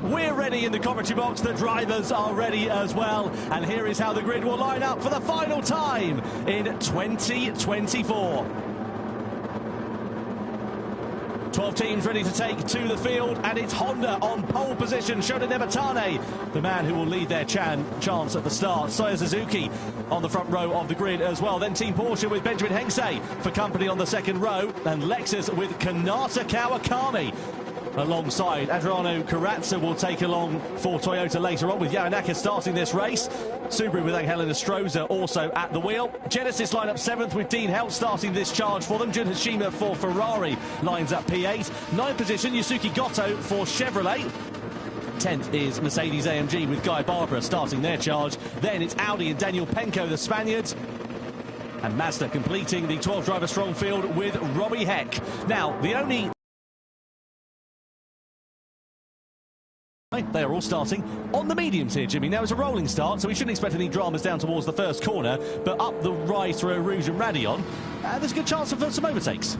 We're ready in the commentary box, the drivers are ready as well, and here is how the grid will line up for the final time in 2024. 12 teams ready to take to the field, and it's Honda on pole position. Shoda Nematane, the man who will lead their chance at the start. Soya Suzuki on the front row of the grid as well. Then Team Porsche with Benjamin Hengse for company on the second row, and Lexus with Kanata Kawakami alongside. Adriano Corazza will take along for Toyota later on, with Yamanaka starting this race. Subaru with Angelina Stroza also at the wheel. Genesis line up 7th with Dean Helt starting this charge for them. Jun Hashima for Ferrari lines up P8. 9th position, Yusuke Goto for Chevrolet. 10th is Mercedes-AMG with Guy Barbara starting their charge. Then it's Audi and Daniel Penko, the Spaniards. And Mazda completing the 12-driver strong field with Robbie Heck. Now, the only... They are all starting on the mediums here, Jimmy. Now it's a rolling start, so we shouldn't expect any dramas down towards the first corner, but up the rise through Rouge and Radeon, there's a good chance for some overtakes.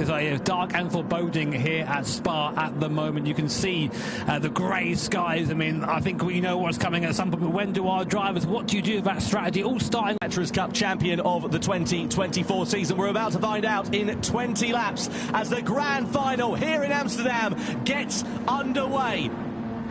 It's dark and foreboding here at Spa at the moment. You can see the grey skies. I mean, I think we know what's coming at some point, but when do our drivers, what do you do with that strategy? All starting... Matras Cup champion of the 2024 season. We're about to find out in 20 laps as the grand final here in Amsterdam gets underway.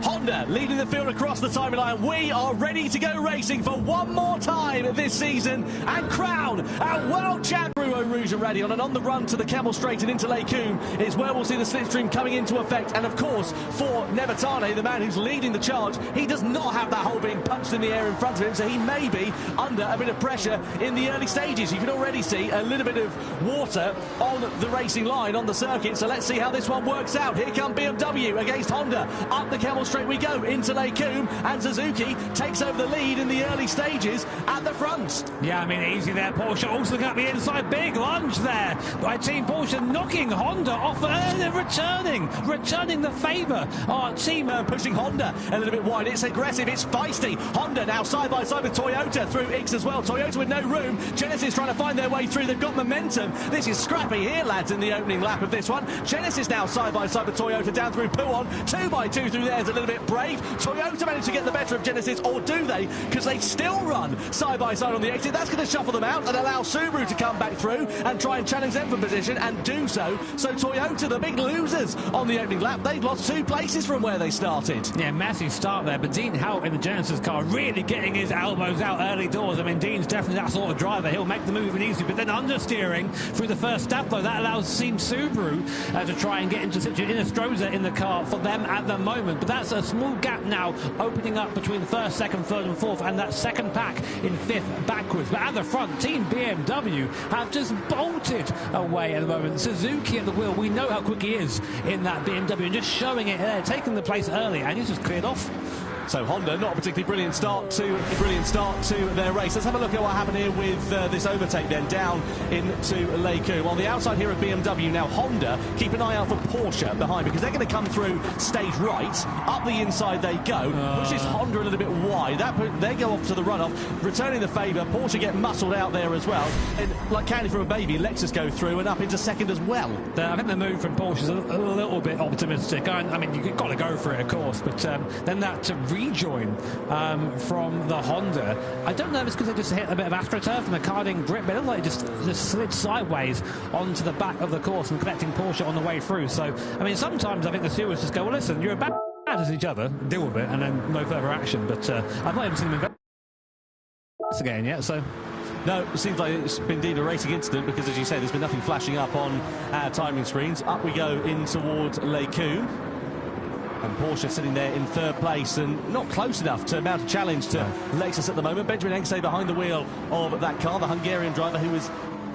Honda leading the field across the timeline. We are ready to go racing for one more time this season and crown our world champion. Rouge already on the run to the Camel Straight and into Lake Coombe is where we'll see the slipstream coming into effect. And of course, for Nevatane, the man who's leading the charge, he does not have that hole being punched in the air in front of him, so he may be under a bit of pressure in the early stages. You can already see a little bit of water on the racing line on the circuit, so let's see how this one works out. Here come BMW against Honda. Up the Camel Straight we go into Lake Coombe, and Suzuki takes over the lead in the early stages at the front. Yeah, I mean, easy there. Porsche also looking at the inside. Big lunge there by Team Porsche, knocking Honda off early, returning the favour. Our team pushing Honda a little bit wide. It's aggressive, it's feisty. Honda now side by side with Toyota through X as well. Toyota with no room. Genesis trying to find their way through. They've got momentum. This is scrappy here, lads, in the opening lap of this one. Genesis now side by side with Toyota down through Pouon. 2x2 through there is a little bit brave. Toyota managed to get the better of Genesis, or do they? Because they still run side by side on the exit. That's going to shuffle them out and allow Subaru to come back through and try and challenge them for position, and do so. So Toyota, the big losers on the opening lap, they've lost 2 places from where they started. Yeah, massive start there, but Dean Hout in the Genesis car really getting his elbows out early doors. I mean, Dean's definitely that sort of driver. He'll make the move when he needs to, but then understeering through the first step, though, that allows Team Subaru to try and get into Stroza in the car for them at the moment. But that's a small gap now opening up between the first, second, third and fourth, and that second pack in fifth backwards. But at the front, Team BMW have just bolted away at the moment. Suzuki at the wheel, we know how quick he is in that BMW, and just showing it there, taking the place early, and he's just cleared off. So Honda, not a particularly brilliant start to their race. Let's have a look at what happened here with this overtake then down into Lake Coombe. On the outside here of BMW now, Honda, keep an eye out for Porsche behind, because they're going to come through stage right. Up the inside they go. Pushes Honda a little bit wide. They go off to the runoff, returning the favour. Porsche get muscled out there as well. And like candy from a baby, Lexus go through and up into second as well. I think the move from Porsche is a little bit optimistic. I mean, you've got to go for it, of course, but then that rejoin from the Honda. I don't know if it's because they just hit a bit of AstroTurf and the car didn't grip, but it looked like it just slid sideways onto the back of the course and collecting Porsche on the way through. So, I mean, sometimes I think the stewards just go, well, listen, you're bad as each other, deal with it, and then no further action. But I've not even seen them again yet, so... No, it seems like it's been indeed a racing incident, because, as you say, there's been nothing flashing up on our timing screens. Up we go in towards Lake Coombe. And Porsche sitting there in third place and not close enough to mount a challenge to Lexus at the moment. Benjamin Engste behind the wheel of that car, the Hungarian driver who was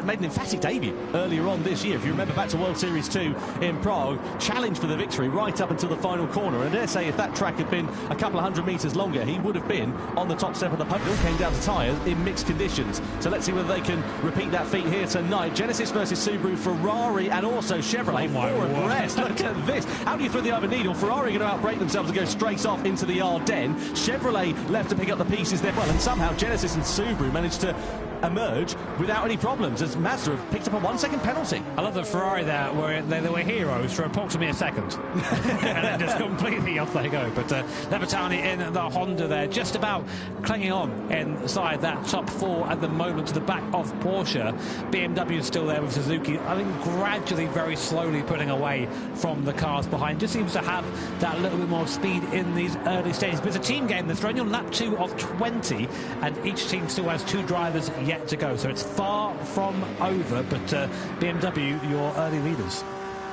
made an emphatic debut earlier on this year. If you remember back to World Series 2 in Prague, challenged for the victory right up until the final corner. And I dare say if that track had been a couple of hundred metres longer, he would have been on the top step of the podium. It all came down to tyres in mixed conditions. So let's see whether they can repeat that feat here tonight. Genesis versus Subaru, Ferrari and also Chevrolet. Four abreast. Look at this. How do you throw the other needle? Ferrari are going to outbrake themselves and go straight off into the Ardennes. Chevrolet left to pick up the pieces there. Well, and somehow Genesis and Subaru managed to emerge without any problems, as Mazda have picked up a 1 second penalty. I love the Ferrari there, where they were heroes for approximately a second. And then just completely off they go. But Nevatane in the Honda there, just about clinging on inside that top four at the moment to the back of Porsche. BMW is still there with Suzuki, I think gradually, very slowly putting away from the cars behind. Just seems to have that little bit more speed in these early stages. But it's a team game. They're only on lap 2 of 20, and each team still has 2 drivers yet to go, so it's far from over, but BMW, your early leaders.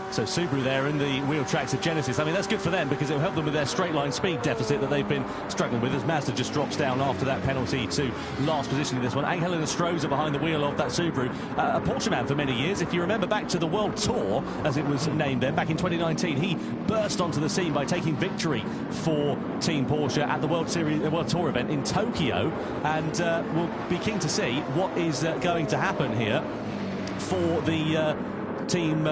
So Subaru there in the wheel tracks of Genesis. I mean, that's good for them, because it'll help them with their straight line speed deficit that they've been struggling with, as Mazda just drops down after that penalty to last position in this one. Angel Stroza behind the wheel of that Subaru, a Porsche man for many years. If you remember back to the World Tour, as it was named then, back in 2019, he burst onto the scene by taking victory for Team Porsche at the World Tour event in Tokyo, and we'll be keen to see what is going to happen here for the team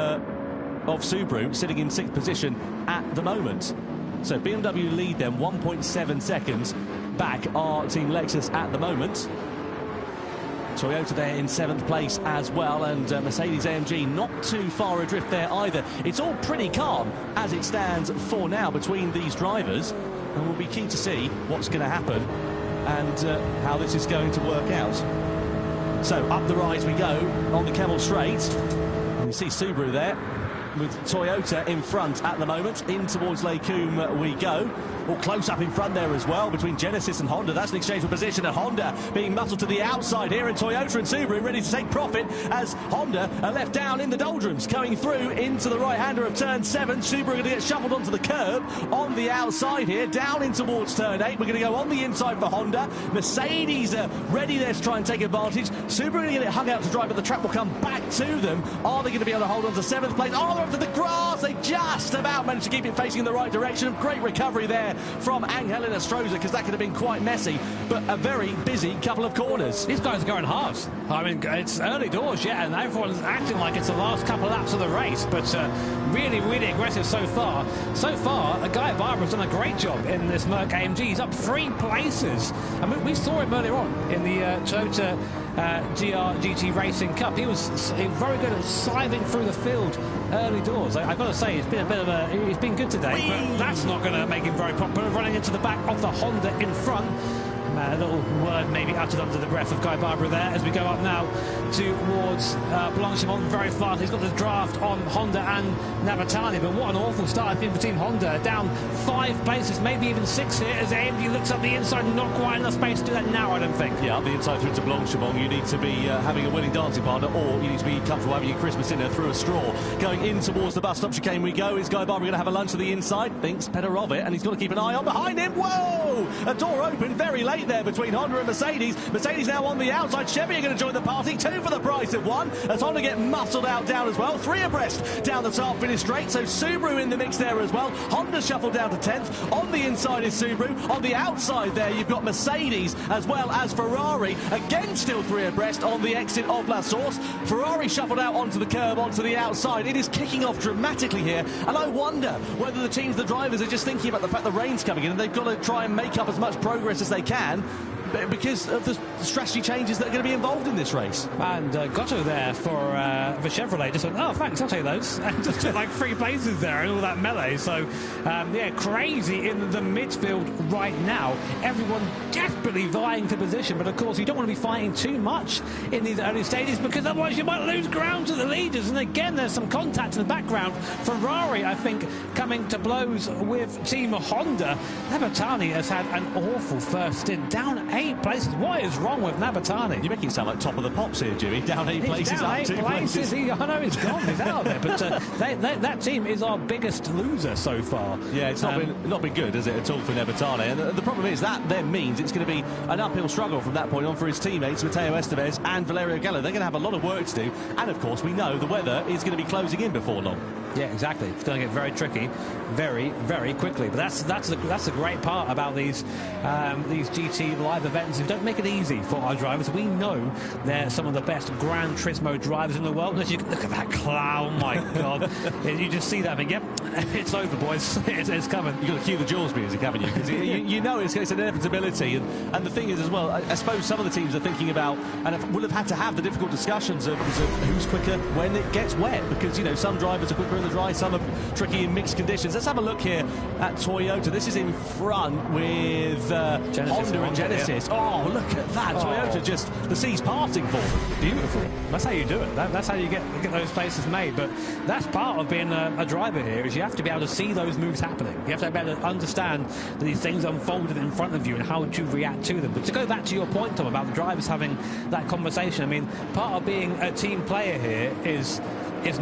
of Subaru, sitting in 6th position at the moment. So BMW lead them 1.7 seconds back are Team Lexus at the moment. Toyota there in 7th place as well, and Mercedes-AMG not too far adrift there either. It's all pretty calm as it stands for now between these drivers, and we'll be keen to see what's going to happen and how this is going to work out. So up the rise we go on the Camel Straight, and you see Subaru there with Toyota in front at the moment. In towards Lake Coombe we go. Well, close up in front there as well between Genesis and Honda. That's an exchange for position, and Honda being muscled to the outside here, and Toyota and Subaru ready to take profit as Honda are left down in the doldrums, going through into the right-hander of turn 7. Subaru are going to get shuffled onto the curb on the outside here, down in towards turn 8. We're going to go on the inside for Honda. Mercedes are ready there to try and take advantage. Subaru are going to get it hung out to dry, but the track will come back to them. Are they going to be able to hold on to 7th place? Oh, they're up to the grass. They just about managed to keep it facing in the right direction. Great recovery there from Angel Enestrosa, because that could have been quite messy, but a very busy couple of corners. These guys are going hard. I mean, it's early doors yet, and everyone's acting like it's the last couple of laps of the race, but really, really aggressive so far. So far, Guy Barbara's done a great job in this Merc AMG. He's up 3 places. I mean, we saw him earlier on in the Toyota GT Racing Cup. He was very good at scything through the field early doors. I've got to say, it's been a bit of he's been good today, but that's not going to make him very popular. Running into the back of the Honda in front. A little word maybe uttered under the breath of Guy Barbara there as we go up now towards Blanchimont very fast. He's got the draft on Honda and Navatani, but what an awful start it's been for Team Honda. Down 5 places, maybe even 6 here as AMG looks up the inside. Not quite enough space to do that now, I don't think. Yeah, up the inside through to Blanchimont. You need to be having a willing dancing partner, or you need to be comfortable having your Christmas dinner through a straw. Going in towards the bus stop chicane we go. Is Guy Barbara going to have a lunch to the inside? Thinks better of it, and he's got to keep an eye on behind him. Whoa! A door open very late there between Honda and Mercedes. Mercedes now on the outside. Chevy are going to join the party. 2 for the price of 1 as Honda get muscled out down as well. 3 abreast down the top, finish straight. So Subaru in the mix there as well. Honda shuffled down to 10th. On the inside is Subaru. On the outside there you've got Mercedes as well as Ferrari. Again still 3 abreast on the exit of La Source. Ferrari shuffled out onto the curb, onto the outside. It is kicking off dramatically here, and I wonder whether the drivers are just thinking about the fact the rain's coming in and they've got to try and make up as much progress as they can, because of the strategy changes that are going to be involved in this race. And Gotto there for Chevrolet just went, oh, thanks, I'll take those. And just took like 3 places there and all that melee. So, yeah, crazy in the midfield right now. Everyone desperately vying for position, but of course you don't want to be fighting too much in these early stages, because otherwise you might lose ground to the leaders. And again, there's some contact in the background. Ferrari, I think, coming to blows with Team Honda. Navatani has had an awful first stint, down 8 places. What is wrong with Navatani? You're making it sound like top of the pops here, Jimmy. Down 8 places, down up 2 places. I know he's gone. He's out there. But that team is our biggest loser so far. Yeah, it's not been good, has it, at all for Navatani? And the problem is that then means it's going to be an uphill struggle from that point on for his teammates, Matteo Estevez and Valerio Gallo. They're going to have a lot of work to do. And, of course, we know the weather is going to be closing in before long. Yeah, exactly. It's going to get very tricky very, very quickly. But that's the great part about these GT live events. We don't make it easy for our drivers. We know they're some of the best Gran Turismo drivers in the world. Look at that clown, my God. You just see that and think, yep, it's over, boys. It's coming. You've got to cue the Jaws music, haven't you? Because you know it's an inevitability. And the thing is, as well, I suppose some of the teams are thinking about, and will have had to have the difficult discussions of who's quicker when it gets wet. Because, you know, some drivers are quicker in the dry, some are tricky in mixed conditions. Let's have a look here at Toyota. This is in front with Honda and Genesis. Yeah. Oh, look at that. Oh. Toyota just, the sea's parting for them. Beautiful. That's how you do it. That's how you get those places made. But that's part of being a driver here, is you have to be able to see those moves happening. You have to be able to understand that these things unfolded in front of you and how to react to them. But to go back to your point, Tom, about the drivers having that conversation, I mean, part of being a team player here is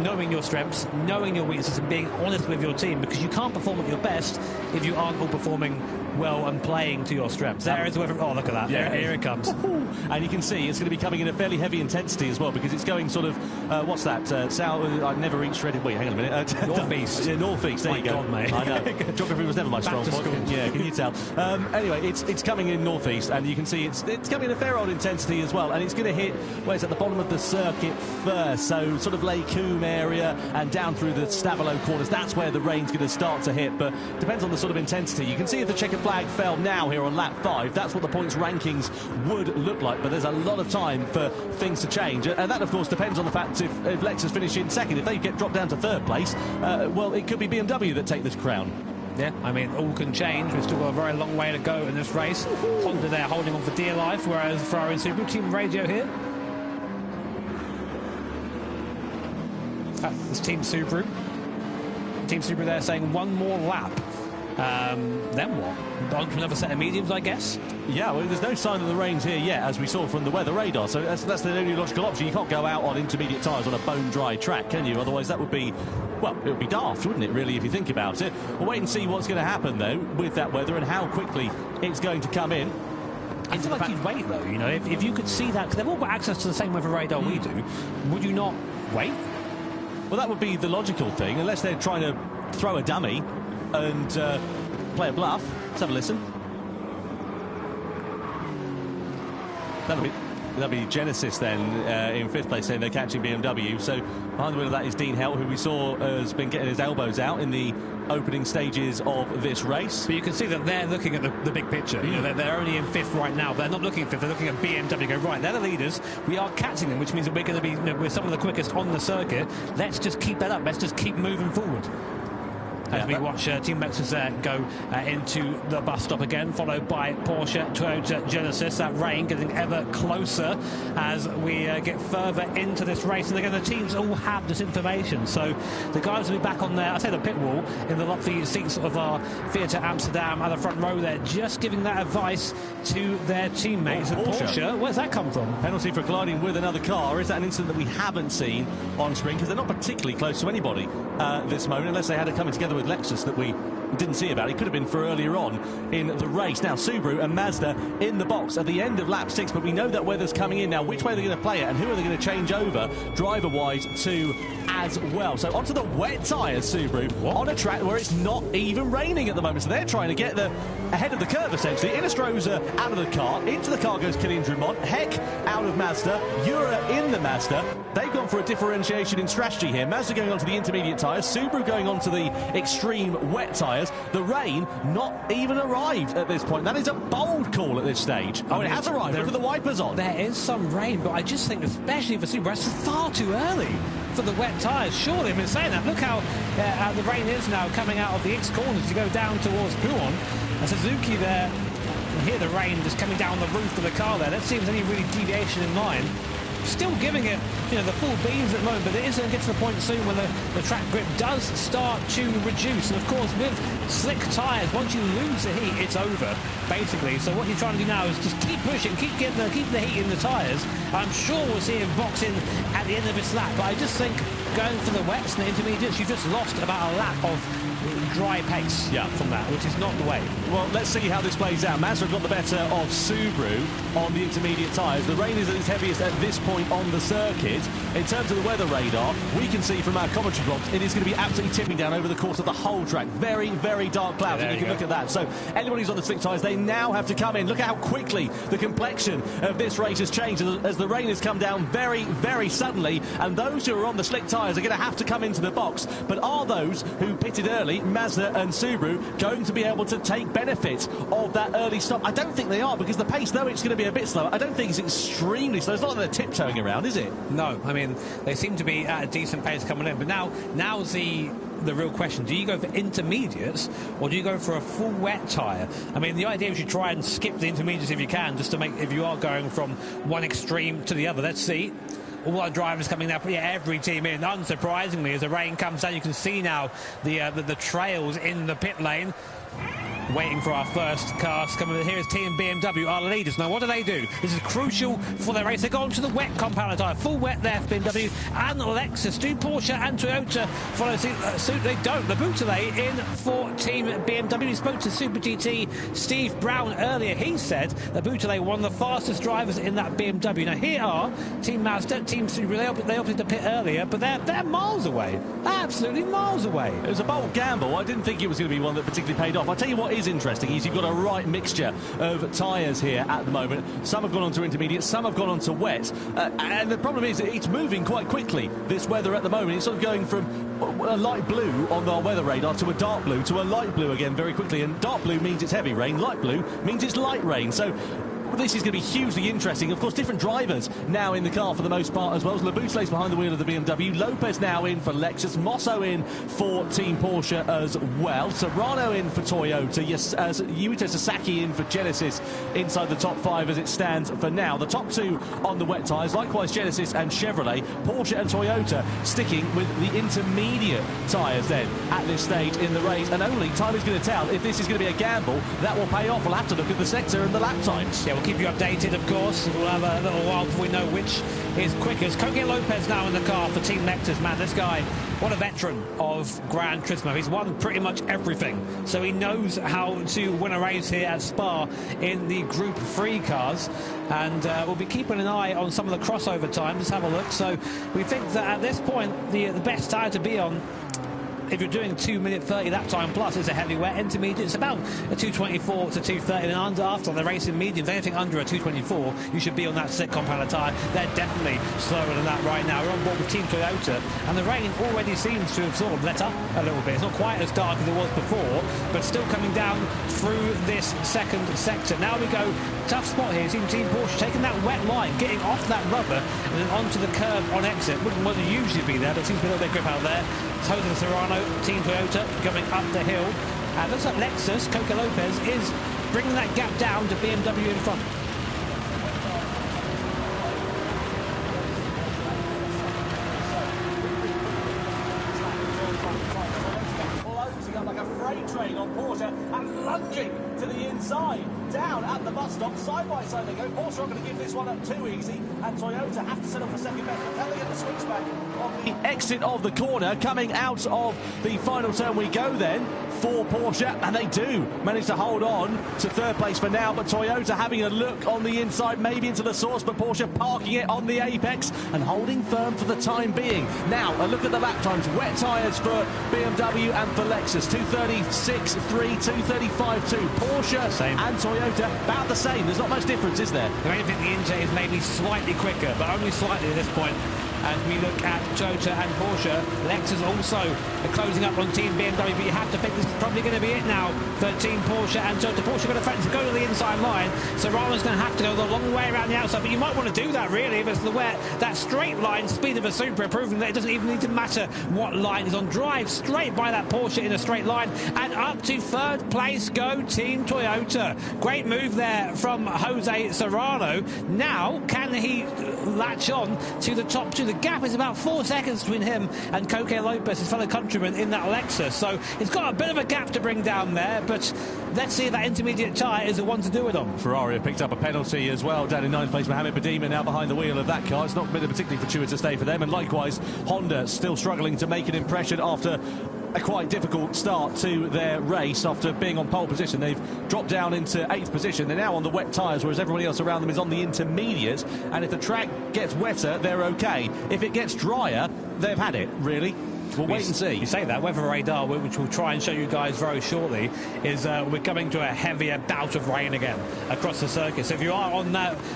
knowing your strengths, knowing your weaknesses, and being honest with your team, because you can't perform at your best if you aren't all performing well and playing to your strengths. There is whoever. Oh, look at that. Yeah, here it comes. And you can see it's going to be coming in a fairly heavy intensity as well, because it's going sort of, what's that? South. I've never reached shredded. Wait, hang on a minute. Northeast. Yeah, northeast. There my you go. God, mate. I know. Geography was never my strong point. Yeah, can you tell? Anyway, it's coming in northeast, and you can see it's coming in a fair old intensity as well, and it's going to hit where it's at the bottom of the circuit first, so sort of Lake Coombe area and down through the Stavolo corners. That's where the rain's going to start to hit, but depends on the sort of intensity. You can see if the checkered flag fell now here on lap 5, that's what the points rankings would look like, but there's a lot of time for things to change, and that of course depends on the fact if Lexus finish in second. If they get dropped down to 3rd place, well, it could be BMW that take this crown. Yeah, I mean, all can change. We've still got a very long way to go in this race. Honda there holding on for dear life, whereas Ferrari and Subaru, team radio here. It's Team Subaru. Team Subaru there saying one more lap. then what? On to another set of mediums, I guess? Yeah, well, there's no sign of the rain's here yet, as we saw from the weather radar, so that's the only logical option. You can't go out on intermediate tyres on a bone-dry track, can you? Otherwise that would be, well, it would be daft, wouldn't it, really, if you think about it? We'll wait and see what's going to happen, though, with that weather and how quickly it's going to come in. I feel like you'd wait, though, you know, if you could see that, because they've all got access to the same weather radar we do, would you not wait? Well, that would be the logical thing, unless they're trying to throw a dummy and play a bluff. Let's have a listen. That'll be Genesis then in 5th place, saying they're catching BMW. So behind the wheel of that is Dean Helt, who we saw has been getting his elbows out in the opening stages of this race. But you can see that they're looking at the big picture. You know, they're only in 5th right now. They're not looking at 5th. They're looking at BMW. Go, right, they're the leaders. We are catching them, which means that we're going to be, you know, we're some of the quickest on the circuit. Let's just keep that up. Let's just keep moving forward. As we watch Team Lexus go into the bus stop again, followed by Porsche, Toyota, Genesis. That rain getting ever closer as we get further into this race. And again, the teams all have this information. So the guys will be back on there, I say the pit wall, in the lofty seats of our Theatre Amsterdam at the front row there, just giving that advice to their teammates. And Porsche, where's that come from? Penalty for colliding with another car. Is that an incident that we haven't seen on screen? Because they're not particularly close to anybody this moment, unless they had it coming together with Lexus that we didn't see about. It could have been for earlier on in the race. Now Subaru and Mazda in the box at the end of lap 6, but we know that weather's coming in now. Which way they're going to play it and who are they going to change over driver-wise to as well? So onto the wet tyres, Subaru, on a track where it's not even raining at the moment. So they're trying to get ahead of the curve, essentially. Innestrosa out of the car. Into the car goes Kylian Drummond. Heck out of Mazda. Ura in the Mazda. They've gone for a differentiation in strategy here. Mazda going on to the intermediate tyres. Subaru going on to the extreme wet tyres. The rain not even arrived at this point. That is a bold call at this stage. Oh, it has arrived. Look at the wipers on. There is some rain, but I just think, especially for Subaru, it's far too early for the wet tyres. Surely, I've been saying that. Look how the rain is now coming out of the X corners to go down towards Buon. And Suzuki there, you hear the rain just coming down the roof of the car there. Let's see if there's any really deviation in line. Still giving it, you know, the full beans at the moment, but it is going to get to the point soon when the track grip does start to reduce. And of course, with slick tyres, once you lose the heat, it's over, basically. So what you're trying to do now is just keep pushing, keep the heat in the tyres. I'm sure we'll see him box in at the end of this lap, but I just think going for the wets and the intermediates, you've just lost about a lap of dry pace from that, which is not the way. Well, let's see how this plays out. Mazda have got the better of Subaru on the intermediate tyres. The rain is at its heaviest at this point on the circuit. In terms of the weather radar, we can see from our commentary blocks it is going to be absolutely tipping down over the course of the whole track. Very, very dark clouds, and you can look at that. So anyone who's on the slick tyres, they now have to come in. Look at how quickly the complexion of this race has changed as the rain has come down very, very suddenly, and those who are on the slick tyres are going to have to come into the box. But are those who pitted early, Mazda and Subaru, going to be able to take benefit of that early stop? I don't think they are, because the pace, though it's going to be a bit slower, I don't think it's extremely slow. It's not like they're tiptoeing around, is it? No, I mean, they seem to be at a decent pace coming in, but now's the real question. Do you go for intermediates or do you go for a full wet tyre? I mean, the idea is you try and skip the intermediates if you can, just to make, if you are going from one extreme to the other. Let's see. All our drivers coming now, every team in. Unsurprisingly, as the rain comes down, you can see now the trails in the pit lane. Waiting for our first cars coming in. Here is Team BMW, our leaders. Now, what do? This is crucial for their race. They go on to the wet compound tyre. Full wet there for BMW and Lexus. Do Porsche and Toyota follow suit? They don't. The Bouteille in for Team BMW. We spoke to Super GT Steve Brown earlier. He said that Bouteille one of the fastest drivers in that BMW. Now, here are Team Mazda, Team Subaru. They opted to pit earlier, but they're miles away. Absolutely miles away. It was a bold gamble. I didn't think it was going to be one that particularly paid off. I'll tell you what is interesting is you've got a right mixture of tyres here at the moment. Some have gone on to intermediate, some have gone on to wet, and the problem is it's moving quite quickly, this weather at the moment. It's sort of going from a light blue on our weather radar to a dark blue to a light blue again very quickly, and dark blue means it's heavy rain, light blue means it's light rain. So this is going to be hugely interesting. Of course, different drivers now in the car for the most part as well. Labusle's behind the wheel of the BMW. Lopez now in for Lexus. Mosso in for Team Porsche as well. Serrano in for Toyota. Yuta Sasaki in for Genesis inside the top 5 as it stands for now. The top 2 on the wet tyres. Likewise, Genesis and Chevrolet. Porsche and Toyota sticking with the intermediate tyres then at this stage in the race. And only time is going to tell if this is going to be a gamble that will pay off. We'll have to look at the sector and the lap times. Yeah, we'll keep you updated, of course. We'll have a little while before we know which is quickest. Coque Lopez now in the car for Team Lexus. Man, this guy, what a veteran of Gran Turismo. He's won pretty much everything. So he knows how to win a race here at Spa in the Group 3 cars. And we'll be keeping an eye on some of the crossover times. Let's have a look. So we think that at this point, the best tyre to be on, if you're doing 2-minute 30 lap time plus, is a heavyweight. Intermediate, it's about a 224 to 230, and after the racing mediums, anything under a 224, you should be on that slick compound tyre. They're definitely slower than that right now. We're on board with Team Toyota, and the rain already seems to have sort of let up a little bit. It's not quite as dark as it was before, but still coming down through this second sector. Now we go, tough spot here. Team Porsche taking that wet line, getting off that rubber, and then onto the curb on exit. Wouldn't usually be there, but seems to be a little bit of grip out there. Jose Serrano, Team Toyota, going up the hill. And looks like Lexus, Coque Lopez, is bringing that gap down to BMW in front. Like a freight train on Porsche and lunging to the inside, down at the bus stop, side by side they go. Porsche are going to give this one up too easy, and Toyota have to settle for second best. But can they get the switchback on the exit of the corner? Coming out of the final turn we go then for Porsche, and they do manage to hold on to third place for now, but Toyota having a look on the inside, maybe into the source, but Porsche parking it on the apex and holding firm for the time being. Now a look at the lap times. Wet tyres for BMW and for Lexus, 236.3, 235.2. Porsche same. And Toyota about the same. There's not much difference, is there? I think the Inter is maybe slightly quicker, but only slightly at this point. As we look at Toyota and Porsche, Lexus also closing up on Team BMW, but you have to think this is probably going to be it now for Team Porsche and Toyota. Porsche going to threaten to go to the inside line. Serrano's going to have to go the long way around the outside, but you might want to do that really if it's the wet. That straight line speed of a Supra, proving that it doesn't even need to matter what line is on. Drive straight by that Porsche in a straight line, and up to third place go Team Toyota. Great move there from Jose Serrano. Now, can he latch on to the top two? The gap is about 4 seconds between him and Coque Lopez, his fellow countryman in that Lexus. So it's got a bit of a gap to bring down there, but let's see if that intermediate tyre is the one to do it on. Ferrari have picked up a penalty as well. Down in 9th place, Mohamed Badima now behind the wheel of that car. It's not been a particularly fortuitous day for them, and likewise Honda still struggling to make an impression after a quite difficult start to their race. After being on pole position, they've dropped down into 8th position. They're now on the wet tyres, whereas everybody else around them is on the intermediate, and if the track gets wetter, they're okay. If it gets drier, they've had it, really. We'll wait and see. You say that. Weather radar, which we'll try and show you guys very shortly, is we're coming to a heavier bout of rain again across the circuit. So if you are on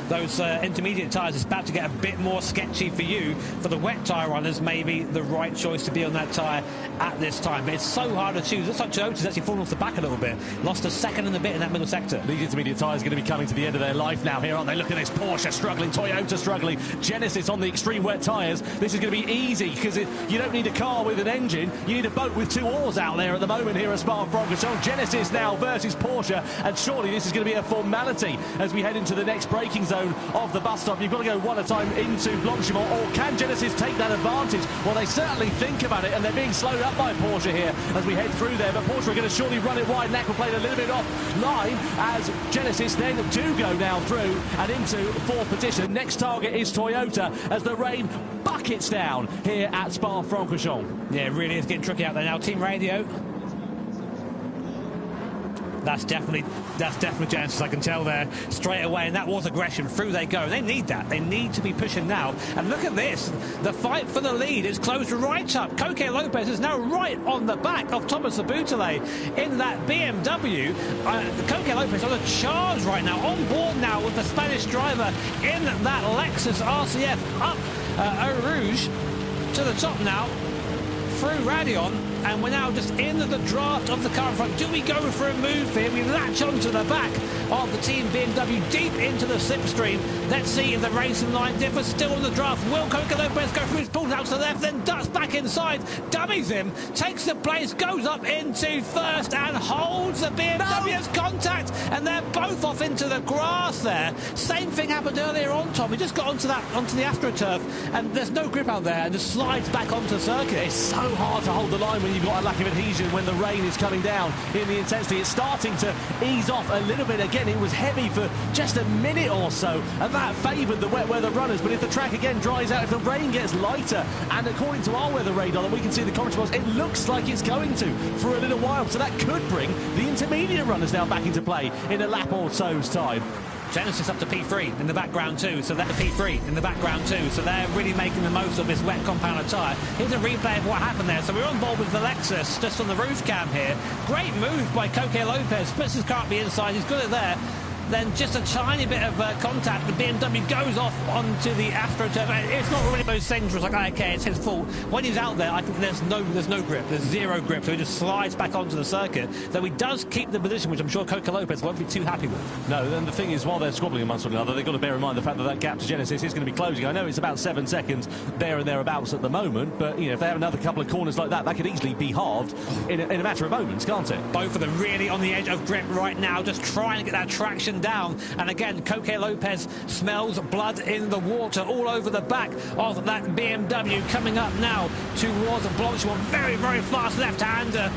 those intermediate tyres, it's about to get a bit more sketchy for you. For the wet tyre runners, maybe the right choice to be on that tyre at this time. But it's so hard to choose. Looks like Toyota's actually fallen off the back a little bit. Lost a second and a bit in that middle sector. These intermediate tyres are going to be coming to the end of their life now here, aren't they? Look at this. Porsche struggling, Toyota struggling, Genesis on the extreme wet tyres. This is going to be easy because you don't need a car with an engine, you need a boat with 2 oars out there at the moment here at Spa-Francorchamps. Genesis now versus Porsche, and surely this is going to be a formality as we head into the next braking zone of the bus stop. You've got to go one at a time into Blanchimont, or can Genesis take that advantage? Well, they certainly think about it, and they're being slowed up by Porsche here as we head through there, but Porsche are going to surely run it wide. Knack will play a little bit off line as Genesis then do go now through and into 4th position. Next target is Toyota as the rain buckets down here at Spa-Francorchamps. Yeah, it really is getting tricky out there now. Team Radio. That's definitely Genesis, I can tell there straight away, and that was aggression. Through they go. They need that. They need to be pushing now. And look at this. The fight for the lead is closed right up. Coque Lopez is now right on the back of Thomas Labusle in that BMW. Coque Lopez on a charge right now, on board now with the Spanish driver in that Lexus RCF up Eau Rouge to the top now through Radion. and we're now just in the draft of the car in front. Do we go for a move here? We latch onto the back of the team BMW deep into the slipstream. Let's see if the racing line differs. Still on the draft. Will Coca Lopez go through his pulls out to the left, then ducks back inside, dummies him, takes the place, goes up into first and holds the BMW's contact, and they're both off into the grass there. Same thing happened earlier on, Tom. He just got onto the AstroTurf, and there's no grip out there, and just slides back onto the circuit. It's so hard to hold the line when you've got a lack of adhesion, when the rain is coming down in the intensity. It's starting to ease off a little bit again. It was heavy for just a minute or so, and that favoured the wet weather runners. But if the track again dries out, if the rain gets lighter, and according to our weather radar that we can see the commentary box, it looks like it's going to for a little while. So that could bring the intermediate runners now back into play in a lap or so's time. Genesis up to P3 in the background too, so they're P3 in the background too, so they're really making the most of this wet compound tyre. Here's a replay of what happened there. So we're on board with the Lexus, just on the roof cam here. Great move by Coque Lopez, puts his car up the inside, he's got it there. Then just a tiny bit of contact. The BMW goes off onto the AstroTurf. It's not really most dangerous, like, okay, it's his fault. When he's out there, I think there's no grip. There's zero grip, so he just slides back onto the circuit. Though he does keep the position, which I'm sure Coque Lopez won't be too happy with. No, and the thing is, while they're squabbling amongst one another, they've got to bear in mind the fact that that gap to Genesis is going to be closing. I know it's about 7 seconds there and thereabouts at the moment, but you know, if they have another couple of corners like that, that could easily be halved in a matter of moments, can't it? Both of them really on the edge of grip right now, just trying to get that traction down. And again, Coque Lopez smells blood in the water all over the back of that BMW, coming up now towards Blanchimont. Very, very fast left-hander.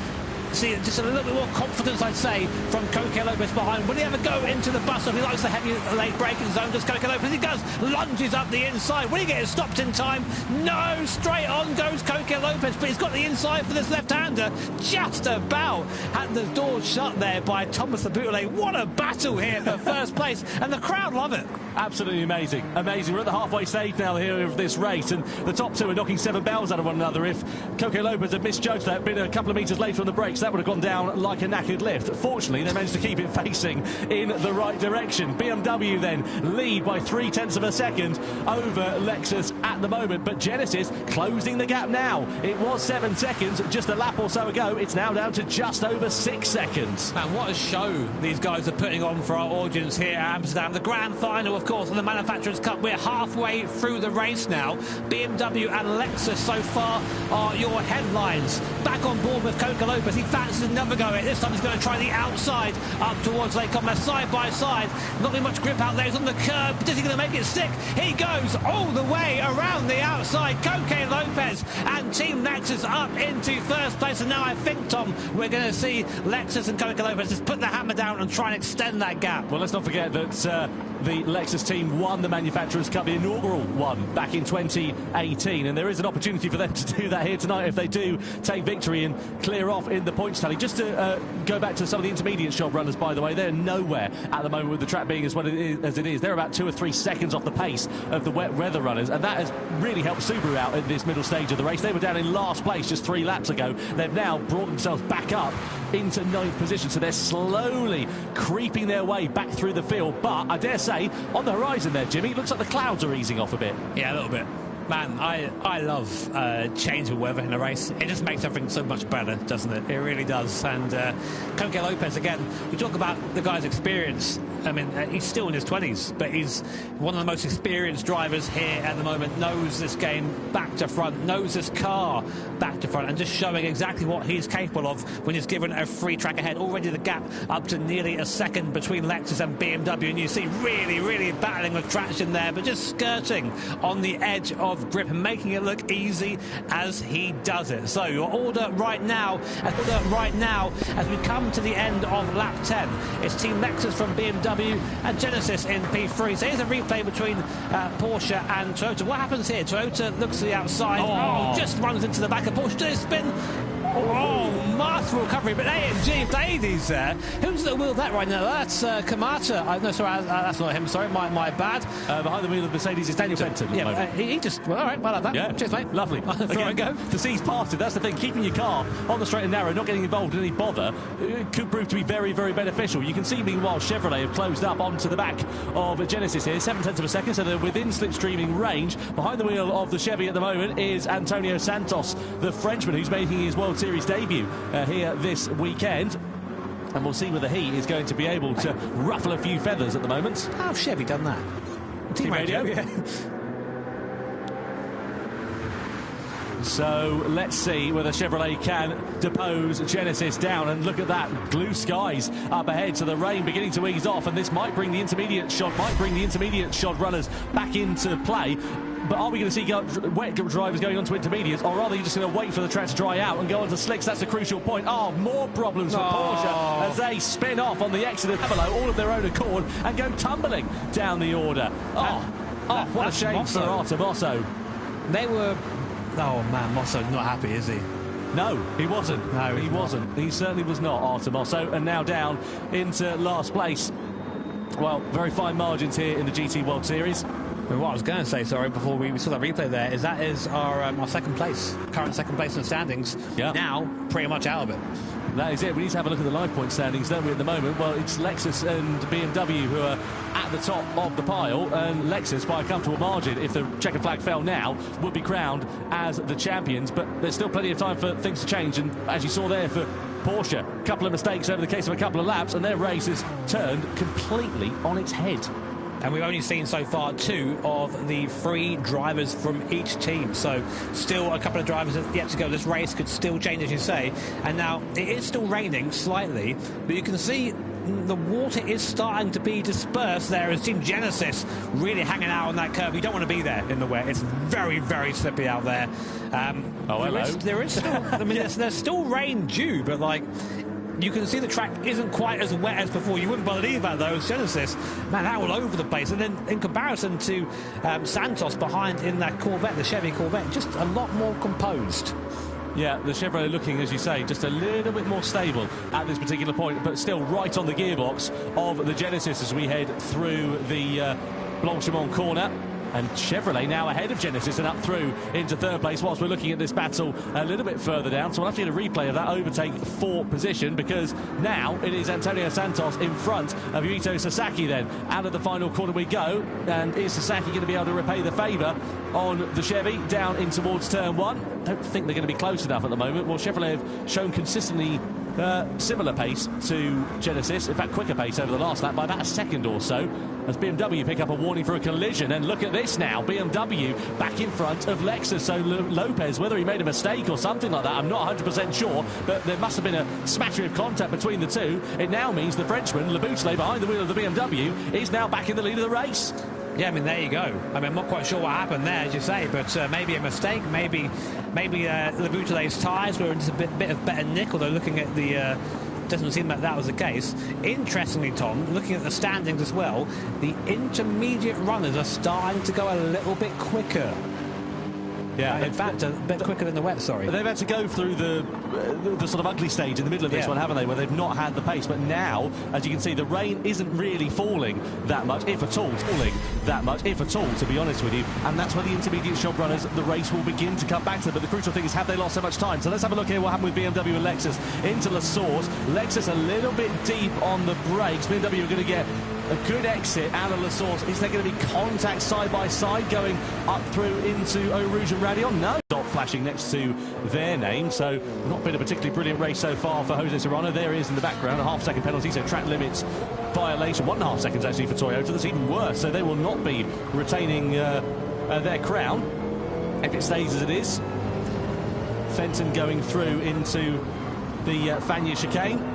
See, just a little bit more confidence, I'd say, from Coque Lopez behind. Will he ever go into the bus-stop? He likes the heavy late braking zone, does Coque Lopez? He does. Lunges up the inside. Will he get it stopped in time? No, straight on goes Coque Lopez, but he's got the inside for this left-hander. Just about had the door shut there by Thomas Laboutelet. What a battle here for first place, and the crowd love it. Absolutely amazing. Amazing. We're at the halfway stage now here of this race, and the top two are knocking 7 bells out of one another. If Coque Lopez had misjudged that, been a couple of metres later on the brakes, that would have gone down like a knackered lift. Fortunately, they managed to keep it facing in the right direction. BMW then lead by 0.3 of a second over Lexus at the moment, but Genesis closing the gap now. It was 7 seconds just a lap or so ago. It's now down to just over 6 seconds. And what a show these guys are putting on for our audience here at Amsterdam. The grand final, of course, of the Manufacturers' Cup. We're halfway through the race now. BMW and Lexus so far are your headlines. Back on board with Coque Lopez. He fancies another go at it. This time he's going to try the outside up towards Lake Como, side by side. Not really much grip out there. He's on the curb. Is he going to make it stick? He goes all the way around the outside. Coque Lopez and Team Lexus up into first place. And now I think, Tom, we're going to see Lexus and Coque Lopez just put the hammer down and try and extend that gap. Well, let's not forget that the Lexus team won the Manufacturers' Cup, the inaugural one, back in 2018, and there is an opportunity for them to do that here tonight if they do take victory and clear off in the points tally. Just to go back to some of the intermediate job runners, by the way, they're nowhere at the moment with the track being as it is. They're about 2 or 3 seconds off the pace of the wet weather runners, and that has really helped Subaru out in this middle stage of the race. They were down in last place just 3 laps ago. They've now brought themselves back up into 9th position, so they're slowly creeping their way back through the field. But I dare say, on the horizon there, Jimmy, it looks like the clouds are easing off a bit. Yeah, a little bit. Man, I love change of weather in a race. It just makes everything so much better, doesn't it? It really does. And Coque Lopez, again, we talk about the guy's experience. I mean, he's still in his 20s, but he's one of the most experienced drivers here at the moment, knows this game back to front, knows this car back to front, and just showing exactly what he's capable of when he's given a free track ahead. Already the gap up to nearly a second between Lexus and BMW, and you see really, really battling with traction there, but just skirting on the edge of grip and making it look easy as he does it. So your order right now as we come to the end of lap 10, it's Team Lexus from BMW and Genesis in P3. So here's a replay between Porsche and Toyota. What happens here? Toyota looks to the outside, just runs into the back of Porsche. Does it spin? Oh, masterful recovery, but AMG ladies there. Who's at the wheel of that right now? That's Kamata. No, sorry, that's not him. Sorry, my bad. Behind the wheel of Mercedes is Daniel Fenton. Yeah, he just... Well, all right, well, like that. Yeah. Cheers, mate. Lovely. Throw and go. To seize past it, that's the thing. Keeping your car on the straight and narrow, not getting involved in any bother, could prove to be very, very beneficial. You can see, meanwhile, Chevrolet have closed up onto the back of Genesis here. 0.7 of a second, so they're within slipstreaming range. Behind the wheel of the Chevy at the moment is Antonio Santos, the Frenchman, who's making his World Series debut here this weekend. And we'll see whether he is going to be able to ruffle a few feathers at the moment. How have Chevy done that? Team radio, yeah. So let's see whether Chevrolet can depose Genesis down, and look at that, blue skies up ahead, so the rain beginning to ease off, and this might bring the intermediate shod runners back into play. But are we going to see wet drivers going on to intermediates, or are they just going to wait for the track to dry out and go on to slicks? That's a crucial point. Oh, more problems for Porsche as they spin off on the exit of below, all of their own accord, and go tumbling down the order. What a shame for Artemosso. They were... Oh, man, Mosso's not happy, is he? No, he wasn't. No, he wasn't. He certainly was not, Artemosso, and now down into last place. Well, very fine margins here in the GT World Series. Well, what I was going to say, sorry, before we saw that replay there, is that is our second place, current second place in the standings. Yeah. Now, pretty much out of it. That is it. We need to have a look at the live point standings, don't we, at the moment? Well, it's Lexus and BMW who are at the top of the pile, and Lexus, by a comfortable margin, if the checkered flag fell now, would be crowned as the champions. But there's still plenty of time for things to change, and as you saw there for Porsche, a couple of mistakes over the case of a couple of laps, and their race is turned completely on its head. And we've only seen so far 2 of the 3 drivers from each team. So still a couple of drivers yet to go. This race could still change, as you say. And now it is still raining slightly, but you can see the water is starting to be dispersed there as Team Genesis really hanging out on that curve. You don't want to be there in the wet. It's very, very slippy out there. There is still, I mean, there's still rain due, but like... You can see the track isn't quite as wet as before. You wouldn't believe that, though, as Genesis. Man, they're all over the place. And then in comparison to Santos behind in that Corvette, the Chevy Corvette, just a lot more composed. Yeah, the Chevrolet looking, as you say, just a little bit more stable at this particular point, but still right on the gearbox of the Genesis as we head through the Blanchimont corner. And Chevrolet now ahead of Genesis and up through into third place, whilst we're looking at this battle a little bit further down. So we'll have to get a replay of that overtake for position, because now it is Antonio Santos in front of Yuito Sasaki then. Out of the final corner we go, and is Sasaki going to be able to repay the favour on the Chevy down in towards turn 1? Don't think they're going to be close enough at the moment. Well, Chevrolet have shown consistently similar pace to Genesis, in fact quicker pace over the last lap by about a second or so, as BMW pick up a warning for a collision. And look at this now, BMW back in front of Lexus. So Lopez, whether he made a mistake or something like that, I'm not 100% sure, but there must have been a smattering of contact between the two. It now means the Frenchman, Le Boutelet, behind the wheel of the BMW, is now back in the lead of the race. Yeah, I mean, there you go. I mean, I'm not quite sure what happened there, as you say, but maybe a mistake, maybe Le Boutelet's tyres were just a bit of better nick, although looking at the... doesn't seem like that was the case. Interestingly, Tom, looking at the standings as well, the intermediate runners are starting to go a little bit quicker. Yeah, in fact, a bit quicker than the wet, sorry. They've had to go through the sort of ugly stage in the middle of this one, haven't they, where they've not had the pace. But now, as you can see, the rain isn't really falling that much, if at all, to be honest with you. And that's where the intermediate shop runners, the race will begin to come back to them. But the crucial thing is, have they lost so much time? So let's have a look here what happened with BMW and Lexus into La Source. Lexus a little bit deep on the brakes. BMW are going to get a good exit out of La Source. Is there going to be contact side by side going up through into Eau Rouge and Radion? No. Dot flashing next to their name, so not been a particularly brilliant race so far for Jose Serrano. There he is in the background, a half-second penalty, so track limits violation. 1.5 seconds actually for Toyota. That's even worse, so they will not be retaining their crown if it stays as it is. Fenton going through into the Fagnes chicane.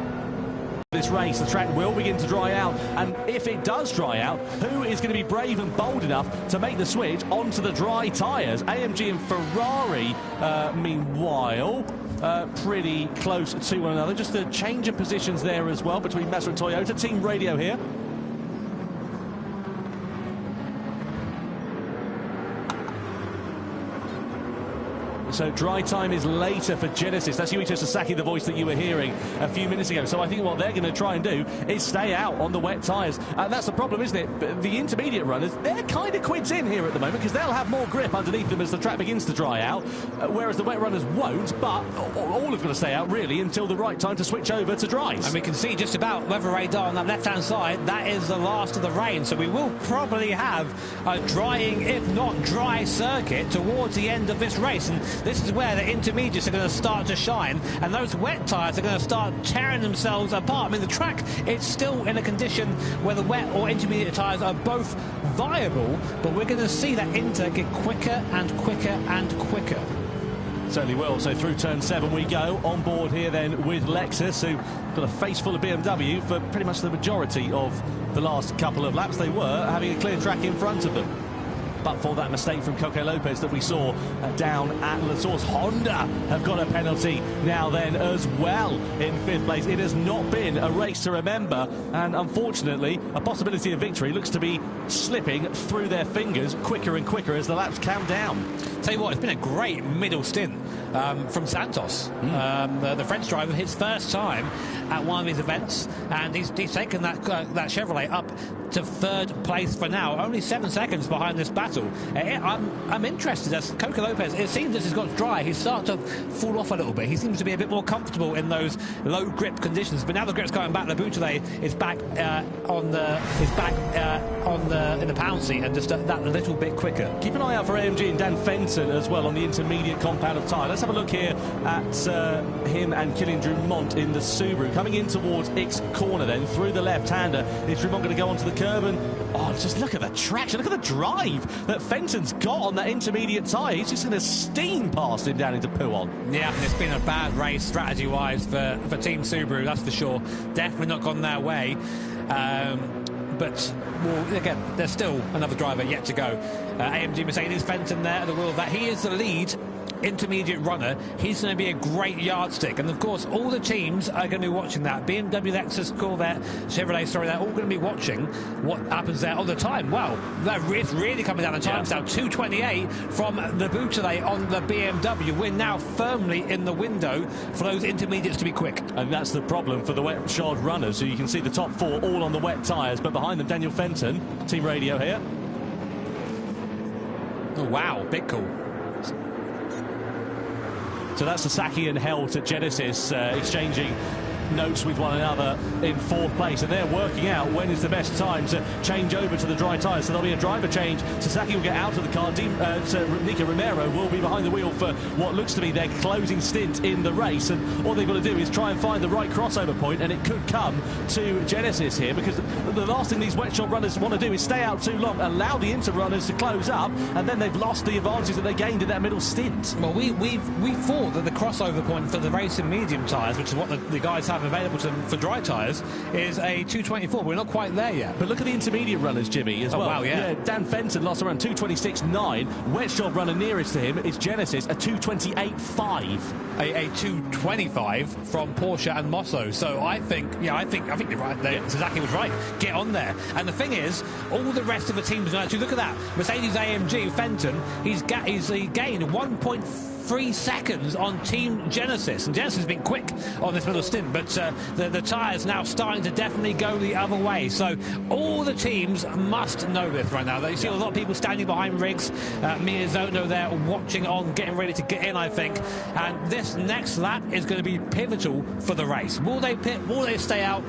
This race, the track will begin to dry out, and if it does dry out, who is going to be brave and bold enough to make the switch onto the dry tyres? AMG and Ferrari, meanwhile, pretty close to one another. Just a change of positions there as well between Mazda and Toyota. Team radio here. So dry time is later for Genesis. That's Yuito Sasaki, the voice that you were hearing a few minutes ago. So I think what they're going to try and do is stay out on the wet tyres. And that's the problem, isn't it? The intermediate runners, they're kind of quids in here at the moment, because they'll have more grip underneath them as the track begins to dry out, whereas the wet runners won't. But all have got to stay out, really, until the right time to switch over to dries. And we can see just about weather radar on that left-hand side. That is the last of the rain. So we will probably have a drying, if not dry, circuit towards the end of this race. And this is where the intermediates are going to start to shine, and those wet tyres are going to start tearing themselves apart. I mean, the track, it's still in a condition where the wet or intermediate tyres are both viable, but we're going to see that Inter get quicker and quicker and quicker. Certainly will. So through turn 7 we go. On board here then with Lexus, who got a face full of BMW for pretty much the majority of the last couple of laps. They were having a clear track in front of them. But for that mistake from Coque Lopez that we saw down at La Source, Honda have got a penalty now then as well in 5th place. It has not been a race to remember, and unfortunately a possibility of victory looks to be slipping through their fingers quicker and quicker as the laps count down. Tell you what, it's been a great middle stint from Santos. The French driver, his first time at one of these events, and he's taken that Chevrolet up to 3rd place for now, only 7 seconds behind this battle. I'm interested as Coque Lopez, it seems as he's got dry, he's started to fall off a little bit. He seems to be a bit more comfortable in those low grip conditions, but now the grip's coming back. Le Boutelet is back in the pound seat and just that little bit quicker. Keep an eye out for AMG and Dan Fenton as well on the intermediate compound of tyre. Let's have a look here at him and Kylian Drumont in the Subaru. Coming in towards X corner then, through the left-hander. Is Drumont going to go onto the curb? And oh, just look at the traction, look at the drive that Fenton's got on that intermediate tyre. He's just going to steam past him down into Pouhon. Yeah, it's been a bad race strategy-wise for Team Subaru, that's for sure. Definitely not gone their way. But, well, again, there's still another driver yet to go. AMG Mercedes, Fenton there at the wheel of that. He is the lead intermediate runner. He's going to be a great yardstick, and of course all the teams are going to be watching that. BMW, Lexus, Corvette, Chevrolet, sorry, they're all going to be watching what happens there all the time. Wow, it's really coming down the times now. 2:28 from the Boutelet on the BMW. We're now firmly in the window for those intermediates to be quick, and that's the problem for the wet shod runners. So you can see the top 4 all on the wet tyres, but behind them Daniel Fenton. Team radio here. Oh wow, bit cool. So that's Sasaki and Helt at Genesis exchanging notes with one another in 4th place, and they're working out when is the best time to change over to the dry tyres. So there'll be a driver change. Sasaki will get out of the car. Nico Romero will be behind the wheel for what looks to be their closing stint in the race, and all they've got to do is try and find the right crossover point, and it could come to Genesis here, because the last thing these wet shot runners want to do is stay out too long, allow the Inter runners to close up, and then they've lost the advantage that they gained in that middle stint. Well, we thought that the crossover point for the racing medium tyres, which is what the guys have available to them for dry tyres, is a 2:24. We're not quite there yet. But look at the intermediate runners, Jimmy, as well. Wow, yeah. Dan Fenton lost around 2:26.9. Wet shot runner nearest to him is Genesis, a 2:28.5. A 2:25 from Porsche and Mosso. So I think you're right there. Yeah. Sasaki was right. Get on there. And the thing is, all the rest of the teams know. Look at that. Mercedes AMG Fenton. He's gained 1.3 seconds on Team Genesis, and Genesis has been quick on this little stint, but the tyres now starting to definitely go the other way. So all the teams must know this right now. You see a lot of people standing behind rigs. Miyazono there watching on, getting ready to get in, I think. And this next lap is going to be pivotal for the race. Will they pit? Will they stay out?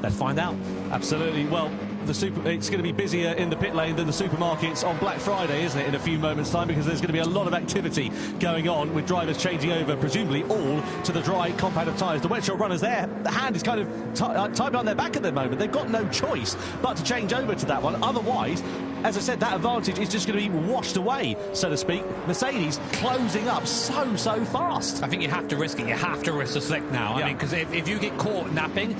Let's find out. Absolutely. Well, it's going to be busier in the pit lane than the supermarkets on Black Friday, isn't it, in a few moments' time, because there's going to be a lot of activity going on with drivers changing over, presumably all to the dry compound of tyres. The wet shot runners there, the hand is kind of tied behind their back at the moment. They've got no choice but to change over to that one. Otherwise, as I said, that advantage is just going to be washed away, so to speak. Mercedes closing up so fast. I think you have to risk it. You have to risk the slick now. I mean, because if you get caught napping,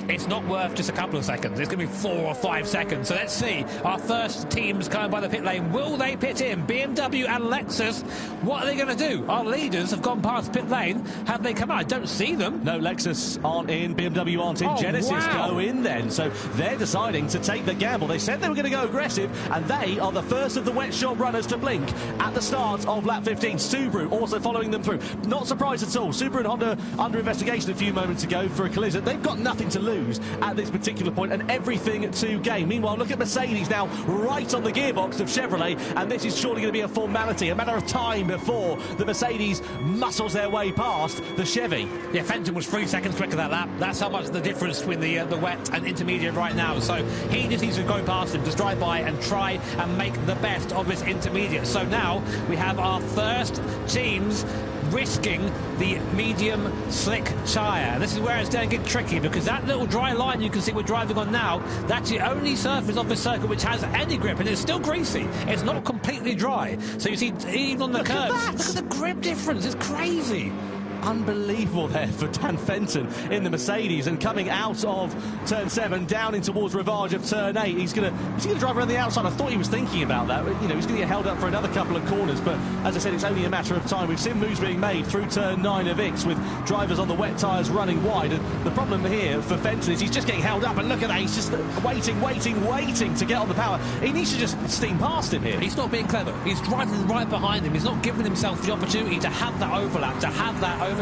it's not worth just a couple of seconds. It's going to be 4 or 5 seconds. So let's see. Our first teams coming by the pit lane. Will they pit in? BMW and Lexus. What are they going to do? Our leaders have gone past pit lane. Have they come out? I don't see them. No, Lexus aren't in. BMW aren't in. Genesis go in then. So they're deciding to take the gamble. They said they were going to go aggressive, and they are the first of the wet shot runners to blink at the start of lap 15. Subaru also following them through. Not surprised at all. Subaru and Honda under investigation a few moments ago for a collision. They've got nothing to lose. lose at this particular point and everything to gain. Meanwhile, look at Mercedes now right on the gearbox of Chevrolet, and this is surely going to be a formality, a matter of time before the Mercedes muscles their way past the Chevy. Yeah, Fenton was 3 seconds quicker that lap. That's how much the difference between the wet and intermediate right now. So he just needs to go past him, just drive by and try and make the best of this intermediate. So now we have our first teams risking the medium slick tyre. This is where it's going to get tricky, because that little dry line you can see we're driving on now, that's the only surface of the circuit which has any grip, and it's still greasy. It's not completely dry. So you see, even on the curves, look at the grip difference. It's crazy. Unbelievable there for Dan Fenton in the Mercedes, and coming out of turn 7 down in towards Rivage of turn 8. He's going to drive around the outside. I thought he was thinking about that. You know, he's going to get held up for another couple of corners, but as I said, it's only a matter of time. We've seen moves being made through turn 9 of Ix with drivers on the wet tyres running wide, and the problem here for Fenton is he's just getting held up, and look at that, he's just waiting to get on the power. He needs to just steam past him here. He's not being clever. He's driving right behind him. He's not giving himself the opportunity to have that overlap, to have that overtake.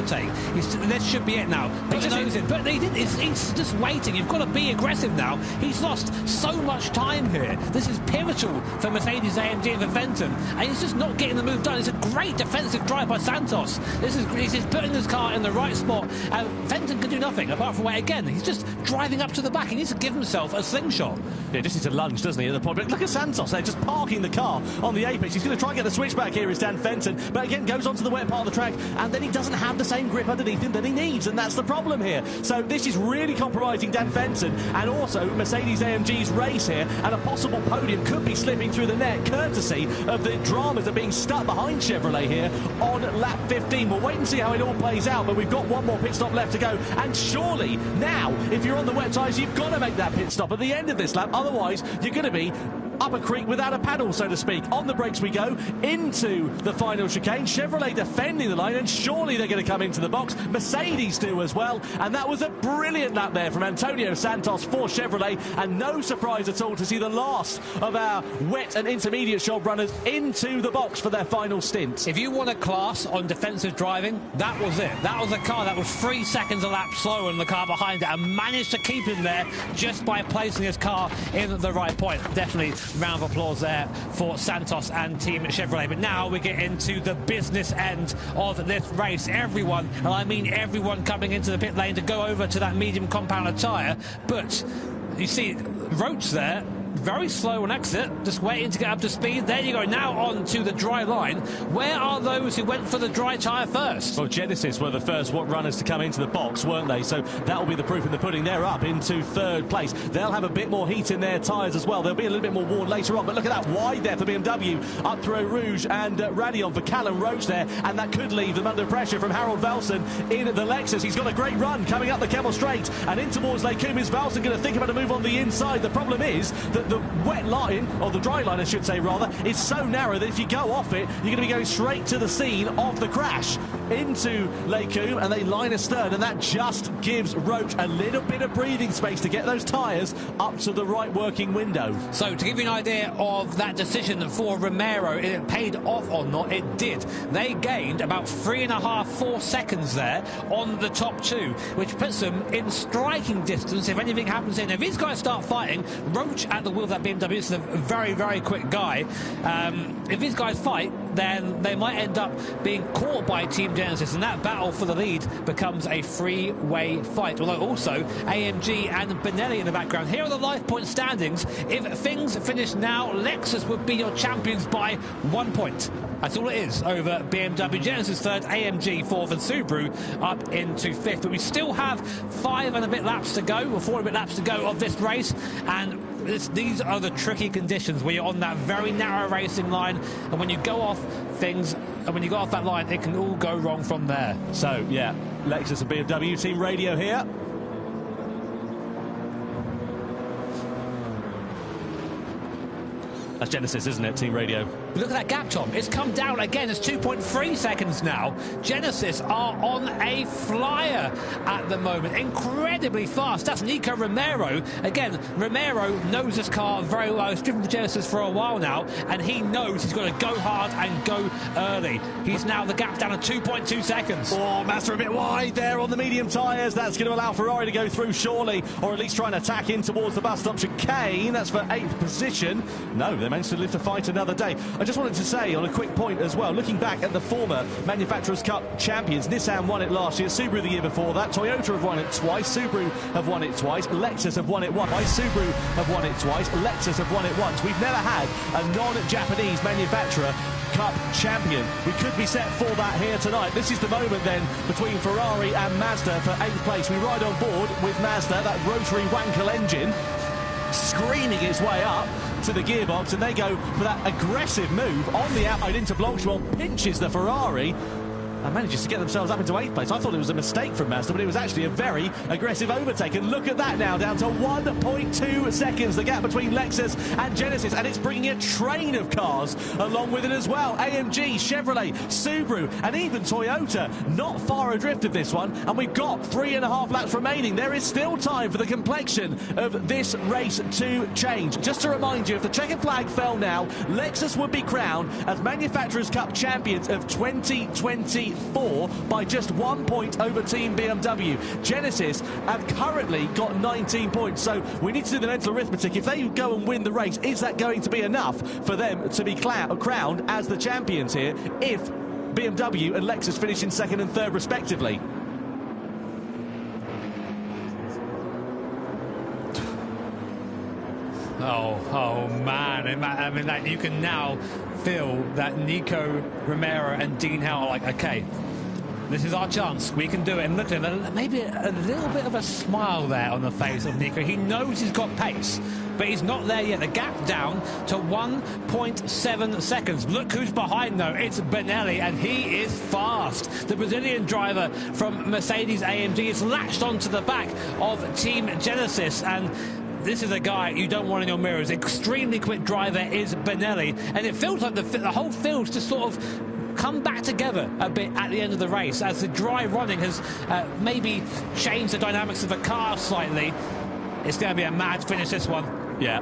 This should be it now. But he's just waiting. You've got to be aggressive now. He's lost so much time here. This is pivotal for Mercedes AMG and for Fenton, and he's just not getting the move done. It's a great defensive drive by Santos. He's putting his car in the right spot, and Fenton can do nothing apart from wait again. He's just driving up to the back. He needs to give himself a slingshot. Yeah, just needs to lunge, doesn't he, at the point. But look at Santos there, just parking the car on the apex. He's going to try and get the switchback here, is Dan Fenton, but again goes onto the wet part of the track, and then he doesn't have the same grip underneath him that he needs, and that's the problem here. So this is really compromising Dan Fenton, and also Mercedes AMG's race here, and a possible podium could be slipping through the net courtesy of the dramas that are being stuck behind Chevrolet here on lap 15. We'll wait and see how it all plays out, but we've got one more pit stop left to go, and surely now, if you're on the wet tyres, you've got to make that pit stop at the end of this lap, otherwise you're going to be up a creek without a paddle, so to speak. On the brakes we go into the final chicane. Chevrolet defending the line, and surely they're going to come into the box. Mercedes do as well, and that was a brilliant lap there from Antonio Santos for Chevrolet, and no surprise at all to see the last of our wet and intermediate job runners into the box for their final stint. If you want a class on defensive driving, that was it. That was a car that was 3 seconds a lap slower than the car behind it, and managed to keep him there just by placing his car in the right point. Definitely round of applause there for Santos and Team Chevrolet. But now we get into the business end of this race. Everyone, and I mean everyone, coming into the pit lane to go over to that medium compounder tyre. But you see Roach there, very slow on exit, just waiting to get up to speed. There you go, now on to the dry line. Where are those who went for the dry tyre first? Well, Genesis were the first runners to come into the box, weren't they? So that will be the proof in the pudding. They're up into third place. They'll have a bit more heat in their tyres as well. They'll be a little bit more worn later on, but look at that wide there for BMW up through Eau Rouge and Radion for Callum Roach there, and that could leave them under pressure from Harold Velsen in the Lexus. He's got a great run coming up the Kemmel Straight and in towards Lake Coombe. Is Velsen going to think about a move on the inside? The problem is that the wet line, or the dry line I should say rather, is so narrow that if you go off it, you're going to be going straight to the scene of the crash into Lake Coombe, and they line astern, and that just gives Roach a little bit of breathing space to get those tyres up to the right working window. So to give you an idea of that decision for Romero, it paid off or not, it did. They gained about 3.5–4 seconds there on the top two, which puts them in striking distance if anything happens in. If these guys start fighting, Roach at the wheel of that BMW is a very, very quick guy. If these guys fight, then they might end up being caught by Team Genesis, and that battle for the lead becomes a three-way fight. Although also AMG and Benelli in the background. Here are the life point standings. If things finish now, Lexus would be your champions by 1 point. That's all it is over BMW. Genesis third, AMG fourth, and Subaru up into fifth. But we still have 5 and a bit laps to go, or 4 and a bit laps to go of this race, and these are the tricky conditions where you're on that very narrow racing line, and when you go off things, and when you go off that line, it can all go wrong from there. So, yeah, Lexus and BMW team radio here. That's Genesis, isn't it, team radio? But look at that gap, Tom. It's come down again. It's 2.3 seconds now. Genesis are on a flyer at the moment. Incredibly fast. That's Nico Romero. Again, Romero knows this car very well. He's driven the Genesis for a while now, and he knows he's got to go hard and go early. He's now the gap down to 2.2 seconds. Oh, Mazda a bit wide there on the medium tyres. That's going to allow Ferrari to go through surely, or at least try and attack in towards the bus stop chicane. That's for 8th position. No, they managed to live to fight another day. I just wanted to say on a quick point as well, looking back at the former Manufacturers' Cup champions, Nissan won it last year, Subaru the year before that, Toyota have won it twice, Subaru have won it twice, Lexus have won it once, Subaru have won it twice, Lexus have won it once. We've never had a non-Japanese manufacturer Cup champion. We could be set for that here tonight. This is the moment then between Ferrari and Mazda for 8th place. We ride on board with Mazda, that rotary Wankel engine screaming its way up to the gearbox, and they go for that aggressive move on the outside into Blanchimont, pinches the Ferrari and manages to get themselves up into 8th place. I thought it was a mistake from Mazda, but it was actually a very aggressive overtake. And look at that now, down to 1.2 seconds, the gap between Lexus and Genesis, and it's bringing a train of cars along with it as well. AMG, Chevrolet, Subaru, and even Toyota not far adrift of this one, and we've got 3.5 laps remaining. There is still time for the complexion of this race to change. Just to remind you, if the checkered flag fell now, Lexus would be crowned as Manufacturers' Cup champions of 2024 by just 1 point over Team BMW. Genesis have currently got 19 points, so we need to do the mental arithmetic. If they go and win the race, is that going to be enough for them to be crowned as the champions here if BMW and Lexus finish in 2nd and 3rd respectively? Oh man, I mean, like, you can now feel that Nico Romero and Dean Howe are like, okay, this is our chance, we can do it. And look at him, maybe a little bit of a smile there on the face of Nico. He knows he's got pace, but he's not there yet. The gap down to 1.7 seconds. Look who's behind though, it's Benelli, and he is fast. The Brazilian driver from Mercedes-AMG is latched onto the back of Team Genesis, and this is a guy you don't want in your mirrors. Extremely quick driver is Benelli, and it feels like the whole field's just sort of come back together a bit at the end of the race as the dry running has maybe changed the dynamics of the car slightly. It's going to be a mad finish, this one. Yeah.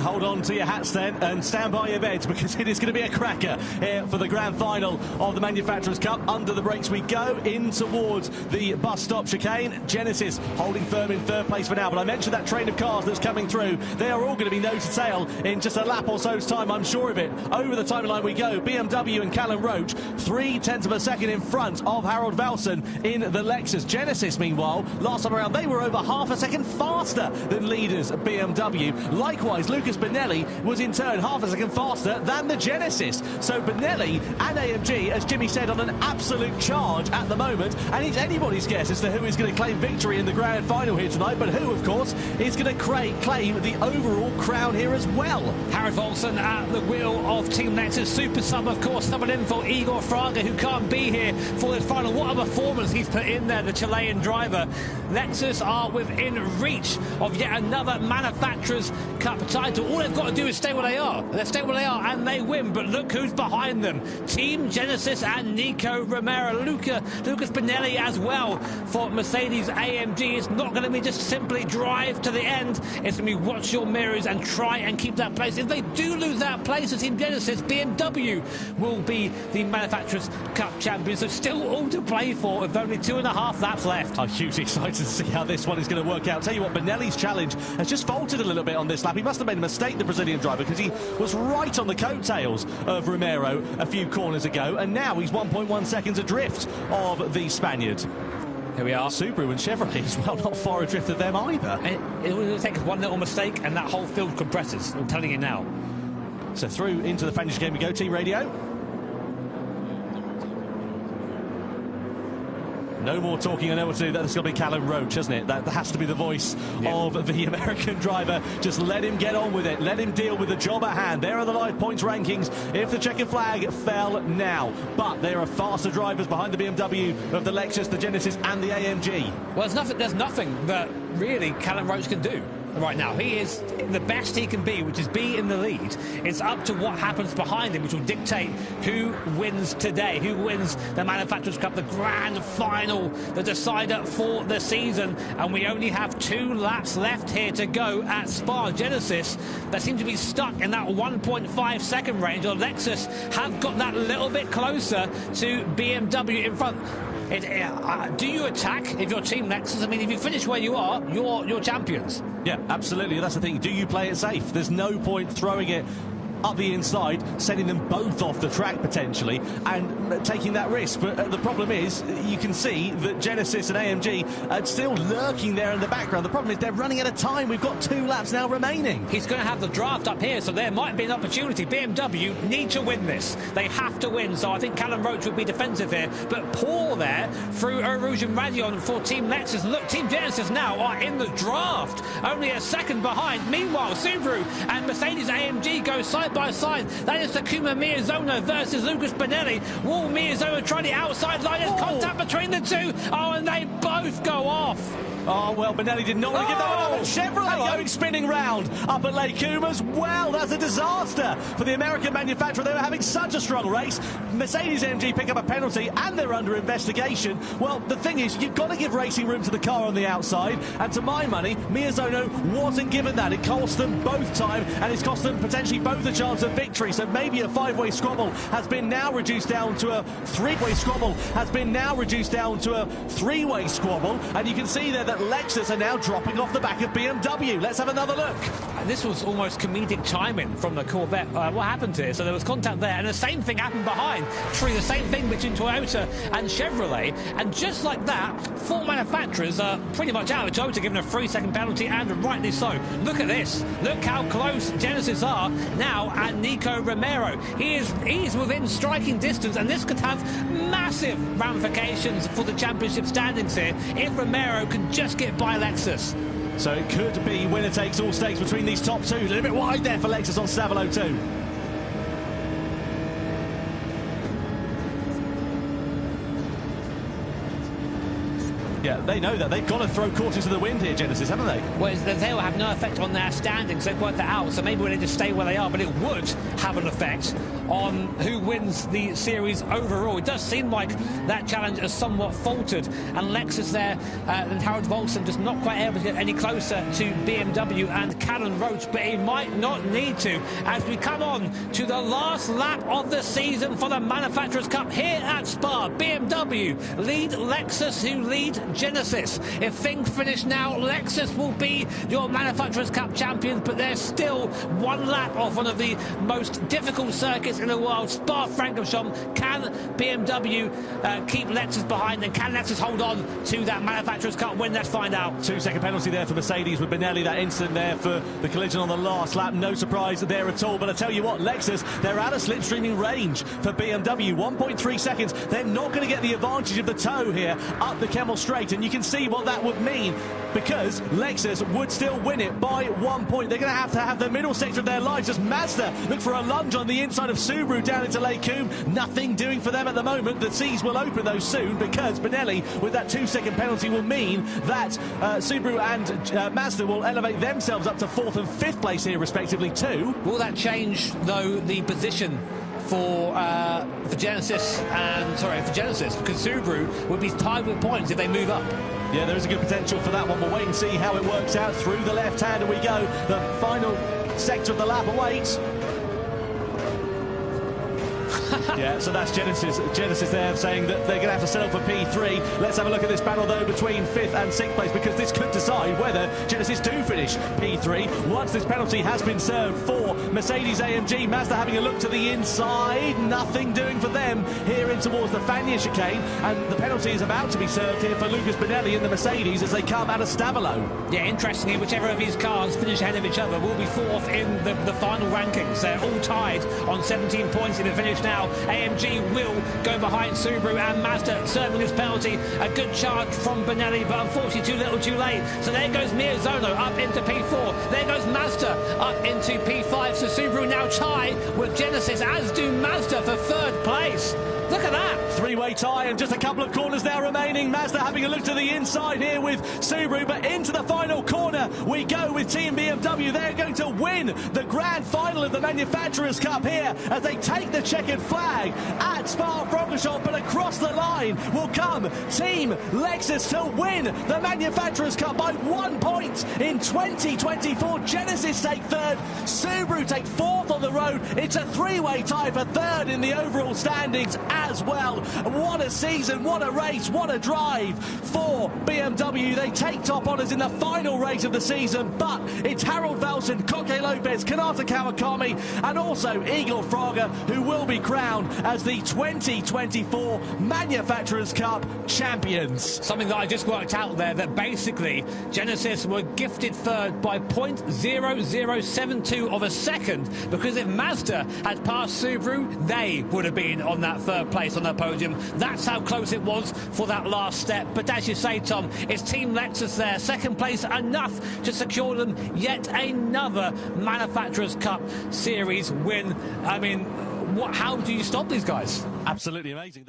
Hold on to your hats then and stand by your beds, because it is going to be a cracker here for the grand final of the Manufacturers' Cup. Under the brakes we go, in towards the bus stop chicane. Genesis holding firm in 3rd place for now, but I mentioned that train of cars that's coming through. They are all going to be nose to tail in just a lap or so's time, I'm sure of it. Over the timeline we go. BMW and Callum Roach 0.3 of a second in front of Harold Valson in the Lexus. Genesis, meanwhile, last time around they were over half a second faster than leaders BMW. Likewise, Lucas Benelli was in turn half a second faster than the Genesis. So Benelli and AMG, as Jimmy said, on an absolute charge at the moment, and it's anybody's guess as to who is going to claim victory in the grand final here tonight, but who, of course, is going to claim the overall crown here as well. Harold Valson at the wheel of Team Lexus. Super sub, of course, subbing in for Igor Fraga, who can't be here for this final. What a performance he's put in there, the Chilean driver. Lexus are within reach of yet another Manufacturers' Cup title. All they've got to do is stay where they are. They stay where they are and they win. But look who's behind them. Team Genesis and Nico Romero. Lucas Benelli as well for Mercedes-AMG. It's not going to be just simply drive to the end. It's going to be watch your mirrors and try and keep that place. If they do lose that place to Team Genesis, BMW will be the Manufacturers' Cup champions. So still all to play for with only 2.5 laps left. I'm hugely excited to see how this one is going to work out. Tell you what, Benelli's challenge has just faltered a little bit on this lap. He must have made a mistake, the Brazilian driver, because he was right on the coattails of Romero a few corners ago, and now he's 1.1 seconds adrift of the Spaniard. Here we are. Subaru and Chevrolet as well, not far adrift of them either. It will take us one little mistake and that whole field compresses. I'm telling you now. So through into the finish game we go, Team Radio. No more talking, I know what to do. That's going to be Callum Roach, isn't it? That has to be the voice of the American driver. Just let him get on with it. Let him deal with the job at hand. There are the live points rankings if the checkered flag fell now. But there are faster drivers behind the BMW of the Lexus, the Genesis and the AMG. Well, there's nothing that really Callum Roach can do. right now. He is the best he can be, which is be in the lead. It's up to what happens behind him, which will dictate who wins today, who wins the Manufacturers' Cup, the grand final, the decider for the season. And we only have 2 laps left here to go at Spa. Genesis, they seem to be stuck in that 1.5 second range, or Lexus have got that little bit closer to BMW in front. Do you attack if you're Team Lexus? I mean, if you finish where you are, you're champions. Yeah, absolutely. That's the thing. Do you play it safe? There's no point throwing it up the inside, sending them both off the track potentially, and taking that risk. But the problem is, you can see that Genesis and AMG are still lurking there in the background. The problem is they're running out of time. We've got 2 laps now remaining. He's going to have the draft up here, so there might be an opportunity. BMW need to win this. They have to win, so I think Callum Roach will be defensive here. But Paul there, through Eau Rouge and Radeon for Team Lexus. Look, Team Genesis now are in the draft, only a second behind. Meanwhile, Subaru and Mercedes AMG go side by side. That is Takuma Miyazono versus Lucas Benelli. Will Miyazono try the outside line? There's contact between the two. Oh, and they both go off. Oh, well, Benelli did not want to give that one up. And Chevrolet going spinning round up at Lake Comas. Well, that's a disaster for the American manufacturer. They were having such a strong race. Mercedes-AMG pick up a penalty and they're under investigation. Well, the thing is, you've got to give racing room to the car on the outside. And to my money, Miyazono wasn't given that. It cost them both time, and it's cost them potentially both a chance of victory. So maybe a 5-way squabble has been now reduced down to a 3-way squabble, has been now reduced down to a 3-way squabble. And you can see there that Lexus are now dropping off the back of BMW. Let's have another look. This was almost comedic timing from the Corvette. What happened here? So there was contact there, and the same thing happened behind. Truly the same thing between Toyota and Chevrolet. And just like that, 4 manufacturers are pretty much out. Toyota given a 3-second penalty, and rightly so. Look at this. Look how close Genesis are now at Nico Romero. He's within striking distance, and this could have massive ramifications for the championship standings here if Romero can just get by Lexus. So it could be winner takes all stakes between these top 2. A little bit wide there for Lexus on Savilo 2. Yeah, they know that. They've got to throw caution to the wind here, Genesis, haven't they? Well, they will have no effect on their standings. They've worked that out, so maybe they just stay where they are, but it would have an effect on who wins the series overall. It does seem like that challenge has somewhat faltered, and Lexus there and Harold Volson just not quite able to get any closer to BMW and Callum Roach, but he might not need to as we come on to the last lap of the season for the Manufacturers' Cup here at Spa. BMW lead Lexus, who lead Genesis. If things finish now, Lexus will be your Manufacturers' Cup champions, but they're still 1 lap off one of the most difficult circuits in the world, Spa-Francorchamps. Can BMW keep Lexus behind, and can Lexus hold on to that Manufacturers' Cup win? Let's find out. 2-second penalty there for Mercedes with Benelli. That incident there for the collision on the last lap. No surprise there at all. But I tell you what, Lexus, they're out of slipstreaming range for BMW. 1.3 seconds. They're not going to get the advantage of the toe here up the Kemmel Straight, and you can see what that would mean, because Lexus would still win it by 1 point. They're going to have the middle sector of their lives. As Mazda look for a lunge on the inside of Subaru down into Lake Coombe. Nothing doing for them at the moment. The seas will open though soon, because Benelli with that 2-second penalty will mean that Subaru and Mazda will elevate themselves up to 4th and 5th place here respectively too. Will that change though the position for Genesis, because Subaru would be tied with points if they move up? Yeah, there is a good potential for that one. We'll wait and see how it works out. Through the left hand, and we go. The final sector of the lap awaits. Yeah, so that's Genesis. Genesis there saying that they're going to have to settle for P3. Let's have a look at this battle, though, between 5th and 6th place, because this could decide whether Genesis do finish P3 once this penalty has been served for Mercedes-AMG. Mazda having a look to the inside. Nothing doing for them here in towards the Fagnes chicane. And the penalty is about to be served here for Lucas Benelli in the Mercedes as they come out of Stavilo. Yeah, interestingly, whichever of these cars finish ahead of each other will be 4th in the final rankings. They're all tied on 17 points in the finish now. AMG will go behind Subaru and Mazda serving this penalty. A good charge from Benelli, but unfortunately too little too late. So there goes Miyazono up into P4. There goes Mazda up into P5. So Subaru now tie with Genesis, as do Mazda for 3rd place. Look at that. 3 three-way tie and just a couple of corners now remaining. Mazda having a look to the inside here with Subaru, but into the final corner we go with Team BMW. They're going to win the grand final of the Manufacturers' Cup here as they take the checkered flag at Spa-Francorchamps, but across the line will come Team Lexus to win the Manufacturers' Cup by 1 point in 2024. Genesis take third, Subaru take fourth on the road. It's a three-way tie for third in the overall standings as well. What a season, what a race, what a drive for BMW. They take top honours in the final race of the season, but it's Harold Velson, Koke Lopez, Kanata Kawakami and also Igor Fraga who will be crowned as the 2024 Manufacturers' Cup champions. Something that I just worked out there, that basically Genesis were gifted third by 0.0072 of a second, because if Mazda had passed Subaru, they would have been on that third place on the podium. That's how close it was for that last step. But as you say, Tom, it's Team Lexus there. Second place enough to secure them yet another Manufacturers' Cup Series win. I mean, how do you stop these guys? Absolutely amazing.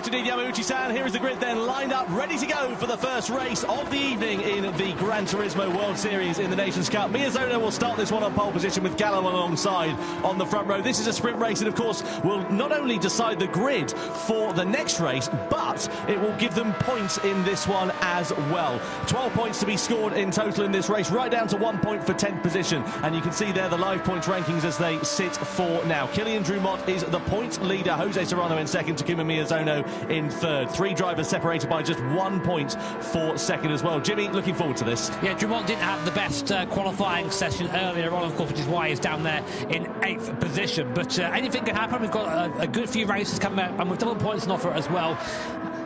Indeed, Yamauchi-san, here is the grid then lined up, ready to go for the first race of the evening in the Gran Turismo World Series in the Nations Cup. Miyazono will start this one on pole position with Gallo alongside on the front row. This is a sprint race and, of course, will not only decide the grid for the next race, but it will give them points in this one as well. 12 points to be scored in total in this race, right down to 1 point for 10th position. And you can see there the live points rankings as they sit for now. Kylian Drumont is the points leader, Jose Serrano in second, Takuma Miyazono in third. Three drivers separated by just 1 point for second as well. Jimmy, looking forward to this. Yeah, Drumont didn't have the best qualifying session earlier on, of course, which is why he's down there in 8th position. But anything can happen. We've got a good few races coming up, and with double points on offer as well.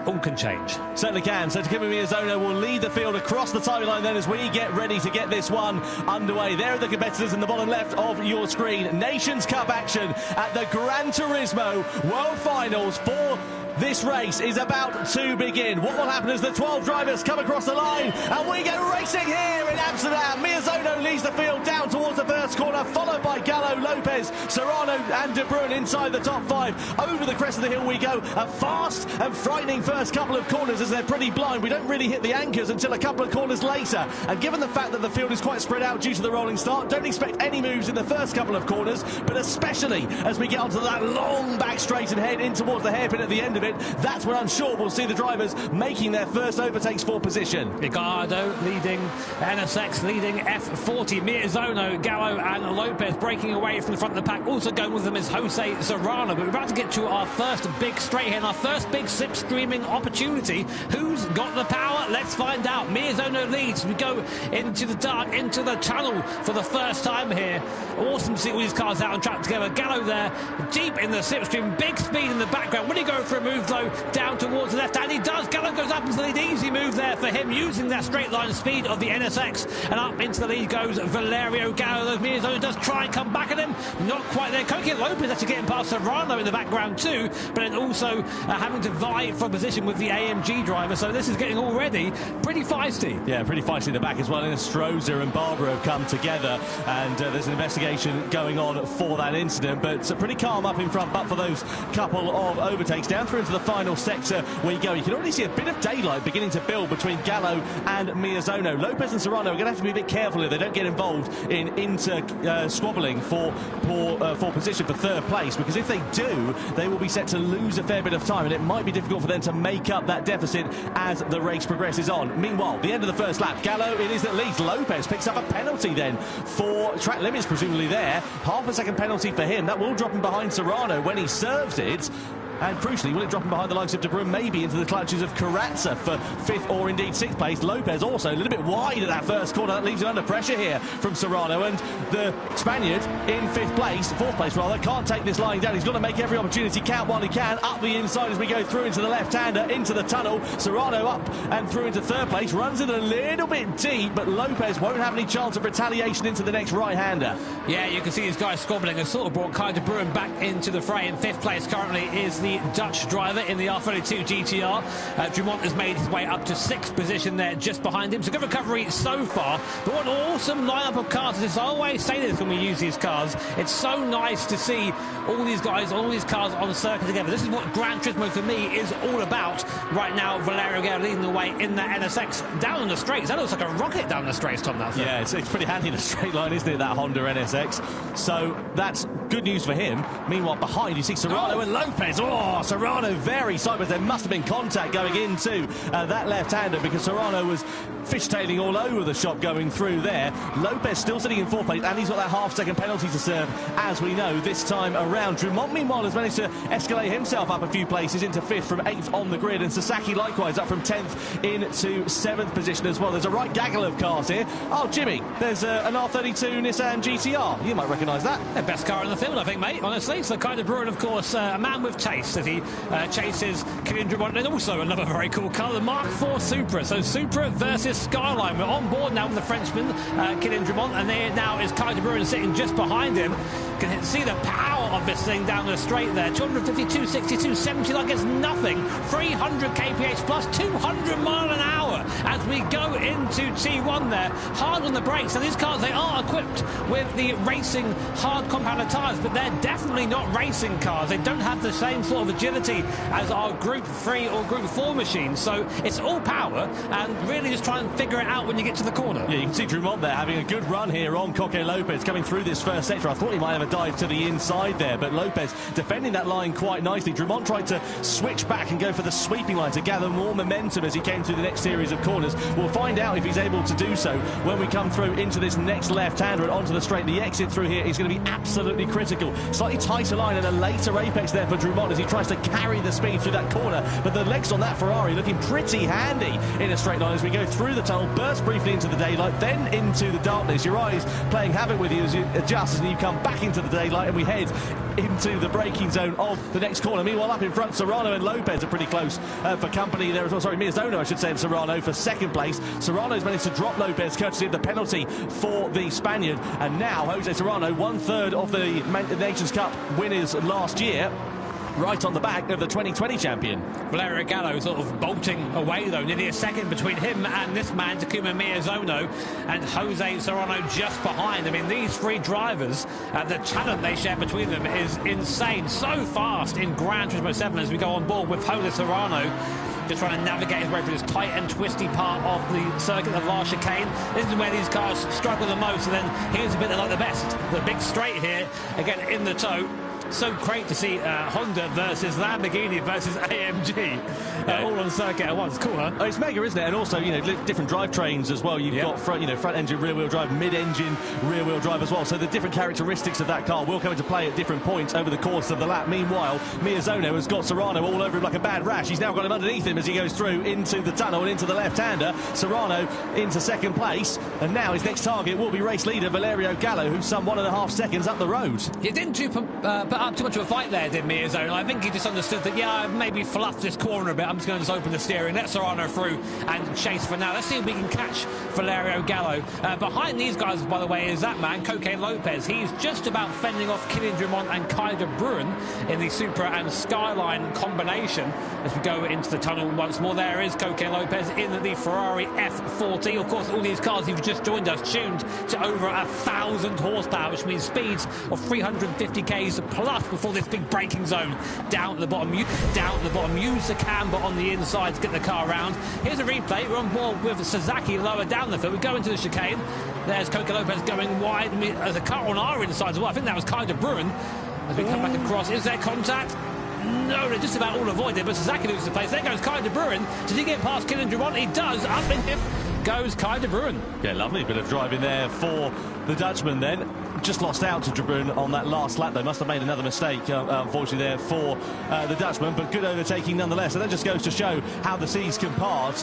All can change. Certainly can. So Takuma Miyazono will lead the field across the timeline then as we get ready to get this one underway. There are the competitors in the bottom left of your screen. Nations Cup action at the Gran Turismo World Finals for This race is about to begin. What will happen as the 12 drivers come across the line and we go racing here in Amsterdam? Miyazono leads the field down towards the first corner, followed by Gallo, Lopez, Serrano and De Bruyn inside the top 5. Over the crest of the hill we go. A fast and frightening first couple of corners as they're pretty blind. We don't really hit the anchors until a couple of corners later. And given the fact that the field is quite spread out due to the rolling start, don't expect any moves in the first couple of corners, but especially as we get onto that long back straight and head in towards the hairpin at the end of it, that's when I'm sure we'll see the drivers making their first overtakes for position. Ricardo leading, NSX leading F40, Miyazono, Gallo and Lopez breaking away from the front of the pack. Also going with them is Jose Serrano. But we're about to get to our first big straight here and our first big slipstreaming opportunity. Who's got the power? Let's find out. Miyazono leads. We go into the dark, into the tunnel for the first time here. Awesome to see all these cars out on track together. Gallo there, deep in the slipstream, big speed in the background. Will he go for a move though, down towards the left hand? He does. Gallo goes up into the lead. Easy move there for him, using that straight line speed of the NSX. And up into the lead goes Valerio Gallo. Miyazono does try and come back at him. Not quite there. Koki Lopez actually getting past Serrano in the background too, but then also having to vie for position with the AMG driver. So this is getting already pretty feisty. Yeah, pretty feisty in the back as well. And Stroza and Barbara have come together, and there's an investigation going on for that incident, but pretty calm up in front, but for those couple of overtakes. Down through into the final sector we go. You can already see a bit of daylight beginning to build between Gallo and Miyazono. Lopez and Serrano are going to have to be a bit careful if they don't get involved in squabbling for position for third place, because if they do, they will be set to lose a fair bit of time, and it might be difficult for them to make up that deficit as the race progresses on. Meanwhile, the end of the first lap, Gallo it is that leads. Lopez picks up a penalty then for track limits, presumably there. Half a second penalty for him. That will drop him behind Serrano when he serves it. And crucially, will it drop him behind the likes of De Bruyn, maybe into the clutches of Carrazza for 5th or indeed 6th place. Lopez also a little bit wide at that first corner. That leaves him under pressure here from Serrano. And the Spaniard in 4th place rather, can't take this lying down. He's got to make every opportunity count while he can. Up the inside as we go through into the left-hander, into the tunnel. Serrano up and through into 3rd place. Runs it a little bit deep, but Lopez won't have any chance of retaliation into the next right-hander. Yeah, you can see these guys squabbling and sort of brought Kai De Bruyn back into the fray. In 5th place currently is the Dutch driver in the R32 GTR. Dumont has made his way up to 6th position there just behind him. So good recovery so far. But what an awesome lineup of cars. I always say this when we use these cars. It's so nice to see all these guys, all these cars on the circuit together. This is what Gran Turismo for me is all about right now. Valerio Gallo leading the way in the NSX down on the straights. That looks like a rocket down the straights, Tom. Yeah, it's pretty handy in a straight line, isn't it, that Honda NSX? So that's good news for him. Meanwhile, behind you see Serrano and Lopez. Oh, Serrano very sideways. There must have been contact going into that left-hander, because Serrano was fishtailing all over the shop going through there. Lopez still sitting in 4th place, and he's got that half-second penalty to serve, as we know, this time around. Dumont, meanwhile, has managed to escalate himself up a few places into 5th from 8th on the grid, and Sasaki likewise up from 10th into 7th position as well. There's a right gaggle of cars here. Oh, Jimmy, there's an R32 Nissan GTR. You might recognise that. The best car in the field, I think, mate, honestly. So Kai De Bruyn, of course, a man with taste as he chases Kylian Dumont, and also another very cool car, the Mark IV Supra. So Supra versus Skyline. We're on board now with the Frenchman, Kylian Dumont, and there now is Kai De Bruyn sitting just behind him. You can see the power of this thing down the straight there. 252, 62, 70 like it's nothing. 300 kph plus 200 mile an hour as we go into T1 there. Hard on the brakes. And these cars, they are equipped with the racing hard compounded tyres, but they're definitely not racing cars. They don't have the same sort of agility as our Group 3 or Group 4 machines. So it's all power, and really just try and figure it out when you get to the corner. Yeah, you can see Dumont there having a good run here on Koke Lopez coming through this first sector. I thought he might have a dive to the inside there, but Lopez defending that line quite nicely. Dumont tried to switch back and go for the sweeping line to gather more momentum as he came through the next series of corners. We'll find out if he's able to do so when we come through into this next left-hander and onto the straight. The exit through here is going to be absolutely critical. Slightly tighter line and a later apex there for Dumont as he tries to carry the speed through that corner, but the legs on that Ferrari looking pretty handy in a straight line as we go through the tunnel, burst briefly into the daylight, then into the darkness. Your eyes playing havoc with you as you adjust and you come back into the daylight, and we head into the braking zone of the next corner. Meanwhile, up in front, Serrano and Lopez are pretty close for company there as well. Sorry, Miyazono, I should say, and Serrano for 2nd place. Serrano's managed to drop Lopez courtesy of the penalty for the Spaniard, and now Jose Serrano, 1/3 of the Nations Cup winners last year, right on the back of the 2020 champion. Valerio Gallo sort of bolting away, though. Nearly a second between him and this man, Takuma Miyazono, and Jose Serrano just behind. I mean, these three drivers, the talent they share between them is insane. So fast in Gran Turismo 7 as we go on board with Jose Serrano, just trying to navigate his way through this tight and twisty part of the circuit, the last chicane. This is where these cars struggle the most, and then here's a bit they like the best. The big straight here, again in the tow. So great to see Honda versus Lamborghini versus AMG all on circuit at once. Cool, huh? Oh, it's mega, isn't it? And also, you know, different drivetrains as well. You've got front engine, rear wheel drive, mid-engine, rear wheel drive as well. So the different characteristics of that car will come into play at different points over the course of the lap. Meanwhile, Miyazono has got Serrano all over him like a bad rash. He's now got him underneath him as he goes through into the tunnel and into the left-hander. Serrano into second place, and now his next target will be race leader Valerio Gallo, who's some 1.5 seconds up the road. He didn't put up too much of a fight there, did Miyazono. I think he just understood that, yeah, I've maybe fluffed this corner a bit. I'm just going to open the steering, let Serrano through and chase for now. Let's see if we can catch Valerio Gallo. Behind these guys, by the way, is that man, Coque Lopez. He's just about fending off Kylian Drumont and Kai de Bruin in the Supra and Skyline combination as we go into the tunnel once more. There is Coque Lopez in the Ferrari F40. Of course, all these cars who've just joined us tuned to over 1,000 horsepower, which means speeds of 350 k's plus before this big braking zone down at the bottom. Use the camber on the inside to get the car around. Here's a replay. We're on board with Sasaki lower down the field. We go into the chicane. There's Coque Lopez going wide. There's a car on our inside as well. I think that was Kai de Bruin as we come back across. Is there contact? No, they're just about all avoided, but Sasaki loses the place. There goes Kai de Bruin. Does he get past Kylian Drumont? He does. Up in him goes Kai de Bruin. Yeah, lovely bit of driving there for the Dutchman then. Just lost out to De Bruin on that last lap. They must have made another mistake, unfortunately, there for the Dutchman, but good overtaking nonetheless. And that just goes to show how the seas can part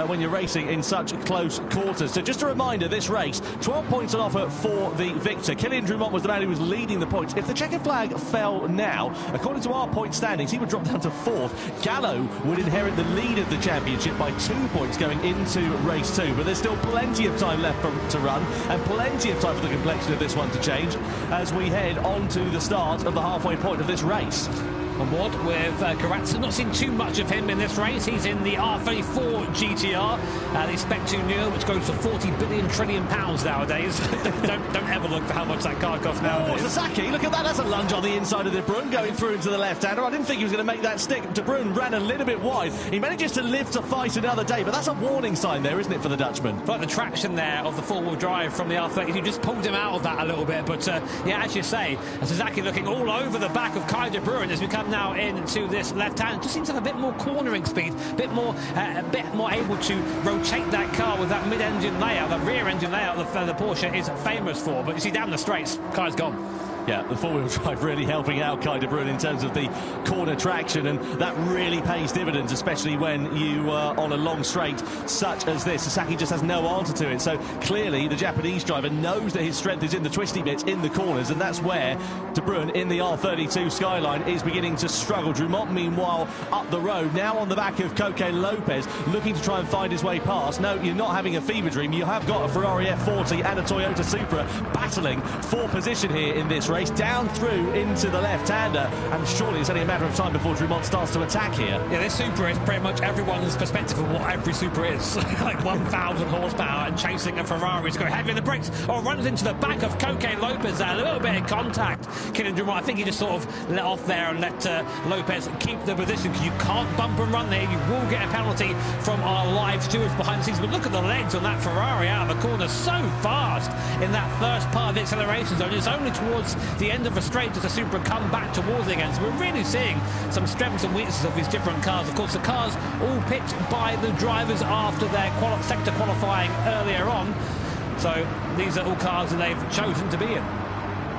when you're racing in such close quarters. So just a reminder, this race, 12 points on offer for the victor. Kylian Drumont was the man who was leading the points. If the checkered flag fell now, according to our point standings, he would drop down to 4th. Gallo would inherit the lead of the championship by 2 points going into race 2. But there's still plenty of time left to run, and plenty of time for the complexion of this one to change as we head on to the start of the halfway point of this race. On board with Karatsa. Not seen too much of him in this race. He's in the R34 GTR, the Spec 2 Neo, which goes for 40 billion trillion pounds nowadays. don't ever look for how much that car costs nowadays. Oh, Sasaki, look at that. That's a lunge on the inside of De Bruin going through into the left-hander. I didn't think he was going to make that stick. De Bruin ran a little bit wide. He manages to live to fight another day, but that's a warning sign there, isn't it, for the Dutchman? Like the traction there of the four-wheel drive from the R32 just pulled him out of that a little bit. But, yeah, as you say, Sasaki looking all over the back of Kai de Bruin as we come now into this left hand. Just seems to have a bit more cornering speed, a bit more able to rotate that car with that mid-engine layout, the rear engine layout that the Porsche is famous for. But you see down the straights, Kai's gone. Yeah, the four-wheel drive really helping out Kai de Bruin in terms of the corner traction, and that really pays dividends, especially when you are on a long straight such as this. Sasaki just has no answer to it, so clearly the Japanese driver knows that his strength is in the twisty bits, in the corners, and that's where De Bruin in the R32 Skyline is beginning to struggle. Drumont, meanwhile, up the road, now on the back of Coque Lopez, looking to try and find his way past. No, you're not having a fever dream. You have got a Ferrari F40 and a Toyota Supra battling for position here in this race, down through into the left-hander, and surely it's only a matter of time before Drumont starts to attack here. Yeah, this Supra is pretty much everyone's perspective of what every Supra is. Like 1,000 horsepower and chasing a Ferrari to go heavy in the brakes, or runs into the back of Coque Lopez there. A little bit of contact. Kylian Drumont, I think he just sort of let off there and let Lopez keep the position, because you can't bump and run there. You will get a penalty from our live stewards behind the scenes. But look at the legs on that Ferrari out of the corner, so fast in that first part of the acceleration zone. It's only towards the end of the straight does the Supra come back towards it again. So we're really seeing some strengths and weaknesses of these different cars. Of course, the cars all picked by the drivers after their sector qualifying earlier on. So these are all cars that they've chosen to be in.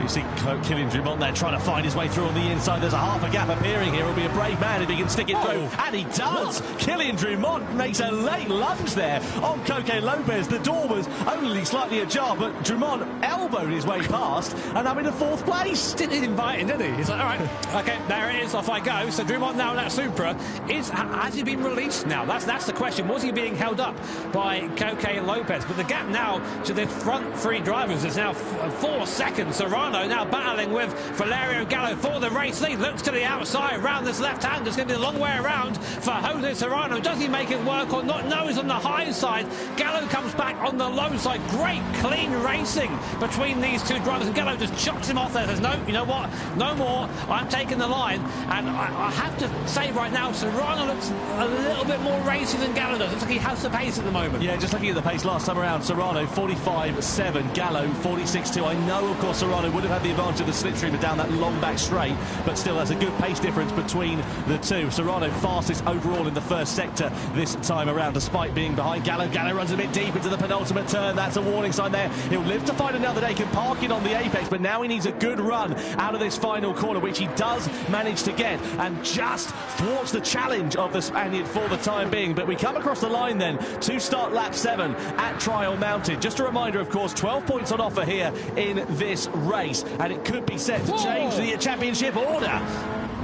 You see Kylian Drumont there trying to find his way through on the inside. There's a half a gap appearing here. He'll be a brave man if he can stick it through. And he does! Kylian Drumont makes a late lunge there on Coque Lopez. The door was only slightly ajar, but Drumont elbowed his way past, and I'm in the 4th place. Didn't invite him, did he? He's like, all right, okay, there it is, off I go. So Drumont now in that Supra, has he been released now? That's the question. Was he being held up by Coque Lopez? But the gap now to the front 3 drivers is now 4 seconds. Serrano Serrano now battling with Valerio Gallo for the race lead. Looks to the outside, round this left hand. It's going to be a long way around for Jose Serrano. Does he make it work or not? No, he's on the high side. Gallo comes back on the low side. Great clean racing between these two drivers, and Gallo just chops him off there. Says, no, you know what? No more. I'm taking the line. And I have to say right now, Serrano looks a little bit more racy than Gallo does. Looks like he has the pace at the moment. Yeah, just looking at the pace last time around, Serrano 45.7, Gallo 46.2. I know, of course, Serrano would have had the advantage of the slipstream down that long back straight, but still, there's a good pace difference between the two. Serrano fastest overall in the first sector this time around, despite being behind Gallo. Gallo runs a bit deep into the penultimate turn. That's a warning sign there. He'll live to fight another day. Can park it on the apex, but now he needs a good run out of this final corner, which he does manage to get, and just thwarts the challenge of the Spaniard for the time being. But we come across the line then to start lap 7 at Trial Mountain. Just a reminder, of course, 12 points on offer here in this race, and it could be set to change the championship order.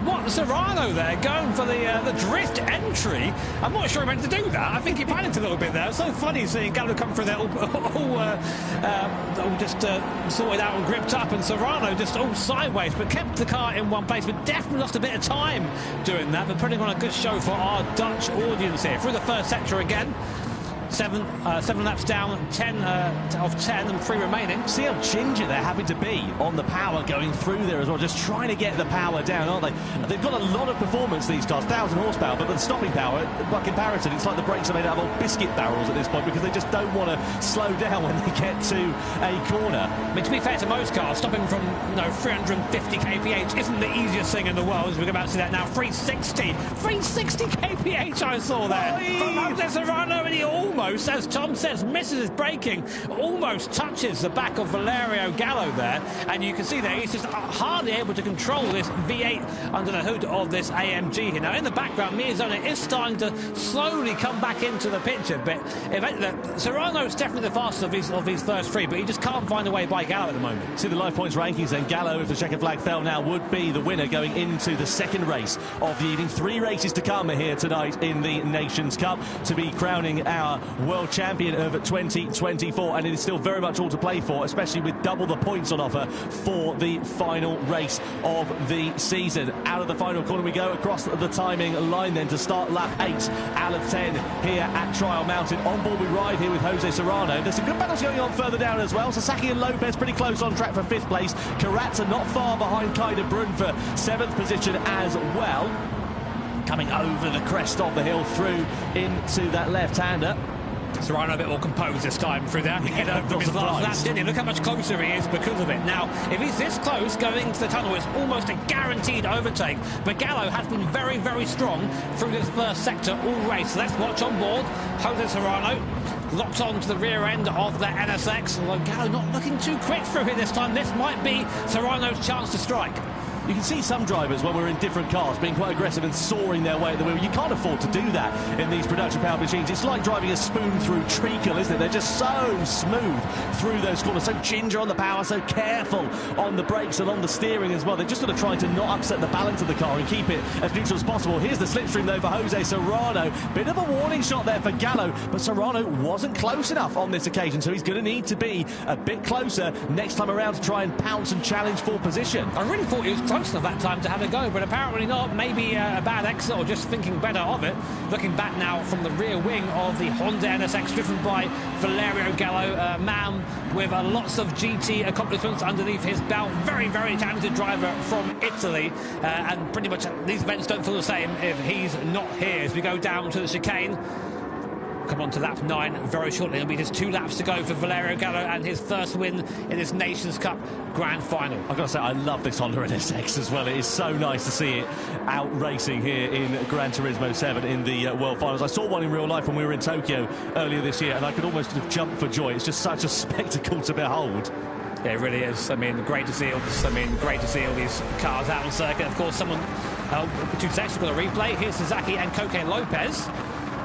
What, Serrano there going for the drift entry? I'm not sure he meant to do that. I think he panicked a little bit there. It's so funny seeing Gallo come through there all just sorted out and gripped up, and Serrano just all sideways, but kept the car in one place, but definitely lost a bit of time doing that, but putting on a good show for our Dutch audience here. Through the first sector again. 7 laps down, 10 of 10 and 3 remaining. See how ginger they're having to be on the power going through there as well, just trying to get the power down, aren't they? They've got a lot of performance, these cars, 1,000 horsepower, but the stopping power, by comparison, it's like the brakes are made out of old biscuit barrels at this point, because they just don't want to slow down when they get to a corner. I mean, to be fair to most cars, stopping from 350 kph isn't the easiest thing in the world, as we're about to see that now. 360 kph I saw there from Jose Serrano, and he almost, as Tom says, misses his braking, almost touches the back of Valerio Gallo there, and you can see there he's just hardly able to control this V8 under the hood of this AMG here. Now in the background, Miyazona is starting to slowly come back into the picture, but Serrano is definitely the fastest of these first three, but he just can't find a way by Gallo at the moment. See the live points rankings then. Gallo, if the checkered flag fell now, would be the winner going into the second race of the evening. 3 races to come here tonight in the Nations Cup to be crowning our world champion of 2024, and it is still very much all to play for, especially with double the points on offer for the final race of the season. Out of the final corner we go, across the timing line then to start lap 8 out of 10 here at Trial Mountain. On board we ride here with Jose Serrano. There's some good battles going on further down as well. Sasaki and Lopez pretty close on track for 5th place. Karatza not far behind Kaida Brun for 7th position as well. Coming over the crest of the hill through into that left-hander. Serrano a bit more composed this time through there. He from his last lap, didn't he? Look how much closer he is because of it. Now, if he's this close going into the tunnel, it's almost a guaranteed overtake. But Gallo has been very, very strong through this first sector all race. So let's watch on board. Jose Serrano locked on to the rear end of the NSX. Although Gallo not looking too quick through here this time. This might be Serrano's chance to strike. You can see some drivers, when we're in different cars, being quite aggressive and soaring their way at the wheel. You can't afford to do that in these production-powered machines. It's like driving a spoon through treacle, isn't it? They're just so smooth through those corners, so ginger on the power, so careful on the brakes and on the steering as well. They're just going to try to not upset the balance of the car and keep it as neutral as possible. Here's the slipstream, though, for Jose Serrano. Bit of a warning shot there for Gallo, but Serrano wasn't close enough on this occasion, so he's going to need to be a bit closer next time around to try and pounce and challenge for position. I really thought he was close enough that time to have a go, but apparently not. Maybe a bad exit or just thinking better of it. Looking back now from the rear wing of the Honda NSX driven by Valerio Gallo, a man with lots of GT accomplishments underneath his belt. Very, very talented driver from Italy, and pretty much these events don't feel the same if he's not here. As we go down to the chicane, come on to lap 9 very shortly. It'll be just 2 laps to go for Valerio Gallo and his first win in this Nations Cup Grand Final. I've got to say, I love this Honda NSX as well. It is so nice to see it out racing here in Gran Turismo 7 in the World Finals. I saw one in real life when we were in Tokyo earlier this year, and I could almost have jumped for joy. It's just such a spectacle to behold. Yeah, it really is. I mean, great to see all this. I mean, great to see all these cars out on circuit. Of course, someone, 2 seconds, got a replay. Here's Suzuki and Koke Lopez.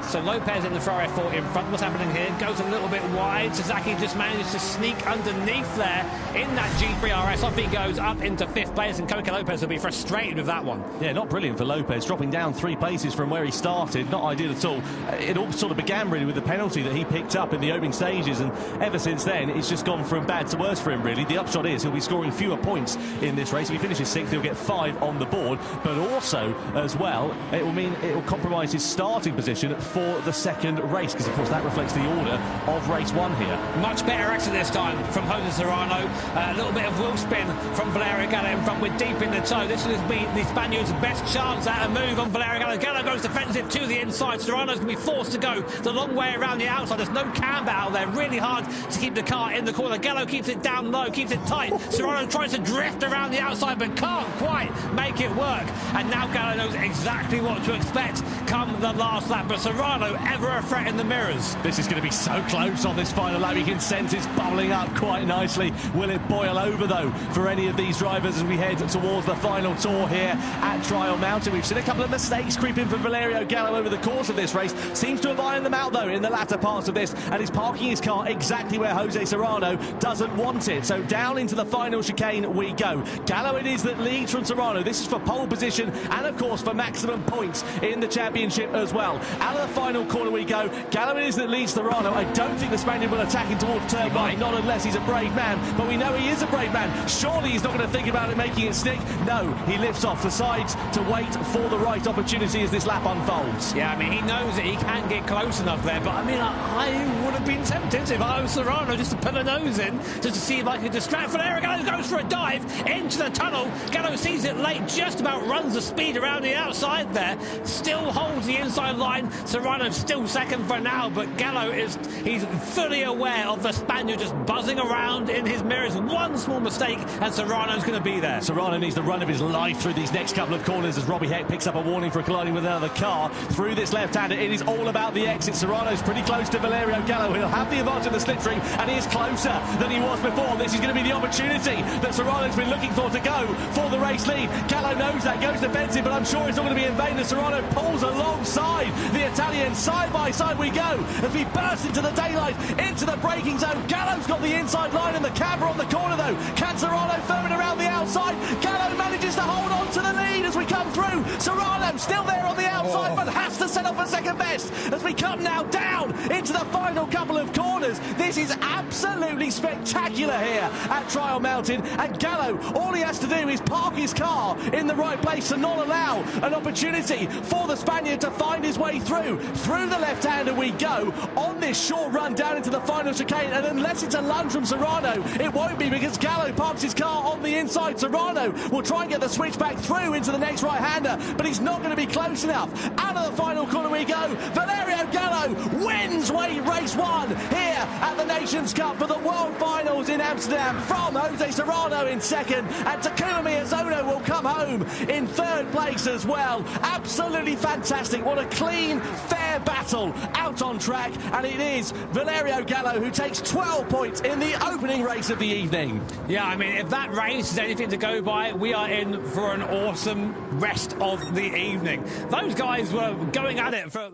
So Lopez in the Ferrari 4 in front. What's happening here? Goes a little bit wide. Sasaki just manages to sneak underneath there in that G3 RS. Off he goes up into 5th place, and Coca Lopez will be frustrated with that one. Yeah, not brilliant for Lopez, dropping down 3 places from where he started. Not ideal at all. It all sort of began really with the penalty that he picked up in the opening stages, and ever since then it's just gone from bad to worse for him really. The upshot is he'll be scoring fewer points in this race. If he finishes 6th, he'll get 5 on the board, but also as well it will mean it will compromise his starting position for the 2nd race, because of course that reflects the order of race 1 here. Much better exit this time from Jose Serrano. A little bit of wheel spin from Valerio Gallo in front. We're deep in the toe. This will be the Spaniard's best chance at a move on Valerio Gallo. Gallo goes defensive to the inside. Serrano's going to be forced to go the long way around the outside. There's no camber out there. Really hard to keep the car in the corner. Gallo keeps it down low, keeps it tight. Serrano tries to drift around the outside but can't quite make it work. And now Gallo knows exactly what to expect come the last lap. But Serrano ever a threat in the mirrors. This is going to be so close on this final lap. You can sense it's bubbling up quite nicely. Will it boil over though for any of these drivers as we head towards the final tour here at Trial Mountain? We've seen a couple of mistakes creep in from Valerio Gallo over the course of this race. Seems to have ironed them out though in the latter parts of this, and is parking his car exactly where Jose Serrano doesn't want it. So down into the final chicane we go. Gallo it is that leads from Serrano. This is for pole position and of course for maximum points in the championship as well. Out of the final corner we go. Gallo it is that leads Serrano. I don't think the Spaniard will attack him towards turn 1, not unless he's a brave man, but we know he is a brave man. Surely he's not going to think about it making it stick. No, he lifts off, decides to wait for the right opportunity as this lap unfolds. Yeah, I mean, he knows that he can get close enough there, but I mean, I would have been tempted if I was Serrano just to put a nose in, just to see if I could distract. Valerio Gallo goes for a dive into the tunnel. Gallo sees it late, just about runs the speed around the outside there, still holds the inside line. Serrano's still 2nd for now, but Gallo he's fully aware of the Spaniard just buzzing around in his mirrors. One small mistake and Serrano's going to be there. Serrano needs the run of his life through these next couple of corners as Robbie Heck picks up a warning for colliding with another car through this left-hander. It is all about the exit. Serrano's pretty close to Valerio Gallo. He'll have the advantage of the slipstream, and he is closer than he was before. This is going to be the opportunity that Serrano's been looking for to go for the race lead. Gallo knows that, goes defensive, but I'm sure it's not going to be in vain as Serrano pulls alongside the Italian. Side by side we go as we burst into the daylight, into the braking zone. Gallo's got the inside line and the camber on the corner though. Can Serrano firm it around the outside? Gallo manages to hold on to the lead as we come through. Serrano still there on the outside, but has to settle for 2nd best as we come now down into the final couple of corners. This is absolutely spectacular here at Trial Mountain, and Gallo, all he has to do is park his car in the right place to not allow an opportunity for the Spaniard to find his way through. Through the left-hander we go on this short run down into the final chicane, and unless it's a lunge from Serrano, it won't be, because Gallo parks his car on the inside. Serrano will try and get the switch back through into the next right-hander, but he's not going to be close enough. Out of the final corner we go. Valerio Gallo wins race 1 here at the Nations Cup for the World Finals in Amsterdam from Jose Serrano in 2nd, and Takuma Miyazono will come home in 3rd place as well. Absolutely fantastic. What a clean, fair battle out on track, and it is Valerio Gallo who takes 12 points in the opening race of the evening. Yeah, I mean, if that race is anything to go by, we are in for an awesome rest of the evening. Those guys were going at it for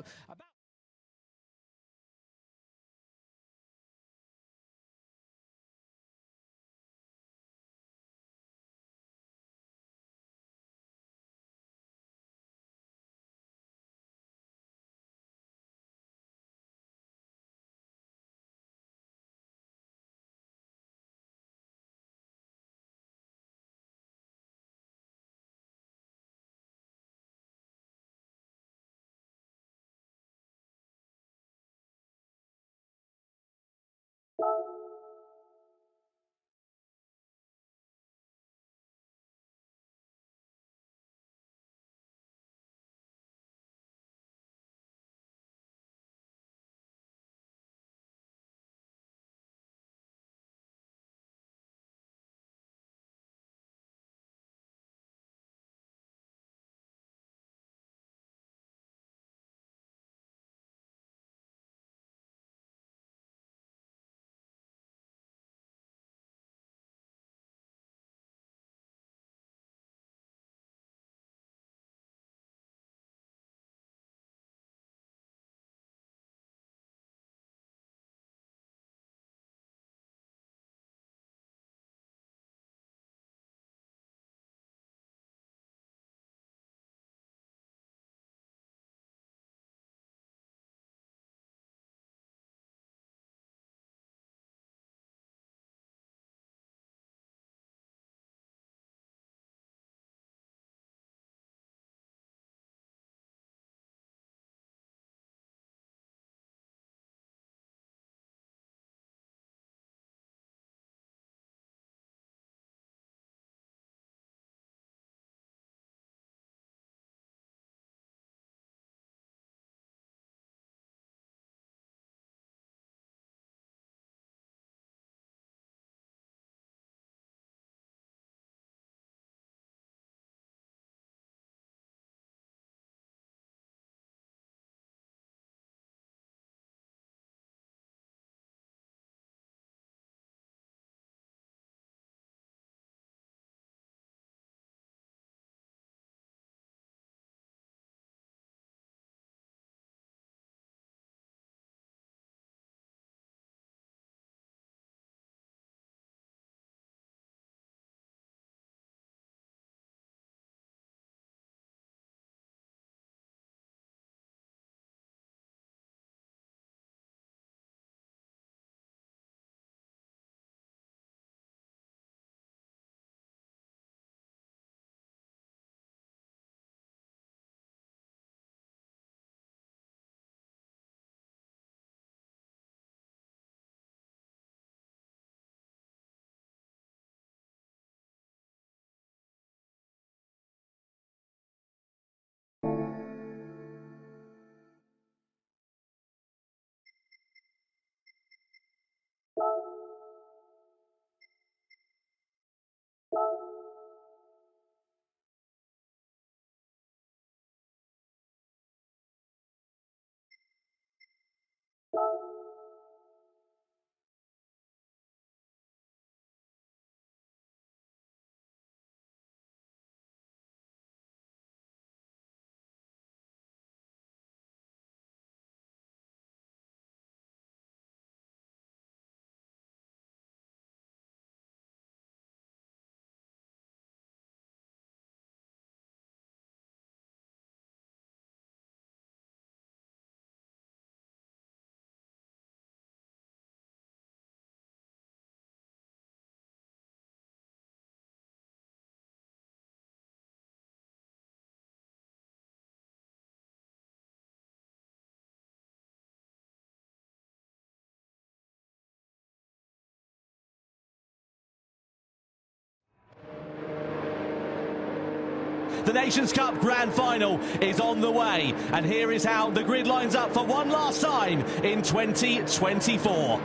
The Nations Cup Grand Final is on the way, and here is how the grid lines up for one last time in 2024.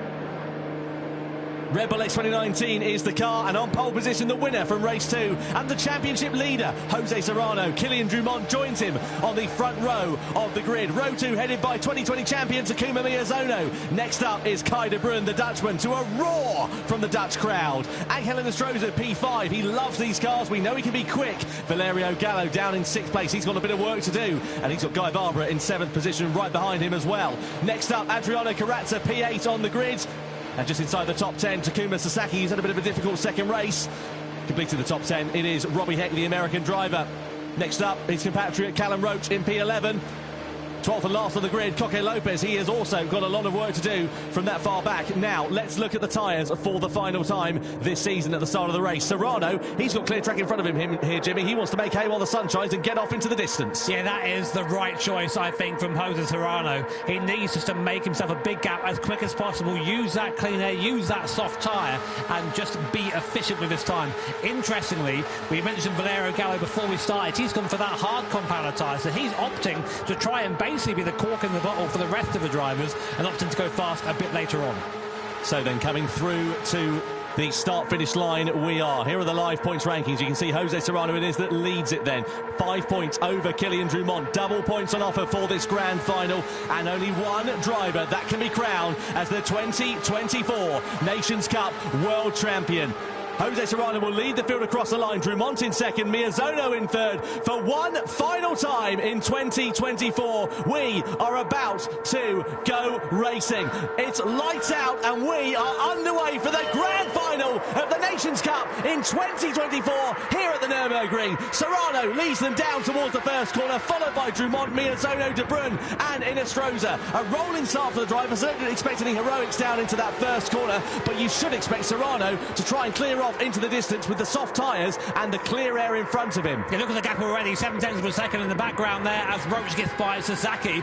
Red Bull X 2019 is the car, and on pole position the winner from race 2 and the championship leader Jose Serrano. Kylian Drumont joins him on the front row of the grid. Row 2 headed by 2020 champion Takuma Miyazono. Next up is Kai de Bruyne, the Dutchman, to a roar from the Dutch crowd. Angel Enestrosa P5, he loves these cars, we know he can be quick. Valerio Gallo down in 6th place, he's got a bit of work to do, and he's got Guy Barbara in 7th position right behind him as well. Next up, Adriano Carrazza P8 on the grid. And just inside the top 10, Takuma Sasaki, he's had a bit of a difficult second race. Completing the top 10, it is Robbie Heck, the American driver. Next up, his compatriot Callum Roach in P11. 12th and last on the grid, Coque Lopez. He has also got a lot of work to do from that far back. Now, let's look at the tyres for the final time this season at the start of the race. Serrano, he's got clear track in front of him here, Jimmy. He wants to make hay while the sun shines and get off into the distance. Yeah, that is the right choice, I think, from Jose Serrano. He needs just to make himself a big gap as quick as possible, use that clean air, use that soft tyre, and just be efficient with his time. Interestingly, we mentioned Valerio Gallo before we started. He's gone for that hard compounder tyre, so he's opting to try and basically be the cork in the bottle for the rest of the drivers and opting to go fast a bit later on. So then coming through to the start-finish line we are. Here are the live points rankings. You can see Jose Serrano it is that leads it then. 5 points over Kylian Drumont. Double points on offer for this grand final. And only one driver that can be crowned as the 2024 Nations Cup World Champion. Jose Serrano will lead the field across the line. Drumont in second, Miyazono in third. For one final time in 2024, we are about to go racing. It's lights out and we are underway for the grand final of the Nations Cup in 2024 here at the Nürburgring. Serrano leads them down towards the first corner, followed by Drumont, Miyazono, de Bruyne and Enestrosa. A rolling start for the driver. Certainly expect any heroics down into that first corner, but you should expect Serrano to try and clear off into the distance with the soft tyres and the clear air in front of him. You look at the gap already, 7 tenths of a second in the background there as Roach gets by Sasaki.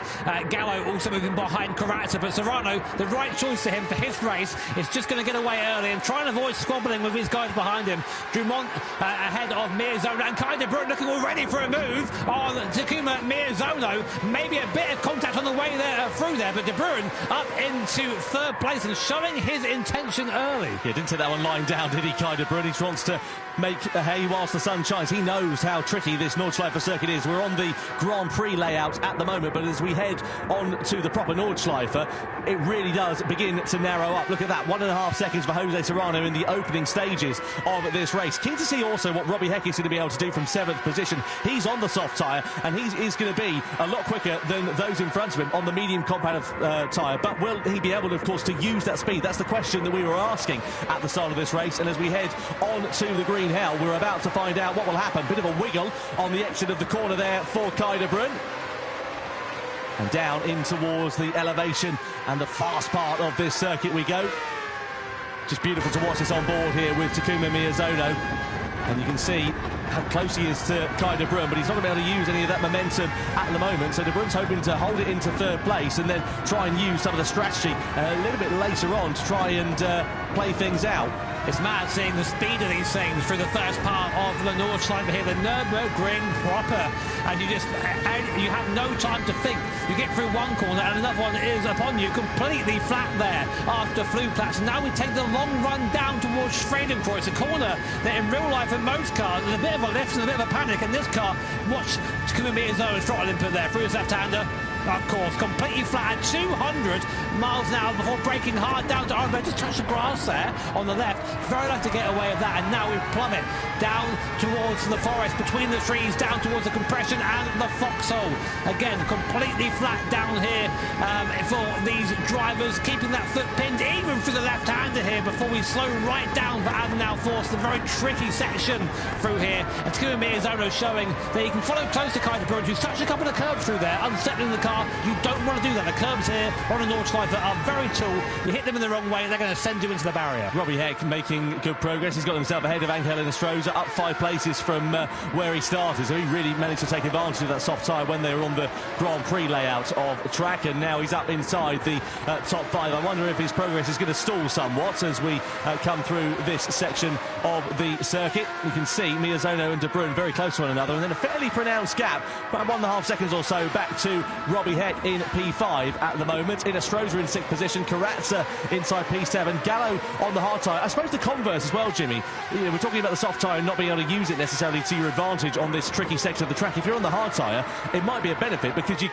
Gallo also moving behind Carrazza, but Serrano, the right choice for him for his race, is just going to get away early and try and avoid squabbling with his guys behind him. Drumont ahead of Miyazono, and Kai de Bruyne looking already for a move on Takuma Miyazono. Maybe a bit of contact on the way there through there, but de Bruyne up into 3rd place and showing his intention early. Yeah, didn't take that one lying down, did he, Kai de Bruyne? He wants to make hay whilst the sun shines. He knows how tricky this Nordschleife circuit is. We're on the Grand Prix layout at the moment, but as we head on to the proper Nordschleife, it really does begin to narrow up. Look at that, 1.5 seconds for Jose Serrano in the opening stages of this race. Keen to see also what Robbie Heck is going to be able to do from 7th position. He's on the soft tyre, and he is going to be a lot quicker than those in front of him on the medium compound tyre. But will he be able, of course, to use that speed? That's the question that we were asking at the start of this race, and as we head on to the green hell, we're about to find out what will happen. Bit of a wiggle on the exit of the corner there for Kai de Bruyne. And down in towards the elevation and the fast part of this circuit we go. Just beautiful to watch this on board here with Takuma Miyazono. And you can see how close he is to Kai de Bruyne, but he's not going to be able to use any of that momentum at the moment. So de Bruyne's hoping to hold it into 3rd place and then try and use some of the strategy a little bit later on to try and play things out. It's mad seeing the speed of these things through the first part of the Nordschleife here, the Nürburgring proper, and you have no time to think. You get through one corner and another one is upon you, completely flat there after Flugplatz. Now we take the long run down towards Schwedenkreuz, a corner that in real life in most cars is a bit of a lift and a bit of a panic. And this car, watch Takuma Miyazono's throttle input there through his left-hander. Of course, completely flat at 200 miles an hour before braking hard down to over. Just touch the grass there on the left. Very lucky to get away with that. And now we plummet down towards the forest, between the trees, down towards the compression and the foxhole. Again, completely flat down here for these drivers, keeping that foot pinned even through the left-hander here before we slow right down for Adenauer Force. The very tricky section through here. And Takuma Miyazono showing that he can follow close to Kai de Bruyne, who's touched a couple of curbs through there, unsettling the car. You don't want to do that. The curbs here on a Nordschleife are very tall. You hit them in the wrong way, they're going to send you into the barrier. Robbie Heck making good progress. He's got himself ahead of Angel Enestrosa, up 5 places from where he started. So he really managed to take advantage of that soft tyre when they were on the Grand Prix layout of track, and now he's up inside the top 5. I wonder if his progress is going to going to stall somewhat as we come through this section of the circuit. You can see Miyazono and De Bruyne very close to one another, and then a fairly pronounced gap, about 1.5 seconds or so, back to Robbie Heck in P5 at the moment. In Stroza in 6th position, Karatza inside P7, Gallo on the hard tyre. I suppose the converse as well, Jimmy. You know, we're talking about the soft tyre and not being able to use it necessarily to your advantage on this tricky section of the track. If you're on the hard tyre, it might be a benefit because you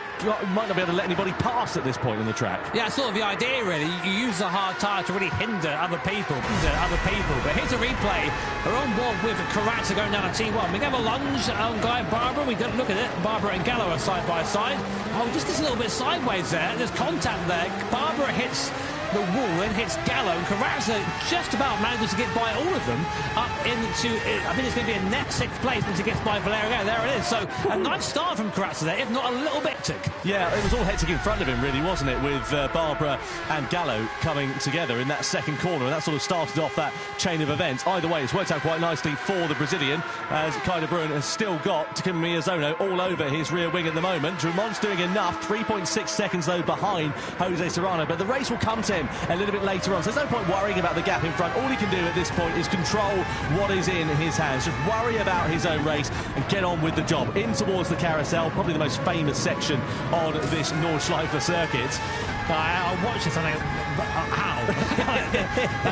might not be able to let anybody pass at this point in the track. Yeah, that's sort of the idea, really. You use the hard tyre to really hinder other people. But here's a replay. We're on board with Karatza going down a T1. We have a lunge on Guy Barbara. We don't look at it. Barbara and Gallo are side by side. Oh, just gets a little bit sideways there. There's contact there. Barbara hits the wall and hits Gallo, and Karatza just about manages to get by all of them up into, I think it's going to be a net 6th place once he gets by Valerio. There it is. So a nice start from Karatza there, if not a little bit tick. Yeah, it was all hectic in front of him, really, wasn't it, with Barbara and Gallo coming together in that second corner, and that sort of started off that chain of events. Either way, it's worked out quite nicely for the Brazilian, as Kai De Bruyne has still got Takuma Miyazono all over his rear wing at the moment. Drumont's doing enough, 3.6 seconds though behind Jose Serrano, but the race will come to him a little bit later on, so there's no point worrying about the gap in front. All he can do at this point is control what is in his hands, just worry about his own race and get on with the job. In towards the carousel, probably the most famous section on this Nordschleife circuit. I watched this and I how?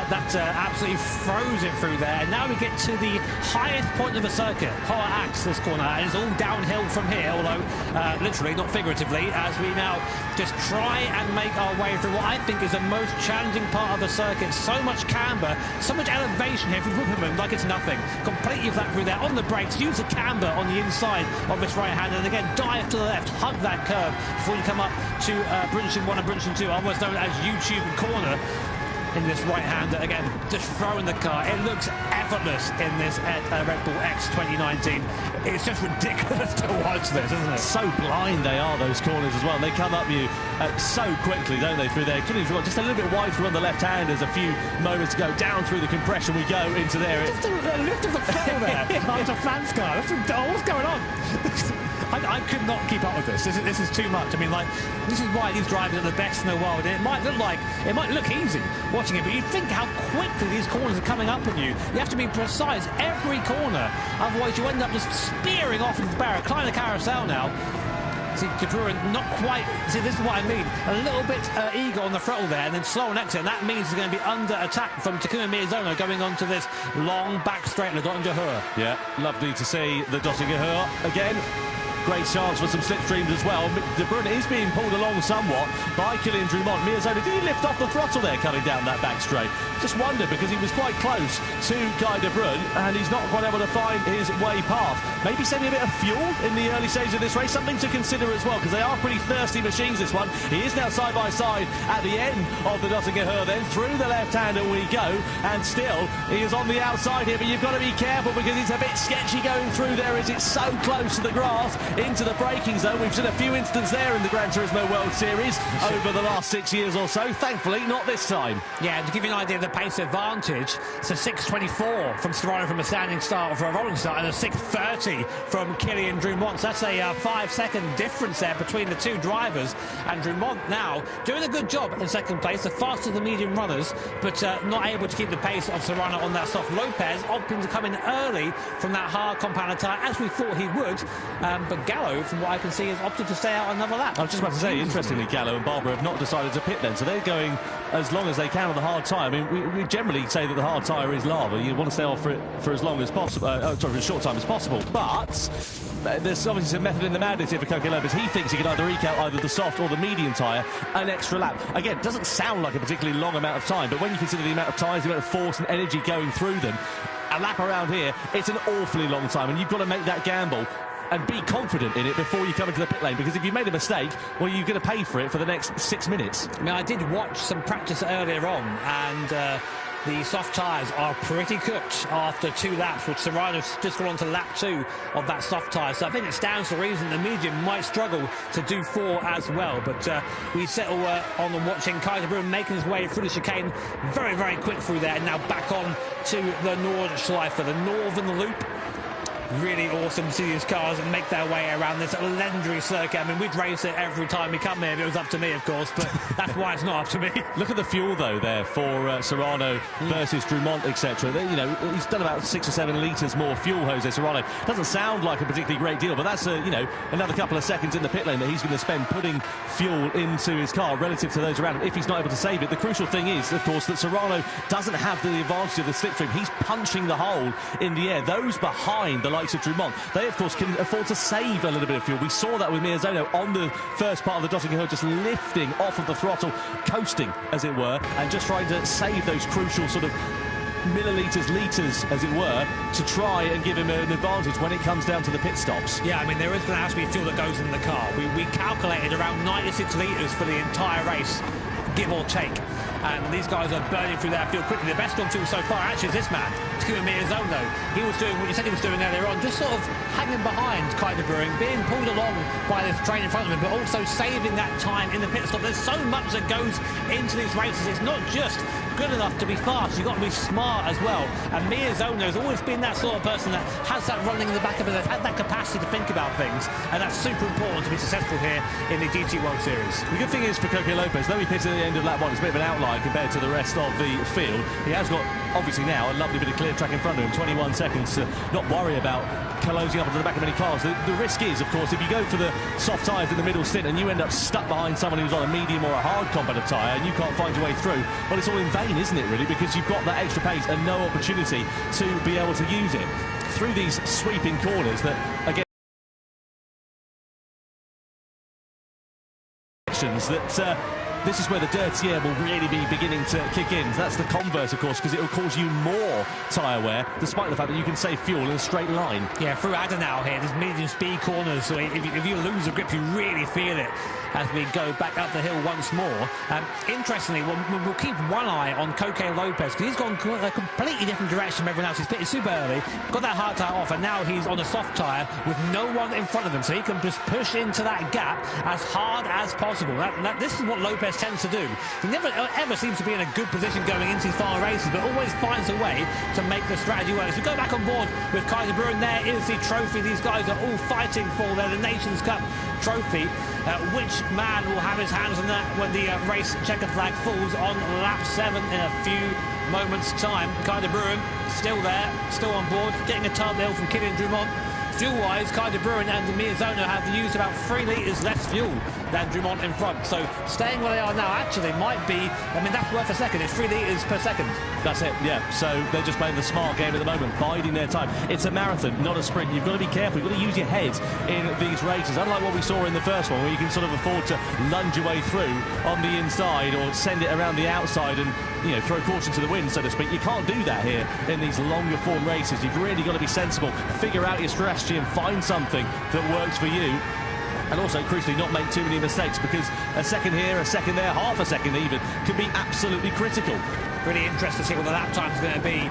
that absolutely froze it through there. And now we get to the highest point of the circuit, Hoa Axe, this corner, and it's all downhill from here, although literally, not figuratively, as we now just try and make our way through what I think is the most challenging part of the circuit. So much camber, so much elevation here from Wupperman, like it's nothing. Completely flat through there, on the brakes, use the camber on the inside of this right hand, and again, dive to the left, hug that curve before you come up to Brunchen 1 and Brunchen 2, otherwise known as YouTube corner. In this right-hander, again, just throwing the car. It looks effortless in this Red Bull X 2019. It's just ridiculous to watch this, isn't it? So blind they are, those corners as well. They come up you so quickly, don't they, through there. Just a little bit wide through on the left-handers a few moments ago. Down through the compression we go into there. Just a lift of the throttle there. After Flanskar. What's going on? I could not keep up with this. This is too much. I mean, like, this is why these drivers are the best in the world. And it might look easy watching it, but you think how quickly these corners are coming up on you. You have to be precise every corner, otherwise you end up just spearing off into the barrier. Climb the carousel now. See, De Bruyne not quite. See, this is what I mean. A little bit eager on the throttle there, and then slow on exit. And that means he's going to be under attack from Takuma Miyazono going on to this long back straight in the Dottinger Höhe. Yeah, lovely to see the Dottinger Höhe again. Great chance for some slipstreams as well. De Bruyne is being pulled along somewhat by Kylian Drumont. Miyazono, did he lift off the throttle there coming down that back straight? Just wonder, because he was quite close to Guy De Bruyne and he's not quite able to find his way past. Maybe saving a bit of fuel in the early stage of this race, something to consider as well, because they are pretty thirsty machines, this one. He is now side by side at the end of the Dottinger Höhe, then through the left-hander we go, and still he is on the outside here, but you've got to be careful because it's a bit sketchy going through there as it's so close to the grass. Into the braking zone. We've seen a few instances there in the Gran Turismo World Series over the last 6 years or so. Thankfully, not this time. Yeah, to give you an idea of the pace advantage, it's a 6.24 from Serrano from a standing start or for a rolling start, and a 6.30 from Kylian Drumont. So that's a 5-second difference there between the two drivers. And Drumont now doing a good job in second place, the faster of the medium runners, but not able to keep the pace of Serrano on that soft. Lopez opting to come in early from that hard compound tyre, as we thought he would, but Gallo, from what I can see, has opted to stay out another lap. I was just about to say, interestingly, Gallo and Barbara have not decided to pit then, so they're going as long as they can on the hard tyre. I mean, we generally say that the hard tyre is lava. You want to stay off for it for as long as possible, for as short time as possible, but there's obviously some method in the madness here for Coque Lopez. He thinks he can either eke out either the soft or the medium tyre an extra lap. Again, it doesn't sound like a particularly long amount of time, but when you consider the amount of tyres, the amount of force and energy going through them, a lap around here, it's an awfully long time, and you've got to make that gamble and be confident in it before you come into the pit lane, because if you made a mistake, well, you're going to pay for it for the next 6 minutes. I mean, I did watch some practice earlier on, and the soft tyres are pretty cooked after 2 laps, which Serrano's just gone on to lap 2 of that soft tyre. So I think it stands to reason the medium might struggle to do 4 as well. But we settle on watching Kai De Bruyne making his way through the chicane very, very quick through there, and now back on to the Nordschleife, the northern loop. Really awesome to see these cars make their way around this legendary circuit. I mean, we'd race it every time we come here if it was up to me, of course, but that's why it's not up to me. Look at the fuel, though, there for Serrano versus Dumont, etc. You know, he's done about 6 or 7 litres more fuel, Jose Serrano. Doesn't sound like a particularly great deal, but that's, you know, another couple of seconds in the pit lane that he's going to spend putting fuel into his car relative to those around him if he's not able to save it. The crucial thing is, of course, that Serrano doesn't have the advantage of the slipstream. He's punching the hole in the air. Those behind the likes of Dumont, they of course can afford to save a little bit of fuel. We saw that with Miyazono on the first part of the Dottingham Hill, just lifting off of the throttle, coasting as it were, and just trying to save those crucial sort of millilitres, litres, as it were, to try and give him an advantage when it comes down to the pit stops. Yeah, I mean, there is going to have to be fuel that goes in the car. We calculated around 96 litres for the entire race, give or take. And these guys are burning through their fuel quickly. The best on fuel so far actually is this man, Takuma Miyazono. He was doing what you said he was doing earlier on, just sort of hanging behind Kite de Bruyne, being pulled along by this train in front of him, but also saving that time in the pit stop. There's so much that goes into these races. It's not just good enough to be fast, you've got to be smart as well. And Miyazono has always been that sort of person that has that running in the back of it, has that capacity to think about things, and that's super important to be successful here in the GT World Series. The good thing is for Coco Lopez, though he pitted at the end of lap 1, it's a bit of an outlier compared to the rest of the field. He has got, obviously now, a lovely bit of clear track in front of him, 21 seconds to not worry about closing up onto the back of any cars. The risk is, of course, if you go for the soft tyres in the middle stint and you end up stuck behind someone who's on a medium or a hard competitive tyre and you can't find your way through, well, it's all in vain, isn't it, really, because you've got that extra pace and no opportunity to be able to use it through these sweeping corners that, again, that this is where the dirty air will really be beginning to kick in. That's the converse, of course, because it will cause you more tyre wear, despite the fact that you can save fuel in a straight line. Yeah, through Adenau here, there's medium speed corners, so if you lose the grip, you really feel it as we go back up the hill once more. Interestingly, we'll keep one eye on Coque Lopez, because he's gone a completely different direction from everyone else. He's pitted super early, got that hard tyre off, and now he's on a soft tyre with no one in front of him, so he can just push into that gap as hard as possible. This is what Lopez tends to do. He never ever seems to be in a good position going into these final races, but always finds a way to make the strategy work. So we go back on board with Kite de Bruyne. There is the trophy these guys are all fighting for. They're the Nations Cup trophy. Which man will have his hands on that when the race checker flag falls on lap 7 in a few moments' time? Kite de Bruyne still there, still on board, getting a tub hill from Kylian Dumont. Fuel-wise, Kite de Bruyne and Miyazono have used about 3 litres less fuel than Dumont in front. So staying where they are now actually might be, I mean, that's worth a second. It's 3 litres per second. That's it, yeah. So they're just playing the smart game at the moment, biding their time. It's a marathon, not a sprint. You've got to be careful. You've got to use your head in these races. Unlike what we saw in the first one, where you can sort of afford to lunge your way through on the inside or send it around the outside and, you know, throw caution to the wind, so to speak. You can't do that here in these longer form races. You've really got to be sensible, figure out your strategy and find something that works for you. And also, crucially, not make too many mistakes, because a second here, a second there, half a second even, can be absolutely critical. Really interested to see what the lap time's going to be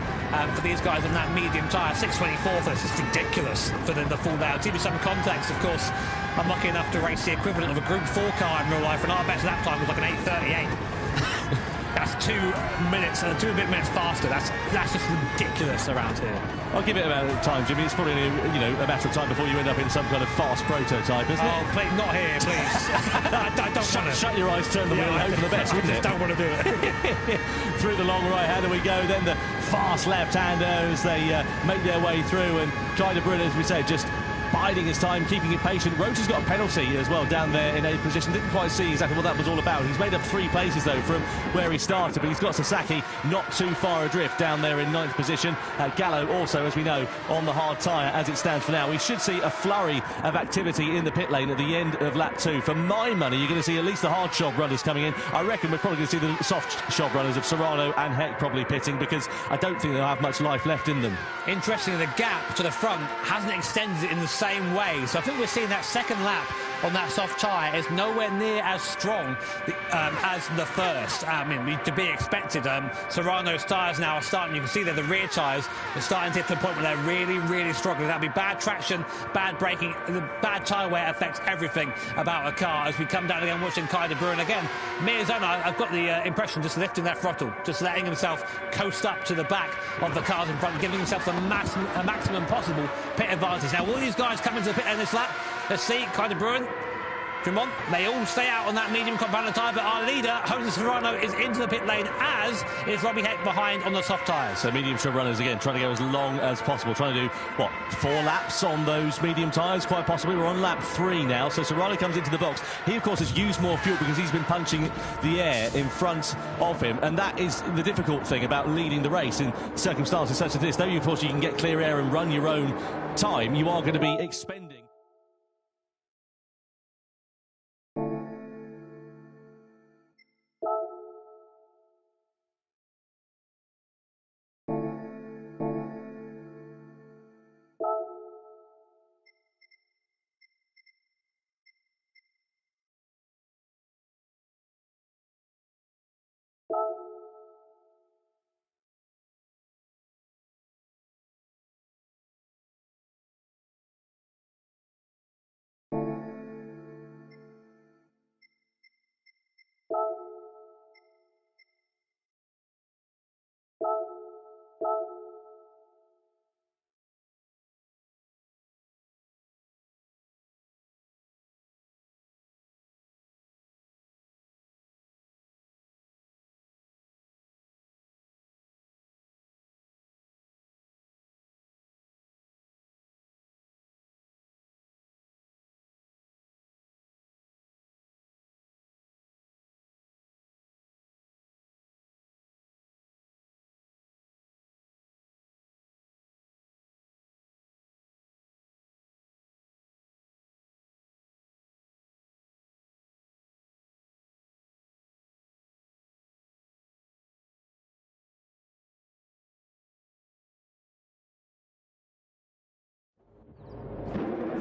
for these guys on that medium tyre. 6:24 for this. It's ridiculous for the full day. I'll give you some context, of course. I'm lucky enough to race the equivalent of a Group 4 car in real life, and our best lap time was like an 8:38. That's 2 minutes, 2 and a bit minutes faster. That's just ridiculous around here. I'll give it about time, Jimmy. It's probably a matter of time before you end up in some kind of fast prototype, isn't it? Oh, please, not here, please. I don't want to. Shut your eyes, turn the wheel, and hope for the best, wouldn't it? Don't want to do it. Through the long right hander we go, then the fast left hander as they make their way through, and Kite de Bruyne, as we say, just biding his time, keeping it patient. Rota's got a penalty as well down there in 8th position. Didn't quite see exactly what that was all about. He's made up 3 places, though, from where he started, but he's got Sasaki not too far adrift down there in 9th position. Gallo also, as we know, on the hard tyre as it stands for now. We should see a flurry of activity in the pit lane at the end of lap 2. For my money, you're going to see at least the hard shod runners coming in. I reckon we're probably going to see the soft shod runners of Serrano and Heck probably pitting, because I don't think they'll have much life left in them. Interestingly, the gap to the front hasn't extended in the same way. So I think we're seeing that second lap on that soft tyre is nowhere near as strong as the first. I mean, to be expected. Serrano's tyres now are starting, you can see there the rear tyres are starting to get to the point where they're really, really struggling. That'll be bad traction, bad braking, the bad tyre wear affects everything about a car. As we come down again, watching Kai de Bruin again, Mirzona, I've got the impression, just lifting that throttle, just letting himself coast up to the back of the cars in front, giving himself a maximum possible pit advantage. Now, all these guys come into the pit in this lap. Let's see, Kai de Bruin, Drummond, they all stay out on that medium compound tyre, but our leader, Jose Serrano, is into the pit lane, as is Robbie Heck behind on the soft tyres. So medium trim runners again, trying to go as long as possible, trying to do, what, 4 laps on those medium tyres, quite possibly. We're on lap 3 now, so Serrano comes into the box. He, of course, has used more fuel because he's been punching the air in front of him, and that is the difficult thing about leading the race in circumstances such as this. Though, of course, you can get clear air and run your own time, you are going to be expending.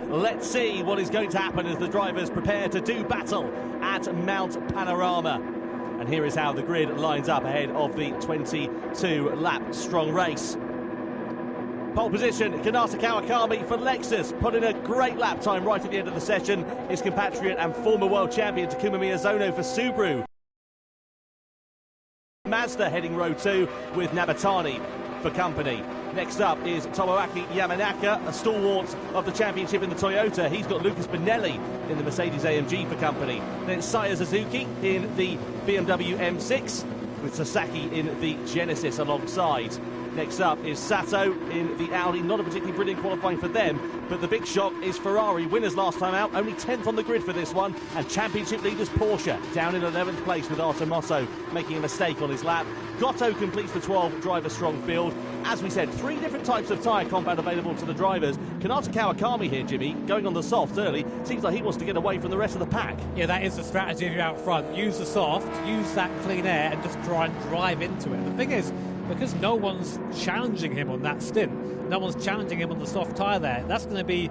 Let's see what is going to happen as the drivers prepare to do battle at Mount Panorama. And here is how the grid lines up ahead of the 22-lap strong race. Pole position, Kanata Kawakami for Lexus, put in a great lap time right at the end of the session. His compatriot and former world champion Takuma Miyazono for Subaru. Mazda heading row 2 with Nabatani for company. Next up is Tomoaki Yamanaka, a stalwart of the championship in the Toyota. He's got Lucas Bonelli in the Mercedes AMG for company. Then it's Saya Suzuki in the BMW M6 with Sasaki in the Genesis alongside. Next up is Sato in the Audi. Not a particularly brilliant qualifying for them, but the big shock is Ferrari. Winners last time out, only 10th on the grid for this one. And championship leaders Porsche down in 11th place with Artur Mosso making a mistake on his lap. Gotto completes the 12 driver strong field. As we said, 3 different types of tyre compound available to the drivers. Kanata Kawakami here, Jimmy, going on the soft early. Seems like he wants to get away from the rest of the pack. Yeah, that is the strategy if you're out front. Use the soft, use that clean air and just try and drive into it. The thing is, because no one's challenging him on that stint, no one's challenging him on the soft tyre there, that's going to be,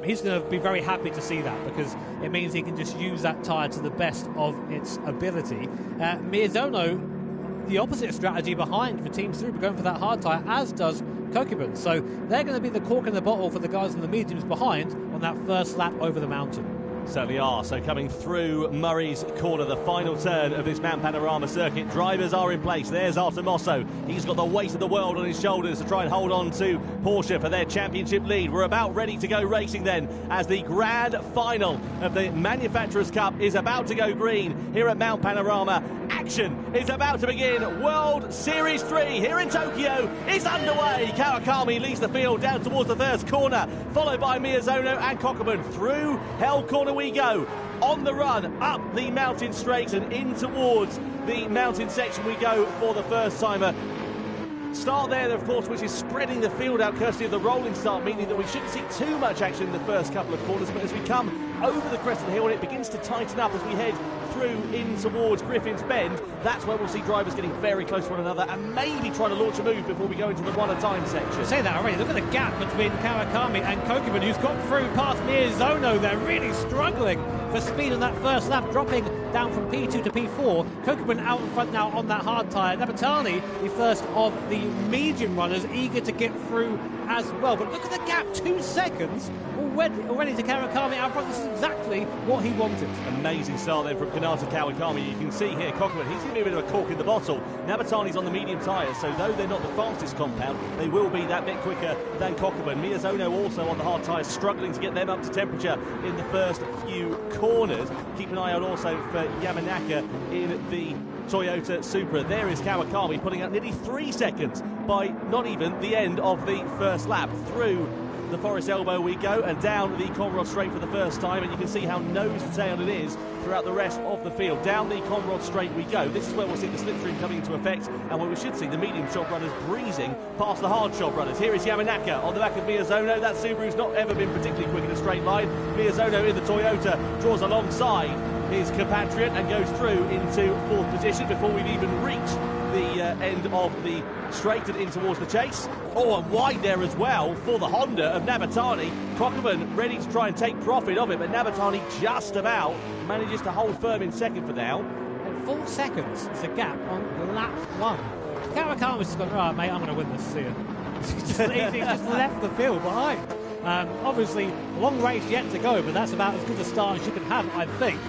he's going to be very happy to see that, because it means he can just use that tyre to the best of its ability. Miyazono, the opposite strategy behind for Team Subaru, going for that hard tyre, as does Kokubun. So they're going to be the cork in the bottle for the guys in the mediums behind on that first lap over the mountain. Certainly are. So coming through Murray's Corner, the final turn of this Mount Panorama circuit. Drivers are in place. There's Artur Mosso. He's got the weight of the world on his shoulders to try and hold on to Porsche for their championship lead. We're about ready to go racing then, as the grand final of the Manufacturers' Cup is about to go green here at Mount Panorama. Action is about to begin. World Series 3 here in Tokyo is underway. Kawakami leads the field down towards the first corner, followed by Miyazono and Kokubun. Through Hell Corner we go. On the run, up the mountain straight and in towards the mountain section we go for the first timer. Start there, of course, which is spreading the field out courtesy of the rolling start, meaning that we shouldn't see too much action in the first couple of corners, but as we come over the crest of the hill, and it begins to tighten up as we head through in towards Griffin's Bend. That's where we'll see drivers getting very close to one another and maybe trying to launch a move before we go into the one-at-a-time section. I say that already. Look at the gap between Kawakami and Kokubun, who's got through past Miyazono. They're really struggling for speed on that first lap, dropping down from P2 to P4. Kokubun out in front now on that hard tyre. Nabatani, the first of the medium runners, eager to get through as well. But look at the gap, 2 seconds already to Kawakami out front. This is exactly what he wanted. Amazing start then from Kanata Kawakami. You can see here Kokubun, he's going to be a bit of a cork in the bottle. Nabatani's on the medium tyres, so though they're not the fastest compound, they will be that bit quicker than Kokubun. Miyazono also on the hard tyres, struggling to get them up to temperature in the first few corners. Keep an eye out also for Yamanaka in the Toyota Supra. There is Kawakami putting out nearly 3 seconds by not even the end of the first lap. Through the Forest Elbow we go and down the Conrod Straight for the first time, and you can see how nose to tail it is throughout the rest of the field. Down the Conrod Straight we go. This is where we'll see the slipstream coming into effect, and where we should see the medium shot runners breezing past the hard shot runners. Here is Yamanaka on the back of Miyazono. That Subaru's not ever been particularly quick in a straight line. Miyazono in the Toyota draws alongside his compatriot and goes through into 4th position before we've even reached the end of the straight and in towards the chase. Oh, and wide there as well for the Honda of Nabatani. Kokubun ready to try and take profit of it, but Nabatani just about manages to hold firm in second for now. And 4 seconds is the gap on lap 1. Kawakami's just gone, right, mate, I'm going to win this, see ya. He's just left the field behind. Obviously, long race yet to go, but that's about as good a start as you can have, I think.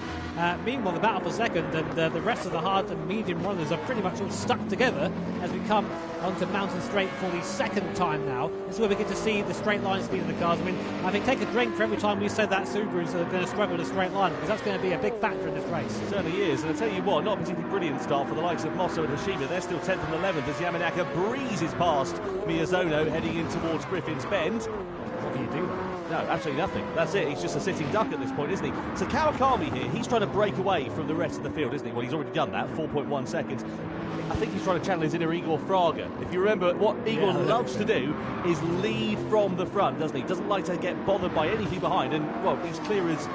Meanwhile, the battle for second and the rest of the hard and medium runners are pretty much all stuck together as we come onto Mountain Straight for the second time now. This is where we get to see the straight line speed of the cars. I mean, I think take a drink for every time we said that Subarus are going to struggle in a straight line, because that's going to be a big factor in this race. It certainly is, and I tell you what, not a particularly brilliant start for the likes of Mosso and Hashima. They're still 10th and 11th as Yamanaka breezes past Miyazono heading in towards Griffin's Bend. What do you do? No, absolutely nothing. That's it. He's just a sitting duck at this point, isn't he? So Kawakami here, he's trying to break away from the rest of the field, isn't he? Well, he's already done that, 4.1 seconds. I think he's trying to channel his inner Igor Fraga. If you remember, what Igor loves to do is lead from the front, doesn't he? Doesn't like to get bothered by anything behind, and, well, he's clear as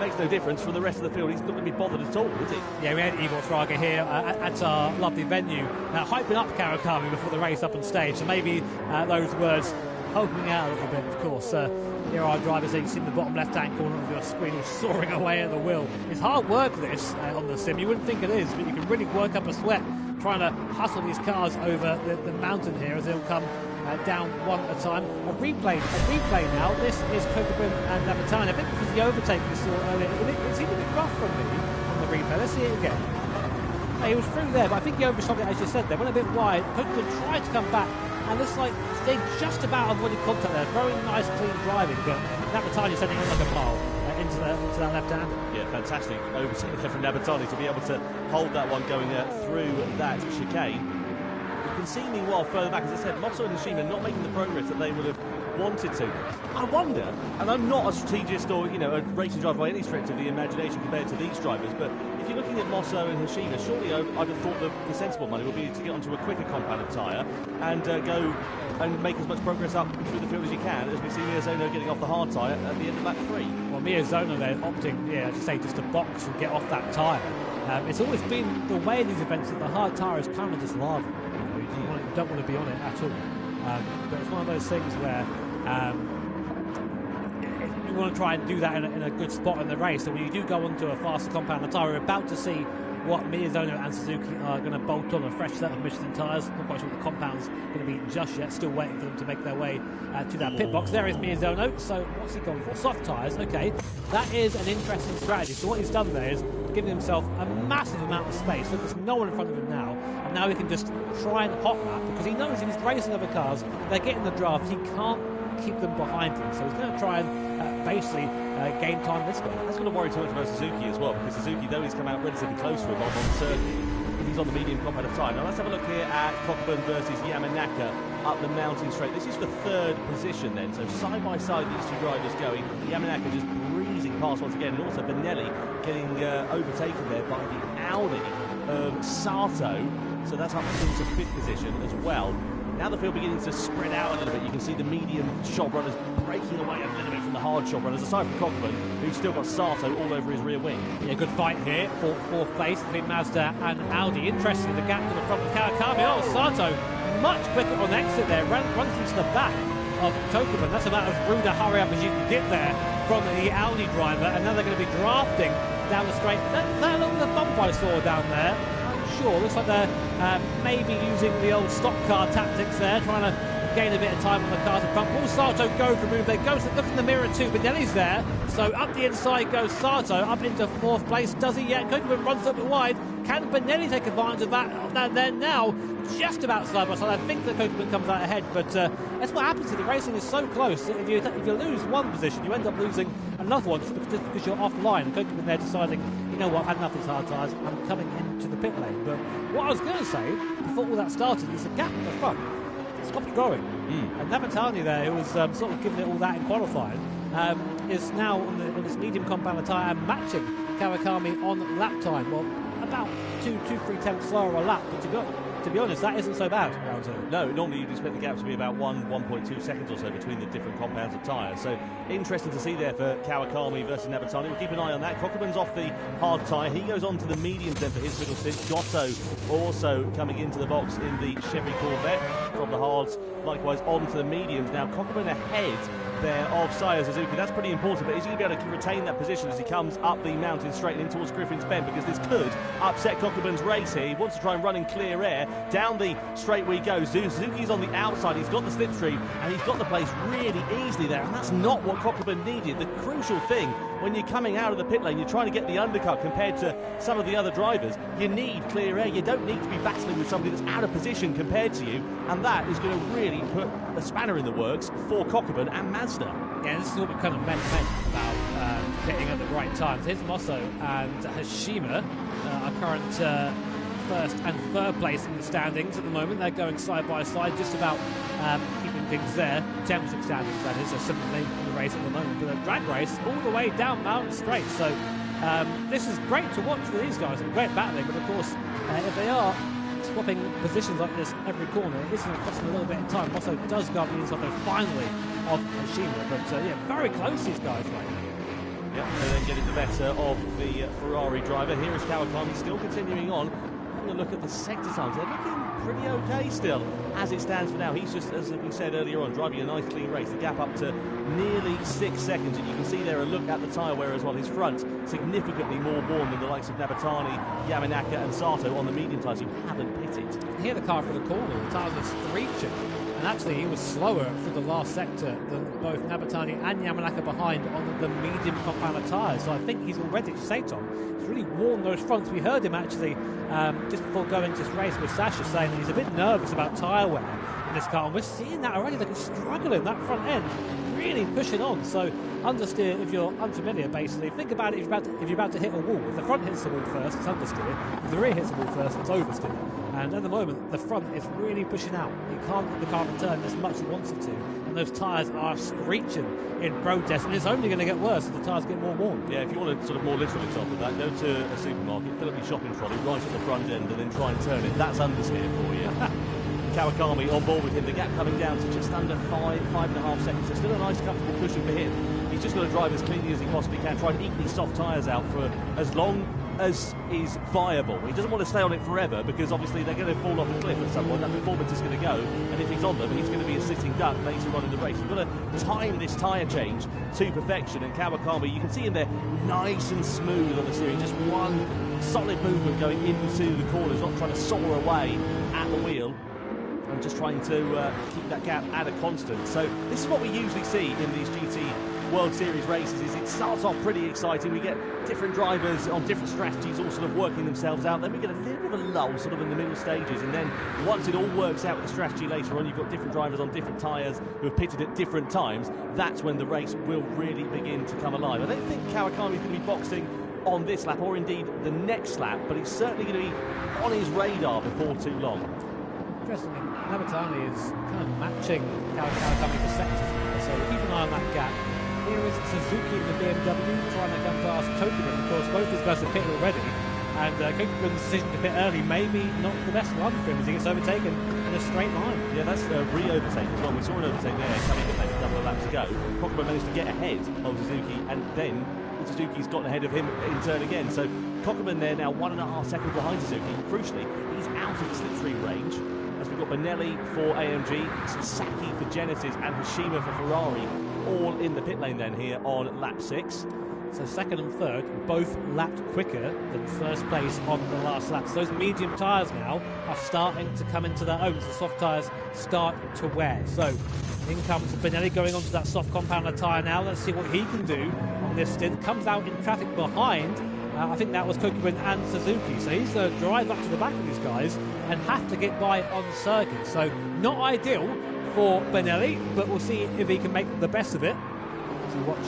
makes no difference from the rest of the field. He's not going to be bothered at all, is he? Yeah, we had Igor Fraga here at our lovely venue, hyping up Kawakami before the race up on stage, so maybe those words helping out a little bit, of course. Here are our drivers, as you see in the bottom left-hand corner of your screen, all soaring away at the wheel. It's hard work, this, on the sim. You wouldn't think it is, but you can really work up a sweat trying to hustle these cars over the mountain here as they'll come down one at a time. A replay now. This is Kokubun and Nabatani. I think this is the overtake we saw earlier. It seemed a bit rough from me on the replay. Let's see it again. He was through there, but I think he overshot it, as you said there. Went a bit wide. Kokubun tried to come back, and looks like they just about avoided contact there. Very nice, clean driving, but Nabatani sending it like a mile into that left-hander. Yeah, fantastic overtake there from Nabatani to be able to hold that one going through that chicane. You can see, meanwhile, further back, as I said, Mosso and Hashima not making the progress that they would have wanted to. I wonder, and I'm not a strategist or, a racing driver by any stretch of the imagination compared to these drivers, but if you're looking at Mosso and Hashima, surely I'd have thought the sensible money would be to get onto a quicker compounded tyre and go and make as much progress up through the field as you can, as we see Miyazono getting off the hard tyre at the end of lap 3. Well, Miyazono there opting, as you say, just to box and get off that tyre. It's always been the way in these events that the hard tyre is kind of just lava. You don't want to be on it at all. But it's one of those things where you want to try and do that in a good spot in the race. So when you do go onto a faster compound tyre, we're about to see what Miyazono and Suzuki are going to bolt on a fresh set of Michelin tyres. Not quite sure what the compound's going to be just yet. Still waiting for them to make their way to that pit box. There is Miyazono. So what's he going for? Soft tyres. Okay, that is an interesting strategy. So what he's done there is giving himself a massive amount of space. So there's no one in front of him now. And now he can just try and hot lap, because he knows if he's racing other cars, they're getting the draft. He can't keep them behind him. So he's going to try and basically gain time this way. That's going to worry too much about Suzuki as well, because Suzuki, though he's come out relatively close to him on circuit, he's on the medium compound of time. Now let's have a look here at Kokubun versus Yamanaka up the mountain straight. This is for 3rd position then, so side by side these two drivers going. Yamanaka just breezing past once again, and also Benelli getting overtaken there by the Audi of Sato. So that's up into 5th position as well. Now the field beginning to spread out a little bit. You can see the medium shot runners breaking away a little bit from the hard shot runners, aside from Cockburn, who's still got Sato all over his rear wing. Yeah, good fight here for fourth place between Mazda and Audi. Interesting, the gap to the front of Kawakami. Oh, Sato, much quicker on exit there, runs into the back of Cockburn. That's about as rude a hurry up as you can get there from the Audi driver, and now they're going to be drafting down the straight. That little bump I saw down there, I'm sure, looks like they're maybe using the old stock car tactics there, trying to gain a bit of time on the cars in front. Will Sato go for a move? They go to look in the mirror too, but Benelli's there. So up the inside goes Sato, up into fourth place. Does he yet? Cockburn runs up wide. Can Benelli take advantage of that? They're now just about side by side. I think that Cockburn comes out ahead, but that's what happens if the racing is so close. If you lose one position, you end up losing another one just because you're offline. And Cockburn there deciding, you know what, I've had enough of these hard tyres, I'm coming into the pit lane. But what I was going to say before all that started is the gap in the front. Stop it growing. And Navatani there, who was sort of giving it all that in qualifying, is now on this medium compound tyre and matching Kawakami on lap time. Well, about 2-3 tenths slower a lap, but to be honest, that isn't so bad around here. No, normally you'd expect the gap to be about 1.2 seconds or so between the different compounds of tyres. So interesting to see there for Kawakami versus Navatani. We'll keep an eye on that. Cockburn's off the hard tyre. He goes on to the mediums then for his middle stint. Giotto also coming into the box in the Chevy Corvette from the hards, likewise on to the mediums. Now Cockburn ahead there of Saya Suzuki. That's pretty important, but is he going to be able to retain that position as he comes up the mountain straight in towards Griffin's Bend, because this could upset Cockburn's race here. He wants to try and run in clear air. Down the straight we go. Suzuki's on the outside. He's got the slipstream and he's got the place really easily there, and that's not what Cockburn needed. The crucial thing when you're coming out of the pit lane, you're trying to get the undercut compared to some of the other drivers. You need clear air. You don't need to be battling with somebody that's out of position compared to you, and that is going to really put a spanner in the works for Cockburn and Mazda. Yeah, this is what we kind of meant about hitting at the right times. Here's Mosso and Hashima, our current first and third place in the standings at the moment. They're going side by side, just about keeping things there. Championship standings, that is, a similar name for the race at the moment, but a drag race all the way down Mountain Straight. So this is great to watch for these guys and great battling, but of course if they are swapping positions like this every corner, it's going to cost them a little bit of time. Mosso does go up the inside though finally of Hashima, but yeah, very close these guys right now. Yeah, and then getting the better of the Ferrari driver. Here is Kawakami still continuing on. A look at the sector times. They're looking pretty okay still as it stands for now. He's just, as we said earlier on, driving a nice clean race. The gap up to nearly 6 seconds, and you can see there a look at the tyre wear as well. His front significantly more worn than the likes of Nabatani, Yamanaka and Sato on the medium tyres who haven't pitted. Here the car for the corner, the tyres are screeching, and actually he was slower for the last sector than both Nabatani and Yamanaka behind on the medium compound tyres. So I think he's already, Sato, he's really worn those fronts. We heard him actually just before going to this race with Sasha saying that he's a bit nervous about tyre wear in this car, and we're seeing that already. Like, it's struggling, that front end really pushing on. So understeer, if you're unfamiliar, basically think about it if you're about to hit a wall. If the front hits the wall first, it's understeer. If the rear hits the wall first, it's oversteer. And at the moment the front is really pushing out. You can't get the car to turn as much as it wants it to, and those tyres are screeching in protest, and it's only going to get worse as the tyres get more worn. Yeah, if you want a sort of more literal example of that, go to a supermarket, fill up your shopping trolley right at the front end and then try and turn it. That's understeer for you. Kawakami on board with him. The gap coming down to just under 5.5 seconds. So still a nice comfortable cushion for him. He's just got to drive as cleanly as he possibly can, try and eke these soft tyres out for as long as is viable. He doesn't want to stay on it forever, because obviously they're going to fall off a cliff at some point. That performance is going to go, and if he's on them, he's going to be a sitting duck later on in the race. You've got to time this tyre change to perfection, and Kawakami, you can see him there nice and smooth on the steering, just one solid movement going into the corners, not trying to soar away at the wheel, and just trying to keep that gap at a constant. So this is what we usually see in these GT World Series races. Is it starts off pretty exciting. We get different drivers on different strategies all sort of working themselves out. Then we get a little bit of a lull sort of in the middle stages, and then once it all works out with the strategy later on, you've got different drivers on different tyres who have pitted at different times. That's when the race will really begin to come alive. I don't think Kawakami's going to be boxing on this lap, or indeed the next lap, but he's certainly going to be on his radar before too long. Interestingly, Nabatani is kind of matching Kawakami for sectors, so keep an eye on that gap. Here is Suzuki in the BMW trying to come past Tokyo. Of course, both these guys have pitted already. And Kokeman's decision to pit early, maybe not the best one for him as he gets overtaken in a straight line. Yeah, that's a re-overtake as well. We saw an overtake there coming in a couple of laps ago. Kokeman managed to get ahead of Suzuki, and then Suzuki's gotten ahead of him in turn again. So Kokeman there now 1.5 seconds behind Suzuki. Crucially, he's out of the slipstream range. As we've got Benelli for AMG, Sasaki for Genesis, and Hashima for Ferrari, all in the pit lane then here on lap 6. So second and third both lapped quicker than first place on the last lap. So those medium tyres now are starting to come into their own. So the soft tyres start to wear. So in comes Benelli going onto that soft compounder tyre now. Let's see what he can do on this stint. Comes out in traffic behind. I think that was Kokeman and Suzuki. So he's going to drive up to the back of these guys and have to get by on circuit. So not ideal for Benelli, but we'll see if he can make the best of it. You watch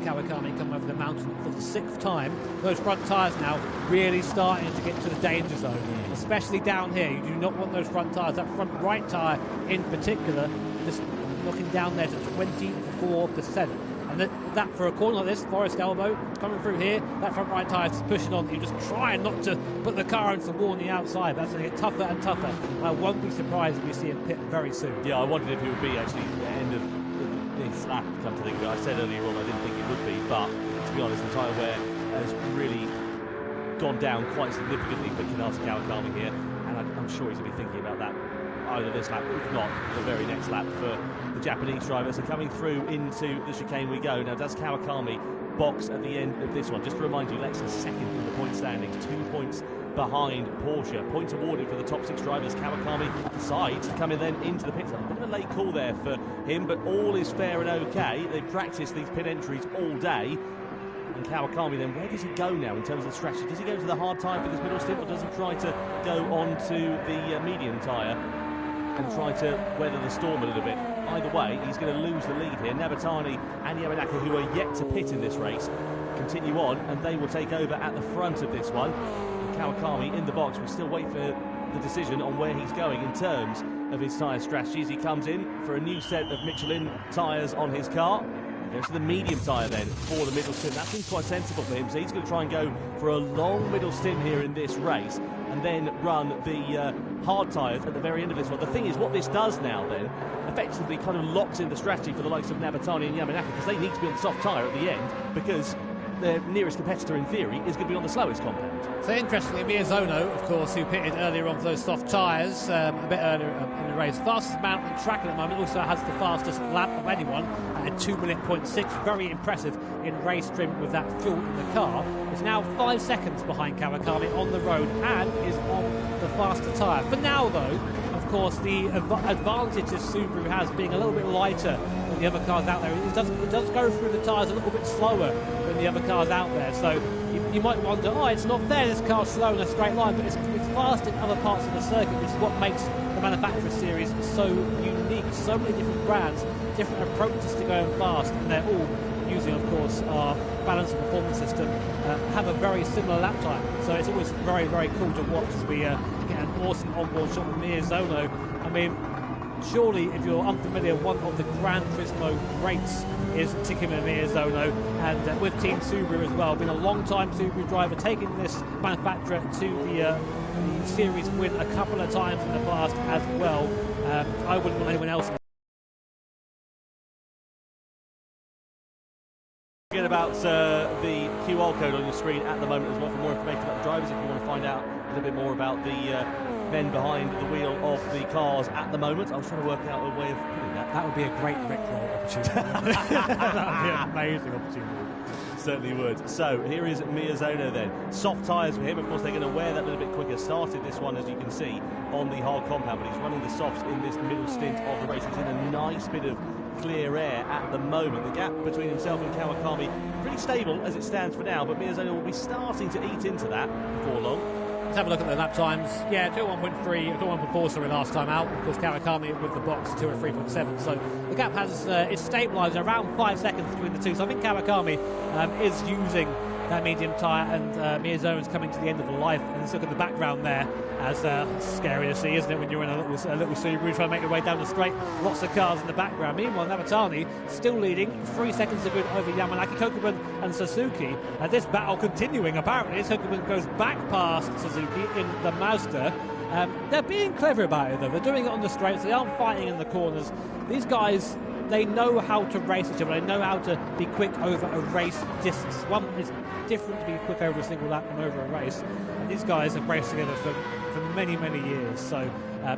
Kawakami come over the mountain for the 6th time. Those front tyres now really starting to get to the danger zone, especially down here. You do not want those front tyres. That front right tyre in particular, just knocking down there to 24%. And that for a corner like this, Forest Elbow coming through here, that front right tyre is pushing on. You're just trying not to put the car into the wall on the outside. That's going to get tougher and tougher. I won't be surprised if we see him pit very soon. Yeah, I wondered if he would be actually at the end of this lap, come to think of it. I said earlier on I didn't think it would be, but to be honest, the tyre wear has really gone down quite significantly for Kinata Kawakami here, and I'm sure he's going to be thinking about that either this lap, if not the very next lap for the Japanese driver. So coming through into the chicane we go. Now does Kawakami box at the end of this one? Just to remind you, Lexus second in the point standings, 2 points behind Porsche. Points awarded for the top 6 drivers. Kawakami decides to come in then into the pits. A bit of a late call there for him, but all is fair and okay. They've practiced these pit entries all day. And Kawakami then, where does he go now in terms of the strategy? Does he go to the hard tyre for this middle stint, or does he try to go on to the medium tyre and try to weather the storm a little bit? Either way, he's going to lose the lead here. Nabatani and Yamanaka, who are yet to pit in this race, continue on, and they will take over at the front of this one. Kawakami in the box. We still wait for the decision on where he's going in terms of his tyre strategy as he comes in for a new set of Michelin tyres on his car. He goes to the medium tyre then for the middle stint. That seems quite sensible for him, so he's going to try and go for a long middle stint here in this race and then run the hard tyres at the very end of this one. The thing is, what this does now then effectively kind of locks in the strategy for the likes of Nabatani and Yamanaka, because they need to be on the soft tyre at the end, because their nearest competitor in theory is going to be on the slowest compound. So interestingly, Miyazono, of course, who pitted earlier on for those soft tyres a bit earlier in the race, fastest man on the track at the moment, also has the fastest lap of anyone at 2:06. Very impressive in race trim with that fuel in the car. Is now 5 seconds behind Kawakami on the road and is on the faster tyre. For now, though, of course, the advantage that Subaru has being a little bit lighter than the other cars out there. It does go through the tyres a little bit slower than the other cars out there. So you might wonder, oh, it's not fair, this car's slow in a straight line, but it's fast in other parts of the circuit, which is what makes the Manufacturer Series so unique. So many different brands, different approaches to going fast, and they're all using, of course, our balance and performance system, have a very similar lap time. So it's always very, very cool to watch as we get an awesome onboard shot with Miyazono. I mean, surely, if you're unfamiliar, one of the Gran Turismo greats is Takuma Miyazono, and with Team Subaru as well, been a long-time Subaru driver, taking this manufacturer to the series win a couple of times in the past as well. I wouldn't want anyone else. Forget about the QR code on your screen at the moment as well for more information about the drivers if you want to find out a little bit more about the men behind the wheel of the cars at the moment. I was trying to work out a way of putting that. That would be a great Rickroll opportunity. That would be an amazing opportunity. Certainly would. So here is Miyazono then. Soft tyres for him. Of course, they're going to wear that a little bit quicker. Started this one, as you can see, on the hard compound, but he's running the softs in this middle stint of the race. He's in a nice bit of clear air at the moment. The gap between himself and Kawakami pretty stable as it stands for now, but Miyazono will be starting to eat into that before long. Let's have a look at the lap times. Yeah, 2:01.3, 2:01.4, sorry, last time out. Of course, Kawakami with the box, 2:03.7. So the gap has it's stabilised around 5 seconds between the two. So I think Kawakami is using that medium tyre, and Miyazono's coming to the end of the life. And let's look at the background there, as scary to see, isn't it, when you're in a little Subaru trying to make your way down the straight, lots of cars in the background. Meanwhile, Navatani still leading, 3 seconds to good over Yamanaki, Kokubun and Suzuki. And this battle continuing, apparently, as Kokubun goes back past Suzuki in the Mazda. They're being clever about it, though. They're doing it on the straights. They aren't fighting in the corners. These guys, they know how to race each other. They know how to be quick over a race distance. One is different to be quick over a single lap and over a race. And these guys have raced together for many, many years. So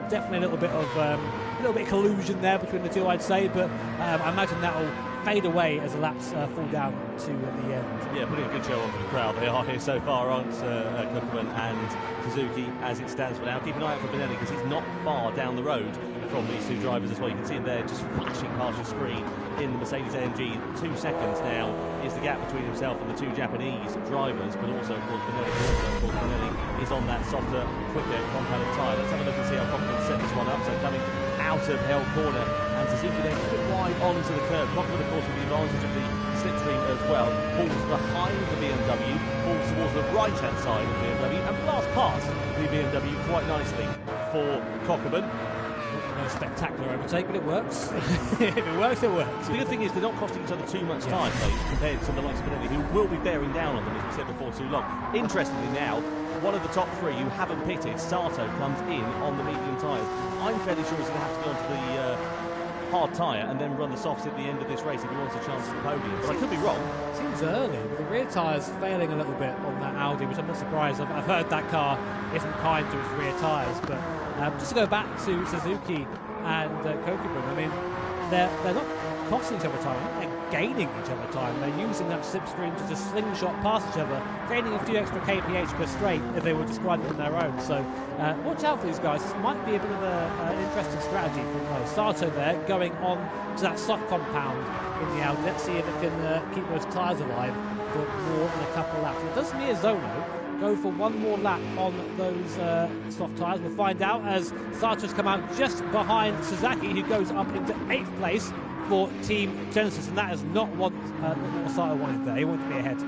definitely a little bit of collusion there between the two, I'd say. But I imagine that'll fade away as the laps fall down to the end. Yeah, putting a good show on for the crowd. They are here so far, aren't Kokubun and Suzuki as it stands for now. Keep an eye out for Benelli, because he's not far down the road from these two drivers as well. You can see him there just flashing past your screen in the Mercedes-AMG. 2 seconds now is the gap between himself and the two Japanese drivers, but also, of course, Benelli is on that softer, quicker compounded tyre. Let's have a look and see how Kokubun set this one up. So coming out of Hell Corner, and Suzuki then a bit wide onto the curb. Kokubun, of course, with the advantage of the slipstream as well, falls behind the BMW, falls towards the right-hand side of the BMW, and blasts past the BMW quite nicely for Kokubun. No spectacular overtake, but it works. If it works, it works. The good thing is they're not costing each other too much time, though, compared to the likes of Benelli, who will be bearing down on them, as we said before, too long. Interestingly now, one of the top three who haven't pitted, Sato, comes in on the medium tyres. I'm fairly sure he's going to have to go onto the hard tyre and then run the softs at the end of this race if he wants a chance at the podium. But I could be wrong. Seems early, with the rear tyres failing a little bit on that Audi, which I'm not surprised. I've heard that car isn't kind to its rear tyres, but just to go back to Suzuki and Kokubun, I mean, they're not costing each other time, they're gaining each other time. They're using that slipstream to just slingshot past each other, gaining a few extra kph per straight if they were just riding on their own. So watch out for these guys. This might be a bit of an interesting strategy from Sato there, going on to that soft compound in the Audi. Let's see if it can keep those tyres alive for more than a couple of laps. It does Miyazono go for one more lap on those soft tyres. We'll find out as Sato's come out just behind Suzuki, who goes up into 8th place for Team Genesis, and that is not what Sato wanted there. He wanted to be ahead.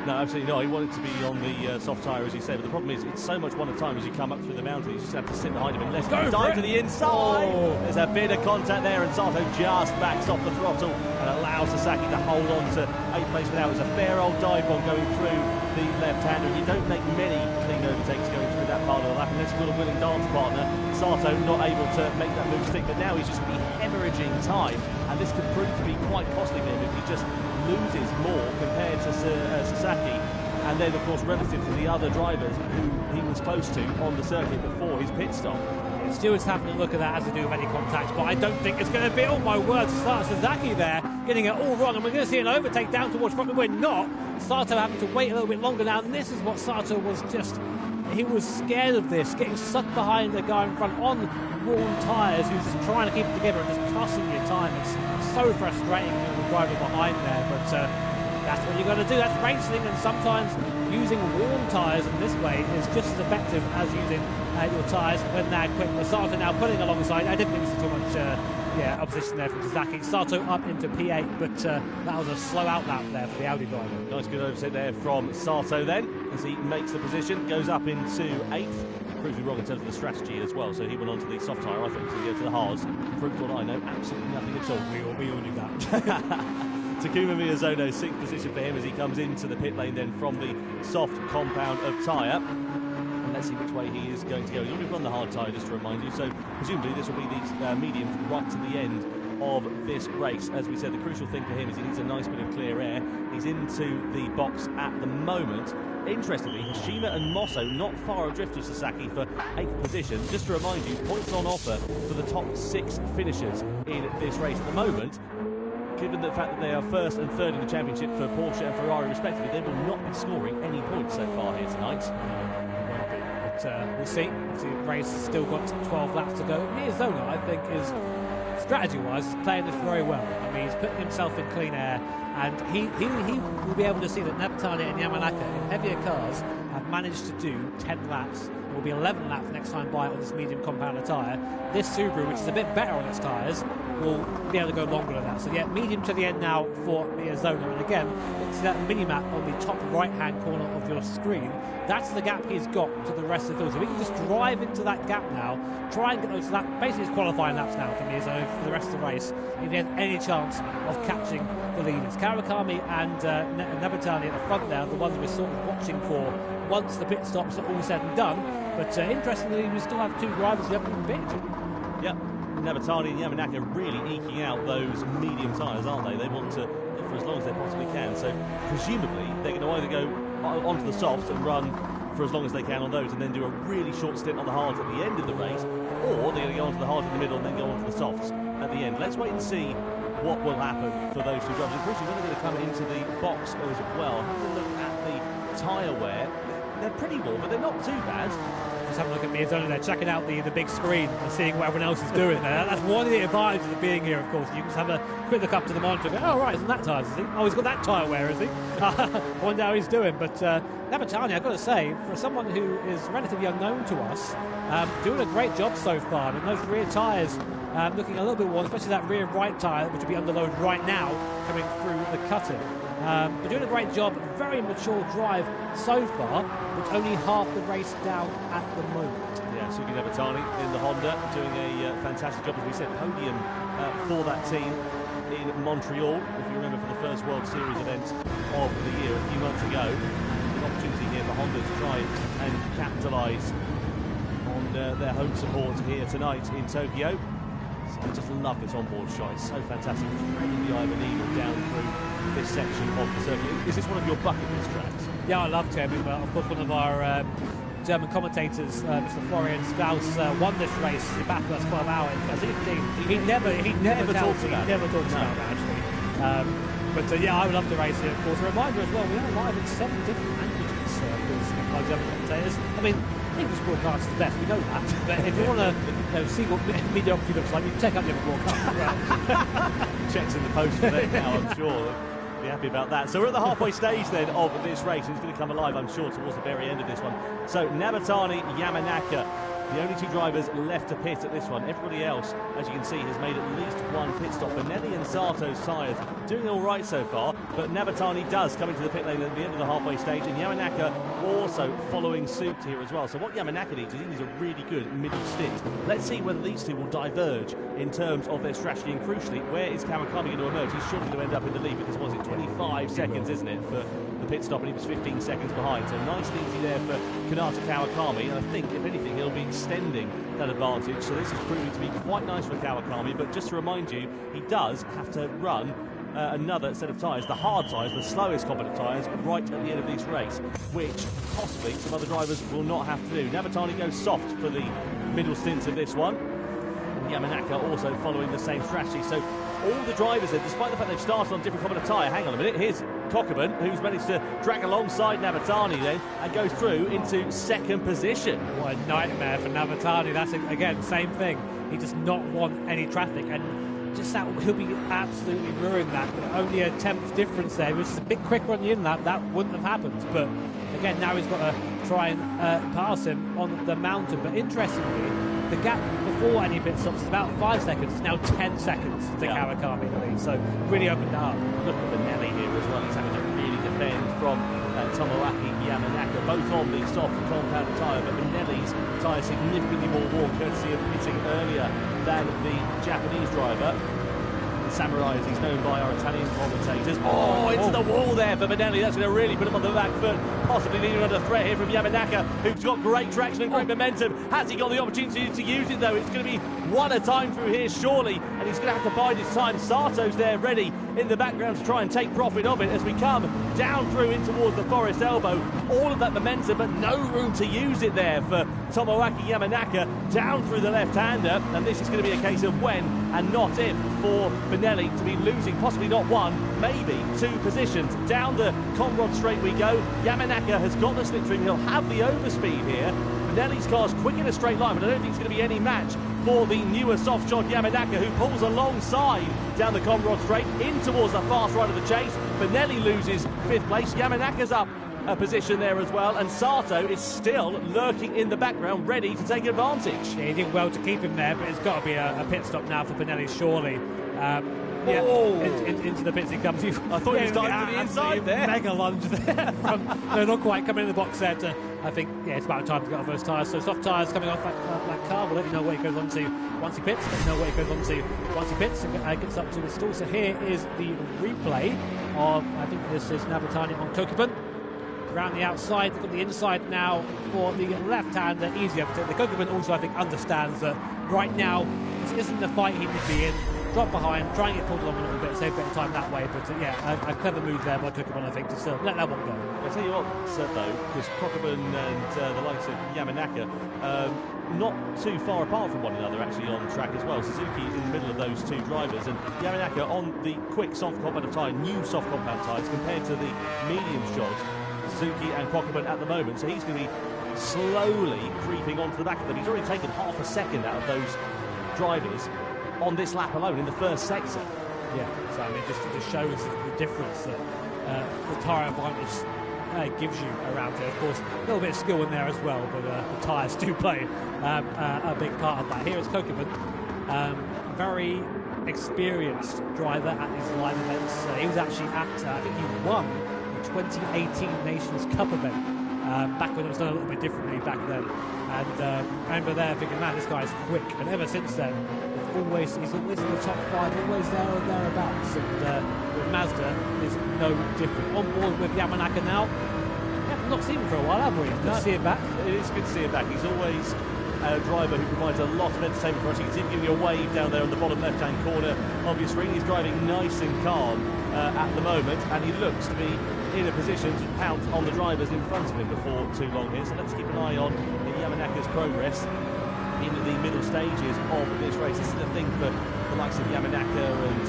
No, absolutely not. He wanted to be on the soft tyre, as you said, but the problem is it's so much one at a time as you come up through the mountain. You just have to sit behind him unless you dive to the inside. Oh. There's a bit of contact there, and Sato just backs off the throttle and allows Sasaki to hold on to 8th place without. It was a fair old dive bomb going through the left-hander. You don't make many clean overtakes going through that part of the lap unless you've got a willing dance partner. Sato not able to make that move stick, but now he's just going to be hemorrhaging time, and this could prove to be quite costly for him if he just loses more compared to Sasaki, and then of course relative to the other drivers who he was close to on the circuit before his pit stop. Stewart's having a look at that as they do with any contact, but I don't think it's going to be, oh my word, Sasaki there getting it all wrong, and we're going to see an overtake down towards front, but we're not. Sato having to wait a little bit longer now, and this is what Sato was he was scared of this, getting sucked behind the guy in front on worn tyres who's just trying to keep it together and just tossing your time. It's so frustrating with the driver behind there, but that's what you've got to do. That's racing, and sometimes using worn tyres in this way is just as effective as using your tyres when they're quick. Sato now pulling alongside. I didn't think this was too much opposition there from Sasaki. Sato up into P8, but that was a slow out lap there for the Audi driver. Nice good overset there from Sato then, as he makes the position, goes up into 8th. Proves me wrong in terms of the strategy as well, so he went on to the soft tyre. I thought he was going to go to the hards. Proved what I know, absolutely nothing at all. We all knew that. Takuma Miyazono, 6th position for him as he comes into the pit lane then from the soft compound of tyre. And let's see which way he is going to go. He's already run the hard tyre, just to remind you, so presumably this will be the mediums right to the end of this race. As we said, the crucial thing for him is he needs a nice bit of clear air. He's into the box at the moment. Interestingly, Hashima and Mosso not far adrift of Sasaki for 8th position. Just to remind you, points on offer for the top 6 finishers in this race at the moment. Given the fact that they are 1st and 3rd in the championship for Porsche and Ferrari respectively, they will not be scoring any points so far here tonight. But we'll see. The race has still got 12 laps to go. Miyazono, I think, is strategy-wise, is playing this very well. I mean, he's putting himself in clean air, and he will be able to see that Nabatani and Yamanaka in heavier cars have managed to do 10 laps will be 11 laps next time by on this medium compounder tyre. This Subaru, which is a bit better on its tyres, will be able to go longer than that. So yeah, medium to the end now for Miyazono. And again, see that mini-map on the top right-hand corner of your screen. That's the gap he's got to the rest of the field. So we can just drive into that gap now, try and get those laps. Basically, it's qualifying laps now for Miyazono for the rest of the race, if he has any chance of catching the leaders. Kawakami and Nabatani at the front there are the ones we're sort of watching for once the pit stops are all said and done. But interestingly, we still have two drivers left in the pit. Yep, Nabatani and Yamanaka really eking out those medium tyres, aren't they? They want to for as long as they possibly can. So presumably they're going to either go onto the softs and run for as long as they can on those and then do a really short stint on the hards at the end of the race, or they're going to go onto the hards in the middle and then go onto the softs at the end. Let's wait and see what will happen for those two drivers. Unfortunately, when they're going to come into the box as well, have a look at the tyre wear. They're pretty warm, but they're not too bad. Just have a look at Miyazono there, checking out the big screen and seeing what everyone else is doing there. That's one of the advantages of being here, of course. You can just have a quick look up to the monitor and go, oh, right, it's on that tyre, is he? Oh, he's got that tyre wear, is he? I wonder how he's doing. But Nabatani, I've got to say, for someone who is relatively unknown to us, doing a great job so far. I mean, those rear tyres looking a little bit worn, especially that rear right tyre, which will be under load right now, coming through the cutting. But doing a great job, very mature drive so far, but only half the race down at the moment. Yeah, Suki Nabatani in the Honda doing a fantastic job, as we said, podium for that team in Montreal, if you remember, for the first World Series event of the year a few months ago. An opportunity here for Honda to try and capitalise on their home support here tonight in Tokyo. So I just love this onboard shot, it's so fantastic. Threading the eye of a needle down through this section of the circuit. Is this one of your bucket list tracks? Yeah, I love to. I mean, of course, one of our German commentators, Mr. Florian Strauss, won this race back for us 12 hours. He never talks about that, actually. But yeah, I would love to race here, of course. A reminder as well, we are live in 7 different languages by German commentators. I mean, English broadcast is the best, we know that. But if you want to see what mediocrity looks like, you can check out the other broadcast. Checks in the post for them now, I'm sure. Be happy about that. So we're at the halfway stage then of this race, and it's going to come alive, I'm sure, towards the very end of this one. So Nabatani, Yamanaka, the only two drivers left to pit at this one. Everybody else, as you can see, has made at least one pit stop. Benelli and Sato's tyres doing all right so far, but Nabatani does come into the pit lane at the end of the halfway stage, and Yamanaka also following suit here as well. So what Yamanaka needs is he needs a really good middle stint. Let's see whether these two will diverge in terms of their strategy, and crucially, where is Kawakami going to emerge? He's surely going to end up in the lead, because was it 25 seconds, isn't it, for the pit stop, and he was 15 seconds behind. So nice and easy there for Kanata Kawakami, and I think, if anything, he'll be extending that advantage. So this is proving to be quite nice for Kawakami, but just to remind you, he does have to run another set of tyres, the hard tyres, the slowest competent tyres, right at the end of this race, which possibly some other drivers will not have to do. Nabatani goes soft for the middle stints of this one. Yamanaka also following the same strategy. So all the drivers there, despite the fact they've started on different competent tyre, hang on a minute, here's Cockburn, who's managed to drag alongside Nabatani then and goes through into second position. What a nightmare for Nabatani. That's, again, same thing. He does not want any traffic, and just that he'll be absolutely ruined that. Only a 10th difference there, which is a bit quicker on the in lap. That wouldn't have happened. But again, now he's got to try and pass him on the mountain. But interestingly, the gap before any pit stops is about 5 seconds. It's now 10 seconds to Kawakami in the lead. So really opened it up. Look at Benelli here as well. He's having to really defend from Tomoaki Yamanaka, both on the soft compound tyre, but Benelli's tyre significantly more worn, courtesy of pitting earlier than the Japanese driver. Samurai, as he's known by our Italian commentators. Oh, into the wall there for Benelli. That's going to really put him on the back foot, possibly leaving under threat here from Yamanaka, who's got great traction and great momentum. Has he got the opportunity to use it, though? It's going to be one a time through here, surely, and he's going to have to bide his time. Sato's there ready in the background to try and take profit of it as we come down through in towards the forest elbow. All of that momentum, but no room to use it there for Tomoaki Yamanaka down through the left-hander, and this is going to be a case of when and not if for Benelli to be losing possibly not one, maybe 2 positions. Down the Conrod straight we go. Yamanaka has got the slipstream, he'll have the overspeed here. Benelli's car's quick in a straight line, but I don't think it's going to be any match for the newer soft shod Yamanaka, who pulls alongside down the Conrod straight in towards the fast right of the chase. Benelli loses 5th place. Yamanaka's up position there as well, and Sato is still lurking in the background, ready to take advantage. Yeah, he did well to keep him there, but it's got to be a pit stop now for Pinelli, surely. Into the pits he comes. I thought he was diving to the inside there. Mega lunge there. No, not quite coming in the box there. I think, yeah, it's about time to get off those tyres. So soft tyres coming off that car. We'll let you know what he goes on to once he pits. Let you know what he goes on to once he pits and gets up to the stall. So here is the replay of, I think this is Nabatani on Kokubun. Around the outside, look at the inside now for the left-hander, easier. But the Kokubun also, I think, understands that right now this isn't the fight he would be in. Drop behind, try and get pulled along a little bit, save a bit of time that way. But a clever move there by Kokubun, I think, to still let that one go. I'll tell you what, though, because Kokubun and the likes of Yamanaka, not too far apart from one another actually on track as well. Suzuki in the middle of those two drivers, and Yamanaka on the quick soft compound tyre, new soft compound tyres compared to the medium shod Suzuki and Kokubun at the moment. So he's going to be slowly creeping onto the back of them. He's already taken half a second out of those drivers on this lap alone in the first sector. Yeah, so I mean, just shows the difference that the tyre advantage gives you around here. Of course, a little bit of skill in there as well, but the tyres do play a big part of that. Here is Kokubun, very experienced driver at these live events. He was actually at, I think he won the 2018 Nations Cup event back when it was done a little bit differently back then. And I remember there thinking, man, this guy's quick. And ever since then, he's always in the top 5, always there or thereabouts. And with Mazda is no different. On board with Yamanaka now. Yeah, not seen him for a while, have we? Good to see him back. It is good to see him back. He's always a driver who provides a lot of entertainment for us. You can see him giving you a wave down there on the bottom left-hand corner of your screen. He's driving nice and calm at the moment, and he looks to be in a position to pounce on the drivers in front of him before too long here. So let's keep an eye on Yamanaka's progress in the middle stages of this race. This is the thing for the likes of Yamanaka and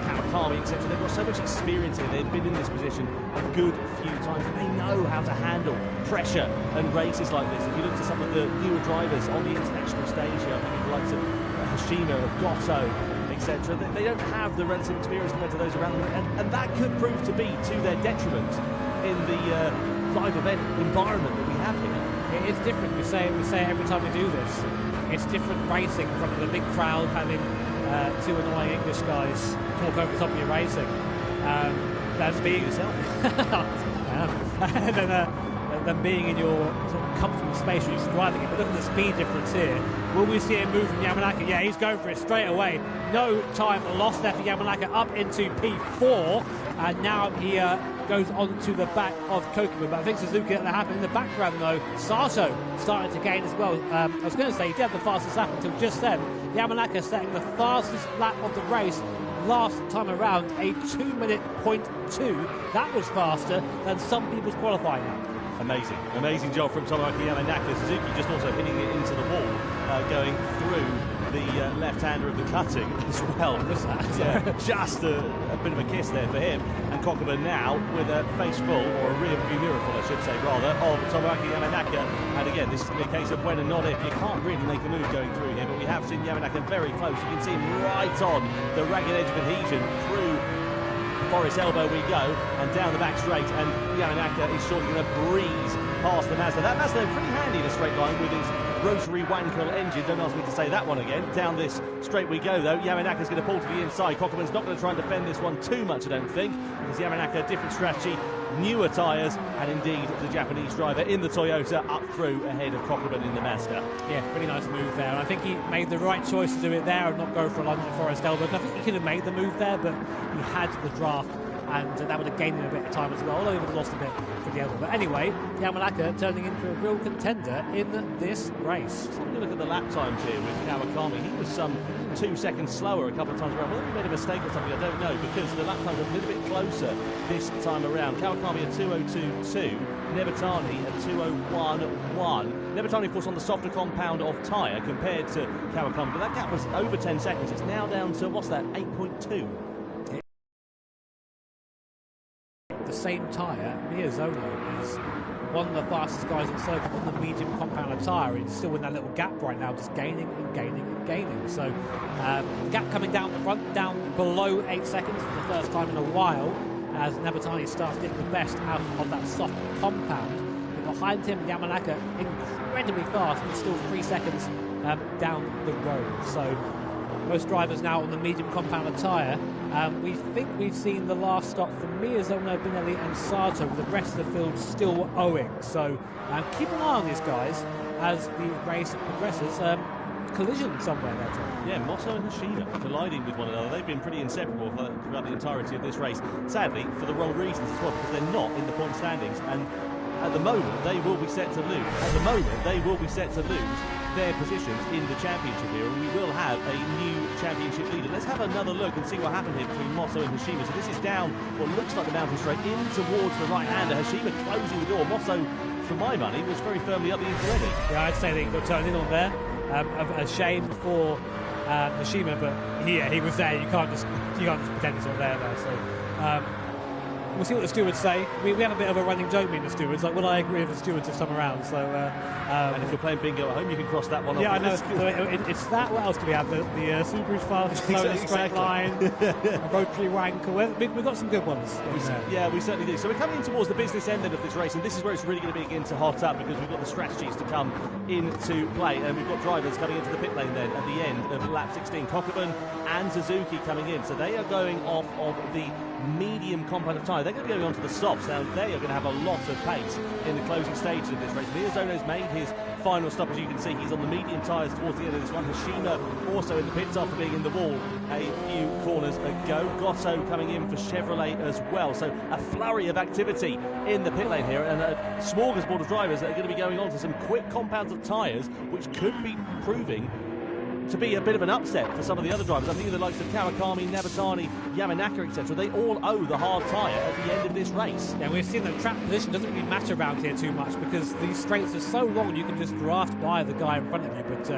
Kawakami, etc. They've got so much experience here. They've been in this position a good few times, and they know how to handle pressure and races like this. If you look to some of the newer drivers on the international stage here, I think the likes of Hashima, of Goto, etc., they don't have the relative experience compared to those around them, and that could prove to be to their detriment in the live event environment that we have here. It is different. We say it every time we do this. It's different racing in front of a big crowd, having two annoying English guys talk over the top of your racing. That's being yourself. And then being in your sort of comfortable space where you're driving it. But look at the speed difference here. Will we see a move from Yamanaka? Yeah, he's going for it straight away. No time lost there for Yamanaka, up into P4. And now he goes onto the back of Kokubun. But I think Suzuki let that happen. In the background, though, Sato started to gain as well. I was going to say he did have the fastest lap until just then. Yamanaka setting the fastest lap of the race last time around, a 2:02. That was faster than some people's qualifying lap. Amazing job from Tomoaki Yamanaka. Suzuki just also hitting it into the wall, going through the left-hander of the cutting as well. Yeah, just a bit of a kiss there for him. And Kokubun now with a face full, or a rear view mirror full, I should say, rather, of Tomoaki Yamanaka. And again, this is a case of when and not if. You can't really make a move going through here, but we have seen Yamanaka very close. You can see him right on the ragged edge of adhesion through Forest Elbow we go, and down the back straight, and Yamanaka is shortly going to breeze past the Mazda. That Mazda pretty handy in a straight line with his rotary Wankel engine. Don't ask me to say that one again. Down this straight we go, though. Yamanaka's going to pull to the inside. Kokubun's not going to try and defend this one too much, I don't think, because Yamanaka, different strategy, newer tyres, and indeed the Japanese driver in the Toyota up through ahead of Kokubun in the Mazda. Yeah, really nice move there. And I think he made the right choice to do it there and not go for a lunge at Forest Elbow. I think he could have made the move there, but he had the draft, and that would have gained him a bit of time as well, although he would have lost a bit for the elbow. But anyway, Yamanaka turning into a real contender in this race. So we're going to look at the lap times here with Kawakami. He was some 2 seconds slower a couple of times around. Whether he made a mistake or something, I don't know, because the lap times are a little bit closer this time around. Kawakami at 2:02.2, Nebatani at 2:01.1. Nebatani, of course, on the softer compound of tyre compared to Kawakami, but that gap was over 10 seconds. It's now down to, what's that, 8.2. The same tyre, Miyazono is one of the fastest guys on circuit on the medium compound of tyre. He's still in that little gap right now, just gaining and gaining and gaining. So gap coming down the front, down below 8 seconds for the first time in a while. as Nabatani starts getting the best out of that soft compound. But behind him, Yamanaka incredibly fast, but still 3 seconds down the road. So most drivers now on the medium compound tyre. We think we've seen the last stop for Miyazono, Benelli and Sato, with the rest of the field still owing. So keep an eye on these guys as the race progresses. Collision somewhere there, Tom. Yeah, Mosso and Hashima colliding with one another. They've been pretty inseparable throughout the entirety of this race. Sadly, for the wrong reasons as well, because they're not in the point standings. And at the moment, they will be set to lose. At the moment, they will be set to lose their positions in the championship here, and we will have a new championship leader. Let's have another look and see what happened here between Mosso and Hashima. So this is down what looks like the mountain straight in towards the right-hander. Hashima closing the door. Mosso, for my money, was very firmly up the already. Yeah, I'd say they got turned in on there. A shame for Hashima, but he was there. You can't just pretend he's not there. So we'll see what the stewards say. We have a bit of a running joke between the stewards. Like, will I agree with the stewards this time around? So and if you're playing bingo at home, you can cross that one off. Yeah, I know. So it's that. What else do we have? The Subaru's fast, slowest straight line, a rotary wanker. We've got some good ones. Yeah, we certainly do. So we're coming towards the business end of this race, and this is where it's really going to begin to hot up, because we've got the strategies to come into play, and we've got drivers coming into the pit lane then at the end of lap 16. Cockburn and Suzuki coming in, so they are going off of the medium compound of tyre. They're going to be going on to the softs. Now they are going to have a lot of pace in the closing stages of this race. Miyazono's made his final stop, as you can see. He's on the medium tyres towards the end of this one. Hashima also in the pits after being in the wall a few corners ago. Gotto coming in for Chevrolet as well. So a flurry of activity in the pit lane here, and a smorgasbord of drivers that are going to be going on to some quick compounds of tyres, which could be proving to be a bit of an upset for some of the other drivers. I'm thinking of the likes of Kawakami, Nabatani, Yamanaka, etc. They all owe the hard tyre at the end of this race. Yeah, we've seen that track position doesn't really matter around here too much, because these straights are so long you can just draft by the guy in front of you. But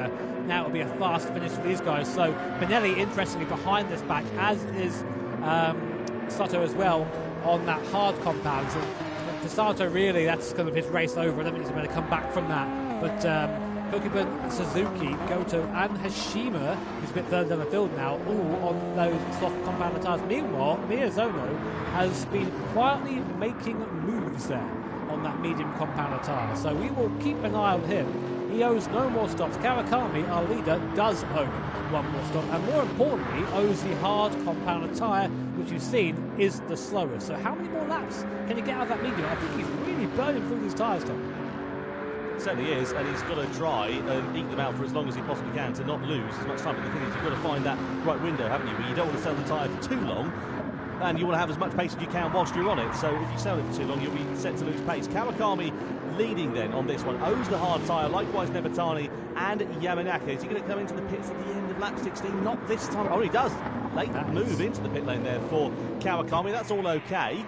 now it'll be a fast finish for these guys. So Benelli, interestingly, behind this back, as is Sato as well, on that hard compound. So for Sato, really, that's kind of his race over. I don't think he's going to come back from that. But Kokuben, Suzuki, Goto and Hashima, who's a bit further down the field now, all on those soft compound tyres. Meanwhile, Miyazono has been quietly making moves there on that medium compound tyre. So we will keep an eye on him. He owes no more stops. Kawakami, our leader, does owe one more stop, and more importantly, owes the hard compound tyre, which you've seen is the slowest. So how many more laps can he get out of that medium? I think he's really burning through these tyres, Tom. Certainly is, and he's got to try and eke them out for as long as he possibly can to not lose as much time. But the thing is, you've got to find that right window, haven't you? Where you don't want to sell the tyre for too long, and you want to have as much pace as you can whilst you're on it. So if you sell it for too long, you'll be set to lose pace. Kawakami leading then on this one, owes the hard tyre. Likewise, Nabatani and Yamanaka. Is he going to come into the pits at the end of lap 16? Not this time. Oh, he does. Late move into the pit lane there for Kawakami. That's all okay.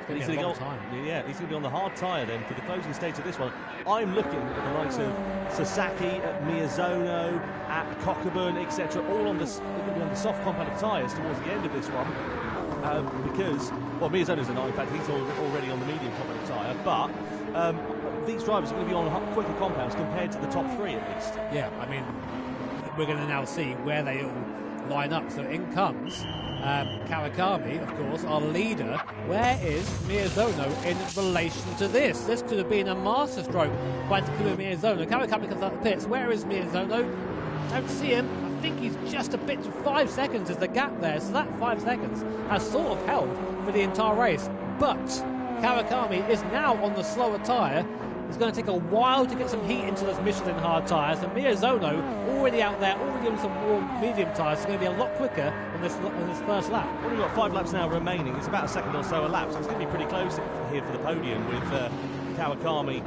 He's going to be on the hard tyre then for the closing stage of this one. I'm looking at the likes of Sasaki, at Miyazono, at Cockburn, etc., all on the soft compound of tyres towards the end of this one. Because, well, Miyazono's a 9, in fact, he's already on the medium compound of tyre, but these drivers are going to be on quicker compounds compared to the top 3 at least. Yeah, I mean, we're going to now see where they all line up. So in comes Kawakami, of course, our leader. Where is Miyazono in relation to this? This could have been a masterstroke by Takuma Miyazono. Kawakami comes out the pits. Where is Miyazono? Don't see him. I think he's just a bit. 5 seconds is the gap there. So that 5 seconds has sort of held for the entire race. But Kawakami is now on the slower tyre. It's going to take a while to get some heat into those Michelin hard tyres, and Miyazono already out there, already on some warm medium tyres. It's going to be a lot quicker on this first lap. Well, we've got 5 laps now remaining. It's about a second or so a lap, so it's going to be pretty close here for the podium with Kawakami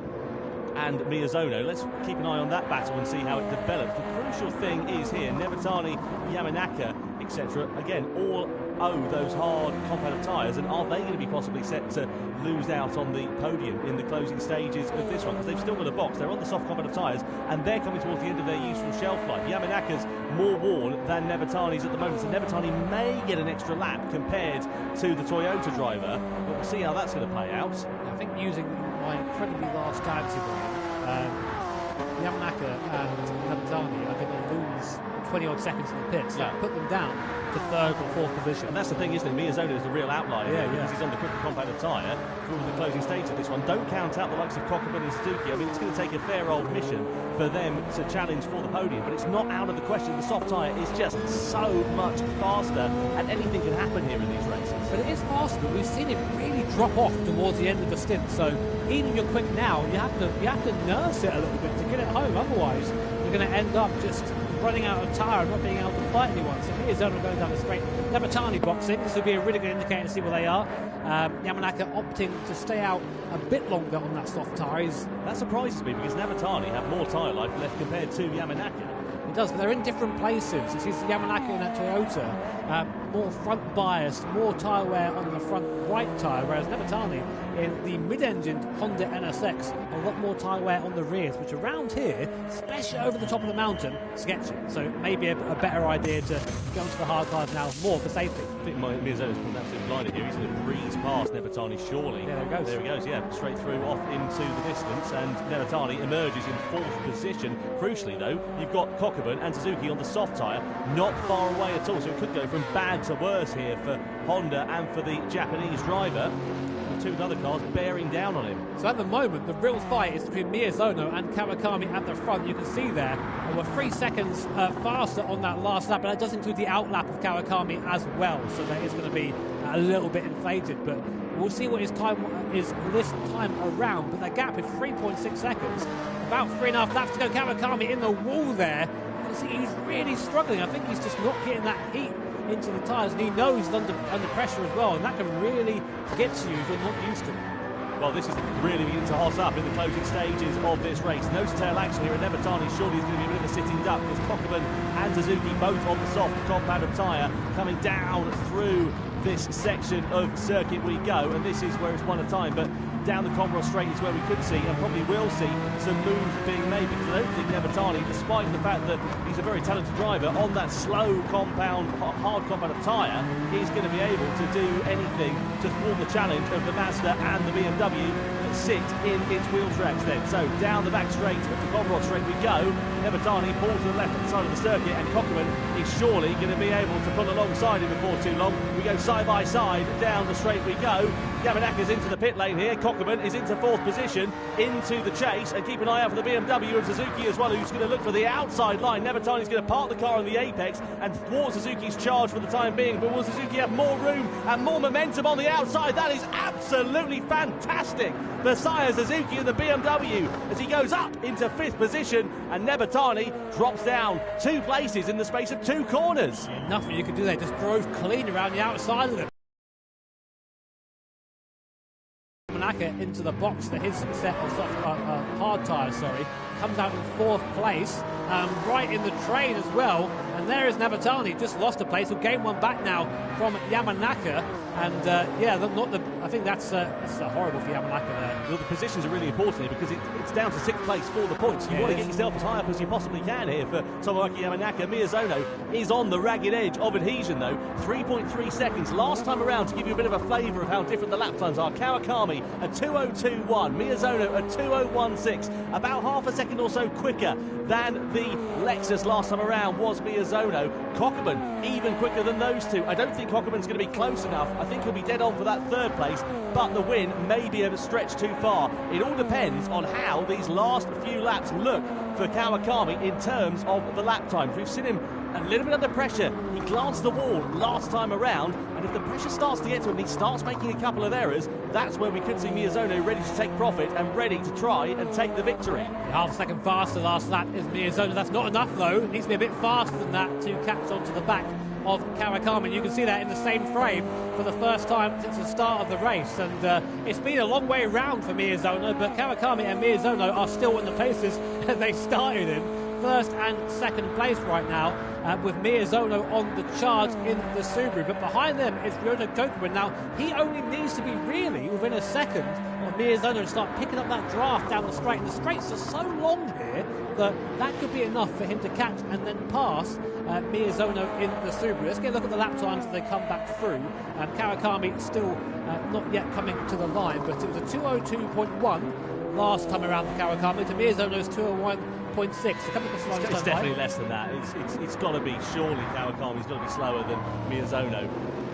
and Miyazono. Let's keep an eye on that battle and see how it develops. The crucial thing is here, Nabatani, Yamanaka, etc. Again, all owe those hard compound of tyres, and are they going to be possibly set to lose out on the podium in the closing stages of this one? Because they've still got a box, they're on the soft compound of tyres, and they're coming towards the end of their useful shelf life. Yamanaka's more worn than Nabatani's at the moment, so Nabatani may get an extra lap compared to the Toyota driver, but we'll see how that's going to play out. I think using my incredibly large galaxy brain, Yamanaka and Nabatani are going to lose 20-odd seconds in the pits. Yeah. That put them down to third or fourth position. And that's the thing, isn't it? Miyazono is the real outlier because he's on the quicker compounded tyre through the closing stage of this one. Don't count out the likes of Kokubun and Suzuki. I mean, it's going to take a fair old mission for them to challenge for the podium, but it's not out of the question. The soft tyre is just so much faster, and anything can happen here in these races. But it is faster, but we've seen it really drop off towards the end of the stint. So even you're quick now, you have to nurse it a little bit to get it home. Otherwise, you're going to end up just running out of tyre and not being able to fight anyone. So Miyazono going down the straight. Nematani boxing. This would be a really good indicator to see where they are. Yamanaka opting to stay out a bit longer on that soft tyre. That surprises me because Nematani have more tyre life left compared to Yamanaka. It does, but they're in different places. You see Yamanaka in that Toyota, more front biased, more tyre wear on the front right tyre, whereas Nematani in the mid-engined Honda NSX, a lot more tyre wear on the rears, which around here, especially over the top of the mountain, sketchy. So maybe a better idea to go onto the hard tyres now, more for safety. I think Miyazono's put an absolute blinder here. He's going to breeze past Nematani, surely. Yeah, there he goes. There he goes, yeah, straight through off into the distance, and Nematani emerges in fourth position. Crucially, though, you've got Kokubun and Suzuki on the soft tyre, not far away at all, so it could go from bad to worse here for Honda and for the Japanese driver. The two other cars bearing down on him. So at the moment, the real fight is between Miyazono and Kawakami at the front. You can see there, we're 3 seconds faster on that last lap, but that does include the outlap of Kawakami as well, so that is going to be a little bit inflated, but we'll see what his time is this time around. But that gap is 3.6 seconds, about 3.5 laps to go. Kawakami in the wall there. You can see he's really struggling. I think he's just not getting that heat into the tyres, and he knows he's under pressure as well, and that can really get to you if you're not used to it. Well, this is really beginning to hot up in the closing stages of this race. Nose to tail action here, and Nematani surely is going to be a bit of a sitting duck because Kokubun and Suzuki both on the soft compounded tyre coming down through this section of circuit we go, and this is where it's one at a time, but down the Comoros Straight is where we could see and probably will see some moves being made, because I don't think Nematani, despite the fact that he's a very talented driver, on that slow compound, hard compound tyre, is going to be able to do anything to thwart the challenge of the Mazda and the BMW that sit in its wheel tracks then. So down the back straight of the Comoros Straight we go. Nematani pulls to the left hand side of the circuit, and Kokubun is surely going to be able to pull alongside him before too long. We go side by side down the straight we go. Yamanaka's into the pit lane here. Kokubun is into fourth position, into the chase, and keep an eye out for the BMW and Suzuki as well, who's going to look for the outside line. Nematani's going to park the car on the apex and thwart Suzuki's charge for the time being, but will Suzuki have more room and more momentum on the outside? That is absolutely fantastic for Saya Suzuki and the BMW as he goes up into fifth position, and Nematani drops down 2 places in the space of 2 corners. Yeah, nothing you can do there, just drove clean around the outside of them. Yamanaka into the box for his set of hard tyres, comes out in 4th place, right in the train as well, and there is Nematani, just lost a place, he'll gain one back now from Yamanaka, and I think that's horrible for Yamanaka there. Well, the positions are really important here because it's down to 6th place for the points. You want to get yourself as high up as you possibly can here for someone like Yamanaka. Miyazono is on the ragged edge of adhesion though. 3.3 seconds last time around to give you a bit of a flavour of how different the lap times are. Kawakami a 2:02.1, Miyazono a 2:01.6, about half a second or so quicker than the Lexus last time around was Miyazono. Kokubun even quicker than those two. I don't think Kokubun's going to be close enough. I think he'll be dead on for that 3rd place, but the win may be a stretch too far. It all depends on how these last few laps look for Kawakami in terms of the lap times. We've seen him a little bit under pressure. He glanced the wall last time around, and if the pressure starts to get to him, he starts making a couple of errors, that's where we could see Miyazono ready to take profit and ready to try and take the victory. Half a second faster last lap is Miyazono. That's not enough though. It needs to be a bit faster than that to catch on to the back of Kawakami. You can see that in the same frame for the first time since the start of the race, and it's been a long way round for Miyazono, but Kawakami and Miyazono are still in the places that they started in. 1st and 2nd place right now, with Miyazono on the charge in the Subaru, but behind them is Ryota Kokubun. Now he only needs to be really within a second of Miyazono to start picking up that draft down the straight, and the straights are so long here that could be enough for him to catch and then pass Miyazono in the Subaru. Let's get a look at the lap times as they come back through. Kawakami still not yet coming to the line, but it was a 2:02.1 last time around for Kawakami. To Miyazono's 201.6. It's definitely less than that. It's got to be, surely Kawakami's got to be slower than Miyazono.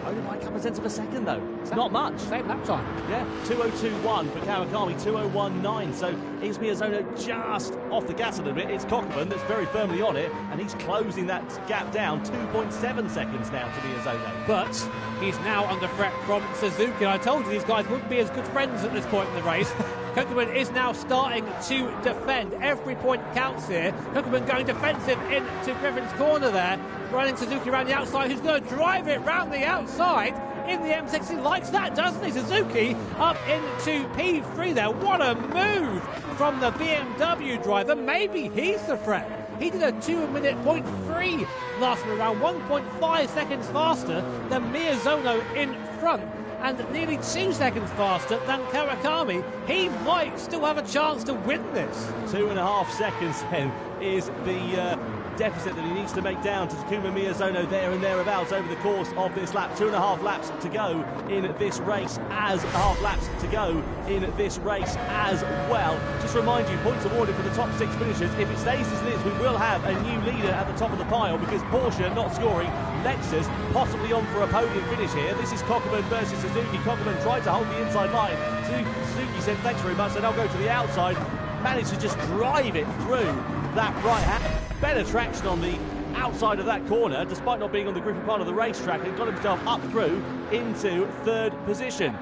Only by a couple of tenths of a second, though. It's not much. Same lap time. Yeah, 2:02.1 for Kawakami, 2:01.9. So is Miyazono just off the gas a little bit? It's Cockburn that's very firmly on it, and he's closing that gap down. 2.7 seconds now to Miyazono. But he's now under threat from Suzuki. I told you these guys wouldn't be as good friends at this point in the race. Kokeman is now starting to defend. Every point counts here. Kokeman going defensive into Griffin's corner there. Running Suzuki around the outside, who's going to drive it round the outside in the M6. He likes that, doesn't he? Suzuki up into P3 there. What a move from the BMW driver. Maybe he's the threat. He did a 2:03 last time around, 1.5 seconds faster than Miyazono in front, and nearly 2 seconds faster than Kawakami. He might still have a chance to win this. 2.5 seconds then is the deficit that he needs to make down to Takuma Miyazono there and thereabouts over the course of this lap. 2.5 laps to go in this race as well. Just remind you, points awarded for the top 6 finishers. If it stays as it is, we will have a new leader at the top of the pile, because Porsche not scoring, Lexus possibly on for a podium finish here. This is Cockburn versus Suzuki. Cockburn tried to hold the inside line. Suzuki said thanks very much, and I'll go to the outside. Managed to just drive it through that right hand. Better traction on the outside of that corner, despite not being on the grippy part of the racetrack, and got himself up through into 3rd position.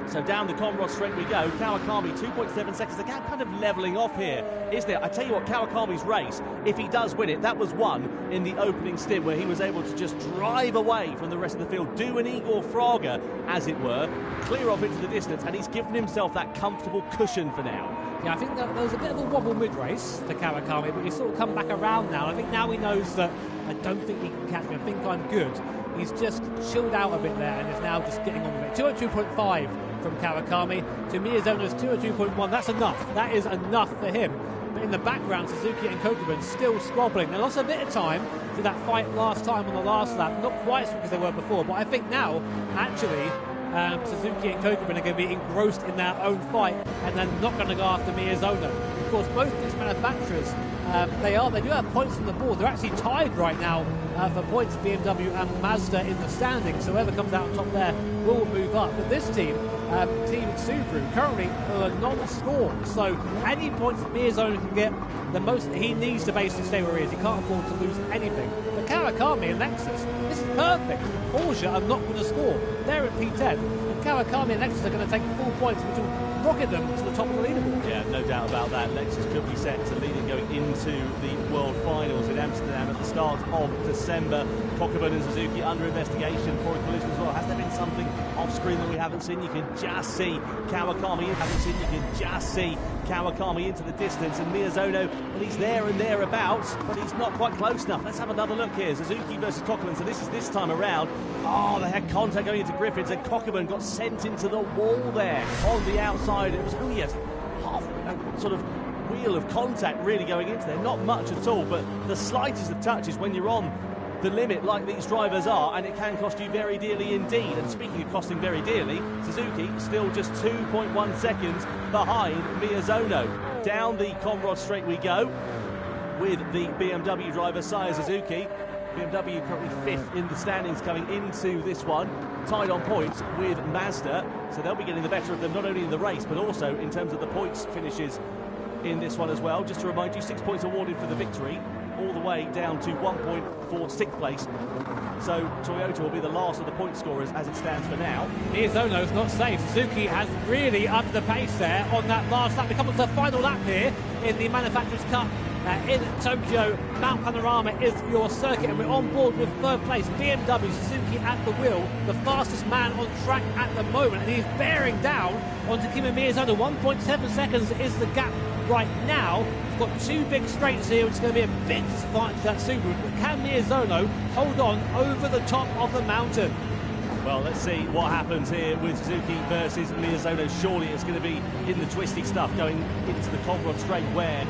So down the Conrod straight we go. Kawakami, 2.7 seconds. The gap kind of levelling off here, isn't it? I tell you what, Kawakami's race, if he does win it, that was won in the opening stint, where he was able to just drive away from the rest of the field, do an Igor Fraga, as it were, clear off into the distance, and he's given himself that comfortable cushion for now. Yeah, I think that there was a bit of a wobble mid-race for Kawakami, but he's sort of come back around now. I think now he knows that I don't think he can catch me. I think I'm good. He's just chilled out a bit there and is now just getting on with it. 202.5 from Kawakami to Miyazono's 202.1. That's enough. That is enough for him. But in the background, Suzuki and Kokeman still squabbling. They lost a bit of time to that fight last time on the last lap. Not quite as quick as they were before, but I think now, actually, Suzuki and Kokeman are going to be engrossed in their own fight, and they're not going to go after Miyazono. Of course, both these manufacturers, they do have points on the board. They're actually tied right now for points, BMW and Mazda in the standings. So whoever comes out on top there will move up. But this team, Team Subaru, currently are non-scored. So any points that Miyazono can get, the most he needs to basically stay where he is. He can't afford to lose anything. But Kawakami and Lexus, this is perfect. Porsche are not going to score. They're at P10. And Kawakami and Lexus are going to take full points, which will rocket them to the top of the leaderboard. Yeah, no doubt about that. Lexus could be set to leading going into the World Finals in Amsterdam at the start of December. Cockburn and Suzuki under investigation for a collision as well. Has there been something off screen that we haven't seen? You can just see Kawakami. Into the distance, and Miyazono, well, he's there and thereabouts, but he's not quite close enough. Let's have another look here. Suzuki versus Cockburn. So this is this time around. Oh, they had contact going into Griffins, and Cockburn got sent into the wall there on the outside. It was only a half sort of wheel of contact really going into there. Not much at all, but the slightest of touches when you're on the limit like these drivers are, and it can cost you very dearly indeed. And speaking of costing very dearly, Suzuki still just 2.1 seconds behind Miyazono. Down the Conrod straight we go with the BMW driver Saya Suzuki. BMW currently 5th in the standings coming into this one, tied on points with Mazda, so they'll be getting the better of them not only in the race but also in terms of the points finishes in this one as well. Just to remind you, 6 points awarded for the victory, all the way down to 1 point for 6th place. So Toyota will be the last of the point scorers as it stands for now. Miyazono's not safe. Suzuki has really upped the pace there on that last lap. We come on to the final lap here in the Manufacturers' Cup in Tokyo. Mount Panorama is your circuit, and we're on board with 3rd place. BMW, Suzuki at the wheel, the fastest man on track at the moment, and he's bearing down on Takuma Miyazono. 1.7 seconds is the gap right now. He's got 2 big straights here, which is going to be a big disadvantage to that Subaru. But can Miyazono hold on over the top of the mountain? Well, let's see what happens here with Suzuki versus Miyazono. Surely it's going to be in the twisty stuff going into the Conrod straight, where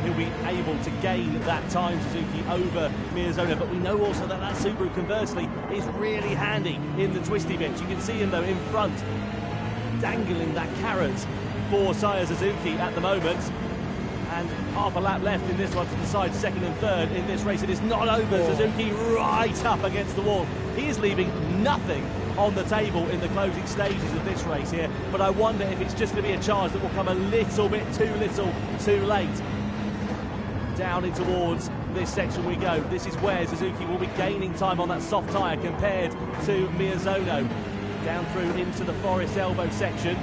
he'll be able to gain that time, Suzuki, over Miyazono. But we know also that that Subaru, conversely, is really handy in the twisty bits. You can see him, though, in front, dangling that carrot for Saya Suzuki at the moment. And half a lap left in this one to decide second and third in this race. It is not over. Suzuki right up against the wall. He is leaving nothing on the table in the closing stages of this race here. But I wonder if it's just going to be a charge that will come a little bit too little, too late. Down in towards this section we go. This is where Suzuki will be gaining time on that soft tyre compared to Miyazono. Down through into the Forest Elbow section.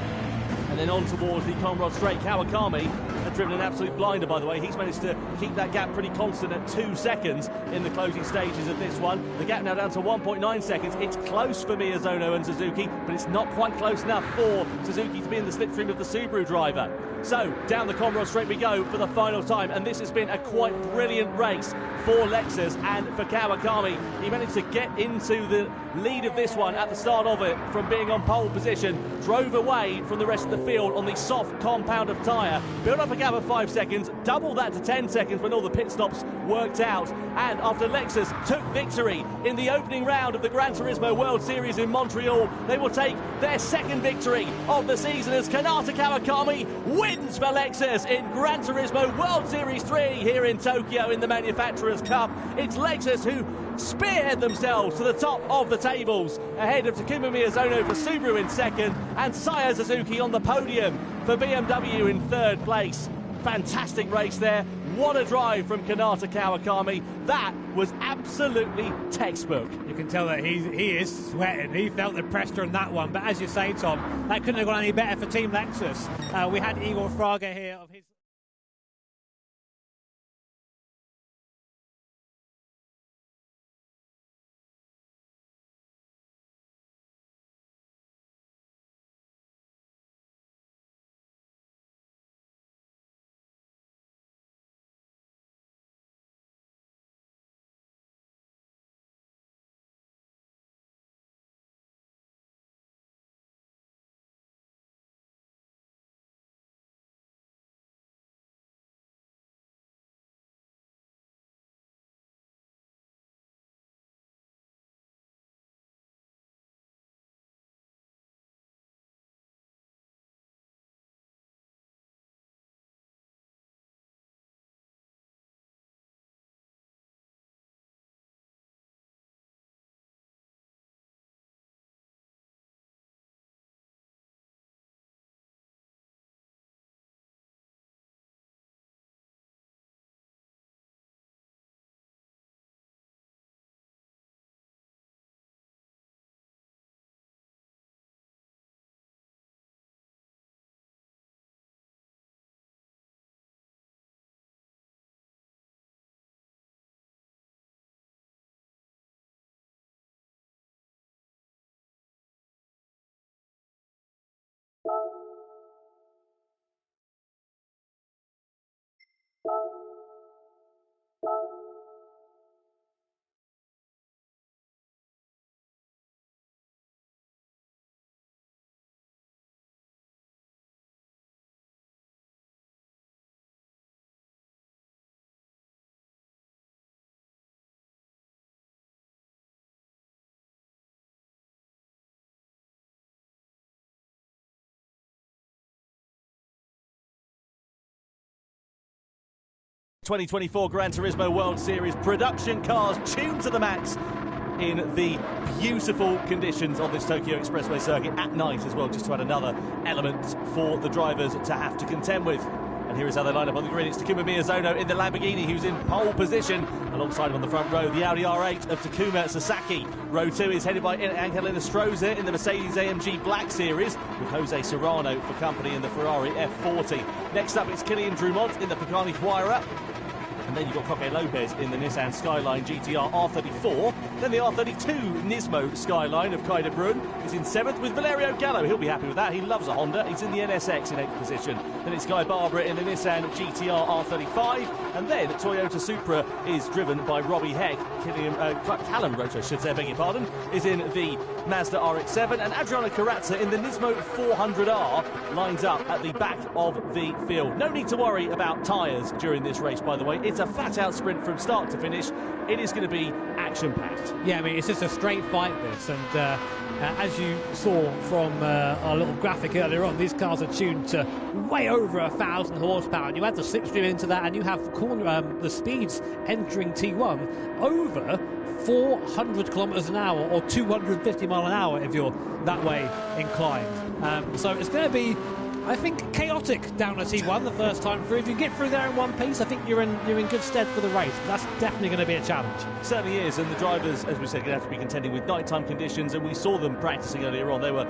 And then on towards the Conrod Straight. Kawakami had driven an absolute blinder, by the way. He's managed to keep that gap pretty constant at 2 seconds in the closing stages of this one. The gap now down to 1.9 seconds. It's close for Miyazono and Suzuki, but it's not quite close enough for Suzuki to be in the slipstream of the Subaru driver. So, down the Conrod Straight we go for the final time, and this has been a quite brilliant race for Lexus and for Kawakami. He managed to get into the lead of this one at the start of it from being on pole position, drove away from the rest of the field on the soft compound of tyre, built up a gap of 5 seconds, doubled that to 10 seconds when all the pit stops worked out, and after Lexus took victory in the opening round of the Gran Turismo World Series in Montreal, they will take their second victory of the season as Kanata Kawakami wins for Lexus in Gran Turismo World Series 3 here in Tokyo in the Manufacturers' Cup. It's Lexus who spearhead themselves to the top of the tables, ahead of Takuma Miyazono for Subaru in second, and Saya Suzuki on the podium for BMW in third place. Fantastic race there. What a drive from Kanata Kawakami. That was absolutely textbook. You can tell that he is sweating. He felt the pressure on that one. But as you say, Tom, that couldn't have gone any better for Team Lexus. We had Igor Fraga here of his... ...2024 Gran Turismo World Series production cars tuned to the max in the beautiful conditions of this Tokyo Expressway circuit at night as well, just to add another element for the drivers to have to contend with. And here is how they line up on the grid. It's Takuma Miyazono in the Lamborghini, who's in pole position. Alongside him on the front row, the Audi R8 of Takuma Sasaki. Row 2 is headed by Angelina Stroza in the Mercedes-AMG Black Series, with Jose Serrano for company in the Ferrari F40. Next up, it's Kylian Drumont in the Pagani Huayra. And then you've got Coque Lopez in the Nissan Skyline GTR R34. Then the R32 Nismo Skyline of Kai de Bruyne is in 7th with Valerio Gallo. He'll be happy with that. He loves a Honda. He's in the NSX in 8th position. Then it's Guy Barbara in the Nissan GTR R35. And then Toyota Supra is driven by Robbie Heck. Callum Roach, I should say, beg your pardon, is in the Mazda RX-7. And Adriana Carrazza in the Nismo 400R lines up at the back of the field. No need to worry about tyres during this race, by the way. It's a flat-out sprint from start to finish. It is going to be action-packed. Yeah, I mean, it's just a straight fight, this, and as you saw from our little graphic earlier on, these cars are tuned to way over 1,000 horsepower, and you add the slipstream into that, and you have the speeds entering T1 over 400 kilometers an hour, or 250 mile an hour if you're that way inclined. So it's going to be, I think, chaotic down at T1 the first time through. If you get through there in one piece, I think you're in good stead for the race. That's definitely going to be a challenge. Certainly is, and the drivers, as we said, are going to have to be contending with nighttime conditions, and we saw them practicing earlier on. They were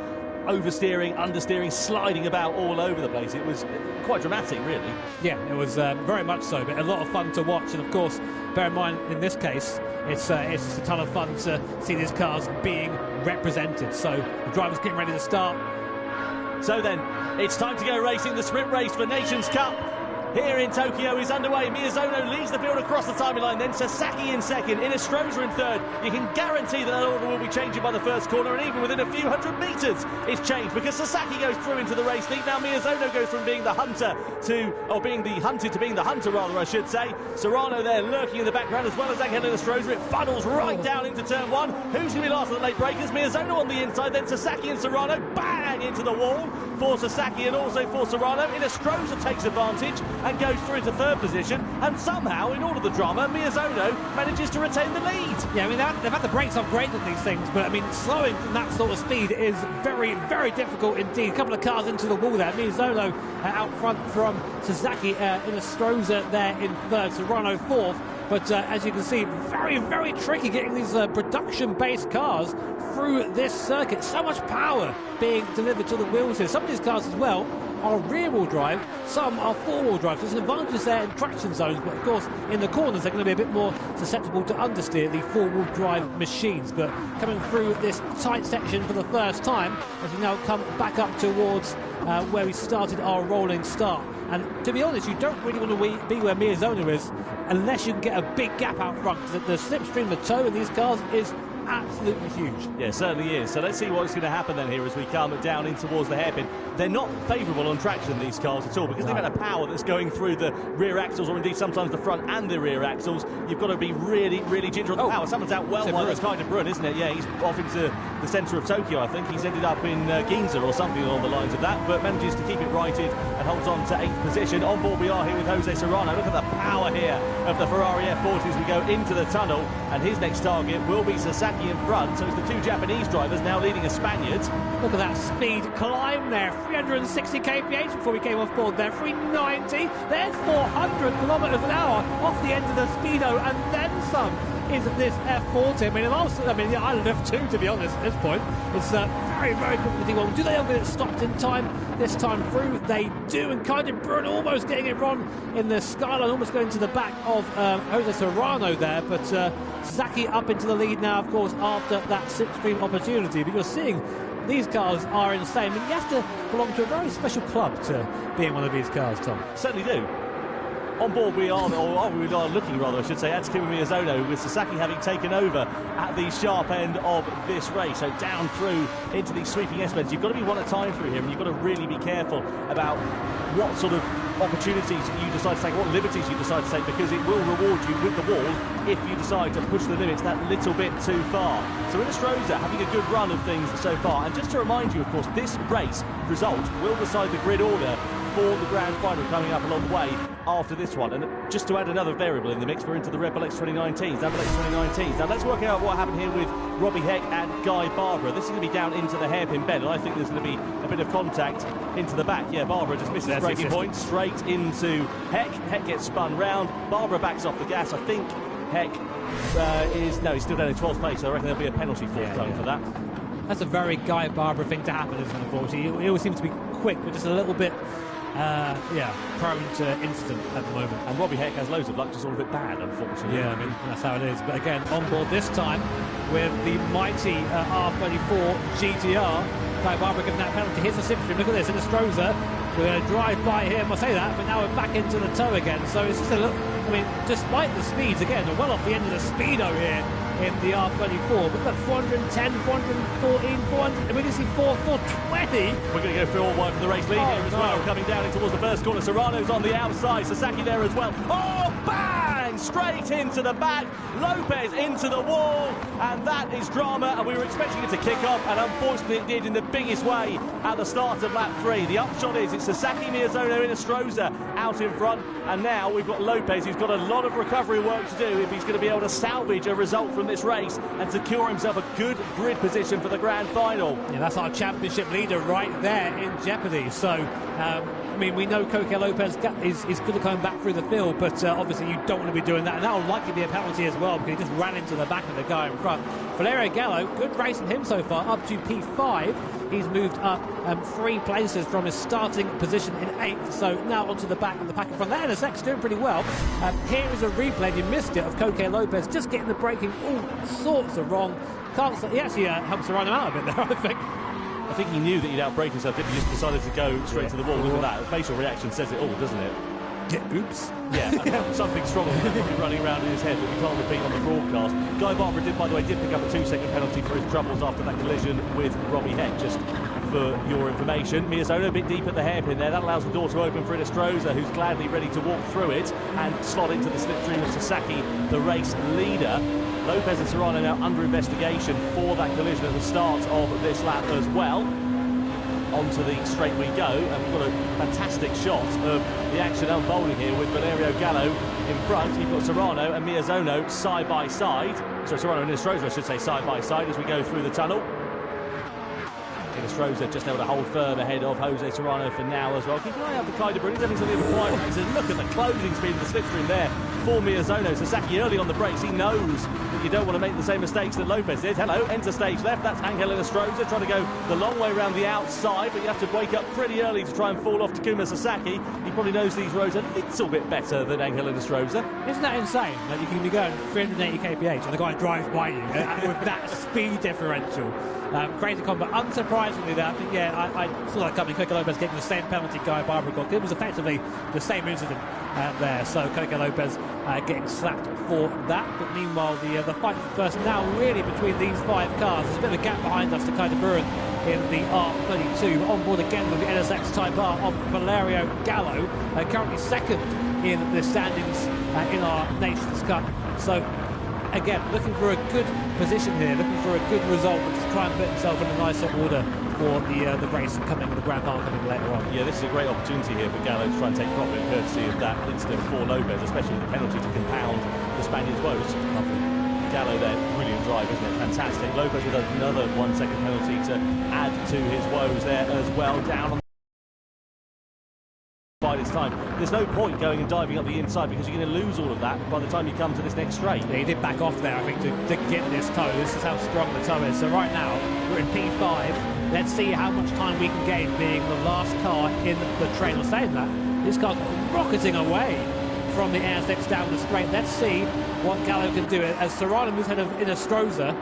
oversteering, understeering, sliding about all over the place. It was quite dramatic, really. Yeah, it was very much so, but a lot of fun to watch, and of course, bear in mind, in this case, it's just a ton of fun to see these cars being represented. So the drivers getting ready to start. So then, it's time to go racing. The sprint race for Nations Cup here in Tokyo is underway. Miyazono leads the field across the timing line, then Sasaki in second, Inestrosa in third. You can guarantee that order will be changing by the first corner, and even within a few hundred metres it's changed, because Sasaki goes through into the race lead. Now Miyazono goes from being the hunter to, or being the hunted to being the hunter rather, I should say. Serrano there lurking in the background, as well as Angel Inestrosa. It funnels right down into turn one. Who's going to be last of the late breakers? Miyazono on the inside, then Sasaki and Serrano bang into the wall for Sasaki and also for Serrano. Inestrosa takes advantage and goes through into third position, and somehow, in all of the drama, Miyazono manages to retain the lead. Yeah, I mean, they've had the brakes upgraded these things, but I mean, slowing from that sort of speed is very, very difficult indeed. A couple of cars into the wall there. Miyazono out front from Sasaki, Inestrosa there in third, Serrano fourth. But as you can see, very, very tricky getting these production-based cars through this circuit. So much power being delivered to the wheels here. Some of these cars as well are rear-wheel drive, some are four-wheel drive. So there's an advantage there in traction zones, but of course in the corners they're going to be a bit more susceptible to understeer the four-wheel drive machines. But coming through this tight section for the first time, as we now come back up towards where we started our rolling start. And to be honest, you don't really want to be where Miyazono is unless you can get a big gap out front, because the slipstream, the toe in these cars is absolutely huge. Yeah, certainly is. So let's see what's going to happen then here as we come down in towards the hairpin. They're not favourable on traction, these cars, at all, because they've had a power that's going through the rear axles, or indeed sometimes the front and the rear axles. You've got to be really, really ginger on the power. Someone's out well while it's kind of Brun, isn't it? Yeah, he's off into the centre of Tokyo, I think. He's ended up in Ginza or something along the lines of that, but manages to keep it righted and holds on to 8th position. On board we are here with Jose Serrano. Look at the power here of the Ferrari F40 as we go into the tunnel, and his next target will be Sasaki in front. So it's the two Japanese drivers now leading a Spaniard. Look at that speed climb there, 360 kph before we came off board there, 390, there's 400 kilometres an hour off the end of the speedo, and then some is this F40. I mean, I love two, to be honest, at this point. It's very, very quick with T1. Do they ever get it stopped in time this time through? They do, and kind of Brun almost getting it wrong in the skyline, almost going to the back of Jose Serrano there, but Sasaki up into the lead now, of course, after that slipstream opportunity. But you're seeing these cars are insane. I mean, you have to belong to a very special club to be in one of these cars, Tom. Certainly do. On board we are, or we are looking rather, I should say, at Takuma Miyazono, with Sasaki having taken over at the sharp end of this race. So down through into these sweeping S-bends. You've got to be one at a time through here, and you've got to really be careful about what sort of opportunities you decide to take, what liberties you decide to take, because it will reward you with the wall if you decide to push the limits that little bit too far. So Inestrosa having a good run of things so far. And just to remind you, of course, this race result will decide the grid order for the grand final coming up along the way after this one. And just to add another variable in the mix, we're into the Red Bull X 2019s, Double X 2019s. Now let's work out what happened here with Robbie Heck and Guy Barbara. This is going to be down into the hairpin bend, and I think there's going to be a bit of contact into the back. Yeah, Barbara just misses braking point straight into Heck. Heck gets spun round. Barbara backs off the gas. I think Heck he's still down in 12th place, so I reckon there'll be a penalty forthcoming for that. That's a very Guy Barbara thing to happen, isn't it, unfortunately? He always seems to be quick, but just a little bit prone to incident at the moment. And Robbie Heck has loads of luck, just all a bit bad, unfortunately. Yeah, I mean, that's how it is. But again, on board this time with the mighty R34 GTR. Guy Barbara giving that penalty. Here's the slipstream. Look at this, Inestrosa. We're going to drive by him, I say that, but now we're back into the toe again. So it's just a look, I mean, despite the speeds, again, we're well off the end of the speedo here in the R34, but look, 410, 414, 400, and we can see 420. We're going to go through all one for the race lead here as well, coming down in towards the first corner. Serrano's on the outside, Sasaki there as well. Oh, bang! line, straight into the back. Lopez into the wall, and that is drama, and we were expecting it to kick off, and unfortunately it did in the biggest way at the start of lap 3. The upshot is it's Sasaki, Miyazono, Inestrosa out in front, and now we've got Lopez, who's got a lot of recovery work to do if he's going to be able to salvage a result from this race and secure himself a good grid position for the grand final. Yeah, that's our championship leader right there in jeopardy. So, I mean, we know Coque Lopez is good at coming back through the field, but obviously you don't want to be doing that, and that will likely be a penalty as well, because he just ran into the back of the guy in front. Valerio Gallo, good racing him so far, up to P5. He's moved up 3 places from his starting position in 8th, so now onto the back of the pack in front. That NSX doing pretty well. Here is a replay, if you missed it, of Coque Lopez just getting the braking all sorts of wrong. He actually helps to run him out a bit there, I think he knew that he'd outbrake himself, didn't he? He just decided to go straight to the wall. Look at that. The facial reaction says it all, doesn't it? Yeah, oops. Yeah, something strong running around in his head that we can't repeat on the broadcast. Guy Barber did, by the way, pick up a 2-second penalty for his troubles after that collision with Robbie Heck, just for your information. Miyazono a bit deep at the hairpin there. That allows the door to open for Inestrosa, who's gladly ready to walk through it and slot into the slipstream of Sasaki, the race leader. Lopez and Serrano now under investigation for that collision at the start of this lap as well. Onto the straight we go, and we've got a fantastic shot of the action unfolding here with Valerio Gallo in front. You've got Serrano and Miyazono side by side. So Serrano and Inestrosa, I should say, side by side as we go through the tunnel. Inestrosa just able to hold firm ahead of Jose Serrano for now as well. Keep an eye out for Kai de Bruyne. He's having something of a quiet race. And look at the closing speed of the slipstream there for Miyazono. Sasaki early on the brakes. He knows that you don't want to make the same mistakes that Lopez did. Hello, enter stage left. That's Angel Inestrosa trying to go the long way around the outside, but you have to wake up pretty early to try and fall off Takuma Sasaki. He probably knows these roads a little bit better than Angel Inestrosa. Isn't that insane that you can be going 380 kph and the guy drives by you with that speed differential? Crazy combat. Unsurprisingly, I think, I saw that coming. Coque Lopez getting the same penalty Guy Barber got. It was effectively the same incident there. So Coque Lopez getting slapped for that. But meanwhile, the fight first now really between these 5 cars. There's a bit of a gap behind us to Kai de Bruyne in the R32. On board again with the NSX Type R of Valerio Gallo, currently 2nd in the standings in our Nations Cup. So again, looking for a good position here, looking for a good result, and to try and put himself in a nicer order for the race coming, the grand final coming later on. Yeah, this is a great opportunity here for Gallo to try and take profit courtesy of that incident for Lopez, especially with the penalty to compound the Spaniard's woes. Lovely. Gallo there, brilliant drive, isn't it? Fantastic. Lopez with another 1-second penalty to add to his woes there as well. Down on by this time. There's no point going and diving up the inside because you're going to lose all of that by the time you come to this next straight. Yeah, he did back off there, I think, to get this toe. This is how strong the toe is. So right now, we're in P5. Let's see how much time we can gain being the last car in the train. Or saying that, this car's rocketing away from the NSX down the straight. Let's see what Gallo can do as Serrano moves ahead of Inestrosa.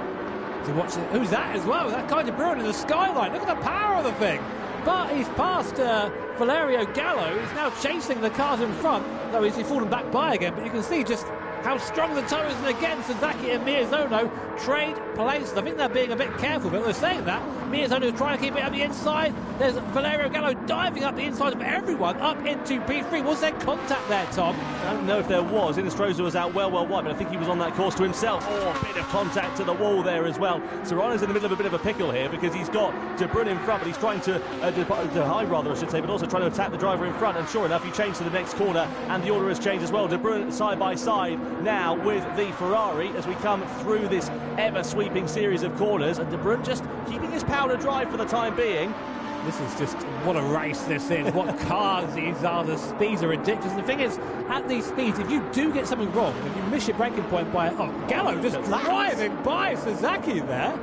To watch it. Who's that as well? That Kai de Bruyne in the skyline. Look at the power of the thing. But he's passed Valerio Gallo. He's now chasing the cars in front, though he's fallen back by again. But you can see just how strong the toe is. And again, Sasaki and Miyazono trade places. I think they're being a bit careful, but they're saying that. Miyazono is trying to keep it on the inside. There's Valerio Gallo diving up the inside of everyone, up into P3. Was there contact there, Tom? I don't know if there was. Inestrosa was out well wide, but I think he was on that course to himself. Oh, a bit of contact to the wall there as well. Serrano's in the middle of a bit of a pickle here because he's got de Bruyne in front, but he's trying to hide, rather, I should say, but also trying to attack the driver in front. And sure enough, he changed to the next corner, and the order has changed as well. De Bruyne side by side now with the Ferrari as we come through this ever-sweeping series of corners, and De Bruyne just keeping his powder dry for the time being. This is just, what a race this is. What cars these are. The speeds are ridiculous. And the thing is, at these speeds, if you do get something wrong, if you miss your braking point by... Oh, Gallo just driving by Sasaki there.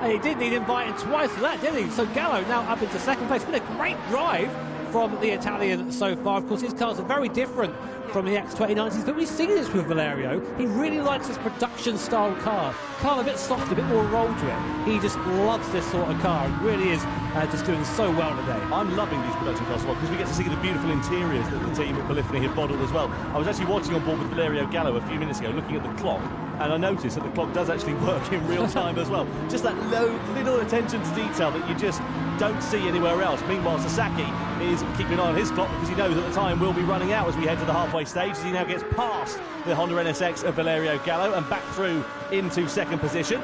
And he did need inviting twice for that, didn't he? So Gallo now up into 2nd place. It's been a great drive from the Italian so far. Of course, his cars are very different from the X2090s, but we see this with Valerio. He really likes this production-style car. Car a bit soft, a bit more roll to it. He just loves this sort of car. He really is just doing so well today. I'm loving these production cars because we get to see the beautiful interiors that the team at Polyphony have modelled as well. I was actually watching on board with Valerio Gallo a few minutes ago, looking at the clock, And I noticed that the clock does actually work in real time as well. Just that little attention to detail that you just don't see anywhere else. Meanwhile, Sasaki is keeping an eye on his clock because he knows that the time will be running out as we head to the halfway stage, as he now gets past the Honda NSX of Valerio Gallo and back through into second position.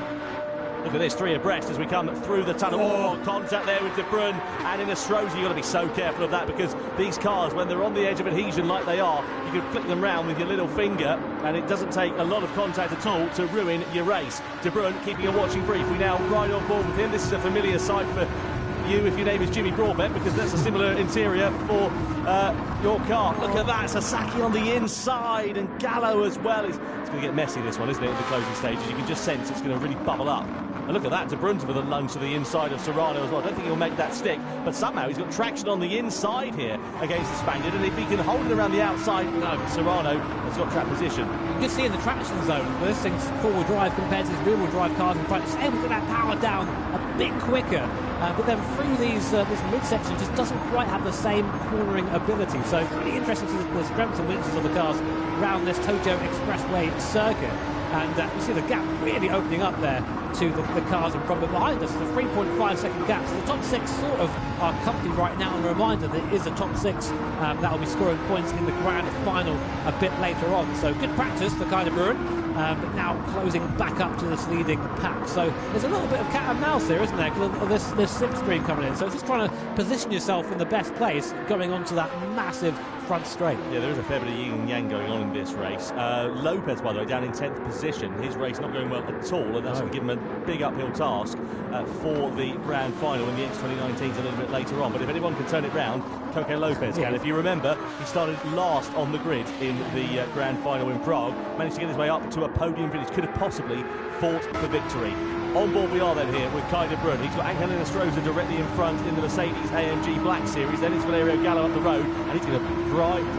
Look at this, 3 abreast as we come through the tunnel. Oh, contact there with De Bruyne and in Astroza. You've got to be so careful of that, because these cars, when they're on the edge of adhesion like they are, you can flick them round with your little finger, and it doesn't take a lot of contact at all to ruin your race. De Bruyne keeping a watching brief. We now ride on board with him. This is a familiar sight for you if your name is Jimmy Broadbent, because that's a similar interior for your car. Look at that, Sasaki on the inside, and Gallo as well. It's going to get messy, this one, isn't it, in the closing stages? You can just sense it's going to really bubble up. And look at that, De Bruyne with a lunge to the inside of Serrano as well. I don't think he'll make that stick, but somehow he's got traction on the inside here against the Spaniard, and if he can hold it around the outside, no, Serrano has got trap position. You can see in the traction zone, this thing's four-wheel drive compared to his rear-wheel drive cars in front. It's able to get that power down a bit quicker, but then through this midsection just doesn't quite have the same cornering ability. So it's really interesting to see the strengths and weaknesses of the cars around this Tokyo Expressway circuit. And you see the gap really opening up there to the cars in front. But behind us is a 3.5 second gap. So the top 6 sort of are comfy right now. And a reminder that it is a top 6 that will be scoring points in the grand final a bit later on. So good practice for Kai de Bruyne. But now closing back up to this leading pack. So there's a little bit of cat and mouse here, isn't there? Because of this slipstream coming in. So just trying to position yourself in the best place going onto that massive front straight. Yeah, there is a fair bit of yin and yang going on in this race. Lopez, by the way, down in 10th position. His race not going well at all, and that's going to give him a big uphill task for the grand final in the X2019 a little bit later on. But if anyone can turn it round, Coque Lopez can. If you remember, he started last on the grid in the grand final in Prague, managed to get his way up to a podium finish, could have possibly fought for victory. On board we are then here with Kai de Bruyne. He's got Angel Astroza directly in front in the Mercedes AMG Black Series. Then it's Valerio Gallo up the road, and he's going to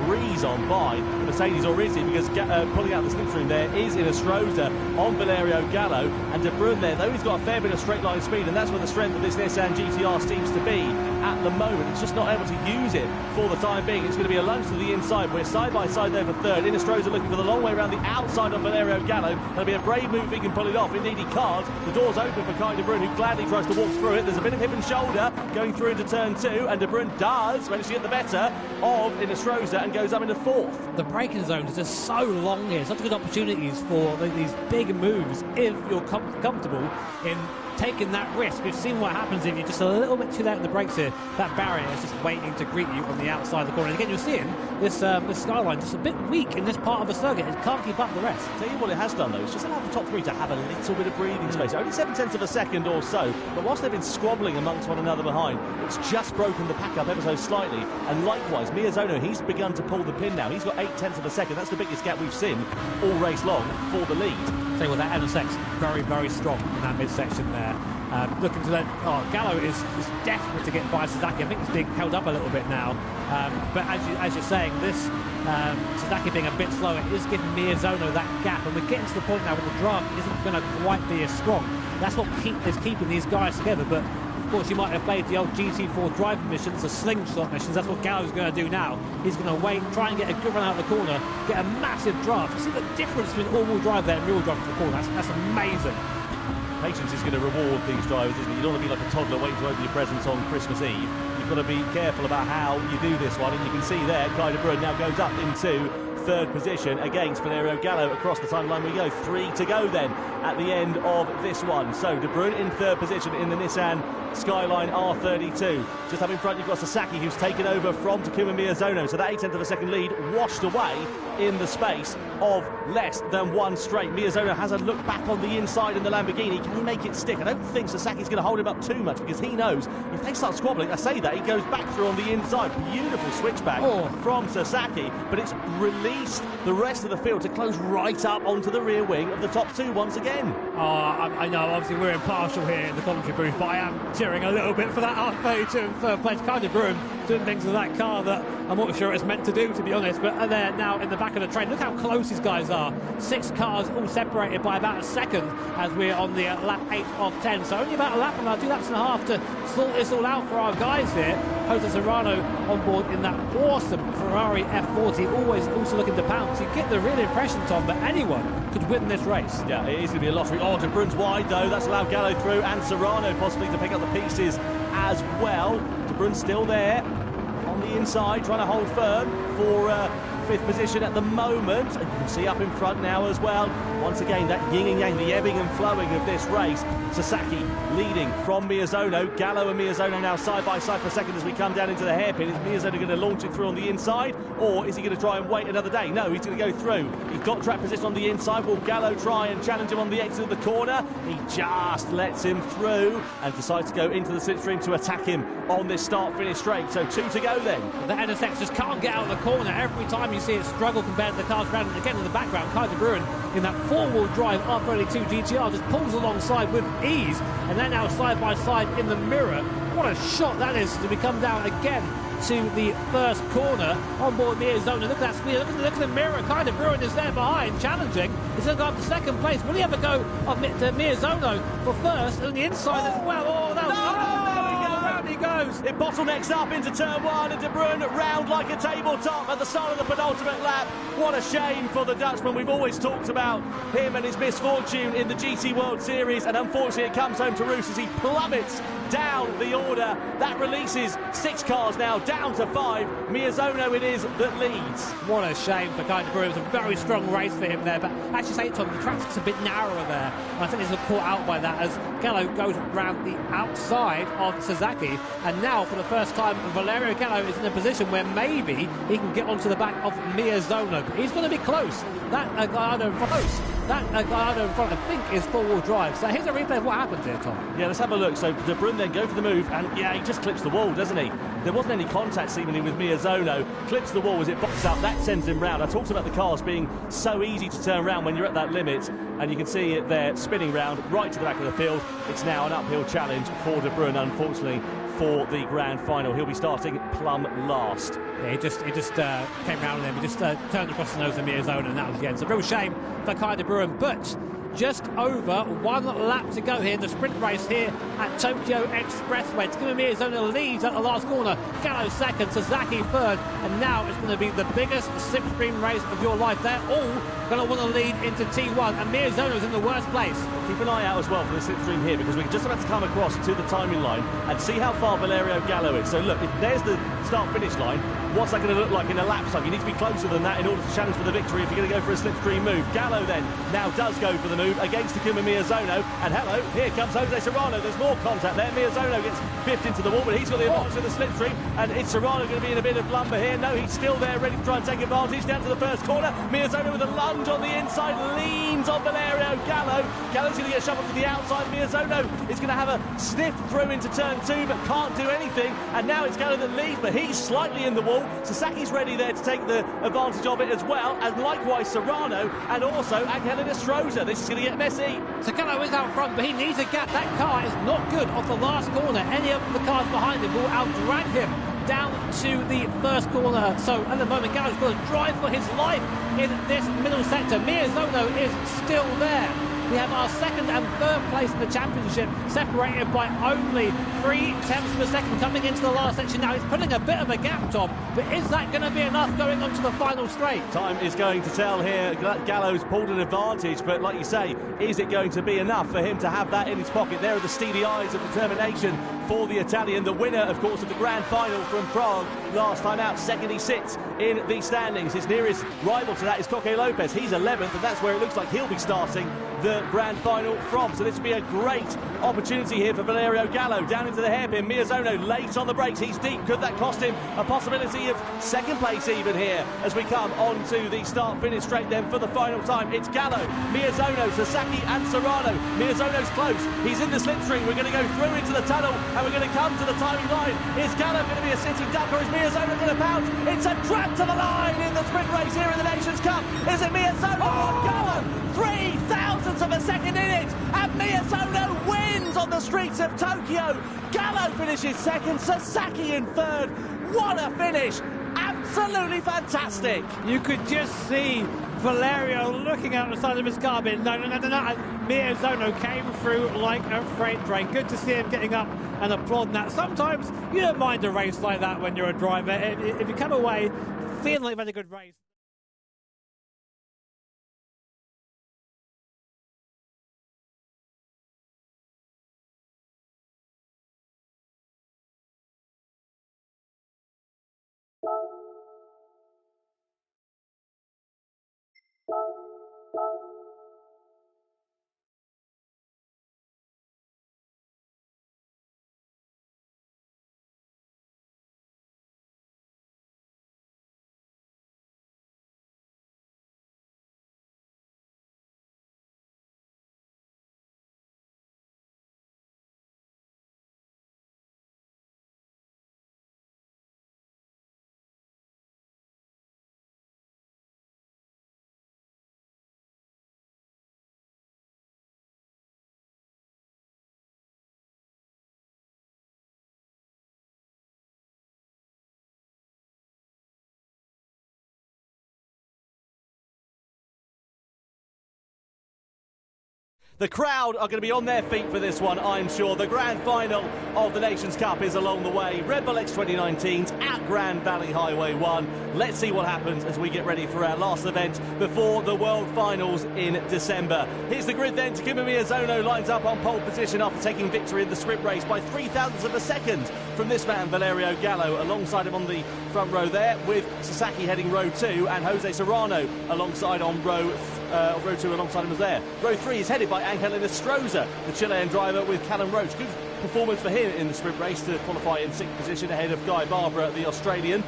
breeze on by the Mercedes, or is he? Because pulling out the slipstream there is in Astroza on Valerio Gallo, and de Bruyne there, though he's got a fair bit of straight line speed, and that's where the strength of this Nissan GTR seems to be at the moment. It's just not able to use it for the time being. It's going to be a lunge to the inside. We're side by side there for third. In Astroza looking for the long way around the outside of Valerio Gallo. That'll be a brave move if he can pull it off. Indeed he can't. The door's open for Kai de Bruyne, who gladly tries to walk through it. There's a bit of hip and shoulder going through into turn 2, and de Bruyne does manage to get the better of Inestrosa and goes up into 4th. The braking zones are just so long here. Such good opportunities for these big moves if you're comfortable in taking that risk. We've seen what happens if you're just a little bit too late in the brakes here. That barrier is just waiting to greet you on the outside of the corner. And again, you're seeing this skyline just a bit weak in this part of the circuit. It can't keep up the rest. Tell you what it has done, though, it's just allowed the top 3 to have a little bit of breathing space. Only 7/10 of a second or so, but whilst they've been squabbling amongst one another behind, it's just broken the pack up ever so slightly. And likewise, Miyazono, he's begun to pull the pin now. He's got 8/10 of a second. That's the biggest gap we've seen all race long for the lead. Tell you what, that NSX very, very strong in that midsection there. Looking to let Gallo is desperate to get by Suzuki. I think he's being held up a little bit now. But as you're saying, this Suzuki being a bit slower is giving Miyazono that gap, and we're getting to the point now where the draft isn't going to quite be as strong. That's what is keeping these guys together. But of course, you might have played the old GT4 driving missions, the slingshot missions. That's what Gallo's going to do now. He's going to wait, try and get a good run out of the corner, get a massive draft. You see the difference between all-wheel drive there and rear-wheel drive to the corner. That's amazing. Patience is going to reward these drivers, isn't it? You don't want to be like a toddler waiting to open your presents on Christmas Eve. You've got to be careful about how you do this one, and you can see there, Kai de Bruyne now goes up into 3rd position against Valerio Gallo. Across the timeline we go. 3 to go then at the end of this one. So de Bruyne in 3rd position in the Nissan Skyline R32. Just up in front you've got Sasaki, who's taken over from Takuma Miyazono. So that 8/10 of a second lead washed away in the space of less than 1 straight. Miyazono has a look back on the inside in the Lamborghini. Can he make it stick? I don't think Sasaki's going to hold him up too much, because he knows if they start squabbling, I say that, he goes back through on the inside. Beautiful switchback from Sasaki, but it's released the rest of the field to close right up onto the rear wing of the top 2 once again. I know, obviously we're impartial here in the commentary booth, but I am cheering a little bit for that R32 in 3rd place. Kai de Bruyne doing things with that car that I'm not sure it's meant to do, to be honest, but they're now in the back of the train. Look how close these guys are. 6 cars all separated by about a second as we're on the lap 8 of 10. So only about a lap and 2 laps and a half to sort this all out for our guys here. Jose Serrano on board in that awesome Ferrari F40, always also looking to pounce. You get the real impression, Tom, that anyone could win this race. Yeah, it is going to be a lottery. Oh, De Bruyne's wide though. That's allowed Gallo through, and Serrano possibly to pick up the pieces as well. De Bruyne's still there on the inside, trying to hold firm for fifth position at the moment. And you can see up in front now as well. Once again, that yin and yang, the ebbing and flowing of this race. Sasaki leading from Miyazono. Gallo and Miyazono now side by side for a second as we come down into the hairpin. Is Miyazono going to launch it through on the inside, or is he going to try and wait another day? No, he's going to go through. He's got track position on the inside. Will Gallo try and challenge him on the exit of the corner? He just lets him through and decides to go into the slipstream to attack him on this start-finish straight. So 2 to go then. The NSX just can't get out of the corner. Every time you see it struggle compared to the cars around it. Again in the background, Kai De Bruyne in that four-wheel drive R32 GTR just pulls alongside with ease, and they're now side by side in the mirror. What a shot that is to be come down again to the first corner on board Miyazono. Look at that speed, look at the mirror. Kai De Bruyne is there behind, challenging. He's going to go up to second place. Will he ever go up to Miyazono for first on the inside as well? Oh, that was... He goes. It bottlenecks up into turn 1, and De Bruyne round like a tabletop at the start of the penultimate lap. What a shame for the Dutchman. We've always talked about him and his misfortune in the GT World Series, and unfortunately it comes home to roost as he plummets down the order. That releases 6 cars now down to 5. Miyazono it is that leads. What a shame for Kai De Bruyne. It was a very strong race for him there, but actually say Tom, the track's a bit narrower there. And I think he's caught out by that as Gallo goes round the outside of Sasaki. And now, for the first time, Valerio Gallo is in a position where maybe he can get onto the back of Miyazono. But he's going to be close. That Gallardo in front, I think, is four-wheel drive. So here's a replay of what happened here, Tom. Yeah, let's have a look. So De Bruyne then go for the move, and yeah, he just clips the wall, doesn't he? There wasn't any contact seemingly with Miyazono. Clips the wall as it boxes up. That sends him round. I talked about the cars being so easy to turn around when you're at that limit, and you can see it there spinning round right to the back of the field. It's now an uphill challenge for De Bruyne, unfortunately, for the grand final. He'll be starting plumb last. Yeah, he just came round with him. He just turned across the nose of Miyazono, and that was the end. It's a real shame for Kai De Bruyne, but just over 1 lap to go here in the sprint race here at Tokyo Expressway. It's going to be Miyazono leads at the last corner. Gallo second, Sasaki third, and now it's going to be the biggest slipstream race of your life. They're all going to want to lead into T1, and Miyazono's in the worst place. Keep an eye out as well for the slipstream here, because we're just about to come across to the timing line and see how far Valerio Gallo is. So look, if there's the start-finish line, what's that going to look like in a lap time? You need to be closer than that in order to challenge for the victory if you're going to go for a slipstream move. Gallo then now does go for the move against Takuma Miyazono, and hello, here comes Jose Serrano. There's more contact there. Miyazono gets biffed into the wall, but he's got the advantage of the slipstream, and it's Serrano going to be in a bit of lumber here. No, he's still there, ready to try and take advantage down to the first corner. Miyazono with a lunge on the inside, leans on Valerio Gallo. Gallo's going to get shuffled to the outside. Miyazono is going to have a sniff through into turn 2, but can't do anything, and now it's Gallo that leads, but he's slightly in the wall. Sasaki's ready there to take the advantage of it as well, and likewise Serrano, and also Angela Nestroza. This is going to get messy. So Gallo is out front, but he needs a gap. That car is not good off the last corner. Any of the cars behind him will outdrag him down to the first corner. So at the moment, Gallo's got to drive for his life in this middle sector. Miyazono is still there. We have our second and third place in the championship separated by only 0.3 of a second coming into the last section. Now he's putting a bit of a gap, Tom, but is that going to be enough going on to the final straight? Time is going to tell here. Gallo's pulled an advantage, but like you say, is it going to be enough for him to have that in his pocket? There are the steely eyes of determination for the Italian. The winner, of course, of the grand final from Prague last time out. Second he sits in the standings. His nearest rival to that is Coque Lopez. He's 11th, and that's where it looks like he'll be starting the grand final from. So this will be a great opportunity here for Valerio Gallo. Down into the hairpin. Miyazono late on the brakes. He's deep. Could that cost him a possibility of second place even here as we come on to the start-finish straight then for the final time? It's Gallo, Miyazono, Sasaki and Serrano. Miyazono's close. He's in the slipstream. We're going to go through into the tunnel and we're going to come to the timing line. Is Gallo going to be a sitting duck, or is Miyazono going to pounce? It's a trap to the line in the sprint race here in the Nations Cup. Is it Miyazono or Gallo? 3,000ths of a second in it, and Miyazono wins on the streets of Tokyo. Gallo finishes second, Sasaki in third. What a finish! Absolutely fantastic. You could just see Valerio looking out the side of his car, but no. And Miyazono came through like a freight train. Good to see him getting up and applauding that. Sometimes you don't mind a race like that when you're a driver. If you come away feeling like you've had a good race. The crowd are going to be on their feet for this one, I'm sure. The grand final of the Nations Cup is along the way. Red Bull X 2019's at Grand Valley Highway 1. Let's see what happens as we get ready for our last event before the World Finals in December. Here's the grid then. Takuma Miyazono lines up on pole position after taking victory in the sprint race by 0.03 of a second from this man, Valerio Gallo. Alongside him on the front row there, with Sasaki heading row 2 and Jose Serrano alongside on row 2 alongside him was there. Row 3 is headed by Angel Enestrosa, the Chilean driver, with Callum Roach. Good performance for him in the sprint race to qualify in 6th position ahead of Guy Barbara, the Australian.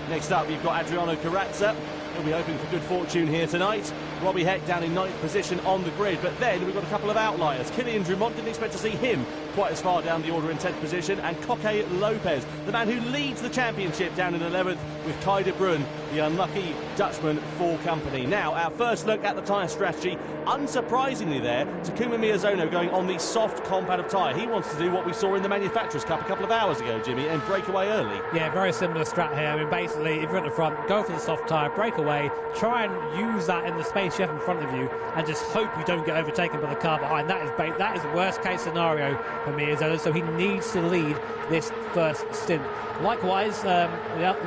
Next up, you've got Adriano Carrazza. He'll be hoping for good fortune here tonight. Robbie Heck down in 9th position on the grid, but then we've got a couple of outliers. Kilian Drummond, didn't expect to see him quite as far down the order in 10th position, and Koke Lopez, the man who leads the championship, down in 11th with Kai de Bruyne, the unlucky Dutchman for company. Now, our first look at the tyre strategy. Unsurprisingly there, Takuma Miyazono going on the soft compound of tyre. He wants to do what we saw in the Manufacturers' Cup a couple of hours ago, Jimmy, and break away early. Yeah, very similar strat here. I mean, basically, if you're at the front, go for the soft tyre, break away, try and use that in the space you have in front of you, and just hope you don't get overtaken by the car behind. That is the worst case scenario for Miyazono, so he needs to lead this first stint. Likewise, on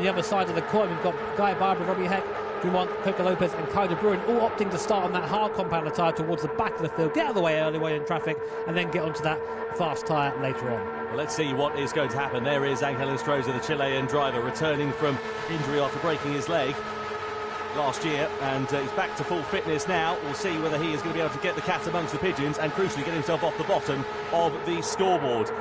the other side of the coin, we've got Guy Barbara, Robbie Heck, Drummond, Koke Lopez and Kai de Bruyne all opting to start on that hard compound tyre towards the back of the field, get out of the way early while in traffic, and then get onto that fast tyre later on. Well, let's see what is going to happen. There is Angel Enestrosa, the Chilean driver, returning from injury after breaking his leg last year, and he's back to full fitness now. We'll see whether he is going to be able to get the cat amongst the pigeons and crucially get himself off the bottom of the scoreboard.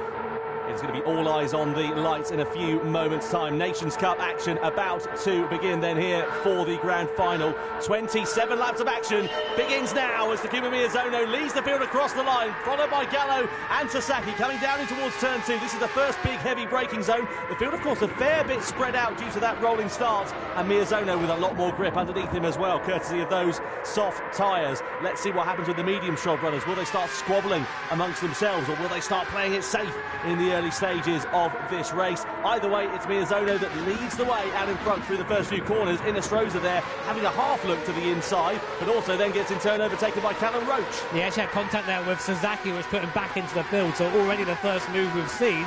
It's going to be all eyes on the lights in a few moments' time. Nations Cup action about to begin then here for the grand final. 27 laps of action begins now as Takuma Miyazono leads the field across the line, followed by Gallo and Sasaki coming down in towards turn 2. This is the first big heavy braking zone. The field, of course, a fair bit spread out due to that rolling start, and Miyazono with a lot more grip underneath him as well, courtesy of those soft tyres. Let's see what happens with the medium shod runners. Will they start squabbling amongst themselves, or will they start playing it safe in the early stages of this race? Either way, it's Miyazono that leads the way out in front through the first few corners. Enestrosa there having a half look to the inside, but also then gets in turn overtaken by Callum Roach. He actually had contact there with Sasaki, which put him back into the field, so already the first move we've seen.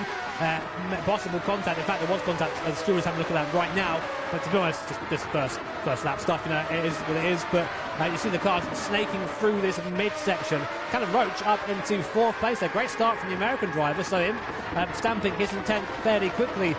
Possible contact. In fact, there was contact, as Stuart's having a look at that right now. But to be honest, just this first lap stuff, you know, it is what it is. But you see the cars snaking through this mid-section. Callum Roach up into 4th place. A great start from the American driver. So him stamping his intent fairly quickly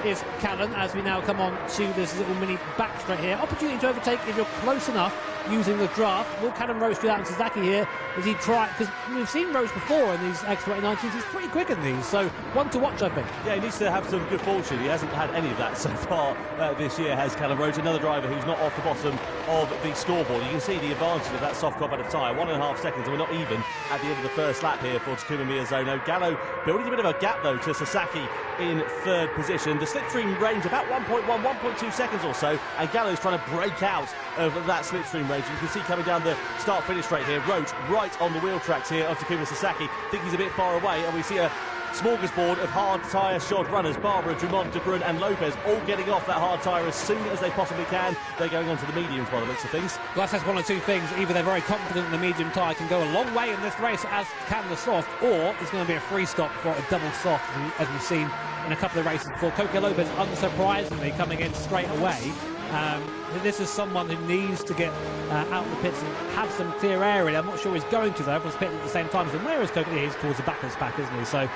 is Callum, as we now come on to this little mini backstraight here. Opportunity to overtake if you're close enough using the draft. Will Callum Roach do that? And Sasaki here, as he try, because we've seen Roach before in these X2019s, he's pretty quick in these, so one to watch, I think. Yeah, he needs to have some good fortune. He hasn't had any of that so far this year, has Callum Roach, another driver who's not off the bottom of the scoreboard. You can see the advantage of that soft compound of tyre, 1.5 seconds, and we're not even at the end of the first lap here for Takuma Miyazono. Gallo building a bit of a gap though to Sasaki in 3rd position. The slipstream range about 1.2 seconds or so, and Gallo's trying to break out of that slipstream range. You can see coming down the start-finish straight here, Roach right on the wheel tracks here of Takuma Sasaki. I think he's a bit far away, and we see a smorgasbord of hard tyre shod runners. Barbara, Drummond, de Bruyne and Lopez all getting off that hard tyre as soon as they possibly can. They're going on to the mediums by the looks of things. Well, that's one or two things. Either they're very confident the medium tyre can go a long way in this race, as can the soft, or it's going to be a free stop for a double soft, as we've seen in a couple of races before. Koke Lopez, unsurprisingly, coming in straight away. This is someone who needs to get out of the pits and have some clear area. I'm not sure he's going to, though. Everyone's pitting at the same time. So where is Koke? He's towards the back of his pack, isn't he? So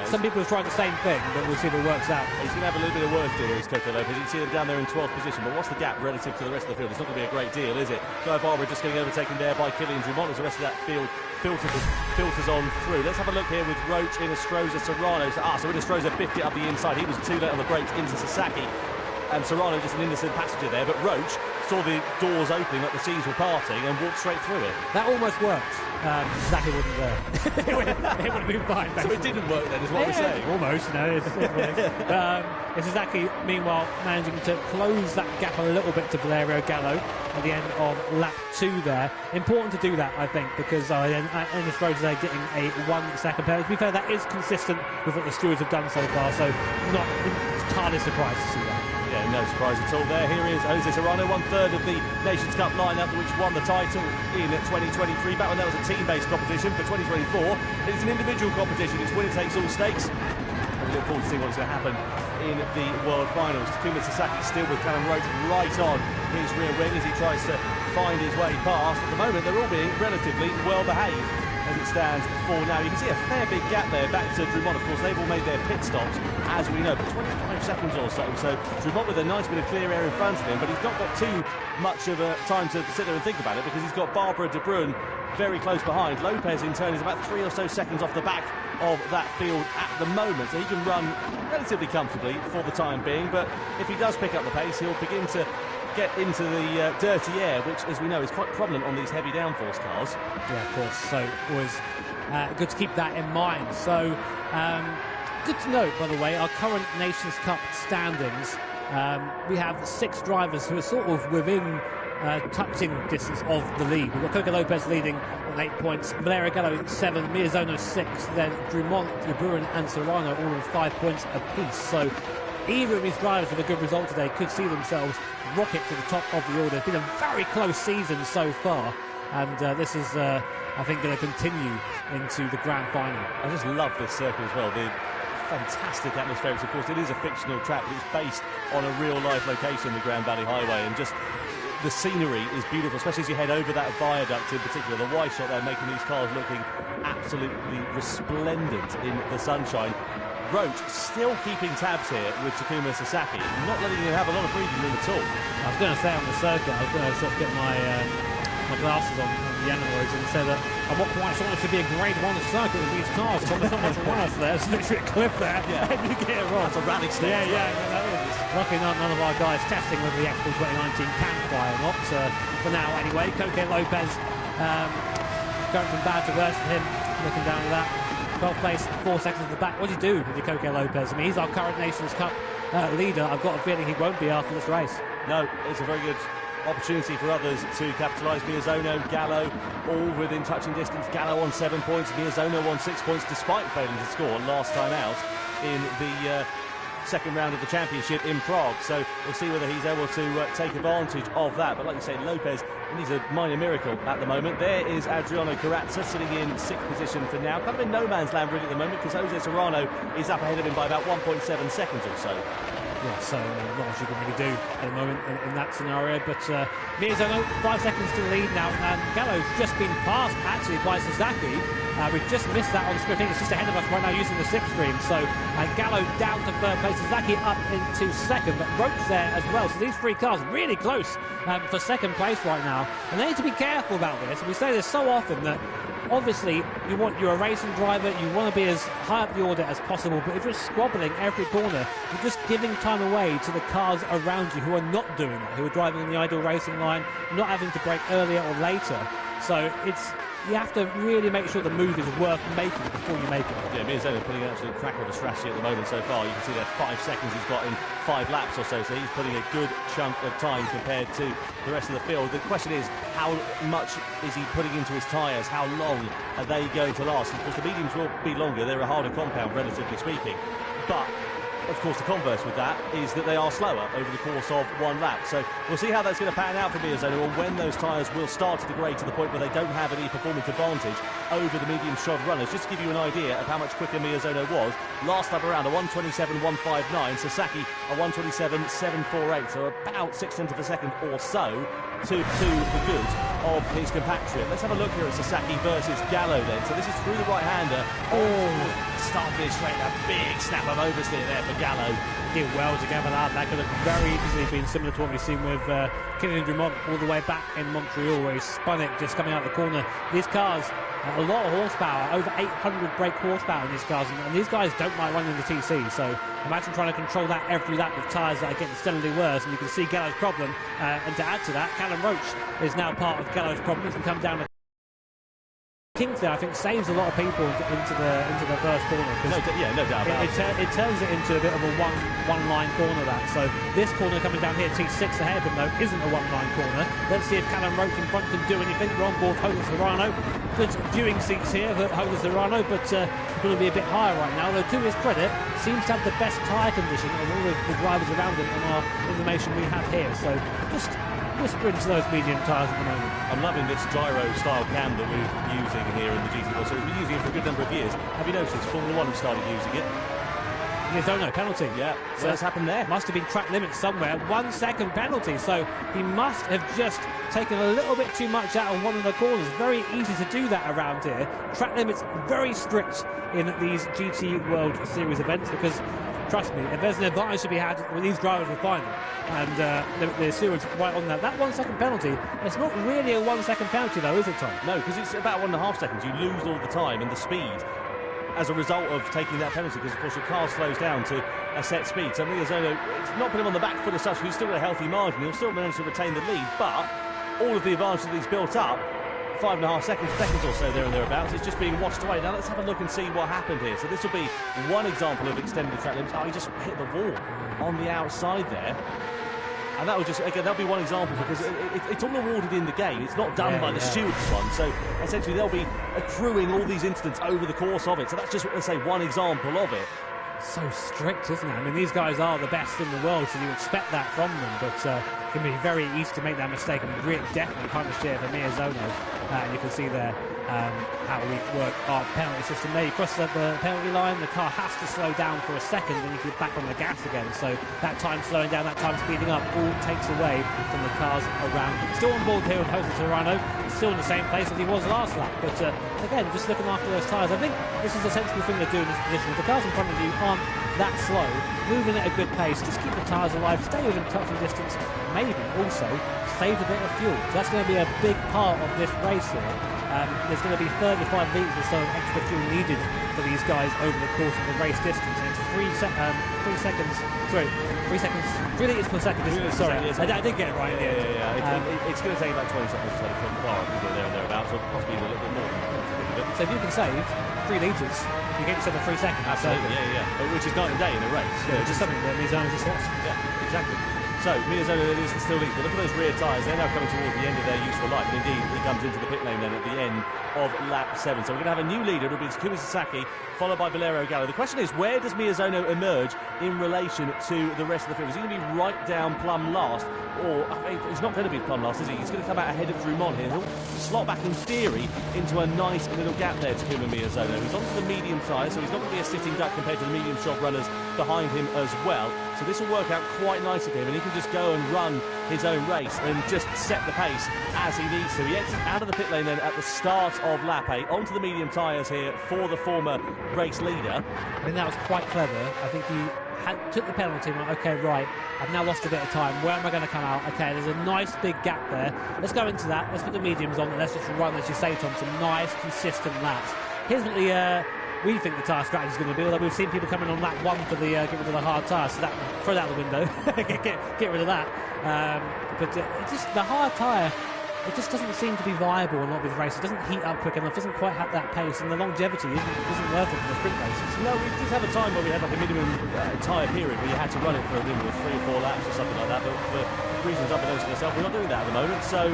Some people have tried the same thing, but we'll see if it works out. He's going to have a little bit of work to do, is Coco Lopez. You can see them down there in 12th position, but what's the gap relative to the rest of the field? It's not going to be a great deal, is it? Guy Barber just getting overtaken there by Killian Drummond as the rest of that field filters on through. Let's have a look here with Roach, Inestrosa, Serrano. So Inestrosa biffed it up the inside. He was too late on the brakes into Sasaki. And Serrano just an innocent passenger there, but Roach saw the doors opening like the seas were parting and walked straight through it. That almost worked. Sasaki wasn't there. it would have been fine. So it didn't work then, is what we're saying. Almost, no. It's Sasaki, meanwhile, managing to close that gap a little bit to Valerio Gallo at the end of lap 2 there. Important to do that, I think, because Ernest Rose is getting a 1 second penalty. To be fair, that is consistent with what the stewards have done so far, so not entirely surprised to see that. Yeah, no surprise at all there. Here is Jose Serrano, 1/3 of the Nations Cup lineup, which won the title in 2023. Back when that was a team-based competition, for 2024, it's an individual competition. It's winner-takes-all stakes. And we look forward to seeing what's going to happen in the World Finals. Takuma Sasaki still with Callum Roach right on his rear wing as he tries to find his way past. At the moment, they're all being relatively well-behaved as it stands for now. You can see a fair big gap there back to Drummond. Of course, they've all made their pit stops, as we know, but 25 seconds or so. So Drummond with a nice bit of clear air in front of him, but he's not got too much of a time to sit there and think about it, because he's got Barbara De Bruyn very close behind. Lopez, in turn, is about 3 or so seconds off the back of that field at the moment, so he can run relatively comfortably for the time being. But if he does pick up the pace, he'll begin to get into the dirty air, which, as we know, is quite prominent on these heavy downforce cars. Yeah, of course. So it was good to keep that in mind. So good to note, by the way, our current Nations Cup standings. We have 6 drivers who are sort of within touching distance of the lead. We've got Coco Lopez leading on 8 points, Valerio Gallo 7, Miyazono 6, then Drummond, De Bruyn and Serrano all on 5 points apiece. So either of these drivers with a good result today could see themselves rocket to the top of the order. It's been a very close season so far, and this is, I think, going to continue into the grand final. I just love this circuit as well. The fantastic atmospherics. Of course, it is a fictional track, but it's based on a real-life location, the Grand Valley Highway, and just the scenery is beautiful, especially as you head over that viaduct in particular. The wide shot there making these cars looking absolutely resplendent in the sunshine. Roach still keeping tabs here with Takuma Sasaki, not letting him have a lot of breathing room at all. I was going to say on the circuit, I was going to sort of get my glasses on the analysts and say that I'm not quite sure it should be a grade 1 circuit with these cars. So there's not much runoff there. There's literally a cliff there. Yeah. And you get it wrong. That's a rally step. Yeah, that is. Luckily, none of our guys testing whether the actual 2019 can fly or not. For now, anyway, Coco Lopez going from bad to worse for him. Looking down at that. 12th place, 4 seconds at the back. What do you do with your Coco Lopez? I mean, he's our current Nations Cup leader. I've got a feeling he won't be after this race. No, it's a very good opportunity for others to capitalise. Miyazono, Gallo, all within touching distance. Gallo on 7 points, Miyazono on 6 points, despite failing to score last time out in the second round of the championship in Prague. So we'll see whether he's able to take advantage of that. But like you say, Lopez needs a minor miracle at the moment. There is Adriano Carrazza sitting in 6th position for now. Kind of in no man's land really at the moment, because Jose Serrano is up ahead of him by about 1.7 seconds or so. Yeah, so not much you can really do at the moment in that scenario. But Miyazono, 5 seconds to the lead now, and Gallo's just been passed actually by Sasaki. We've just missed that on the screen. I think it's just ahead of us right now using the slipstream. So Gallo down to 3rd place, Sasaki up into 2nd, but Roach there as well. So these 3 cars really close for 2nd place right now, and they need to be careful about this. And we say this so often that obviously you're a racing driver, you want to be as high up the order as possible, but if you're squabbling every corner, you're just giving time away to the cars around you who are not doing that, who are driving in the ideal racing line, not having to brake earlier or later. So you have to really make sure the move is worth making before you make it. Yeah, Miyazono putting an absolute cracker of a strategy at the moment so far. You can see there 5 seconds he's got in 5 laps or so, so he's putting a good chunk of time compared to the rest of the field. The question is, how much is he putting into his tyres? How long are they going to last? Of course, the mediums will be longer. They're a harder compound, relatively speaking. But of course, the converse with that is that they are slower over the course of 1 lap. So we'll see how that's going to pan out for Miyazono, or when those tyres will start to degrade to the point where they don't have any performance advantage over the medium shod runners. Just to give you an idea of how much quicker Miyazono was, last lap around a 1:27.159, Sasaki a 1:27.748, so about 0.6 of a second or so to the good of his compatriot. Let's have a look here at Sasaki versus Gallo then. So this is through the right-hander. Oh, start finish straight, a big snap of oversteer there for Gallo. Did well to gather that. That could have very easily been similar to what we've seen with Kylian Drummond all the way back in Montreal, where he spun it just coming out the corner. These cars, a lot of horsepower, over 800 brake horsepower in these cars, and these guys don't like running the TC, so imagine trying to control that every lap with tyres that are getting steadily worse, and you can see Gallo's problem, and to add to that, Callum Roach is now part of Gallo's problem. He can come down the kink there, I think, saves a lot of people into the first corner. No doubt about it. It turns it into a bit of a one-line corner, that. So this corner coming down here, T6 ahead of him, though, isn't a one-line corner. Let's see if Callum Roach in front can do anything. We're on board Jose Serrano. Good viewing seats here for Jose Serrano, but going to be a bit higher right now. Though, to his credit, seems to have the best tyre condition of all of the drivers around him on our information we have here. So just whisper into those medium tyres at the moment. I'm loving this gyro-style cam that we're using here in the GT4 series. We've been using it for a good number of years. Have you noticed Formula 1 have started using it? Miyazono, penalty. Yeah, so what's happened there? Must have been track limits somewhere. 1 second penalty, so he must have just taken a little bit too much out of one of the corners. Very easy to do that around here. Track limits very strict in these GT World Series events, because trust me, if there's an advantage to be had, well, these drivers will find it. And the stewards right on that. That 1 second penalty, it's not really a 1 second penalty though, is it, Tom? No, because it's about 1.5 seconds. You lose all the time and the speed as a result of taking that penalty, because of course your car slows down to a set speed. So Miyazono, it's not put him on the back foot as such. He's still got a healthy margin. He'll still manage to retain the lead, but all of the advantage that he's built up, 5.5 seconds or so there and thereabouts, it's just being washed away. Now let's have a look and see what happened here. So this will be one example of extended track limits. Oh, he just hit the wall on the outside there. And that was just, again, that'll be one example, because it's all awarded in the game. It's not done by the stewards one. So essentially they'll be accruing all these incidents over the course of it. So that's just, let's say, one example of it. So strict, isn't it? I mean, these guys are the best in the world, so you expect that from them, but it can be very easy to make that mistake, and really definitely punish here for Miyazono. And you can see there how we work our penalty system there. You cross the penalty line, the car has to slow down for a second, then you get back on the gas again. So that time slowing down, that time speeding up, all takes away from the cars around you. Still on board here with Jose Serrano, still in the same place as he was last lap, but again, just looking after those tyres. I think this is a sensible thing to do in this position. If the cars in front of you aren't that slow, moving at a good pace, just keep the tyres alive, stay within touching distance, maybe also save a bit of fuel. So that's going to be a big part of this race here. There's going to be 35 litres or so of extra fuel needed for these guys over the course of the race distance, and it's 3 litres per second. Sorry, I did get it right. It's going to take about 20 seconds to take from the car, there and thereabouts, or possibly a little bit more. So if you can save 3 litres, you get yourself a 3 seconds. Absolutely, which is night and day in a race. Yeah, just something that Miyazono just lost. Yeah, exactly. So Miyazono is still leads, but look at those rear tyres. They're now coming towards the end of their useful life. And indeed, he comes into the pit lane then at the end of lap 7. So we're going to have a new leader. It'll be Takuma Sasaki, followed by Valerio Gallo. The question is, where does Miyazono emerge in relation to the rest of the field? Is he going to be right down plumb last? Or he's not going to be plumb last, is he? He's going to come out ahead of Drummond here. He'll slot back, in theory, into a nice little gap there, Takuma Miyazono. He's onto the medium tyre, so he's not going to be a sitting duck compared to the medium shot runners behind him as well. So this will work out quite nicely for him, and he can just go and run his own race and just set the pace as he needs to. He exits out of the pit lane then at the start of lap 8, onto the medium tyres here for the former race leader. I think that was quite clever. I think he took the penalty and went, okay, right, I've now lost a bit of time. Where am I going to come out? Okay, there's a nice big gap there. Let's go into that. Let's put the mediums on and let's just run, as you say, Tom, some nice, consistent laps. Here's what we think the tyre strategy is going to be, although we've seen people coming on lap 1 for the get rid of the hard tyre, so that, throw that out the window, get rid of that. But just the hard tyre, it just doesn't seem to be viable in a lot of these races. It doesn't heat up quick enough, doesn't quite have that pace, and the longevity isn't worth it for the sprint races. No, we did have a time where we had like a minimum tyre period where you had to run it for a minimum of 3 or 4 laps or something like that, but for reasons unbeknownst to myself, we're not doing that at the moment, so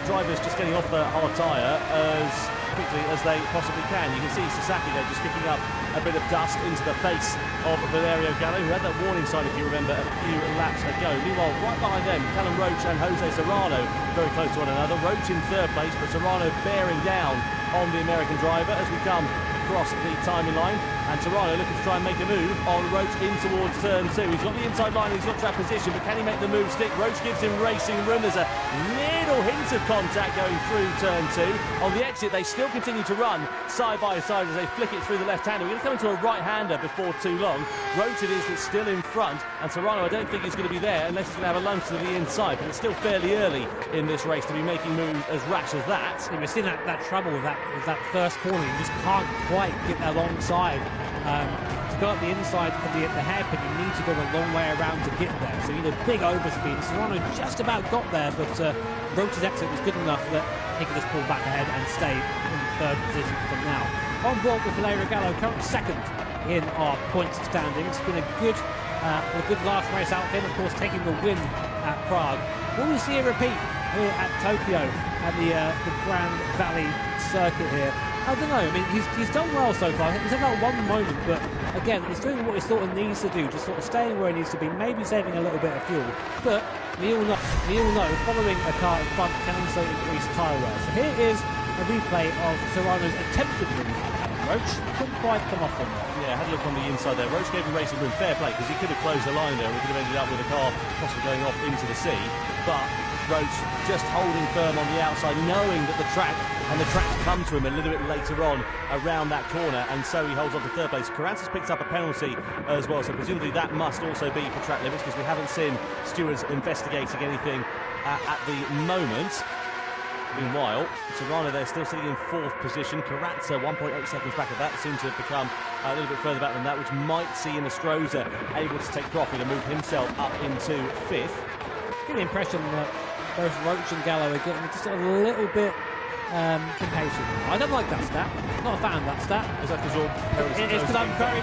drivers just getting off the hard tyre as quickly as they possibly can. You can see Sasaki there just kicking up a bit of dust into the face of Valerio Gallo, who had that warning sign, if you remember, a few laps ago. Meanwhile, right behind them, Callum Roach and Jose Serrano very close to one another. Roach in 3rd place, but Serrano bearing down on the American driver as we come across the timing line. And Serrano looking to try and make a move on Roach in towards turn 2. He's got the inside line, he's got track position, but can he make the move stick? Roach gives him racing room. There's a little little hint of contact going through turn 2. On the exit, they still continue to run side by side as they flick it through the left-hander. We're going to come into a right-hander before too long. Roach it is that's still in front, and Serrano, I don't think he's going to be there unless he's going to have a lunge to the inside, but it's still fairly early in this race to be making moves as rash as that. Yeah, we're seeing that trouble with that first corner. You just can't quite get that alongside. To go up the inside of the hairpin, you need to go the long way around to get there. So you need a big overspeed. Serrano just about got there, but Roach's exit was good enough that he could just pull back ahead and stay in third position from now. On board with Valerio Gallo, currently second in our points standings. It's been a good last race out for him, of course, taking the win at Prague. Will we see a repeat here at Tokyo at the Grand Valley circuit here? I don't know. I mean, he's done well so far. He's had that one moment, but again, he's doing what he sort of needs to do, just sort of staying where he needs to be, maybe saving a little bit of fuel. But we all know, following a car in front can also increase tyre wear. So here is a replay of Serrano's attempted move at Roach. Couldn't quite come off him. Yeah, had a look on the inside there. Roach gave him racing room, fair play, because he could have closed the line there and we could have ended up with a car possibly going off into the sea. But Roach just holding firm on the outside, knowing that the track's come to him a little bit later on around that corner, and so he holds on to third place. Carranza's picked up a penalty as well, so presumably that must also be for track limits, because we haven't seen stewards investigating anything at the moment. Meanwhile, Serrano there still sitting in fourth position. Carranza 1.8 seconds back of that, seems to have become a little bit further back than that, which might see Nostroza able to take profit and move himself up into fifth. Get the impression that both Roach and Gallo are getting just a little bit impatient. I don't like that stat. Not a fan of that stat. Is that because you're... It's because I'm very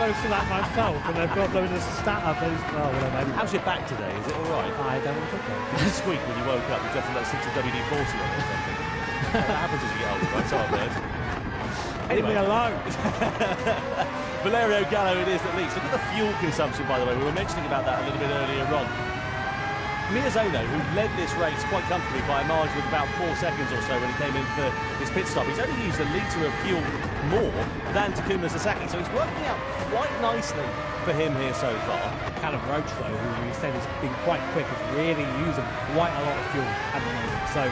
close to that myself, and they've got loads of stat up. Whatever. How's your back today? Is it all right? I don't think so. This week when you woke up, you just had like 60 WD-40 on or something. That happens as you get older, right? So I've heard. Anyway, alone. Valerio Gallo it is at least. Look at the fuel consumption, by the way. We were mentioning about that a little bit earlier on. Miyazono, who led this race quite comfortably by a margin of about 4 seconds or so when he came in for his pit stop, he's only used a litre of fuel more than Takuma Sasaki, so he's working out quite nicely for him here so far. Callum Roach, though, who you said has been quite quick, is really using quite a lot of fuel at the moment, so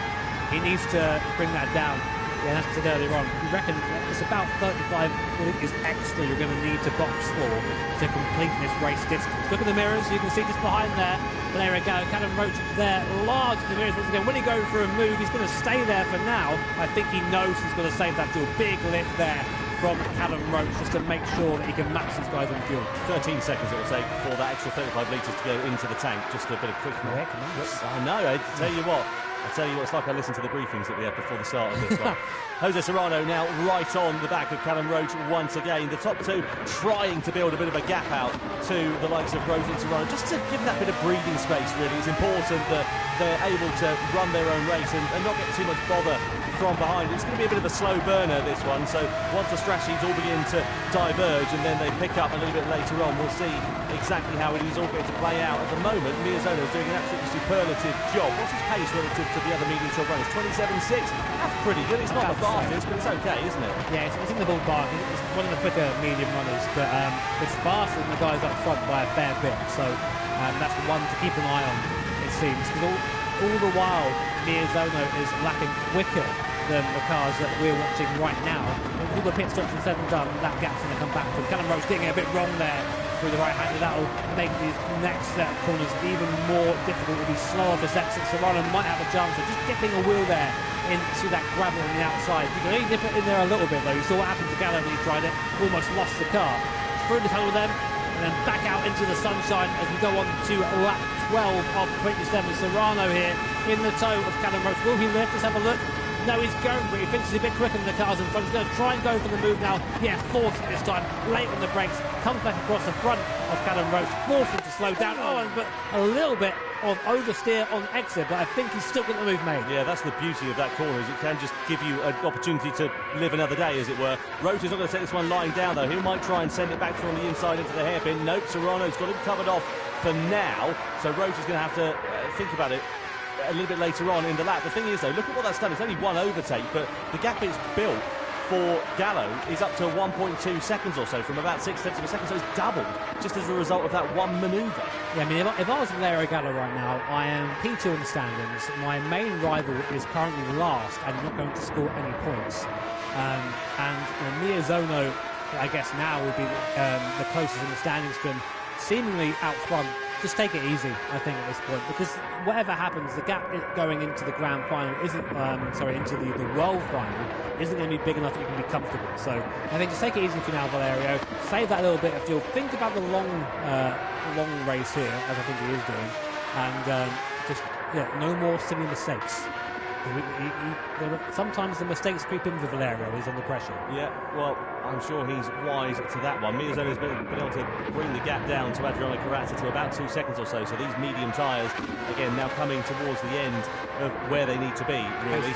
he needs to bring that down. Yeah, as I said earlier on, we reckon it's about 35 is extra you're going to need to box for to complete this race distance. Look at the mirrors, you can see just behind there, Valerio Gallo, Callum Roach there, large in the mirrors once again. When he goes for a move, he's going to stay there for now. I think he knows he's going to save that fuel. Big lift there from Callum Roach just to make sure that he can match these guys on fuel. 13 seconds it will take for that extra 35 litres to go into the tank. Just a bit of quick... I know, I tell you what, it's like I listen to the briefings that we have before the start of this one. Jose Serrano now right on the back of Callum Roach once again. The top two trying to build a bit of a gap out to the likes of Roach and Serrano, just to give that bit of breathing space, really. It's important that they're able to run their own race and not get too much bother from behind. It's going to be a bit of a slow burner, this one, so once the strategies all begin to diverge and then they pick up a little bit later on, we'll see exactly how it is all going to play out. At the moment, Miyazono is doing an absolutely superlative job. What's his pace relative to the other medium shot runners? 27.6. That's pretty good. It's not the fastest, but it's okay, isn't it? Yeah, it's in the ballpark. It's one of the quicker medium runners, but it's faster than the guys up front by a fair bit. So that's the one to keep an eye on, it seems. Because all the while, Miyazono is lapping quicker than the cars that we're watching right now. When all the pit stops are said and done, that gap's going to come back to him. Callum Roach getting it a bit wrong there through the right-hander. That'll make these next set of corners even more difficult. It'll be slower for exit. Serrano might have a chance of just dipping a wheel there into that gravel on the outside. You can only dip it in there a little bit, though. You saw what happened to Gallo when he tried it. Almost lost the car. Through the tunnel then, and then back out into the sunshine as we go on to lap 12 of 27. Serrano here in the tow of Callum Roach. Will he lift? Let's have a look. No, he's going, but he finishes a bit quicker than the cars in front. He's going to try and go for the move now. Yeah, forced it this time. Late on the brakes. Comes back across the front of Callum Roach. Forced him to slow down. Oh, but a little bit of oversteer on exit, but I think he's still got the move made. Yeah, that's the beauty of that corner, is it can just give you an opportunity to live another day, as it were. Roach is not going to take this one lying down, though. He might try and send it back from the inside into the hairpin. Nope, Serrano's got him covered off for now. So Roach is going to have to think about it a little bit later on in the lap. The thing is, though, look at what that's done. It's only one overtake, but the gap is built for Gallo is up to 1.2 seconds or so, from about 0.6 of a second, so it's doubled just as a result of that one manoeuvre. Yeah, I mean, if I was Valerio Gallo right now, I am P2 in the standings. My main rival is currently last and not going to score any points. And Miyazano, I guess now would be the closest in the standings to him, seemingly out front. Just take it easy, I think, at this point, because whatever happens, the gap going into the grand final isn't, into the world final isn't going to be big enough that you can be comfortable. So I think just take it easy for now, Valerio. Save that little bit of fuel. Think about the long race here, as I think he is doing, and no more silly mistakes. Sometimes the mistakes creep in with Valerio. He's under pressure. Yeah, well, I'm sure he's wise to that one. Miyazono's been able to bring the gap down to Adriano Corazza to about 2 seconds or so. So these medium tyres, again, now coming towards the end of where they need to be, really.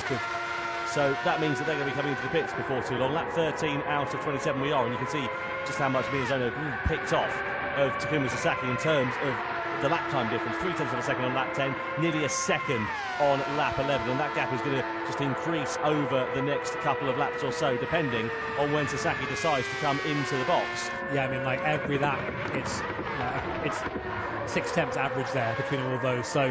So that means that they're going to be coming into the pits before too long. Lap 13 out of 27 we are, and you can see just how much Miyazono picked off of Takuma Sasaki in terms of the lap time difference. 0.3 of a second on lap 10, nearly a second on lap 11, and that gap is going to just increase over the next couple of laps or so, depending on when Sasaki decides to come into the box. Yeah, I mean, like every lap, it's 0.6 average there between all of those. So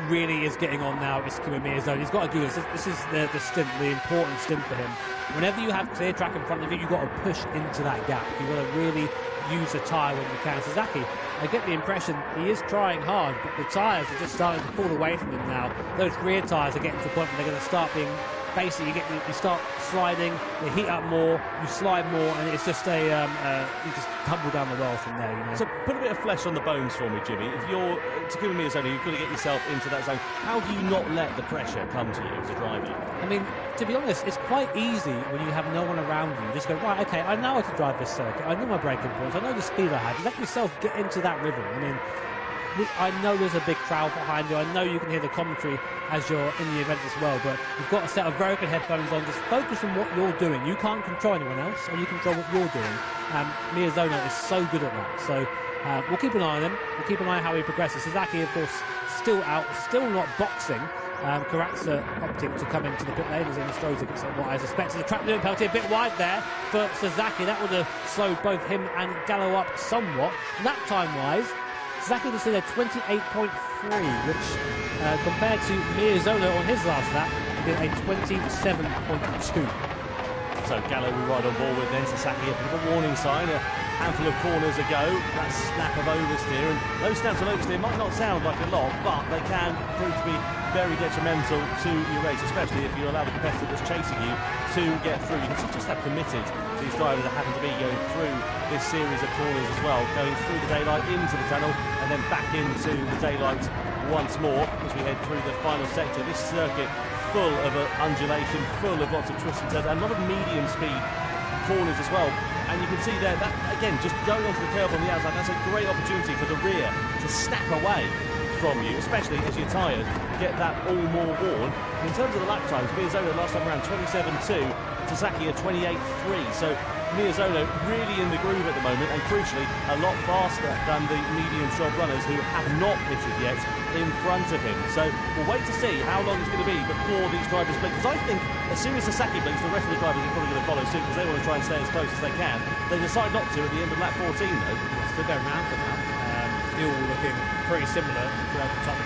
really is getting on now. It's Takuma Miyazono. He's got to do this. This is the stint, the important stint for him. Whenever you have clear track in front of you, you've got to push into that gap. You've got to really use the tyre when you can. Sasaki, I get the impression he is trying hard, but the tyres are just starting to fall away from him now. Those rear tyres are getting to the point where they're going to start being, basically you start sliding, they heat up more, you slide more, and it's just you just tumble down the well from there, you know. So put a bit of flesh on the bones for me, Jimmy. If you're Takuma Miyazono, you've got to get yourself into that zone. How do you not let the pressure come to you as a driver? I mean, to be honest, it's quite easy when you have no one around you. Just go, right, okay, I know how to drive this circuit. I know my braking points. I know the speed I had. Let yourself get into that rhythm. I mean, I know there's a big crowd behind you. I know you can hear the commentary as you're in the event as well, but you've got a set of very good headphones on. Just focus on what you're doing. You can't control anyone else, and you control what you're doing. Miyazono is so good at that. So we'll keep an eye on him. We'll keep an eye on how he progresses. Sasaki, of course, still out, still not boxing. Corazza opting to come into the pit lane as in Stroza gets what I suspect is a track limit penalty, a bit wide there for Sasaki. That would have slowed both him and Gallo up somewhat. Lap time-wise, Sasaki was in a 28.3, which compared to Miyazono on his last lap, did a 27.2. So Gallo will ride on board with then. Sasaki, a bit of a warning sign. A handful of corners ago, that snap of oversteer, and those snaps of oversteer might not sound like a lot, but they can prove to be very detrimental to your race, especially if you allow the competitor that's chasing you to get through. You can see just how committed these drivers that happen to be going through this series of corners as well, going through the daylight into the tunnel and then back into the daylight once more as we head through the final sector. This circuit full of undulation, full of lots of twists and turns, and a lot of medium speed corners as well. And you can see there, that again, just going onto the curve on the outside, that's a great opportunity for the rear to snap away from you, especially as you're tired, get that all more worn. In terms of the lap times, Miyazono last time around 27.2, Sasaki at 28.3, so Miyazono really in the groove at the moment, and crucially a lot faster than the medium shod runners who have not pitted yet in front of him. So we'll wait to see how long it's going to be before these drivers blink, because I think as soon as Sasaki blinks, the rest of the drivers are probably going to follow suit because they want to try and stay as close as they can. They decide not to at the end of lap 14 though. Still going round for now. Still looking pretty similar throughout the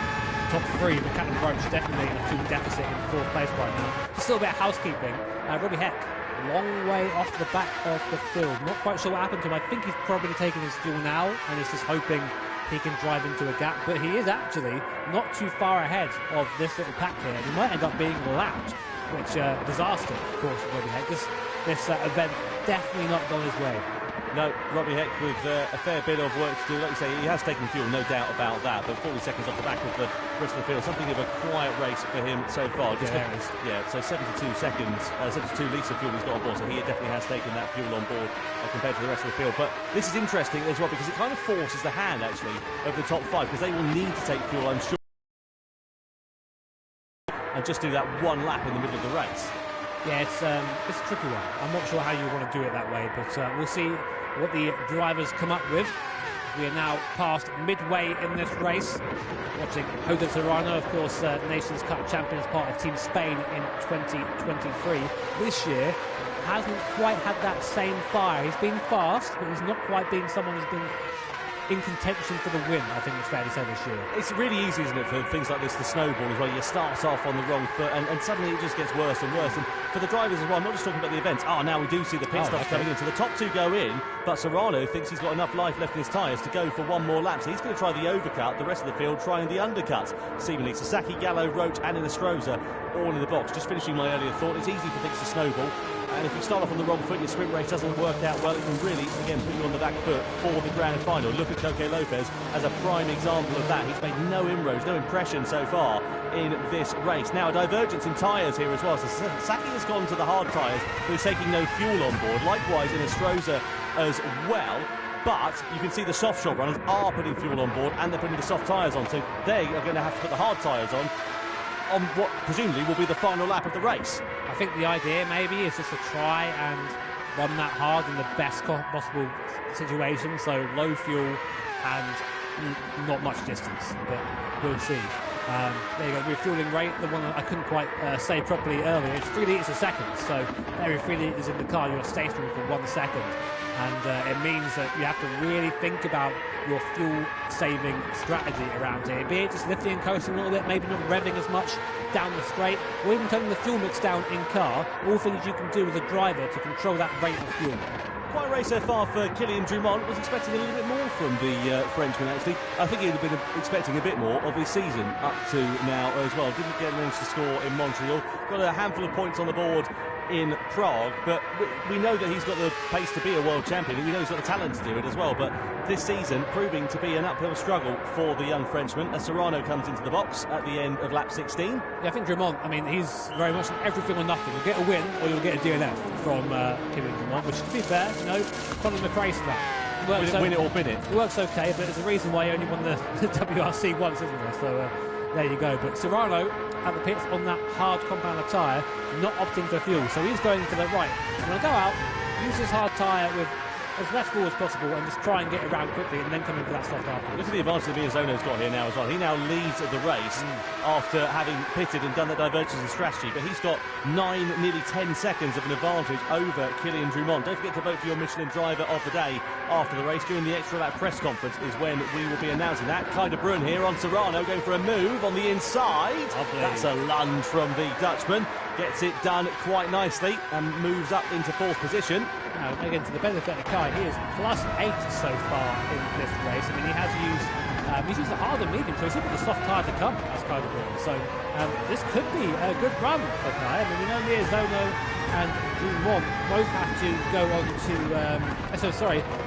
top three, but Captain Roach definitely in a 2 deficit in 4th place right now. Just a little bit of housekeeping. Robbie Heck, long way off the back of the field. Not quite sure what happened to him. I think he's probably taking his fuel now and is just hoping he can drive into a gap, but he is actually not too far ahead of this little pack here. He might end up being lapped, which disaster, of course, for Robbie Heck. This event definitely not gone his way. No, Robbie Heck with a fair bit of work to do. Like you say, he has taken fuel, no doubt about that, but 40 seconds off the back of the rest of the field. Something of a quiet race for him so far. So 72 seconds, 72 litres of fuel he's got on board, so he definitely has taken that fuel on board compared to the rest of the field. But this is interesting as well, because it kind of forces the hand, actually, of the top 5, because they will need to take fuel, I'm sure, and just do that one lap in the middle of the race. Yeah, it's a tricky one. I'm not sure how you want to do it that way, but we'll see what the drivers come up with. We are now past midway in this race. Watching Jose Serrano, of course, Nations Cup champion as part of Team Spain in 2023. This year, hasn't quite had that same fire. He's been fast, but he's not quite been someone who's been in contention for the win, I think it's fair to say this year. It's really easy, isn't it, for things like this to snowball as well. You start off on the wrong foot and suddenly it just gets worse and worse. And for the drivers as well, I'm not just talking about the events. Now we do see the pit stops coming in. So the top two go in, but Serrano thinks he's got enough life left in his tyres to go for one more lap. So he's going to try the overcut, the rest of the field trying the undercut. Seemingly Sasaki, Gallo, Roach and Inestrosa all in the box. Just finishing my earlier thought, it's easy for things to snowball. And if you start off on the wrong foot, your sprint race doesn't work out well, it can really, again, put you on the back foot for the grand final. Look at Coque Lopez as a prime example of that. He's made no inroads, no impression so far in this race. Now, a divergence in tyres here as well. So Sasaki has gone to the hard tyres, but he's taking no fuel on board. Likewise, in Inestrosa as well. But you can see the soft shop runners are putting fuel on board and they're putting the soft tyres on. So they are going to have to put the hard tyres on what presumably will be the final lap of the race. I think the idea maybe is just to try and run that hard in the best possible situation, so low fuel and not much distance, but we'll see. There you go, refueling rate, the one I couldn't quite say properly earlier, it's 3 litres a second, so every 3 litres in the car you're stationary for 1 second, and it means that you have to really think about your fuel saving strategy around here, be it just lifting and coasting a little bit, maybe not revving as much down the straight, or even turning the fuel mix down in car, all things you can do as a driver to control that rate of fuel. Quite a race so far for Kylian Drumont. Was expecting a little bit more from the Frenchman, actually. I think he'd have been expecting a bit more of his season up to now as well. Didn't get managed to score in Montreal. Got a handful of points on the board in Prague, but we know that he's got the pace to be a world champion. We know he's got the talent to do it as well, but this season proving to be an uphill struggle for the young Frenchman as Serrano comes into the box at the end of lap 16. Yeah, I think Drumont, I mean, he's very much everything or nothing. You'll get a win or you'll get a DNF from Kylian Drumont, which, to be fair, you know, Colin McRae's that. Win it or bin it. It works okay, but there's a reason why he only won the WRC once, isn't there? So there you go. But Serrano at the pits on that hard compounder tyre, not opting for fuel, so he's going to the right. I'm going to go out, use his hard tyre with as less fuel as possible and just try and get around quickly and then come in for that soft afterwards. Look at the advantage that Miyazono's got here now as well. He now leads the race after having pitted and done that divergence and strategy, but he's got 9, nearly 10 seconds of an advantage over Kylian Drumont. Don't forget to vote for your Michelin driver of the day after the race. During the extra lap press conference is when we will be announcing that. Kai de Bruyne here on Serrano going for a move on the inside. Lovely. That's a lunge from the Dutchman. Gets it done quite nicely and moves up into 4th position. Now, again, to the benefit of Kai, he is +8 so far in this race. I mean, he has used he's used the hard and medium, so he's looking for the soft tyre to come as Kai de Bruyne. So this could be a good run for Kai. I mean, we know Miyazono and Drumont both have to go on to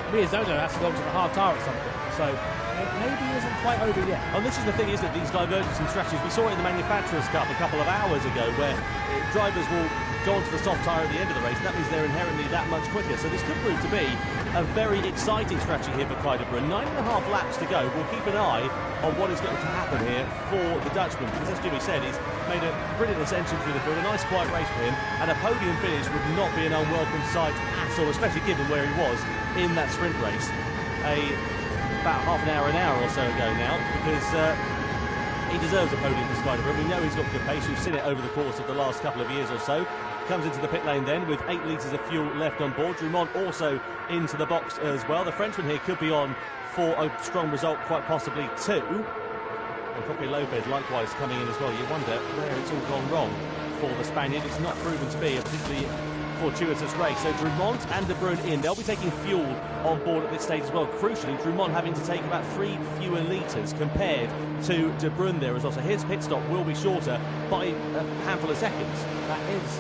Miyazono has to go on to the hard tyre at some point. So it maybe isn't quite over yet. And this is the thing, isn't it? These divergence and strategies. We saw it in the Manufacturers' Cup a couple of hours ago where drivers will go onto the soft tyre at the end of the race, and that means they're inherently that much quicker. So this could prove to be a very exciting strategy here for Kai de Bruyne. 9.5 laps to go. We'll keep an eye on what is going to happen here for the Dutchman, because as Jimmy said, he's made a brilliant ascension through the field, a nice quiet race for him, and a podium finish would not be an unwelcome sight at all, especially given where he was in that sprint race about half an hour or so ago now, because he deserves a podium for Kai de Bruyne. We know he's got good pace. We've seen it over the course of the last couple of years or so. Comes into the pit lane then with 8 litres of fuel left on board. Drumont also into the box as well. The Frenchman here could be on for a strong result, quite possibly too. And Coque Lopez likewise coming in as well. You wonder where it's all gone wrong for the Spaniard. It's not proven to be a particularly fortuitous race. So Drumont and de Bruyne in. They'll be taking fuel on board at this stage as well. Crucially, Drumont having to take about 3 fewer litres compared to de Bruyne there as well. So his pit stop will be shorter by a handful of seconds. That is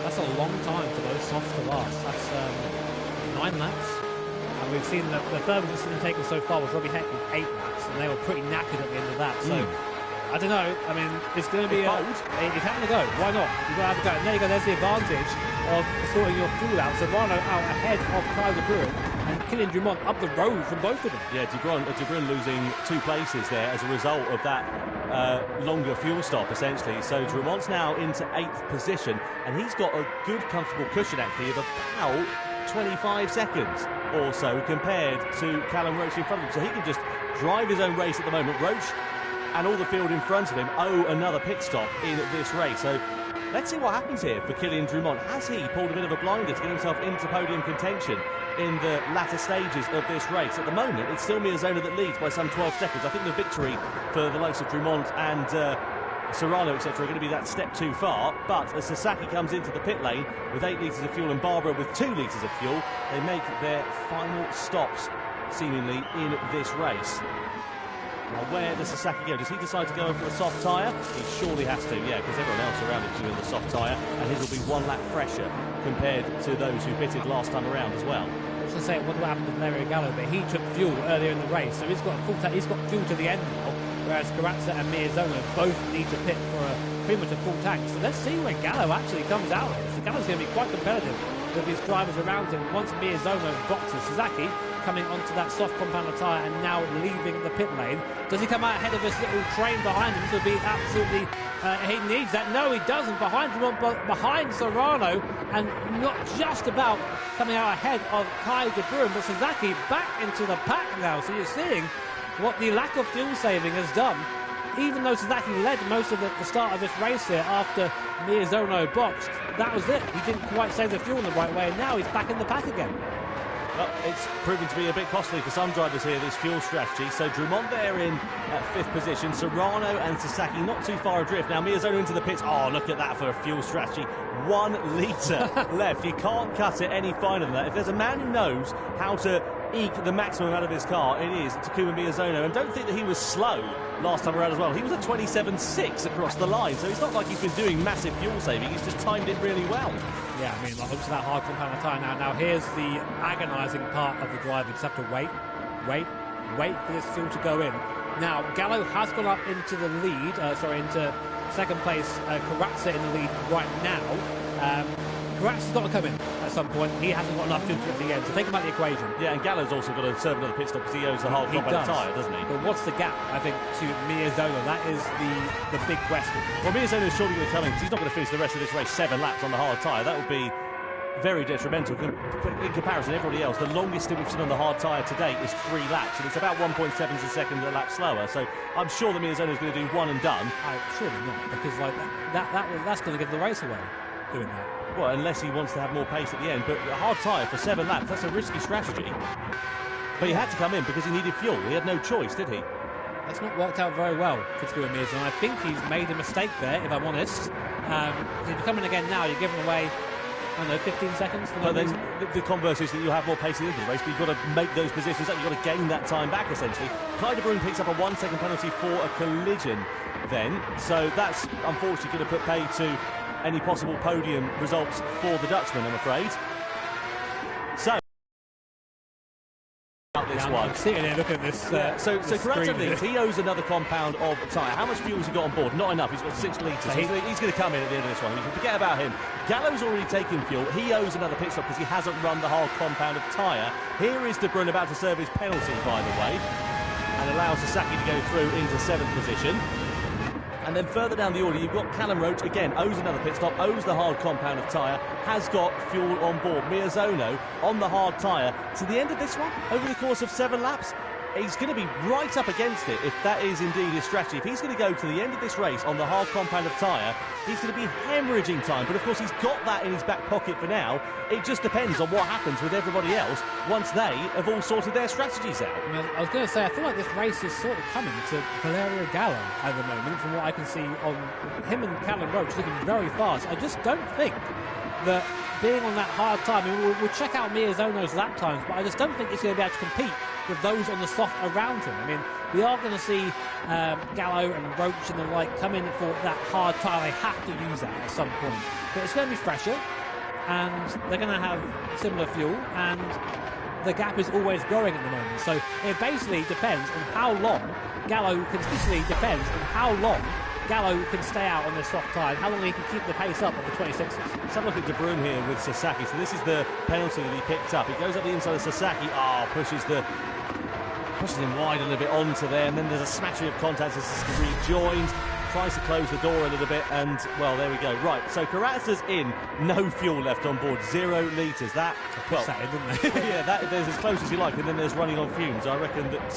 that's a long time for those softs to last. That's 9 laps. And we've seen that the furthest it's been taken so far was Robbie Heck with 8 laps, and they were pretty knackered at the end of that. So I don't know. I mean, it's going to be it's having to go. Why not? You've got to have a go. And there you go. There's the advantage of sorting your fuel out. Serrano out ahead of Kai de Bruyne, and Kylian Drumont up the road from both of them. Yeah, de Bruyne losing 2 places there as a result of that longer fuel stop, essentially. So Drumont's now into 8th position, and he's got a good, comfortable cushion, actually, of about 25 seconds or so compared to Callum Roach in front of him. So he can just drive his own race at the moment. Roach and all the field in front of him owe another pit stop in this race. So Let's see what happens here for Kylian Drumont. Has he pulled a bit of a blinder to get himself into podium contention in the latter stages of this race? At the moment, it's still Miyazono that leads by some 12 seconds. I think the victory for the likes of Drumont and Serrano, etc., are going to be that step too far. But as Sasaki comes into the pit lane with 8 litres of fuel and Barbara with 2 litres of fuel, they make their final stops, seemingly, in this race. Now, where does Sasaki go? Does he decide to go for a soft tyre? He surely has to, yeah, because everyone else around him is doing the soft tyre, and his will be 1 lap fresher compared to those who pitted last time around as well. I was going to say, what happened with Valerio Gallo, but he took fuel earlier in the race, so he's got fuel to the end now, whereas Carrazza and Miyazono both need to pit for pretty much a full tank. So let's see when Gallo actually comes out here. So Gallo's going to be quite competitive with his drivers around him once Miyazono boxes Sasaki, coming onto that soft compounder tyre and now leaving the pit lane. Does he come out ahead of this little train behind him? This will be absolutely... he needs that. No, he doesn't. Behind Serrano, and not just about coming out ahead of Kai de Bruin, but Sasaki back into the pack now. So you're seeing what the lack of fuel saving has done. Even though Sasaki led most of the start of this race here after Miyazono boxed, that was it. He didn't quite save the fuel in the right way, and now he's back in the pack again. Well, it's proving to be a bit costly for some drivers here, this fuel strategy. So Drumont there in 5th position, Serrano and Sasaki not too far adrift. Now Miyazono into the pits. Oh, look at that for a fuel strategy. 1 litre left. You can't cut it any finer than that. If there's a man who knows how to eke the maximum out of his car, it is Takuma Miyazono. And don't think that he was slow last time around as well. He was at 27.6 across the line, so it's not like he's been doing massive fuel saving. He's just timed it really well. Yeah, I mean, like, looks at that hard compounder tyre now. Now, here's the agonising part of the drive. You just have to wait for this fuel to go in. Now, Gallo has gone up into the lead, into second place. Carrazza in the lead right now. Carrazza's got to come in at some point. He hasn't got enough fuel to get to the end, so think about the equation. Yeah, and Gallo's also got to serve another pit stop because he owns the hard compounder tyre, doesn't he? But what's the gap, I think, to Miyazono? That is the big question. Well, Miyazono is surely going to come in because he's not going to finish the rest of this race 7 laps on the hard tyre. That would be very detrimental. In comparison to everybody else, the longest that we've seen on the hard tyre to date is 3 laps, and it's about 1.7 seconds a lap slower. So I'm sure that Miyazono is going to do 1 and done. Surely not, because like that's going to give the race away, doing that. Well, unless he wants to have more pace at the end. But a hard tyre for 7 laps, that's a risky strategy. But he had to come in because he needed fuel. He had no choice, did he? That's not worked out very well for Takuma Miyazono. I think he's made a mistake there, if I'm honest. If you come in again now, you're giving away, I don't know, 15 seconds. But then the converse is that you have more pace at the end of the race, but you've got to make those positions up. You've got to gain that time back, essentially. Kai de Bruin picks up a 1-second penalty for a collision then. So that's unfortunately going to put pay to any possible podium results for the Dutchman, I'm afraid. So, this one. I'm sitting here looking at this. So Carrazza leads. He owes another compound of tyre. How much fuel has he got on board? Not enough. He's got 6 litres. So he's going to come in at the end of this one. You can forget about him. Gallo's already taken fuel. He owes another pit stop because he hasn't run the whole compound of tyre. Here is De Bruin about to serve his penalty, by the way, and allows Sasaki to go through into 7th position. And then further down the order, you've got Callum Roach, again, owes another pit stop, owes the hard compound of tyre, has got fuel on board. Miyazono on the hard tyre. To the end of this one, over the course of 7 laps, he's going to be right up against it if that is indeed his strategy. If he's going to go to the end of this race on the hard compound of tyre, he's going to be hemorrhaging time. But of course, he's got that in his back pocket for now. It just depends on what happens with everybody else once they have all sorted their strategies out. I was going to say, I feel like this race is sort of coming to Valerio Gallo at the moment, from what I can see on him and Callum Roach looking very fast. I just don't think that being on that hard time, I mean, we'll check out Miyazono's lap times, but I just don't think he's going to be able to compete with those on the soft around him. I mean, we are going to see Gallo and Roach and the like come in for that hard tyre. They have to use that at some point. But it's going to be fresher, and they're going to have similar fuel, and the gap is always growing at the moment. So it basically depends on how long Gallo can stay out on this soft tyre, how long he can keep the pace up of the 26s. Let's have a look at De Bruin here with Sasaki. So this is the penalty that he picked up. He goes up the inside of Sasaki. Pushes him wide a little bit onto there, and then there's a smattering of contact as this is rejoined. tries to close the door a little bit, and, well, there we go. Right, so Carrazza's in, no fuel left on board, 0 litres. That, well, didn't they? yeah, there's as close as you like, and then there's running on fumes. I reckon that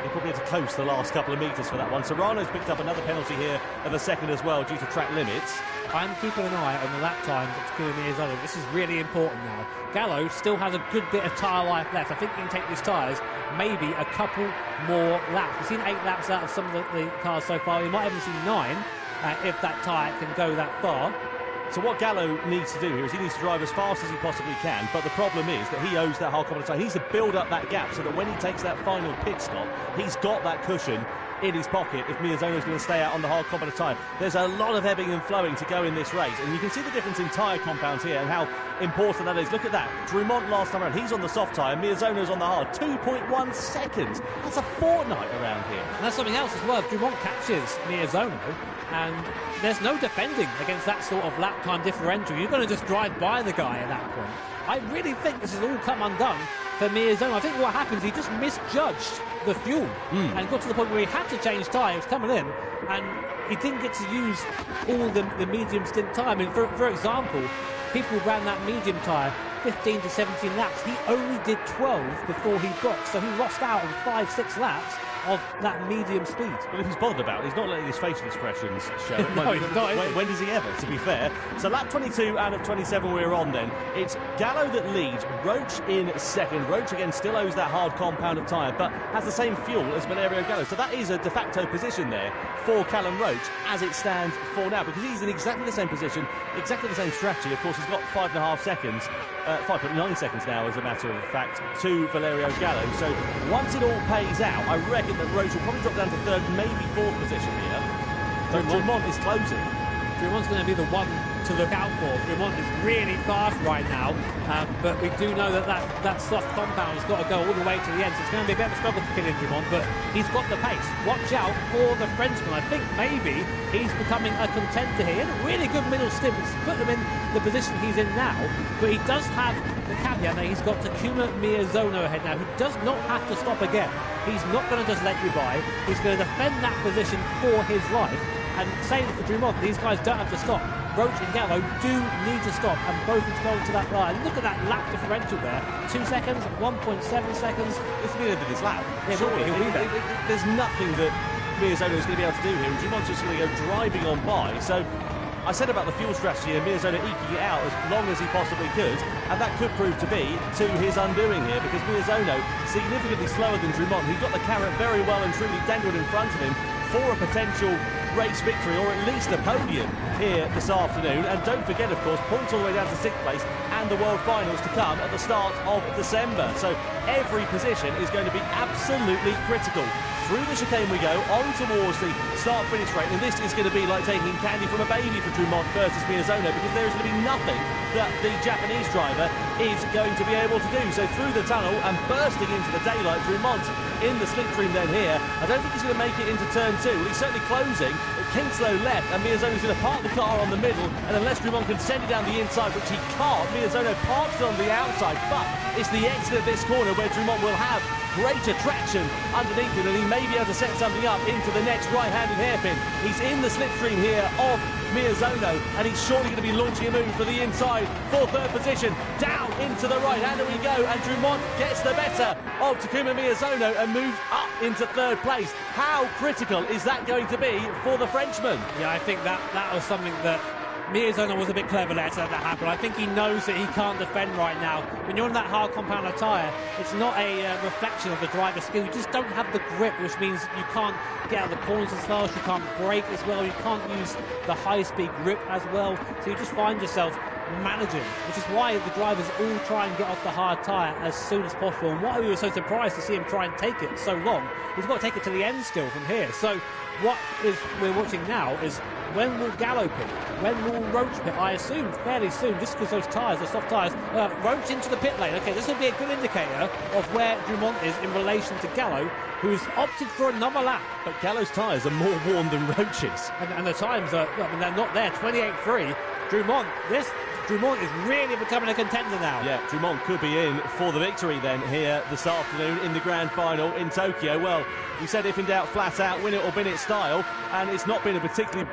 he probably had to coast the last couple of metres for that one. Serrano's picked up another penalty here of a second as well, due to track limits. I'm keeping an eye on the lap times of Takuma Miyazono. This is really important now. Gallo still has a good bit of tyre life left. I think he can take these tyres maybe a couple more laps. We've seen 8 laps out of some of the cars so far. We might even see 9 if that tyre can go that far. So what Gallo needs to do here is he needs to drive as fast as he possibly can, but the problem is that he owes that whole competent tyre. He needs to build up that gap so that when he takes that final pit stop, he's got that cushion in his pocket if Miyazono's going to stay out on the hard competent tyre. There's a lot of ebbing and flowing to go in this race, and you can see the difference in tyre compounds here and how important that is. Look at that. Drumont last time around, he's on the soft tyre, Miyazono's on the hard. 2.1 seconds. That's a fortnight around here. And that's something else as well. If Drumont catches Miyazono, and there's no defending against that sort of lap time differential, you're going to just drive by the guy at that point. I really think this has all come undone for Miyazono. I think what happens, he just misjudged the fuel and got to the point where he had to change tyres coming in, and he didn't get to use all the medium stint tyre. I mean, for example, people ran that medium tyre 15 to 17 laps. He only did 12 before he boxed, so he lost out on 5-6 laps of that medium speed. Well, if he's bothered about it, he's not letting his facial expressions show it. No, he's not, when does he ever, to be fair? So lap 22 out of 27 we're on then. It's Gallo that leads, Roach in second. Roach again still owes that hard compound of tyre, but has the same fuel as Valerio Gallo. So that is a de facto position there for Callum Roach as it stands for now, because he's in exactly the same position, exactly the same strategy. Of course, he's got 5.5 seconds, 5.9 seconds now as a matter of fact, to Valerio Gallo. So once it all pays out, I reckon that Roach will probably drop down to third, maybe fourth position here. But Drumont is closing. Drumont's going to be the one to look out for. Drumont is really fast right now, but we do know that soft compound has got to go all the way to the end, so it's going to be a bit of a struggle to kill in Drumont, but he's got the pace. Watch out for the Frenchman. I think maybe he's becoming a contender here. He had a really good middle stint, which put him in the position he's in now, but he does have the caveat that he's got Takuma Miyazono ahead now, who does not have to stop again. He's not going to just let you by. He's going to defend that position for his life. And same for Drumont, these guys don't have to stop. Roach and Gallo do need to stop, and both are going to that line. Look at that lap differential there. 2 seconds, 1.7 seconds. This will be the end of his lap. Yeah, surely he'll be there. There's nothing that Miyazono is going to be able to do here, and Drumont's just going to go driving on by. So I said about the fuel strategy and Miyazono eking it out as long as he possibly could, and that could prove to be to his undoing here, because Miyazono significantly slower than Drumont. He got the carrot very well and truly dangled in front of him for a potential race victory, or at least a podium here this afternoon. And don't forget, of course, points all the way down to 6th place and the World Finals to come at the start of December. So every position is going to be absolutely critical. Through the chicane we go, on towards the start-finish straight, and this is going to be like taking candy from a baby for Drumont versus Miyazono, because there is going to be nothing that the Japanese driver is going to be able to do. So through the tunnel and bursting into the daylight, Drumont in the slipstream then here. I don't think he's going to make it into turn 2. Well, he's certainly closing. Kingslow left, and Miyazono's going to park the car on the middle, and unless Drumont can send it down the inside, which he can't, Miyazono parks it on the outside, but it's the exit of this corner where Drumont will have greater traction underneath him, and he may be able to set something up into the next right-handed hairpin. He's in the slipstream here of Miyazono, and he's surely going to be launching a move for the inside for third position. Down into the right-hander we go, and Drumont gets the better of Takuma Miyazono and moves up into third place. How critical is that going to be for the Frenchman? Yeah, I think that was something that Miyazono was a bit clever there to let that happen. I think he knows that he can't defend right now. When you're on that hard compound of tyre, it's not a reflection of the driver's skill. You just don't have the grip, which means you can't get out of the corners as fast, you can't brake as well, you can't use the high-speed grip as well. So you just find yourself managing, which is why the drivers all try and get off the hard tyre as soon as possible. And why we were so surprised to see him try and take it so long, he's got to take it to the end still from here. So what we're watching now is, when will Gallo pit? When will Roach pit? I assume fairly soon, just because those tyres are soft tyres. Roach into the pit lane. Okay, this will be a good indicator of where Drumont is in relation to Gallo, who's opted for another lap. But Gallo's tyres are more worn than Roach's. And the times are, I mean, they're not there. 28.3. Drumont, Drumont is really becoming a contender now. Yeah, Drumont could be in for the victory then here this afternoon in the grand final in Tokyo. Well, we said if in doubt, flat out, win it or bin it style, and it's not been a particularly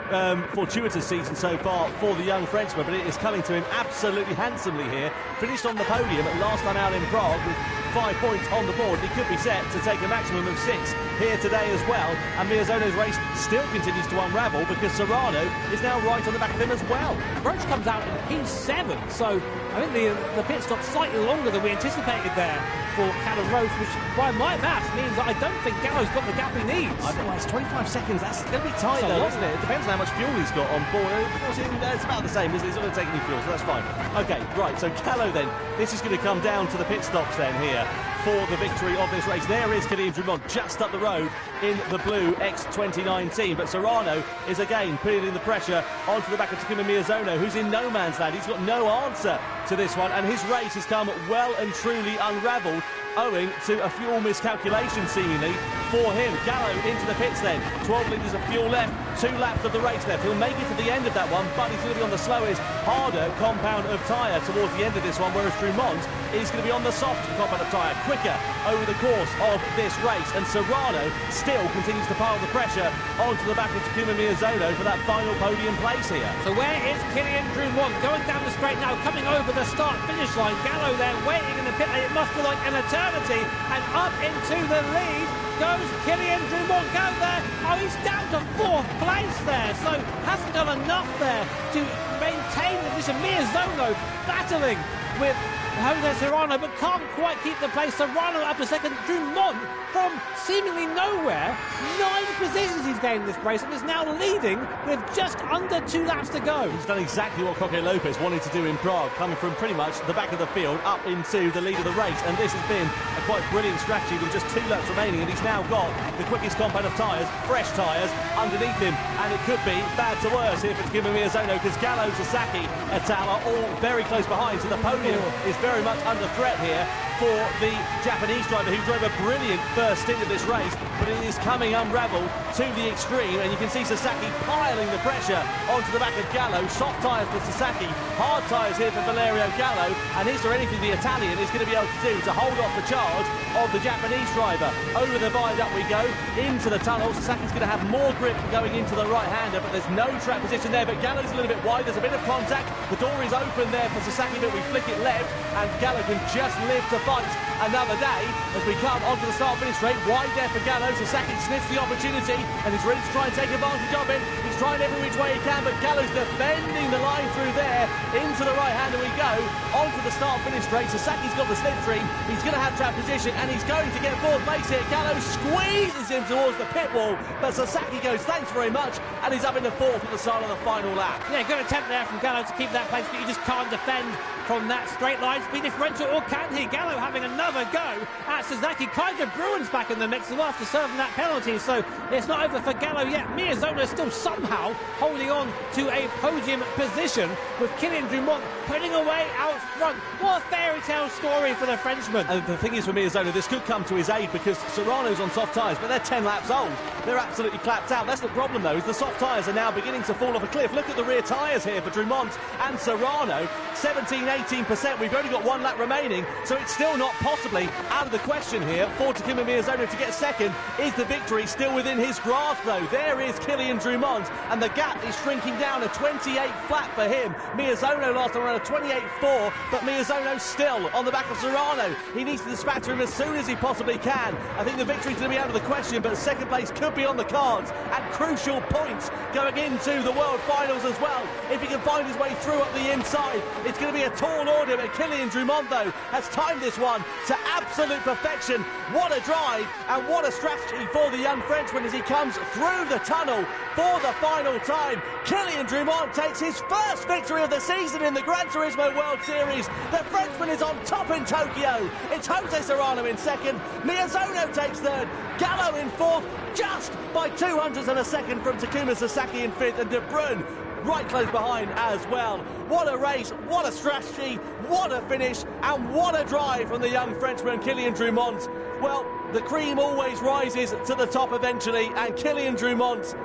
fortuitous season so far for the young Frenchman, but it is coming to him absolutely handsomely here. Finished on the podium last time out in Prague with 5 points on the board. He could be set to take a maximum of 6 here today as well, and Miyazono's race still continues to unravel because Serrano is now right on the back of him as well. Roach comes out in P7, so I think the pit stop slightly longer than we anticipated there for Callum Roach, which by my maths means that I don't think Gallo's got the gap he needs. I think it's 25 seconds. That's going to be tight though, isn't it? It depends on how much fuel he's got on board. It's about the same, isn't it? He's not going to take any fuel, so that's fine. Okay, right, so Gallo then, this is going to come down to the pit stops then here for the victory of this race. There is Kylian Drumont just up the road in the blue X2019, but Serrano is again putting the pressure onto the back of Takuma Miyazono, who's in no man's land. He's got no answer to this one, and his race has come well and truly unravelled owing to a fuel miscalculation seemingly for him. Gallo into the pits then, 12 litres of fuel left, 2 laps of the race left. He'll make it to the end of that one, but he's going to be on the slowest, harder compound of tyre towards the end of this one, whereas Drumont is going to be on the soft compound of tyre, quicker over the course of this race, and Serrano still continues to pile the pressure onto the back of Takuma Miyazono for that final podium place here. So where is Kylian Drumont? Going down the straight now, coming over the start-finish line. Gallo there waiting in the pit lane. It must feel like an eternity, and up into the lead goes Kylian Drumont. Go there. Oh, he's down to 4th place there, so hasn't done enough there to maintain the position. Miyazono battling with Jose Serrano, but can't quite keep the place. Serrano up to second. Drumont from seemingly nowhere, 9 positions he's gained this race, and is now leading with just under 2 laps to go. He's done exactly what Coque Lopez wanted to do in Prague, coming from pretty much the back of the field up into the lead of the race, and this has been a quite brilliant strategy with just 2 laps remaining, and he's now got the quickest compound of tyres, fresh tyres, underneath him, and it could be bad to worse here for Takuma Miyazono, because Gallo, Sasaki and Tal are all very close behind, so the podium is very much under threat here for the Japanese driver, who drove a brilliant first stint of this race, but it is coming unravelled to the extreme, and you can see Sasaki piling the pressure onto the back of Gallo. Soft tyres for Sasaki, hard tyres here for Valerio Gallo, and is there anything the Italian is going to be able to do to hold off the charge of the Japanese driver? Over the viaduct we go, into the tunnel. Sasaki's going to have more grip going into the right-hander, but there's no track position there, but Gallo's a little bit wide. There's a bit of contact. The door is open there for Sasaki, but we flick it left, and Gallo can just live to fight another day as we come onto the start-finish straight. Wide there for Gallo. Sasaki sniffs the opportunity and is ready to try and take advantage of it. He's trying every which way he can, but Gallo's defending the line through there. Into the right-hander we go, onto the start-finish straight. Sasaki's got the slipstream. He's going to have track position, and he's going to get 4th place here. Gallo squeezes him towards the pit wall, but Sasaki goes, thanks very much, and he's up into 4th at the start of the final lap. Yeah, good attempt there from Gallo to keep that place, but you just can't defend from that straight line speed differential, or can he? Gallo having another go at Sasaki. Kaiser Bruin's back in the mix as well after serving that penalty, so it's not over for Gallo yet. Miyazono still somehow holding on to a podium position, with Kylian Drumont putting away out front. What a fairy tale story for the Frenchman. And the thing is for Miyazono, this could come to his aid because Serrano's on soft tyres, but they're 10 laps old. They're absolutely clapped out. That's the problem though, is the soft tyres are now beginning to fall off a cliff. Look at the rear tyres here for Drumont and Serrano, 17-18%. We've only got 1 lap remaining, so it's still not possibly out of the question here for Takuma Miyazono to get second. Is the victory still within his grasp though? There is Kylian Drumont, and the gap is shrinking down, a 28 flat for him. Miyazono last time around a 28.4, but Miyazono still on the back of Serrano. He needs to dispatch him as soon as he possibly can. I think the victory's going to be out of the question, but second place could be on the cards at crucial points going into the World Finals as well. If he can find his way through up the inside, it's going to be a tall order, but Kylian Drumont though has timed this one to absolute perfection. What a drive and what a strategy for the young Frenchman as he comes through the tunnel for the final time. Kylian Drumont takes his first victory of the season in the Gran Turismo World Series. The Frenchman is on top in Tokyo. It's Jose Serrano in second, Miyazono takes third, Gallo in fourth, just by 200ths of a second from Takuma Sasaki in fifth, and De Bruyne right close behind as well. What a race, what a strategy, what a finish, and what a drive from the young Frenchman Kylian Drumont. Well, the cream always rises to the top eventually, and Kylian Drumont,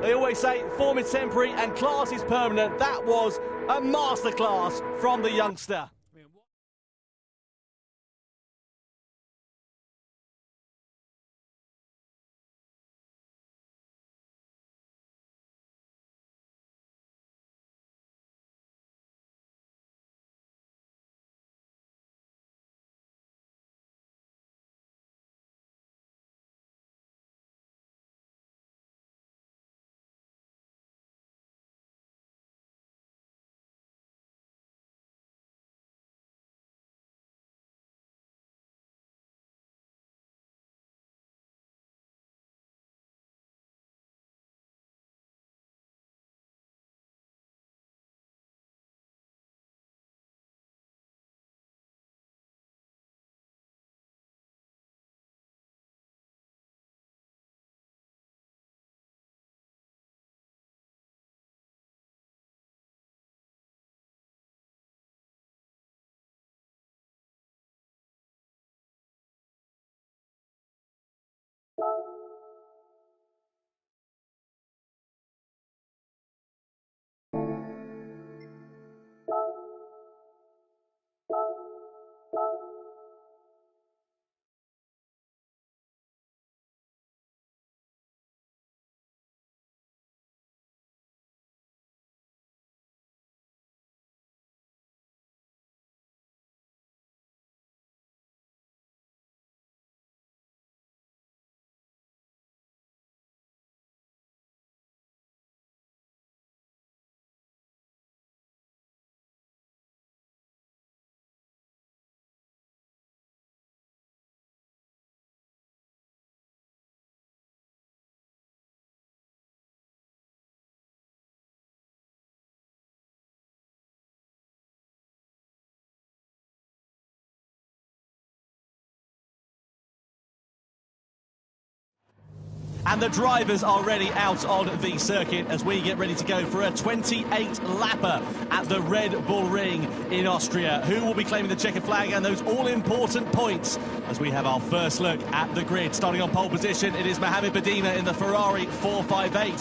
they always say form is temporary and class is permanent. That was A masterclass from the youngster. And the drivers are already out on the circuit as we get ready to go for a 28-lapper at the Red Bull Ring in Austria. Who will be claiming the checkered flag and those all-important points as we have our first look at the grid. Starting on pole position, it is Mohamed Badima in the Ferrari 458.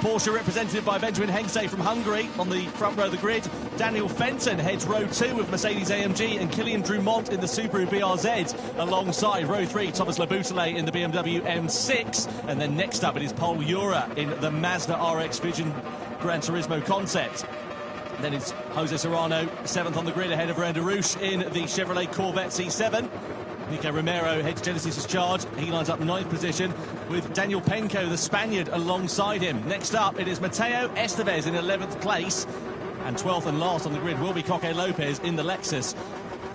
Porsche represented by Benjamin Hengste from Hungary on the front row of the grid. Daniel Fenton heads row 2 with Mercedes-AMG and Kilian Drumont in the Subaru BRZ. Alongside row 3, Thomas Laboutelle in the BMW M6. And then next up, it is Paul Ura in the Mazda RX Vision Gran Turismo concept. Then it's Jose Serrano, 7th on the grid, ahead of Randy Roush in the Chevrolet Corvette C7. Nico Romero heads Genesis's charge. He lines up 9th position with Daniel Penco, the Spaniard, alongside him. Next up, it is Mateo Estevez in 11th place. And 12th and last on the grid will be Coque Lopez in the Lexus.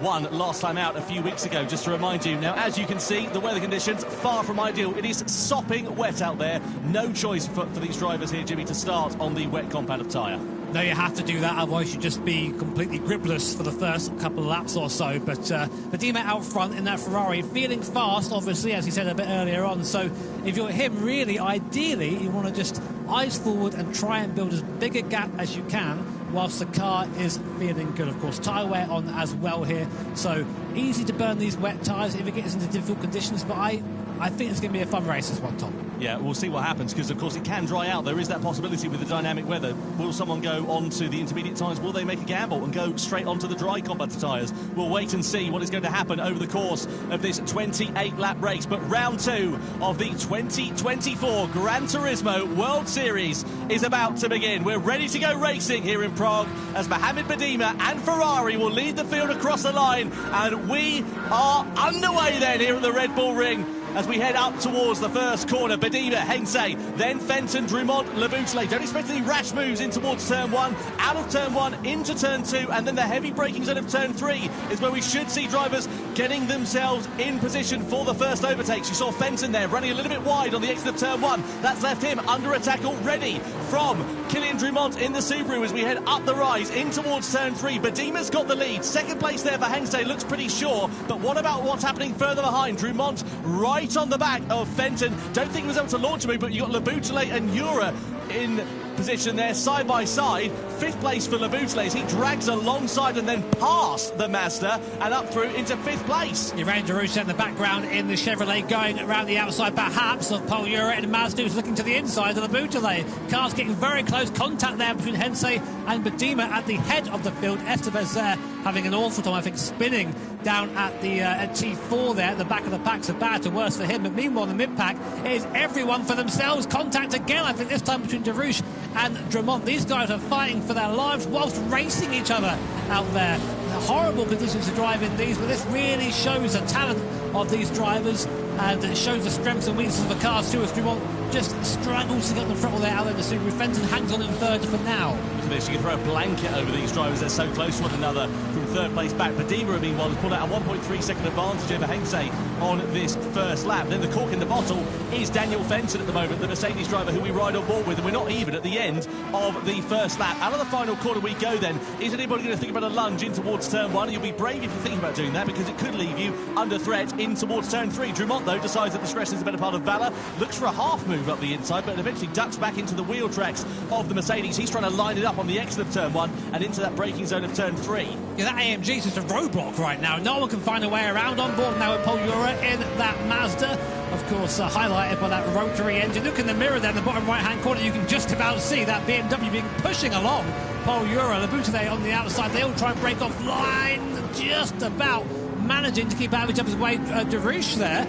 Won last time out a few weeks ago, just to remind you. Now, as you can see, the weather conditions far from ideal. It is sopping wet out there. No choice for these drivers here, Jimmy, to start on the wet compound of tyre. No, you have to do that, otherwise you'd just be completely gripless for the first couple of laps or so. But Badima out front in that Ferrari, feeling fast, obviously, as he said a bit earlier on. So if you're him, really, ideally, you want to just eyes forward and try and build as big a gap as you can whilst the car is feeling good. Of course, tyre wear on as well here. So easy to burn these wet tyres if it gets into difficult conditions. But I think it's going to be a fun race, this one, Tom. Yeah, we'll see what happens, because, of course, it can dry out. There is that possibility with the dynamic weather. Will someone go on to the intermediate tyres? Will they make a gamble and go straight onto the dry compound tyres? We'll wait and see what is going to happen over the course of this 28-lap race. But round 2 of the 2024 Gran Turismo World Series is about to begin. We're ready to go racing here in Prague as Mohamed Badima and Ferrari will lead the field across the line. And we are underway then here at the Red Bull Ring, as we head up towards the first corner. Badima, Hengste, then Fenton, Drumont, Laboutelle. Don't expect any rash moves in towards turn 1, out of turn 1, into turn 2, and then the heavy braking zone of turn 3 is where we should see drivers getting themselves in position for the first overtakes. You saw Fenton there running a little bit wide on the exit of turn 1. That's left him under attack already from Kilian Drumont in the Subaru as we head up the rise in towards turn 3. Badima's got the lead. Second place there for Hengste, looks pretty sure. But what about what's happening further behind? Drumont right on the back of Fenton. Don't think he was able to launch a move, but you got Laboutelle and Ura in position there, side by side. 5th place for Laboutelet as he drags alongside and then past the Mazda and up through into 5th place. Irene Darouche in the background in the Chevrolet going around the outside perhaps of Paul Ura, and Mazda who's looking to the inside of Laboutelet. Cars getting very close, contact there between Hensey and Badima at the head of the field. Estevez there having an awful time, I think, spinning down at the at T4 there at the back of the pack, so bad to worse for him. But meanwhile, the mid-pack is everyone for themselves. Contact again, I think, this time between Darouche and Drummond. These guys are fighting for their lives whilst racing each other out there. Horrible conditions to drive in these, but this really shows the talent of these drivers, and it shows the strengths and weaknesses of the cars too, as Drummond just struggles to get the throttle there out there. The Subaru Fenton hangs on in 3rd for now. You can throw a blanket over these drivers, they're so close to one another from 3rd place back. Badima, meanwhile, has pulled out a 1.3 second advantage over Hensey on this first lap. Then the cork in the bottle is Daniel Fenton at the moment, the Mercedes driver who we ride on board with, and we're not even at the end of the first lap. Out of the final corner we go then. Is anybody going to think about a lunge in towards turn 1? You'll be brave if you think about doing that, because it could leave you under threat in towards turn 3. Drummond, though, decides that discretion is the better part of valour, looks for a half move up the inside, but eventually ducks back into the wheel tracks of the Mercedes. He's trying to line it up on the exit of turn 1 and into that braking zone of turn 3. Yeah, that AMG is just a roadblock right now. No one can find a way around. On board now with Paul Ura in that Mazda, of course, highlighted by that rotary engine. Look in the mirror there in the bottom right-hand corner, you can just about see that BMW being pushing along Paul Ura. Laboutelet on the outside, they all try and break off line, just about managing to keep out of each other's way. Darouche there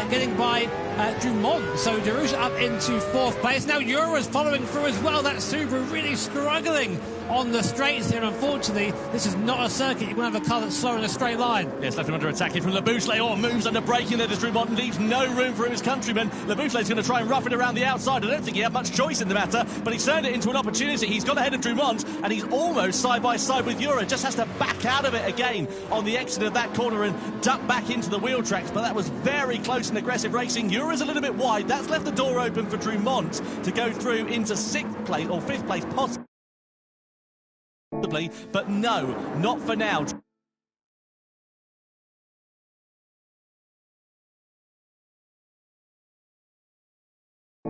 getting by Drummond, so Darouche up into 4th place. Now Ura's following through as well. That Subaru really struggling on the straights here. Unfortunately, this is not a circuit. You want to have a car that's slow in a straight line. Yes, left him under attack here from Laboutelet. Moves under braking there to Drummond and leaves no room for his countryman. Laboutelet's going to try and rough it around the outside. I don't think he had much choice in the matter, but he's turned it into an opportunity. He's got ahead of Drummond and he's almost side by side with Ura. Just has to back out of it again on the exit of that corner and duck back into the wheel tracks, but that was very close and aggressive racing. Ura's a little bit wide. That's left the door open for Drummond to go through into 6th place or 5th place possibly, but no, not for now.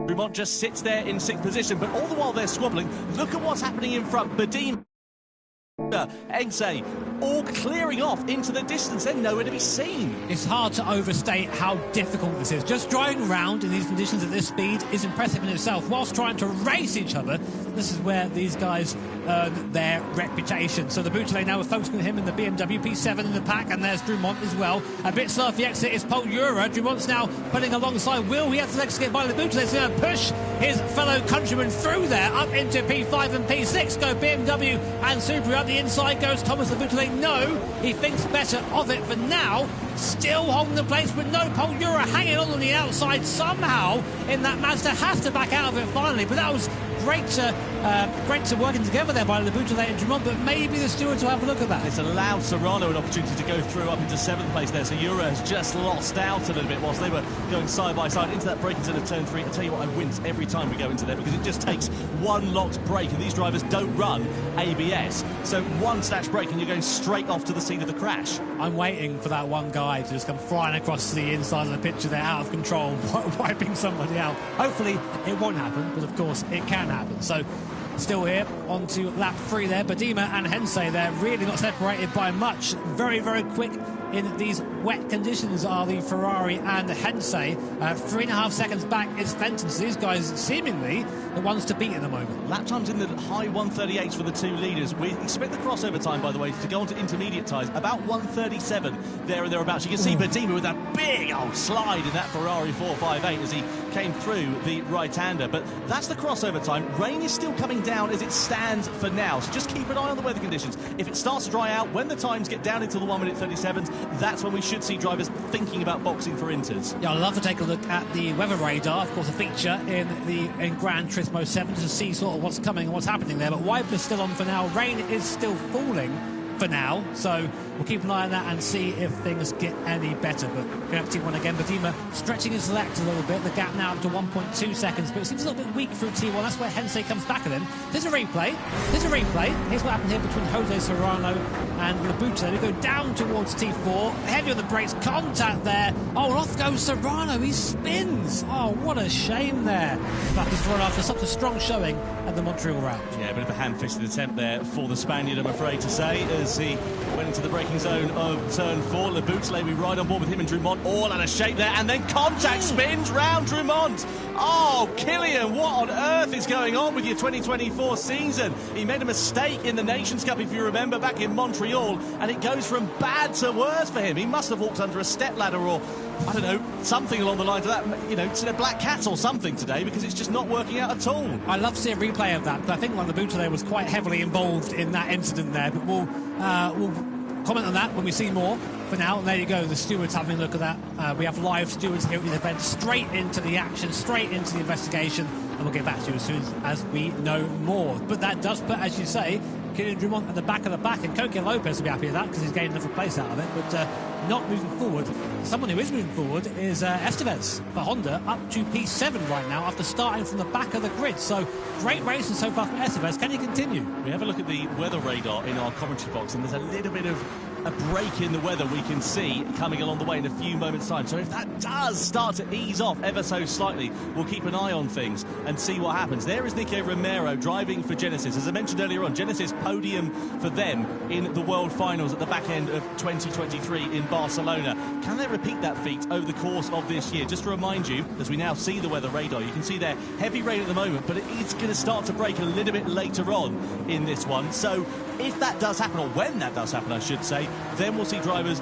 Drummond just sits there in 6th position, but all the while they're squabbling, look at what's happening in front. Badima, Hensey, all clearing off into the distance. They're nowhere to be seen. It's hard to overstate how difficult this is. Just driving around in these conditions at this speed is impressive in itself. Whilst trying to race each other, this is where these guys earn their reputation. So the Laboutelet now, we're focusing on him in the BMW P7 in the pack, and there's Drummond as well. A bit slow off the exit is Paul Ura. Drummond's now putting alongside Will. He has to escape by the Laboutelet. He's going to push his fellow countryman through there, up into P5 and P6. Go BMW and Subaru. Up the inside goes Thomas Laboutelet. No, he thinks better of it for now. Still holding the place, but no, Paul Ura hanging on the outside somehow in that Mazda. Has to back out of it finally, but that was great to working together there by Laboutelet and Drummond, but maybe the stewards will have a look at that. It's allowed Serrano an opportunity to go through up into 7th place there, so Ura has just lost out a little bit whilst they were going side by side into that braking zone of turn 3. I tell you what, I wince every time we go into there, because it just takes one locked brake, and these drivers don't run ABS, so one snatch brake and you're going straight off to the scene of the crash. I'm waiting for that one guy to just come flying across the inside of the picture there, out of control, wiping somebody out. Hopefully it won't happen, but of course it can happen. So still here on to lap 3 there. Badima and Hensey, they're really not separated by much. Very, very quick in these wet conditions are the Ferrari and Hensey. 3.5 seconds back is Fenton. So these guys seemingly the ones to beat at the moment. Lap times in the high 138s for the two leaders. We expect the crossover time, by the way, to go on to intermediate times, about 137 there and thereabouts. You can see Badima with that big old slide in that Ferrari 458 as he came through the right-hander. But that's the crossover time. Rain is still coming down as it stands for now, so just keep an eye on the weather conditions. If it starts to dry out, when the times get down into the 1 minute 37s, that's when we should see drivers thinking about boxing for inters. Yeah, I'd love to take a look at the weather radar, of course, a feature in Gran Turismo 7 to see sort of what's coming and what's happening there. But wipers still on for now. Rain is still falling for now, so we'll keep an eye on that and see if things get any better. But going up to T1 again, Badima stretching his legs a little bit. The gap now up to 1.2 seconds, but it seems a little bit weak through T1. That's where Hensei comes back at him. There's a replay. Here's what happened here between Jose Serrano and Labute. We go down towards T4. Heavy on the brakes, contact there. Oh, and off goes Serrano. He spins. Oh, what a shame there. But he's run after such a strong showing at the Montreal round. Yeah, a bit of a hand-fisted attempt there for the Spaniard, I'm afraid to say, as he went into the braking zone of turn 4. Labute, we ride on board with him and Drummond, all out of shape there, and then contact spins round Drummond. Oh, Killian, what on earth is going on with your 2024 season? He made a mistake in the Nations Cup, if you remember, back in Montreal, and it goes from bad to worse for him. He must have walked under a stepladder or, I don't know, something along the lines of that, you know, to the black cat or something today, because it's just not working out at all. I'd love to see a replay of that, but I think Labute there was quite heavily involved in that incident there, but we'll comment on that when we see more. For now, and there you go, the stewards having a look at that. We have live stewards here at the event, straight into the action, straight into the investigation, and we'll get back to you as soon as we know more. But that does put, as you say, Killian Drummond at the back of the pack, and Koke Lopez will be happy with that because he's gained enough place out of it, but not moving forward. Someone who is moving forward is Estevez for Honda, up to P7 right now after starting from the back of the grid. So great racing so far from Estevez. Can he continue? We have a look at the weather radar in our commentary box, and there's a little bit of a break in the weather we can see coming along the way in a few moments' time. So if that does start to ease off ever so slightly, we'll keep an eye on things and see what happens. There is Nico Romero driving for Genesis. As I mentioned earlier on, Genesis podium for them in the World Finals at the back end of 2023 in Barcelona. Can they repeat that feat over the course of this year? Just to remind you, as we now see the weather radar, you can see there heavy rain at the moment, but it is going to start to break a little bit later on in this one. So if that does happen, or when that does happen, I should say, then we'll see drivers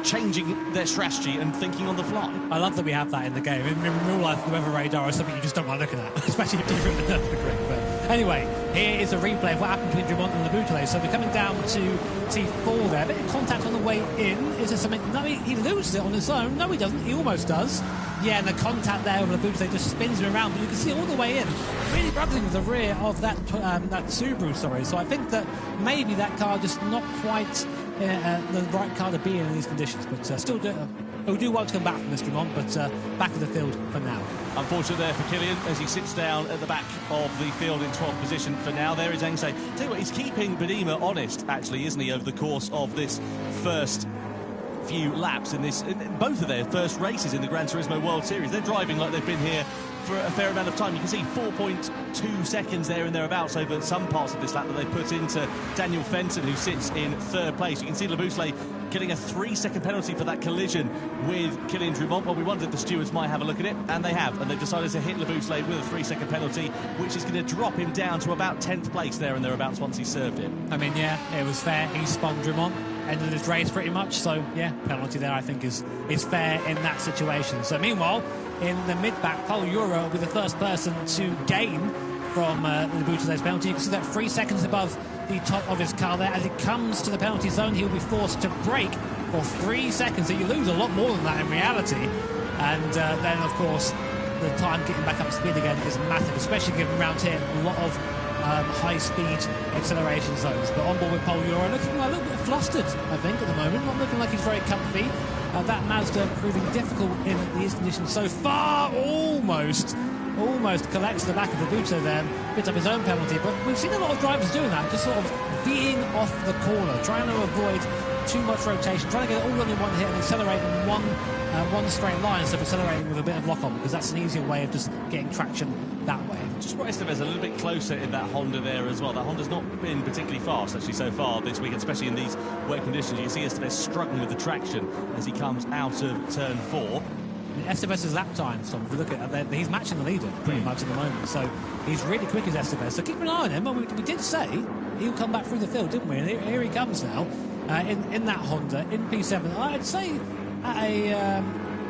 changing their strategy and thinking on the fly. I love that we have that in the game. In real life, the weather radar is something you just don't want looking at, especially if you're in the grid. But anyway, here is a replay of what happened between Drummond and Labute. So we're coming down to T4 there. A bit of contact on the way in. Is there something? No, he loses it on his own. No, he doesn't. He almost does. Yeah, and the contact there with Labute just spins him around, but you can see all the way in. Really struggling with the rear of that Subaru, sorry. So I think that maybe that car just not quite the right car to be in these conditions, but still do want to come back from this Drummond, but back of the field for now. Unfortunate there for Killian as he sits down at the back of the field in 12th position for now. There is Hensei. Tell you what, he's keeping Badima honest, actually, isn't he, over the course of this first few laps in both of their first races in the Gran Turismo World Series. They're driving like they've been here for a fair amount of time. You can see 4.2 seconds there and thereabouts over some parts of this lap that they put into Daniel Fenton, who sits in 3rd place. You can see Labute getting a 3-second penalty for that collision with Killian Drummond. Well, we wondered if the stewards might have a look at it, and they have, and they've decided to hit Labute with a 3-second penalty, which is going to drop him down to about 10th place there and thereabouts once he served it. I mean, yeah, it was fair. He spun Drummond, ended his race pretty much, so yeah, penalty there I think is fair in that situation. So meanwhile, in the mid-back, Paul Euro will be the first person to gain from Labute's penalty. You can see that 3 seconds above the top of his car there. As he comes to the penalty zone, he'll be forced to brake for 3 seconds. So you lose a lot more than that in reality. And then, of course, the time getting back up to speed again is massive, especially given around here a lot of high-speed acceleration zones. But on board with Paul Euro, looking a little bit flustered, I think, at the moment. Not looking like he's very comfy. That Mazda proving difficult in these conditions so far. Almost collects the back of the Labute there, picks up his own penalty. But we've seen a lot of drivers doing that, just sort of being off the corner, trying to avoid too much rotation, trying to get it all in one hit and accelerate in one straight line instead of accelerating with a bit of lock-on, because that's an easier way of just getting traction that way. Just brought Estevez a little bit closer in that Honda there as well. That Honda's not been particularly fast, actually, so far this week, especially in these wet conditions. You can see Estevez struggling with the traction as he comes out of turn 4. Estevez's lap time, Tom, if you look at it, he's matching the leader pretty much at the moment, so he's really quick as Estevez. So keep an eye on him. We did say he'll come back through the field, didn't we? And here he comes now in that Honda in P7. I'd say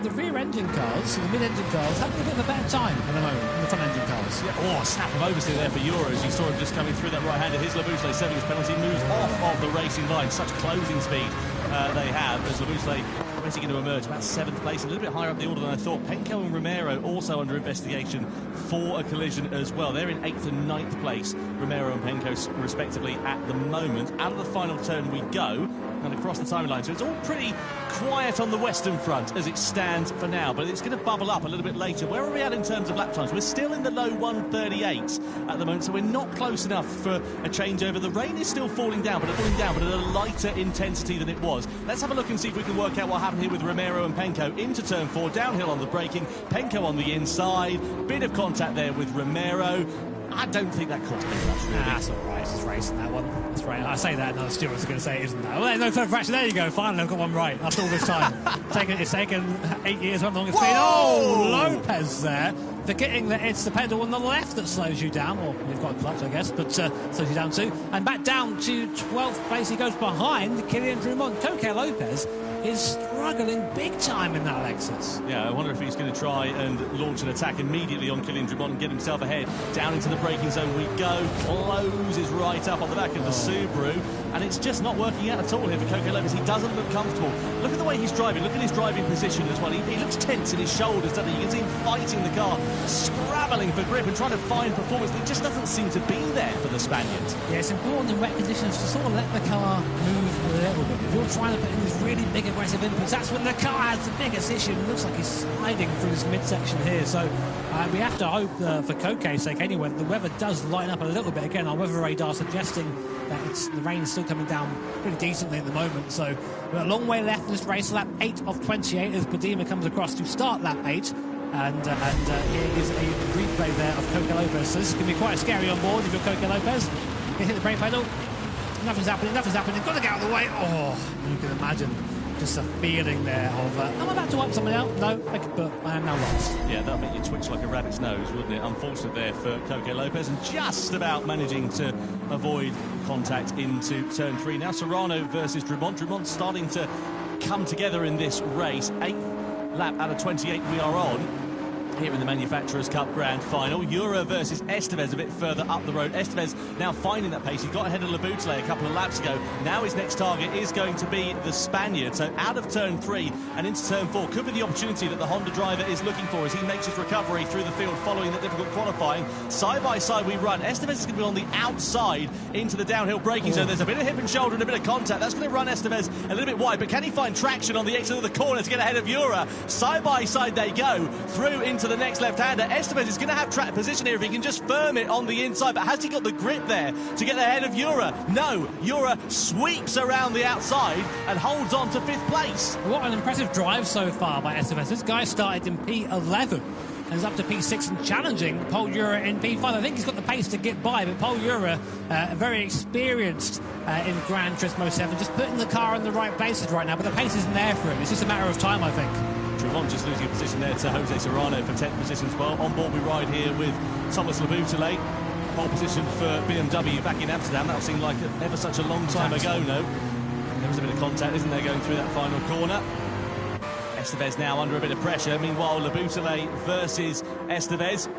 the rear engine cars, the mid engine cars, having a bit of a better time at the moment than the front engine cars. Yeah. Oh, a snap of oversteer there for Euros. You saw him just coming through that right hander. His Labute serving his penalty, moves off of the racing line. Such closing speed they have as Labute basically going to emerge about 7th place, a little bit higher up the order than I thought. Penco and Romero also under investigation for a collision as well. They're in 8th and 9th place, Romero and Penco respectively at the moment. Out of the final turn we go. and across the timeline. So it's all pretty quiet on the Western front as it stands for now, but it's going to bubble up a little bit later. Where are we at in terms of lap times? We're still in the low 138s at the moment, so we're not close enough for a changeover. The rain is still falling down, but at a lighter intensity than it was. Let's have a look and see if we can work out what happened here with Romero and Penko into turn 4, downhill on the braking, Penko on the inside, bit of contact there with Romero. I don't think that cost me much, really. That's all right. It's just racing, that one. That's right. I say that, and the stewards are going to say it isn't that. Well, no further fraction. There you go. Finally, I've got one right after all this time. It's taken 8 years, how long it's been. Oh, Lopez there, forgetting that it's the pedal on the left that slows you down. Or you've got a clutch, I guess, but slows you down too. And back down to 12th place. He goes behind Kylian Drummond. Coque Lopez is struggling big time in that Lexus. Yeah, I wonder if he's going to try and launch an attack immediately on Kylian Drummond and get himself ahead. Down into the braking zone we go. Closes right up on the back of the Subaru, and it's just not working out at all here for Coque Lopez. He doesn't look comfortable. Look at the way he's driving. Look at his driving position as well. He looks tense in his shoulders, doesn't he? You can see him fighting the car, scrabbling for grip and trying to find performance. It just doesn't seem to be there for the Spaniards. Yeah, it's important in wet conditions to sort of let the car move a little bit. If you're trying to put in these really big aggressive inputs, that's when the car has the biggest issue. It looks like he's sliding through this midsection here. So we have to hope, for Coque's sake anyway, that the weather does lighten up a little bit. Again, our weather radar suggesting that the rain is still coming down pretty decently at the moment. So we've got a long way left in this race. Lap 8 of 28 as Padima comes across to start lap 8. And here is a replay there of Coque Lopez. So this is going to be quite scary on board if you're Coque Lopez. You hit the brake pedal. Nothing's happening. Got to get out of the way. Oh, you can imagine just a feeling there of, am I about to wipe someone out? No, but I am now lost. Yeah, that'll make you twitch like a rabbit's nose, wouldn't it? Unfortunate there for Coque Lopez, and just about managing to avoid contact into turn 3. Now Serrano versus Drummond. Drummond starting to come together in this race. 8th lap out of 28 we are on here in the Manufacturers' Cup Grand Final. Jura versus Estevez a bit further up the road. Estevez now finding that pace. He got ahead of Laboutelet a couple of laps ago. Now his next target is going to be the Spaniard. So out of turn 3 and into turn 4 could be the opportunity that the Honda driver is looking for as he makes his recovery through the field following the difficult qualifying. Side by side we run. Estevez is going to be on the outside into the downhill braking zone. There's a bit of hip and shoulder and a bit of contact. That's going to run Estevez a little bit wide, but can he find traction on the exit of the corner to get ahead of Jura? Side by side they go through into the next left-hander. Estevez is going to have track position here if he can just firm it on the inside, but has he got the grip there to get ahead of Jura? No, Jura sweeps around the outside and holds on to 5th place. What an impressive drive so far by Estevez. This guy started in P11 and is up to P6 and challenging Paul Jura in P5. I think he's got the pace to get by, but Paul Jura, very experienced in Gran Turismo 7, just putting the car in the right places right now, but the pace isn't there for him. It's just a matter of time, I think. Drummond just losing a position there to Jose Serrano for 10th position as well. On board we ride here with Thomas Laboutelet. Pole position for BMW back in Amsterdam. That seemed like ever such a long time ago, no? There was a bit of contact, isn't there, going through that final corner. Estevez now under a bit of pressure. Meanwhile, Laboutelet versus Estevez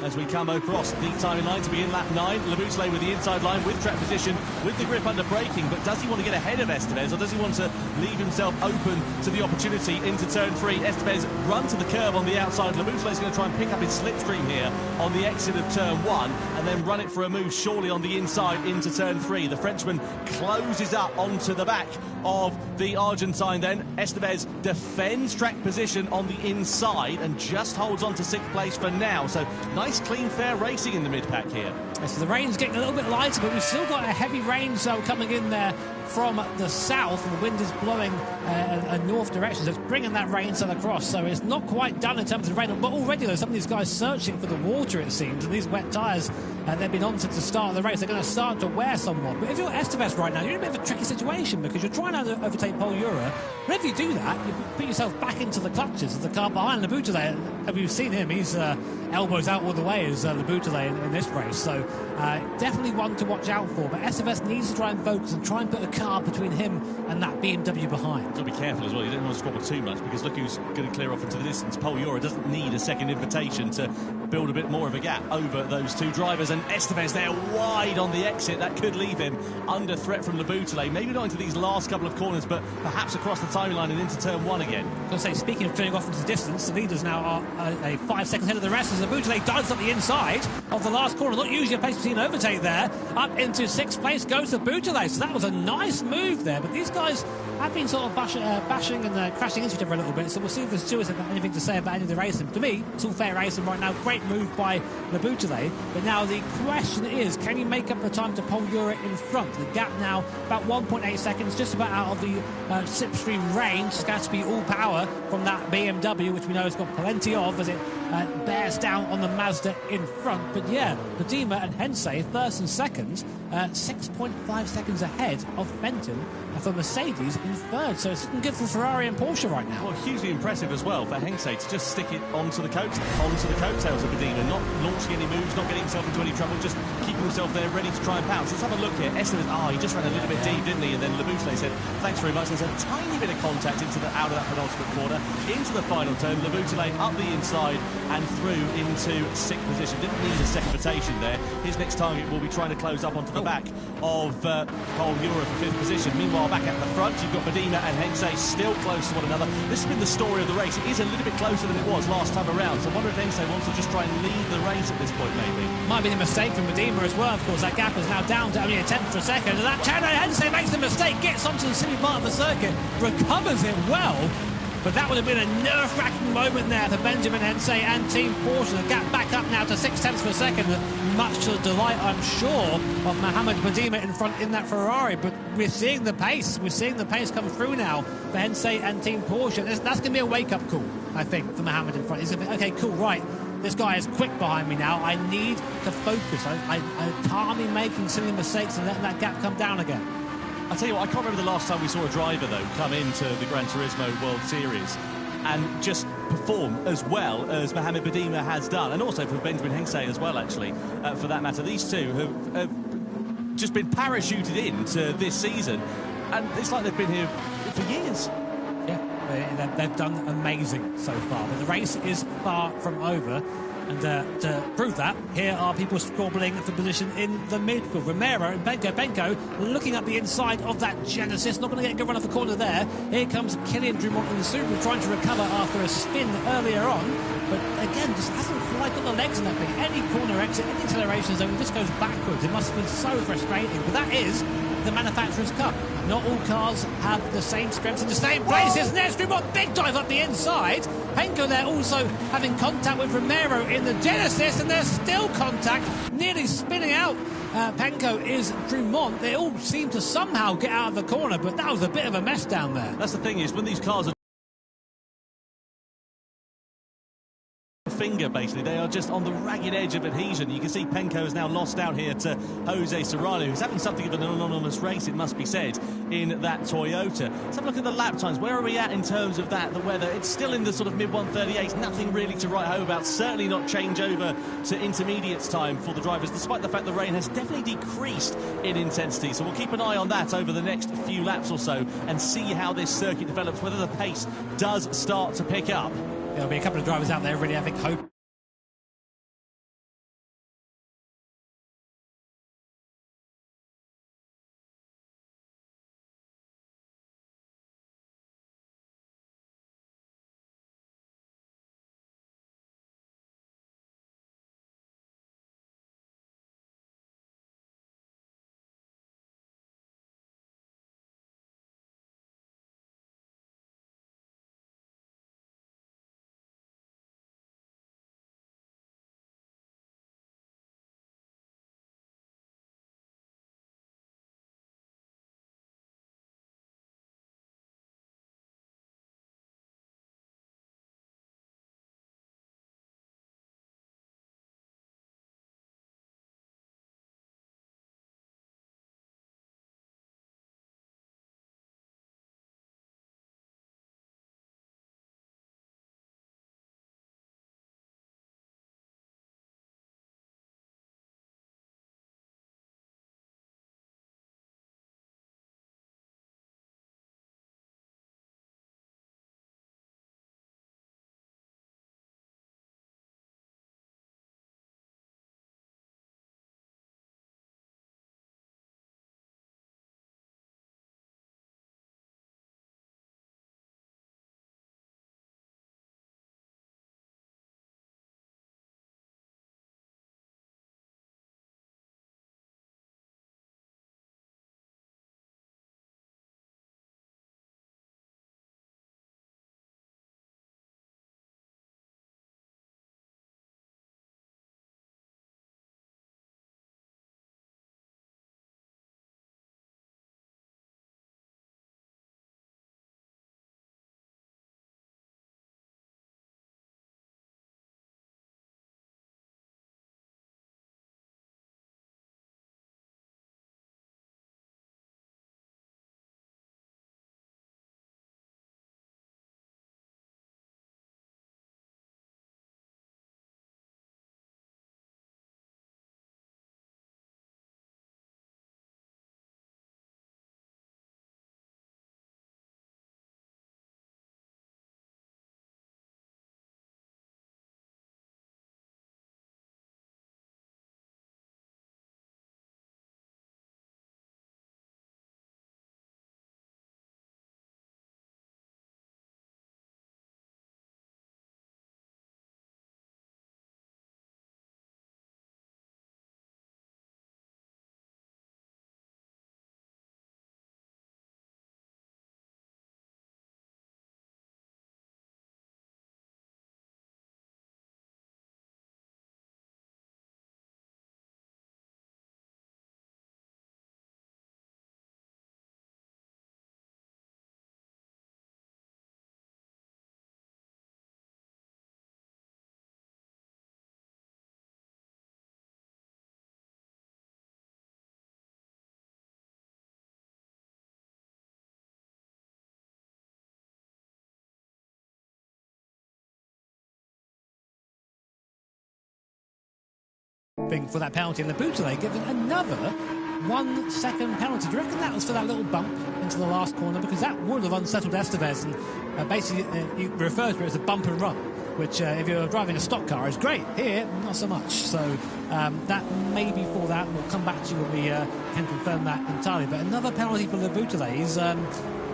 as we come across the timing line to begin lap 9. Laboutelet with the inside line with track position, with the grip under braking, but does he want to get ahead of Estevez, or does he want to leave himself open to the opportunity into turn 3? Estevez run to the curb on the outside. Laboutelet's going to try and pick up his slipstream here on the exit of turn 1 and then run it for a move surely on the inside into turn 3. The Frenchman closes up onto the back of the Argentine then. Estevez defends track position on the inside and just holds on to 6th place for now. So nice, clean, fair racing in the mid-pack here. So the rain's getting a little bit lighter, but we've still got a heavy rain cell coming in there from the south, and the wind is blowing a north direction, so it's bringing that rain cell across. So it's not quite done in terms of rain, but already though some of these guys searching for the water, it seems, and these wet tyres they've been on since the start of the race. They're going to start to wear somewhat. But if you're Estevez right now, you're in a bit of a tricky situation because you're trying to overtake Paul Jura. Whenever you do that, you put yourself back into the clutches of the car behind Laboutelet. We've seen him, he's elbows out all the way as Laboutelet in this race. So definitely one to watch out for. But Estevez needs to try and focus and try and put a car between him and that BMW behind. Got to be careful as well. You don't want to squabble too much because look who's going to clear off into the distance. Paul Jura doesn't need a second invitation to build a bit more of a gap over those two drivers. And and Estevez there wide on the exit. That could leave him under threat from Laboutale. Maybe not into these last couple of corners, but perhaps across the timeline and into turn one again. I was going to say, speaking of turning off into the distance, the leaders now are 5 seconds ahead of the rest as Laboutale dives up the inside of the last corner. Not usually a place to see an overtake there. Up into 6th place goes Laboutale. So that was a nice move there. But these guys have been sort of bashing and crashing into each other a little bit. So we'll see if the stewards have anything to say about any of the racing. To me, it's all fair racing right now. Great move by Laboutale. But now the question is, can you make up the time to Paul Ura in front? The gap now about 1.8 seconds, just about out of the slipstream range. It's got to be all power from that BMW, which we know has got plenty of as it bears down on the Mazda in front. But yeah, Medema and Hensei, first and second, 6.5 seconds ahead of Fenton for Mercedes in third. So it's looking good for Ferrari and Porsche right now. Well, hugely impressive as well for Hensei to just stick it onto the coattails of Medema, not launching any moves, not getting himself into any trouble, just keeping himself there ready to try and pounce. Let's have a look here. Estevez, he just ran a little bit deep, didn't he? And then Laboutale said, thanks very much. There's a tiny bit of contact out of that penultimate corner, into the final turn. Laboutale up the inside and through into 6th position. Didn't need a second rotation there. His next target will be trying to close up onto the back of Paul Ura for 5th position. Meanwhile, back at the front, you've got Medema and Hensei still close to one another. This has been the story of the race. It is a little bit closer than it was last time around. So I wonder if Hensei wants to just try and lead the race at this point, maybe. Might be a mistake from Medema as well. Of course, that gap is now down to only a tenth of a second. And that Hensei makes the mistake, gets onto the silly part of the circuit, recovers it well. But that would have been a nerve-wracking moment there for Benjamin Hensei and Team Porsche. The gap back up now to 0.6 of a second, much to the delight, I'm sure, of Mohamed Medema in front in that Ferrari. But we're seeing the pace. We're seeing the pace come through now for Hensei and Team Porsche. That's going to be a wake-up call, I think, for Mohamed in front. He's going to be, okay, cool, right. This guy is quick behind me now. I need to focus. I can't be making silly mistakes and letting that gap come down again. I'll tell you what, I can't remember the last time we saw a driver, though, come into the Gran Turismo World Series and just perform as well as Mohamed Medema has done, and also for Benjamin Hensei as well, actually, for that matter. These two have just been parachuted into this season, and it's like they've been here for years. Yeah, they've done amazing so far, but the race is far from over. And to prove that, here are people squabbling for position in the midfield. Romero and Benko looking up the inside of that Genesis. Not going to get a good run off the corner there. Here comes Kylian Drumont in the Subaru trying to recover after a spin earlier on. But again, just hasn't quite got the legs in that thing. Any corner exit, any acceleration zone, it just goes backwards. It must have been so frustrating. But that is the Manufacturers' Cup. Not all cars have the same strengths in the same places. And there's Drumont, big dive up the inside. Penko there also having contact with Romero in the Genesis, and there's still contact, nearly spinning out. Penko is Drumont. They all seem to somehow get out of the corner, but that was a bit of a mess down there. That's the thing, is when these cars are finger, basically, they are just on the ragged edge of adhesion. You can see Penko has now lost out here to Jose Serrano, who's having something of an anonymous race, it must be said, in that Toyota. Let's have a look at the lap times. Where are we at in terms of that, the weather? It's still in the sort of mid-138s, nothing really to write home about, certainly not change over to intermediates time for the drivers, despite the fact the rain has definitely decreased in intensity. So we'll keep an eye on that over the next few laps or so and see how this circuit develops, whether the pace does start to pick up. There'll be a couple of drivers out there really, I think, hope hoping for that penalty, and Leboutillet giving another 1 second penalty. Do you reckon that was for that little bump into the last corner? Because that would have unsettled Estevez, and basically you refer to it as a bump and run, which if you're driving a stock car is great. Here, not so much. So that may be for that, and we'll come back to you when we can confirm that entirely. But another penalty for Leboutillet. He's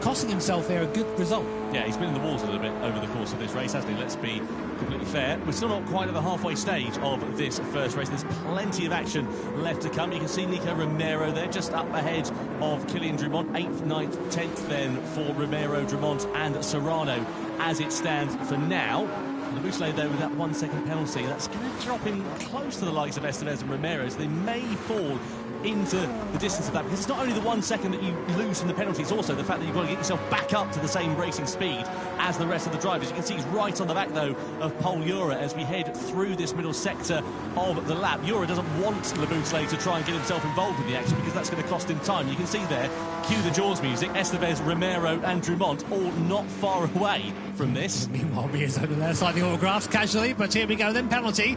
costing himself here a good result. Yeah, he's been in the water a little bit over the course of this race, hasn't he? Let's be completely fair. We're still not quite at the halfway stage of this first race. There's plenty of action left to come. You can see Nico Romero there, just up ahead of Kylian Drumont. 8th, 9th, 10th then for Romero, Drumont and Serrano as it stands for now. Leboutillet, though, with that 1 second penalty, that's going to drop him close to the likes of Estevez and Romero, so they may fall into the distance of that, because it's not only the 1 second that you lose from the penalty, it's also the fact that you've got to get yourself back up to the same racing speed as the rest of the drivers. You can see he's right on the back, though, of Pol Ura as we head through this middle sector of the lap. Ura doesn't want Leboutillet to try and get himself involved in the action, because that's going to cost him time. You can see there, cue the Jaws music, Estevez, Romero and Drumont all not far away from this. Meanwhile, Mia's over there signing autographs casually, but here we go then. Penalty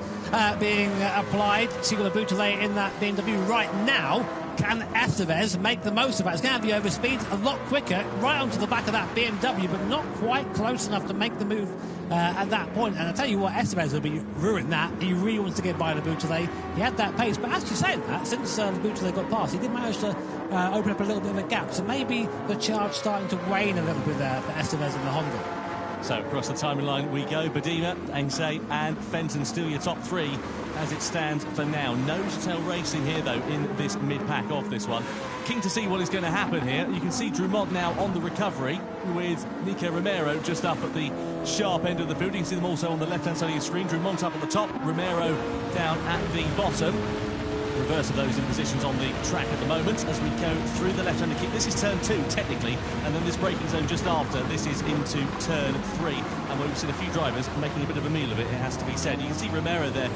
being applied to Leboutillet in that BMW right now. Can Estevez make the most of it? It's going to have the overspeed a lot quicker, right onto the back of that BMW, but not quite close enough to make the move at that point. And I tell you what, Estevez will be ruined that. He really wants to get by Leboutillet. He had that pace, but actually saying that, since Leboutillet got past, he did manage to open up a little bit of a gap. So maybe the charge starting to wane a little bit there for Estevez and the Honda. So across the timeline we go. Badima, Engsay and Fenton still your top three as it stands for now. Nose-to-tail racing here, though, in this mid-pack of this one. Keen to see what is going to happen here. You can see Drumont now on the recovery with Nico Romero just up at the sharp end of the field. You can see them also on the left-hand side of your screen. Drumont up at the top, Romero down at the bottom. Reverse of those in positions on the track at the moment as we go through the left-hander kick. This is turn 2 technically, and then this braking zone just after this is into turn 3, and we've seen a few drivers making a bit of a meal of it, it has to be said. You can see Romero there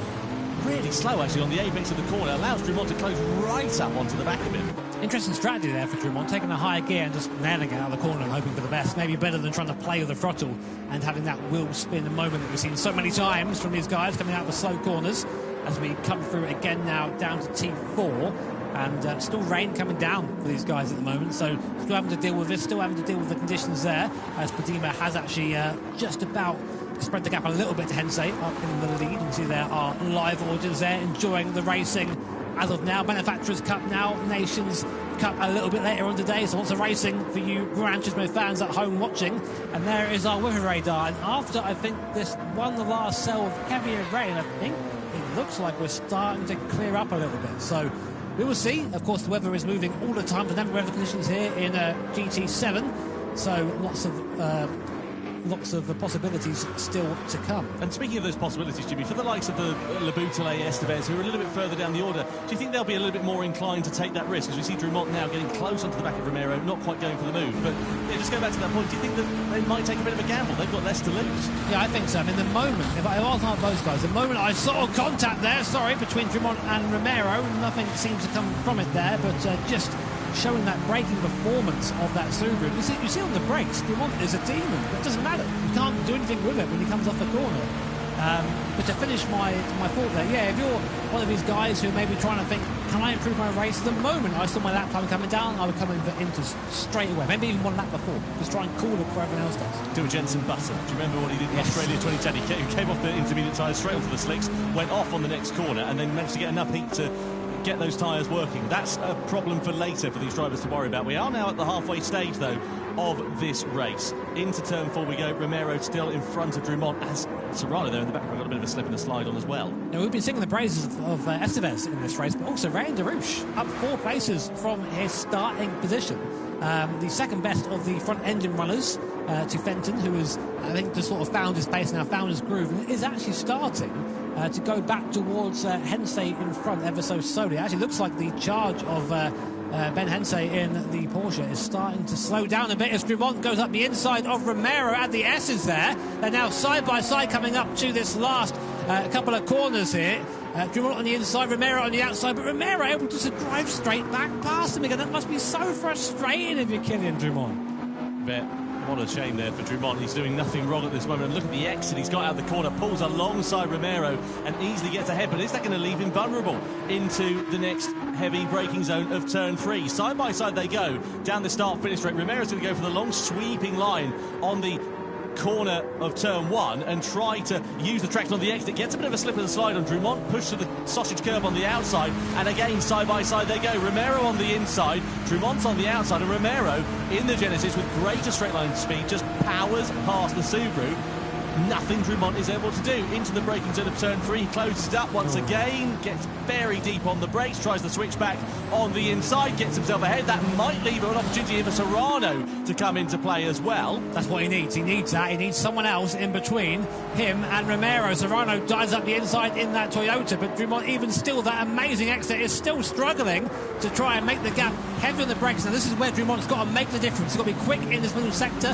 really slow actually on the apex of the corner, allows Drumont to close right up onto the back of him. Interesting strategy there for Drumont, taking a higher gear and just nailing it out of the corner and hoping for the best. Maybe better than trying to play with the throttle and having that wheel spin moment that we've seen so many times from these guys coming out of the slow corners. As we come through again now down to T4, and still rain coming down for these guys at the moment, so still having to deal with this, still having to deal with the conditions there, as Padima has actually just about spread the gap a little bit to Hensei up in the lead. You can see there are live audience there enjoying the racing as of now. Manufacturers Cup now, Nations Cup a little bit later on today, so lots of racing for you Gran Turismo fans at home watching. And there is our weather radar, and after I think this one the last cell of heavier rain, I think it looks like we're starting to clear up a little bit. So we will see. Of course, the weather is moving all the time. Dynamic weather conditions here in GT7. So lots of possibilities still to come. And speaking of those possibilities, Jimmy, for the likes of the Leboutillet, Estevez, who are a little bit further down the order, do you think they'll be a little bit more inclined to take that risk? As we see Drumont now getting close onto the back of Romero, not quite going for the move. But yeah, just go back to that point, do you think that they might take a bit of a gamble? They've got less to lose. Yeah, I think so. I mean, the moment, if I was not those guys, the moment I saw contact there, between Drumont and Romero, nothing seems to come from it there, but just showing that braking performance of that Subaru. You see on the brakes, Drumont is a demon, but it doesn't matter. You can't do anything with it when he comes off the corner. But to finish my thought there, yeah, if you're one of these guys who may be trying to think, can I improve my race? The moment I saw my lap time coming down, I would come into straight away, maybe even one lap before, just try and cool it before everyone else does. Do a Jensen Button. Do you remember what he did in Australia 2010? He came off the intermediate tyres straight onto the slicks, went off on the next corner, and then managed to get enough heat to get those tyres working. That's a problem for later for these drivers to worry about. We are now at the halfway stage, though, of this race. Into turn 4 we go. Romero still in front of Drumont, as Serrano there in the background got a bit of a slip and a slide on as well. Now, we've been singing the praises of Estevez in this race, but also Ryan Darouche up 4 places from his starting position. The second best of the front engine runners to Fenton, who has, I think, just sort of found his pace now, found his groove, and is actually starting to go back towards Hensei in front ever so slowly. It actually looks like the charge of Ben Hensei in the Porsche is starting to slow down a bit as Drumont goes up the inside of Romero at the S's there. They're now side by side coming up to this last couple of corners here. Drumont on the inside, Romero on the outside, but Romero able to drive straight back past him again. That must be so frustrating if you're Kylian Drumont. What a shame there for Drumont. He's doing nothing wrong at this moment. And look at the exit he's got out of the corner, pulls alongside Romero and easily gets ahead. But is that going to leave him vulnerable into the next heavy braking zone of turn 3? Side by side they go down the start-finish straight. Romero's going to go for the long sweeping line on the corner of turn 1 and try to use the traction on the exit. Gets a bit of a slip and slide on Drumont, push to the sausage curb on the outside, and again side by side they go. Romero on the inside, Drumont's on the outside, and Romero in the Genesis with greater straight line speed just powers past the Subaru. Nothing Drumont is able to do. Into the braking zone of turn 3, he closes it up once again, gets very deep on the brakes, tries to switch back on the inside, gets himself ahead. That might leave an opportunity for Serrano to come into play as well. That's what he needs. He needs that. He needs someone else in between him and Romero. Serrano dives up the inside in that Toyota, but Drumont, even still, that amazing exit, is still struggling to try and make the gap. Heavy on the brakes. Now, this is where Drumont's got to make the difference. He's got to be quick in this middle sector.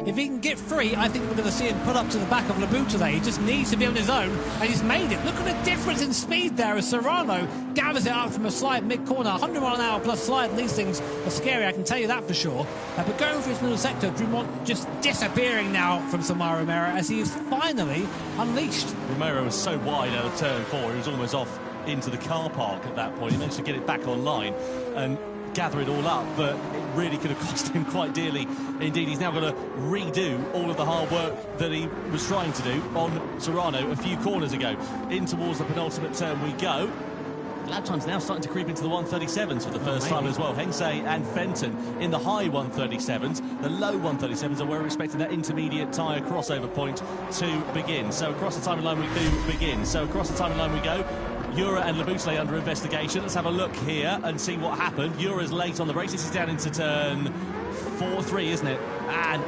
If he can get free, I think we're going to see him pull up to the back of Labuta there. He just needs to be on his own, and he's made it. Look at the difference in speed there as Serrano gathers it up from a slide mid-corner. 100 mile an hour plus slide, and these things are scary, I can tell you that for sure. But going for his middle sector, Drumont just disappearing now from Samara Romero as he is finally unleashed. Romero was so wide out of turn 4, he was almost off into the car park at that point. He managed to get it back online and gather it all up, but it really could have cost him quite dearly indeed. He's now got to redo all of the hard work that he was trying to do on Serrano a few corners ago. In towards the penultimate turn we go. Lap time's now starting to creep into the 137s for the first time as well. Hensey and Fenton in the high 137s. The low 137s are where we're expecting that intermediate tyre crossover point to begin. So across the timing line we do begin. So across the timing line we go. Jura and Labusle under investigation. Let's have a look here and see what happened. Jura's late on the brakes. This is down into turn 4-3, isn't it? And,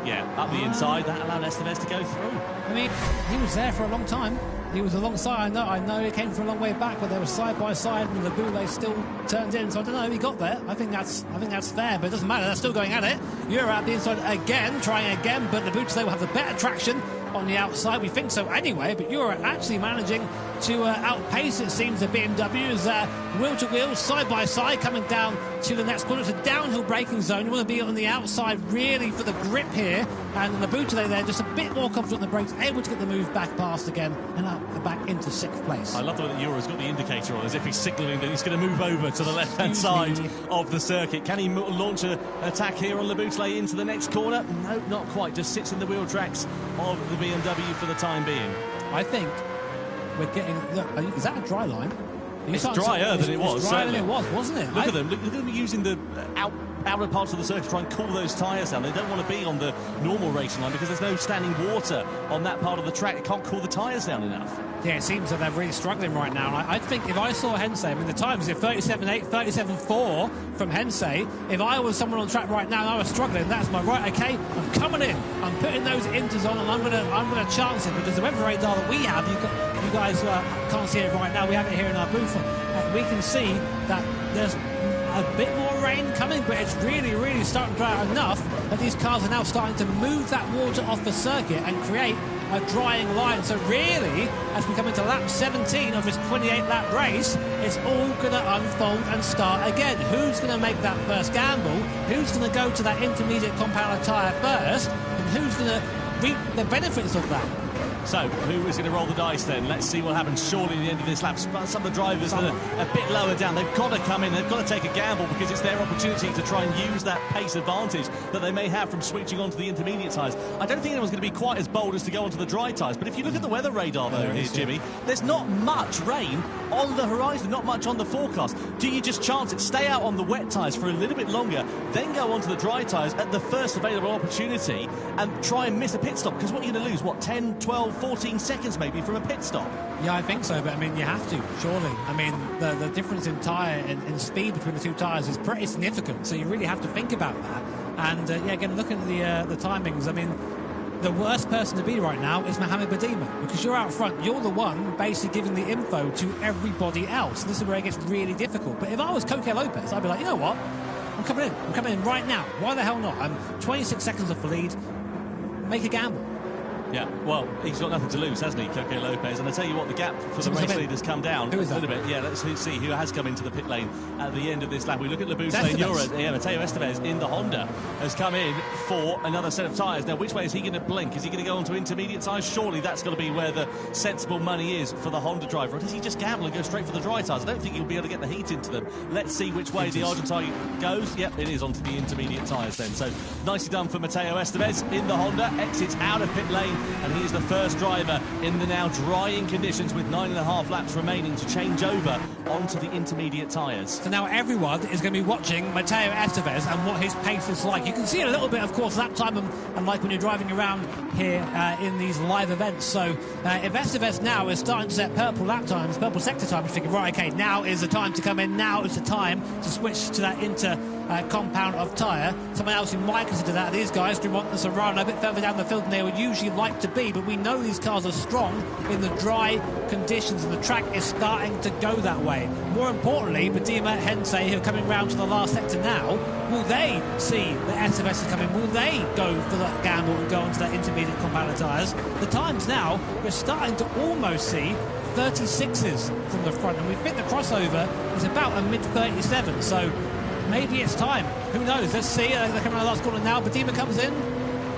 yeah, up the inside. That allowed Estevez to go through. I mean, he was there for a long time. He was alongside. I know he came from a long way back, but they were side by side, and the Labusle still turned in. So I don't know. He got there. I think that's fair, but it doesn't matter. They're still going at it. Jura out the inside again, trying again, but the Labusle will have the better traction on the outside. We think so anyway, but Jura actually managing to outpace, it seems, the BMWs wheel to wheel, side by side, coming down to the next corner. It's a downhill braking zone. You want to be on the outside really for the grip here, and Labusle there just a bit more confident on the brakes, able to get the move back past again and up back into 6th place. I love the way that Jura's got the indicator on as if he's signalling that he's going to move over to the left-hand side of the circuit. Can he launch an attack here on Labusle into the next corner? No, not quite. Just sits in the wheel tracks of the BMW for the time being. I think we're getting... Look, is that a dry line? It's drier than it was, drier than it was, wasn't it? Look at them. Look at them using the outer parts of the circuit to try and cool those tyres down. They don't want to be on the normal racing line because there's no standing water on that part of the track. It can't cool the tyres down enough. Yeah, it seems that they're really struggling right now. And I think if I saw Hensey, I mean, the times are 37.8, 37.4 from Hensey. If I was someone on track right now and I was struggling, that's my right. Okay, I'm coming in. I'm putting those inters on, and I'm gonna chance it because the weather radar that we have, you guys can't see it right now. We have it here in our booth. We can see that there's a bit more rain coming, but it's really, really starting to dry out enough that these cars are now starting to move that water off the circuit and create a drying line. So really, as we come into lap 17 of this 28-lap race, it's all going to unfold and start again. Who's going to make that first gamble? Who's going to go to that intermediate compound tyre first? And who's going to reap the benefits of that? So, who is going to roll the dice then? Let's see what happens surely at the end of this lap. Some of the drivers that are a bit lower down, they've got to come in, they've got to take a gamble because it's their opportunity to try and use that pace advantage that they may have from switching onto the intermediate tyres. I don't think anyone's going to be quite as bold as to go onto the dry tyres, but if you look at the weather radar though here, Jimmy, there's not much rain on the horizon, not much on the forecast. Do you just chance it, stay out on the wet tyres for a little bit longer, then go onto the dry tyres at the first available opportunity and try and miss a pit stop? Because what you're going to lose, what, 10, 12, 14 seconds maybe from a pit stop? Yeah, I think so, but I mean, you have to, surely. I mean, the difference in tyre and speed between the two tyres is pretty significant, so you really have to think about that. And yeah, again, looking at the timings, I mean, the worst person to be right now is Mohamed Badima, because you're out front, you're the one basically giving the info to everybody else. This is where it gets really difficult. But if I was Coque Lopez, I'd be like, you know what? I'm coming in right now. Why the hell not? I'm 26 seconds off the lead. Make a gamble. Yeah, well, he's got nothing to lose, hasn't he, Coque Lopez? And I tell you what, the gap for the race leaders come down a little bit. Yeah, let's see who has come into the pit lane at the end of this lap. We look at Labuschagne Nuret. Yeah, Mateo Estevez in the Honda has come in for another set of tyres. Now, which way is he going to blink? Is he going to go onto intermediate tyres? Surely that's got to be where the sensible money is for the Honda driver. Or does he just gamble and go straight for the dry tyres? I don't think he'll be able to get the heat into them. Let's see which way the Argentine goes. Yep, it is onto the intermediate tyres then. So nicely done for Mateo Estevez in the Honda. Exits out of pit lane, and he is the first driver in the now drying conditions with 9.5 laps remaining to change over onto the intermediate tyres. So now everyone is going to be watching Mateo Estevez and what his pace is like. You can see a little bit, of course, lap time and like when you're driving around here in these live events. So if Estevez now is starting to set purple lap times, purple sector times, you're thinking, right, okay, now is the time to come in, now is the time to switch to that compound of tyre. Someone else who might consider that, these guys, Dumont and Serrano, a bit further down the field than they would usually like to be, but we know these cars are strong in the dry conditions, and the track is starting to go that way. More importantly, Badima, Hensei, who are coming round to the last sector now, will they see that Estevez is coming? Will they go for that gamble and go onto that intermediate compound of tyres? The times now, we're starting to almost see 36s from the front, and we think the crossover is about a mid-37, so maybe it's time. Who knows? Let's see. They're coming on the last corner now. Badima comes in.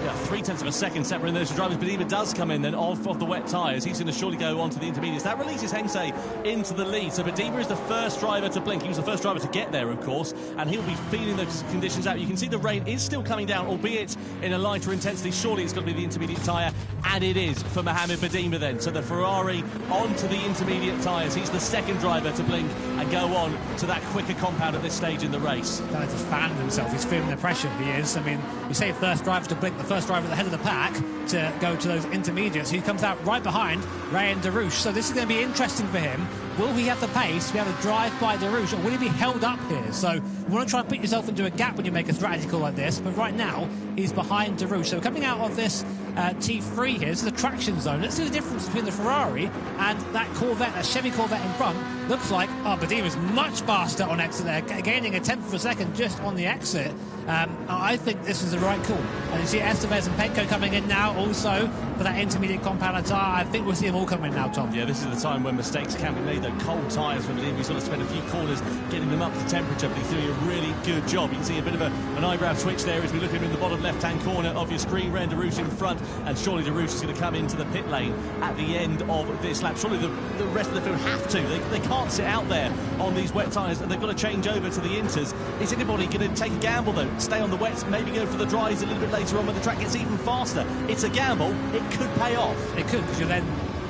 Yeah, 0.3 of a second separating those two drivers. Badima does come in then off the wet tyres. He's going to surely go on to the intermediates. That releases Hensei into the lead. So Badima is the first driver to blink. He was the first driver to get there, of course, and he'll be feeling those conditions out. You can see the rain is still coming down, albeit in a lighter intensity. Surely it's got to be the intermediate tyre, and it is for Mohamed Badima then. So the Ferrari onto the intermediate tyres. He's the second driver to blink and go on to that quicker compound at this stage in the race. He's just fanned himself. He's feeling the pressure. He is. I mean, you say first driver to blink, the first driver at the head of the pack to go to those intermediates. He comes out right behind Ryan Darouche. So this is going to be interesting for him. Will he have the pace to be able to drive by Darouche, or will he be held up here? So you want to try and put yourself into a gap when you make a strategy call like this, but right now he's behind Darouche. So coming out of this T3 here, this is the traction zone. Let's see the difference between the Ferrari and that Corvette, that Chevy Corvette in front. Looks like Badima is much faster on exit there, gaining a 10th of a second just on the exit. I think this is the right call. And you see Estevez and Penko coming in now also for that intermediate compound tyre. I think we'll see them all coming in now, Tom. Yeah, this is the time when mistakes can be made. The cold tyres from Badima, he's going to spend a few corners getting them up to temperature, but he's doing a really good job. You can see a bit of an eyebrow twitch there as we look at him in the bottom left-hand corner of your screen. Ryan Darouche in front, and surely Darouche is going to come into the pit lane at the end of this lap. Surely the rest of the field have to. They can't sit out there on these wet tyres, and they've got to change over to the inters. Is anybody going to take a gamble, though? Stay on the wets, maybe go for the dries a little bit later on when the track gets even faster. It's a gamble. It could pay off. It could, because you're then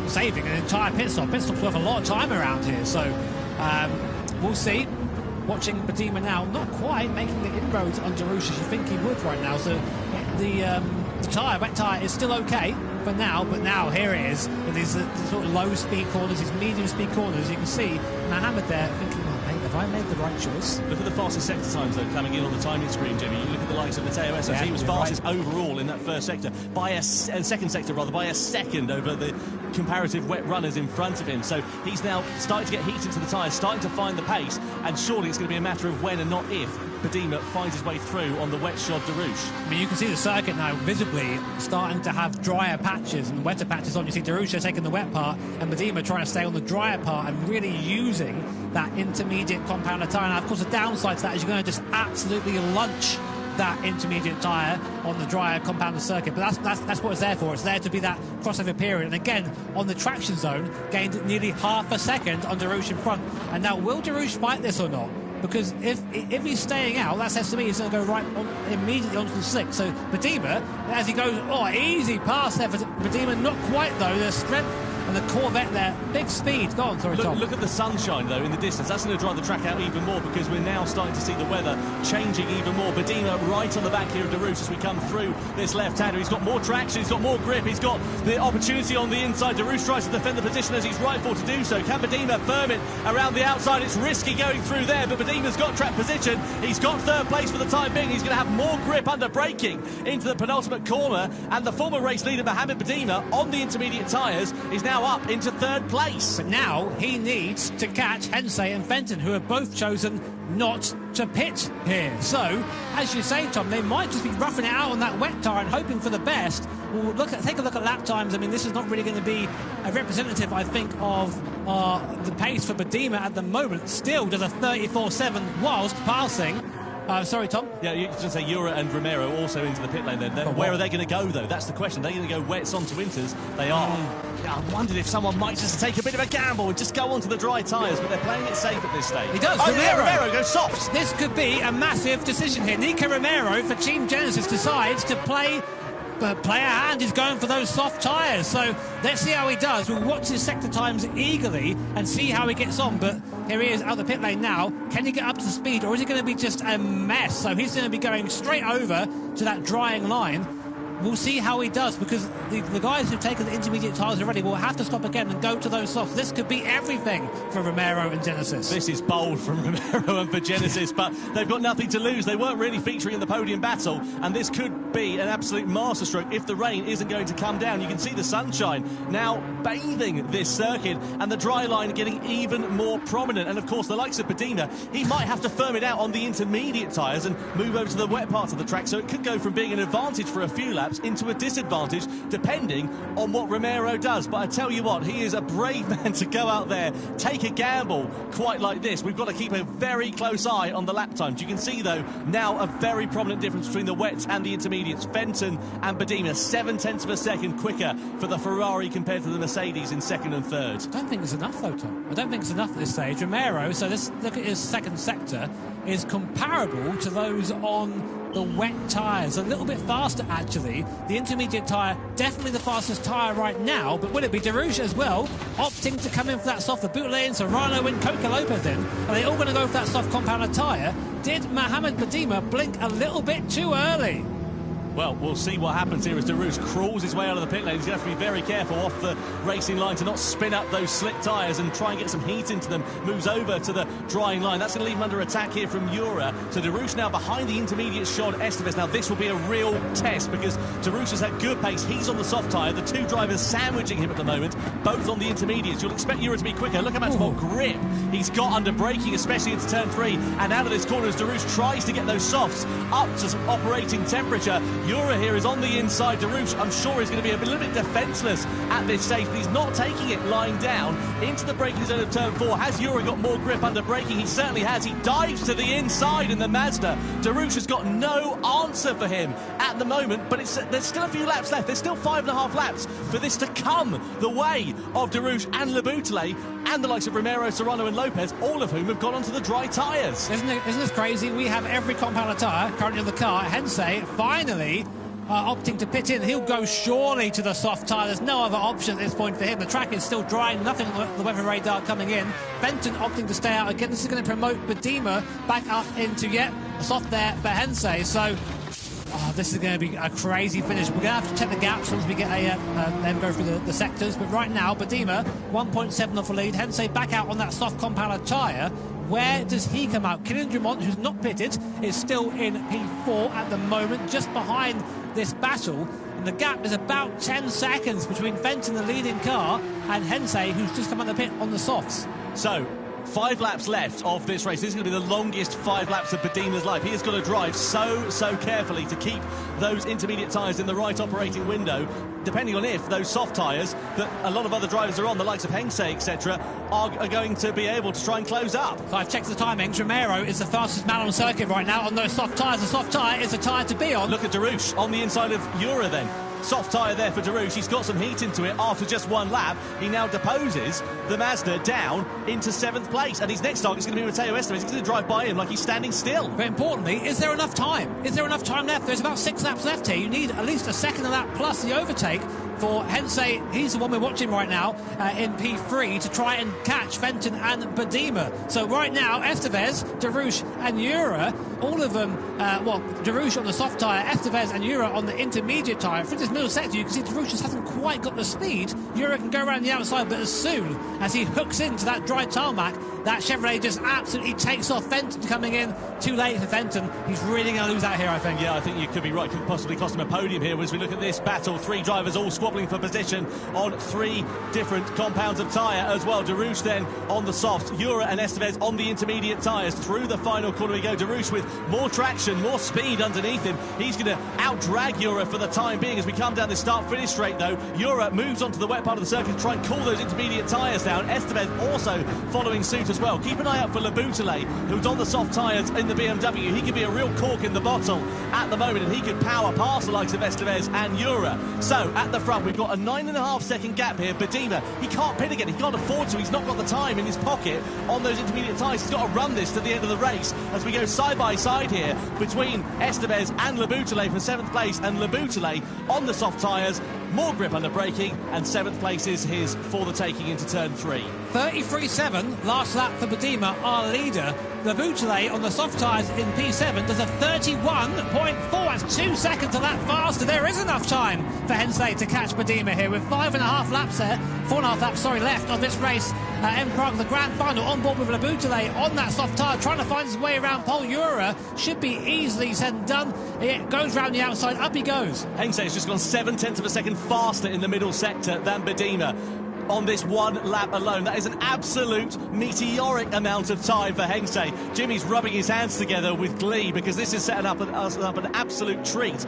saving an entire pit stop. Pit stop's worth a lot of time around here, so we'll see. Watching Badima now, not quite making the inroads on Darouche as you think he would right now. So the wet tyre is still okay for now, but now here it is with these sort of low speed corners, these medium speed corners. You can see Mohamed there thinking, oh, mate, have I made the right choice? Look at the fastest sector times though coming in on the timing screen, Jimmy. You look at the likes of Mateo Estevez. He was fastest overall in that first sector by second sector by a second over the comparative wet runners in front of him. So he's now starting to get heat into the tyres, starting to find the pace, and surely it's going to be a matter of when and not if Badima finds his way through on the wet shod Darouche. I mean, you can see the circuit now visibly starting to have drier patches and wetter patches on. You see Darouche taking the wet part and Badima trying to stay on the drier part and really using that intermediate compound tyre. Now, of course, the downside to that is you're going to just absolutely lunch that intermediate tyre on the drier compounded circuit, but that's what it's there for. It's there to be that crossover period, and again on the traction zone gained nearly half a second on Darouche in front. And now will Darouche fight this or not? Because if he's staying out, that says to me he's going to go right on, immediately onto the slick. So Badima, as he goes, easy pass there for Badima, not quite though. The strength and the Corvette there, big speed. Go on, sorry, Tom. Look at the sunshine though in the distance. That's going to drive the track out even more, because we're now starting to see the weather changing even more. Badima right on the back here of Darouche as we come through this left-hander. He's got more traction, he's got more grip, he's got the opportunity on the inside. Darouche tries to defend the position as he's rightful to do so. Can Badima firm it around the outside? It's risky going through there, but Badima's got track position. He's got third place for the time being. He's going to have more grip under braking into the penultimate corner, and the former race leader Mohamed Badima on the intermediate tyres is now up into third place. But now he needs to catch Hensei and Fenton, who have both chosen not to pit here. So, as you say, Tom, they might just be roughing it out on that wet tyre and hoping for the best. We'll take a look at lap times. I mean, this is not really going to be a representative, I think, of the pace for Badima at the moment. Still does a 34.7 whilst passing. Sorry, Tom? Yeah, you can say Jura and Romero also into the pit lane then. Where are they going to go, though? That's the question. They're going to go wets onto winters. They are. I wondered if someone might just take a bit of a gamble and just go onto the dry tyres, but they're playing it safe at this stage. He does. Romero goes soft. This could be a massive decision here. Nico Romero for Team Genesis decides to play a hand. He's going for those soft tyres. So let's see how he does. We'll watch his sector times eagerly and see how he gets on. But here he is out the pit lane now. Can he get up to speed, or is it going to be just a mess? So he's going to be going straight over to that drying line. We'll see how he does, because the guys who've taken the intermediate tyres already will have to stop again and go to those softs. This could be everything for Romero and Genesis. This is bold from Romero and for Genesis, but they've got nothing to lose. They weren't really featuring in the podium battle, and this could be an absolute masterstroke if the rain isn't going to come down. You can see the sunshine now bathing this circuit, and the dry line getting even more prominent. And of course, the likes of Badima, he might have to firm it out on the intermediate tyres and move over to the wet parts of the track, so it could go from being an advantage for a few laps into a disadvantage depending on what Romero does. But I tell you what, he is a brave man to go out there, take a gamble quite like this. We've got to keep a very close eye on the lap times. You can see though now a very prominent difference between the wets and the intermediates. Fenton and Badima 0.7 of a second quicker for the Ferrari compared to the Mercedes in second and third. I don't think it's enough though, Tom. I don't think it's enough at this stage. Romero, so let's look at his second sector, is comparable to those on the wet tyres, a little bit faster actually. The intermediate tyre, definitely the fastest tyre right now, but will it be Darush as well, opting to come in for that soft? The Boutlet, Serrano and Coca Lopez in. Are they all going to go for that soft compounded tyre? Did Mohamed Badima blink a little bit too early? Well, we'll see what happens here as Darush crawls his way out of the pit lane. He's going to have to be very careful off the racing line to not spin up those slick tyres and try and get some heat into them. Moves over to the drying line. That's going to leave him under attack here from Jura. So Darush now behind the intermediate Sean Estevez. Now this will be a real test because Darush has had good pace. He's on the soft tyre. The two drivers sandwiching him at the moment, both on the intermediates. You'll expect Jura to be quicker. Look how much more grip he's got under braking, especially into turn 3. And out of this corner as Darush tries to get those softs up to some operating temperature. Jura here is on the inside. Darush, I'm sure, is going to be a little bit defenceless at this stage, but he's not taking it lying down into the braking zone of turn 4. Has Jura got more grip under braking? He certainly has. He dives to the inside in the Mazda. Darush has got no answer for him at the moment, but there's still a few laps left. There's still 5.5 laps for this to come the way of Darush and Le Boutlet and the likes of Romero, Serrano and Lopez, all of whom have gone onto the dry tyres. Isn't this crazy? We have every compounded tyre currently in the car. Hensei finally opting to pit in. He'll go surely to the soft tyre. There's no other option at this point for him. The track is still dry, nothing on the weather radar coming in. Fenton opting to stay out again. This is going to promote Badima back up into yet a soft there for Hensei. So this is going to be a crazy finish. We're going to have to check the gaps once we get them go through the sectors. But right now, Badima 1.7 off the lead. Hensei back out on that soft compounded tyre. Where does he come out? Kylian Drummond, who's not pitted, is still in P4 at the moment, just behind this battle. And the gap is about 10 seconds between Fenton, the leading car, and Hensei, who's just come out of the pit on the softs. So 5 laps left of this race. This is going to be the longest 5 laps of Badima's life. He has got to drive so carefully to keep those intermediate tyres in the right operating window, depending on if those soft tyres that a lot of other drivers are on, the likes of Hensei, etc., are going to be able to try and close up. So I've checked the timings. Romero is the fastest man on circuit right now on those soft tyres. The soft tyre is a tyre to be on. Look at Darush on the inside of Jura then. Soft tyre there for Darush. He's got some heat into it after just one lap. He now deposes the Mazda down into 7th place. And his next target is going to be Matteo Estevez. He's going to drive by him like he's standing still. But importantly, is there enough time? Is there enough time left? There's about 6 laps left here. You need at least a second of that plus the overtake for Hensei. He's the one we're watching right now in P3 to try and catch Fenton and Badima. So right now, Estevez, Darush and Jura all of them, Darush on the soft tyre, Estevez and Ura on the intermediate tyre. For this middle sector, you can see Darush just hasn't quite got the speed. Ura can go around the outside, but as soon as he hooks into that dry tarmac, that Chevrolet just absolutely takes off. Fenton coming in, too late for Fenton. He's really going to lose out here, I think. Yeah, I think you could be right. Could possibly cost him a podium here as we look at this battle. 3 drivers all squabbling for position on 3 different compounds of tyre as well. Darush then on the soft, Ura and Estevez on the intermediate tyres. Through the final corner we go. Darush with more traction, more speed underneath him. He's going to out-drag Ura for the time being as we come down this start-finish straight, though. Ura moves onto the wet part of the circuit to try and cool those intermediate tyres down. Estevez also following suit as well. Keep an eye out for Laboutelet, who's on the soft tyres in the BMW. He could be a real cork in the bottle at the moment, and he could power past the likes of Estevez and Ura. So, at the front, we've got a 9.5-second gap here. Badima, he can't pit again. He can't afford to. He's not got the time in his pocket on those intermediate tyres. He's got to run this to the end of the race as we go side by side here between Estevez and Laboutelet for 7th place, and Laboutelet on the soft tyres. More grip under braking, and 7th place is his for the taking into turn 3. 33.7, last lap for Badima, our leader. Laboutelet on the soft tyres in P7 does a 31.4. That's 2 seconds a lap faster. There is enough time for Hensey to catch Badima here with 4.5 laps left of this race. M Prague, the grand final, on board with Laboutelet on that soft tyre, trying to find his way around Paul Ura. Should be easily said and done. It goes round the outside, up he goes. Hensey's just gone 7/10 of a second faster in the middle sector than Badima on this 1 lap alone. That is an absolute meteoric amount of time for Hensey. Jimmy's rubbing his hands together with glee because this is setting up an absolute treat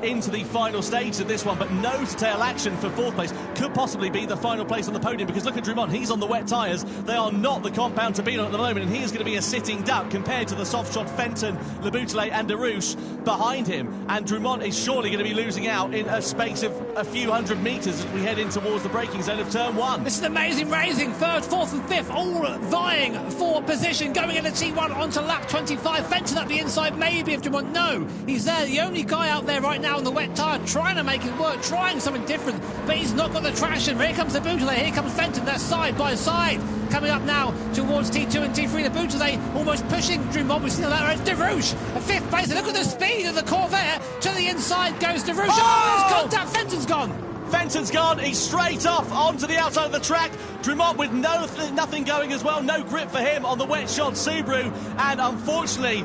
into the final stage of this one, but nose-to-tail action for 4th place. Could possibly be the final place on the podium because look at Drummond, he's on the wet tyres. They are not the compound to be on at the moment, and he is going to be a sitting duck compared to the soft-shod Fenton, Laboutelet and Darush behind him, and Drummond is surely going to be losing out in a space of a few hundred metres as we head in towards the braking zone of turn 1. This is amazing racing. 3rd, 4th and 5th all vying for position, going into T1 onto lap 25. Fenton up the inside, maybe if Drummond. No, he's there, the only guy out there right now on the wet tyre, trying to make it work, trying something different, but he's not got the traction. Here comes the Laboutelet, here comes Fenton, they're side by side. Coming up now towards T2 and T3, Laboutelet almost pushing Drummond. We've seen that. It's Darush, a 5th place. Look at the speed of the Corvair. To the inside goes Darush. Oh, it's contact. Fenton's gone. Fenton's gone. He's straight off onto the outside of the track. Drummond with nothing going as well. No grip for him on the wet shod Subaru, and unfortunately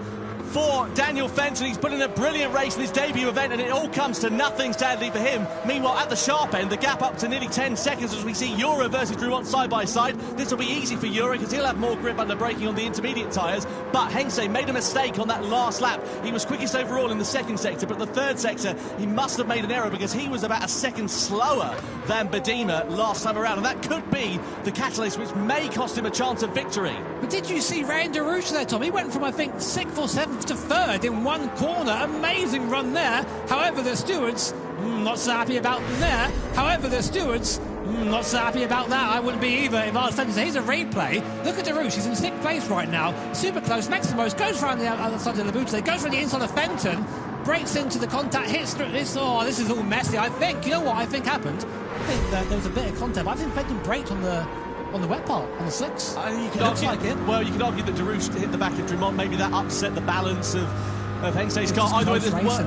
for Daniel Fenton, he's put in a brilliant race in his debut event, and it all comes to nothing, sadly, for him. Meanwhile, at the sharp end, the gap up to nearly 10 seconds as we see Ura versus Drummond side by side. This will be easy for Ura because he'll have more grip under braking on the intermediate tyres, but Hensey made a mistake on that last lap. He was quickest overall in the 2nd sector, but the 3rd sector, he must have made an error because he was about a second slower than Badima last time around, and that could be the catalyst which may cost him a chance of victory. But did you see Ryan Darush there, Tom? He went from, I think, 6th or 7th to 3rd in 1 corner. Amazing run there. However, the stewards not so happy about them there. However, the stewards not so happy about that. I wouldn't be either if I was Fenton. Here's a replay. Look at Darush. He's in 6th place right now. Super close. Makes the most. Goes around the outside of the Laboutelet. Goes around the inside of Fenton. Breaks into the contact. Hits through this. Oh, this is all messy. I think. You know what I think happened? I think that there was a bit of contact. I think Fenton braked on the wet part, on the slicks. You could argue, like it. Well, you could argue that Darush hit the back of Drummond. Maybe that upset the balance of Hensey's car. Either way,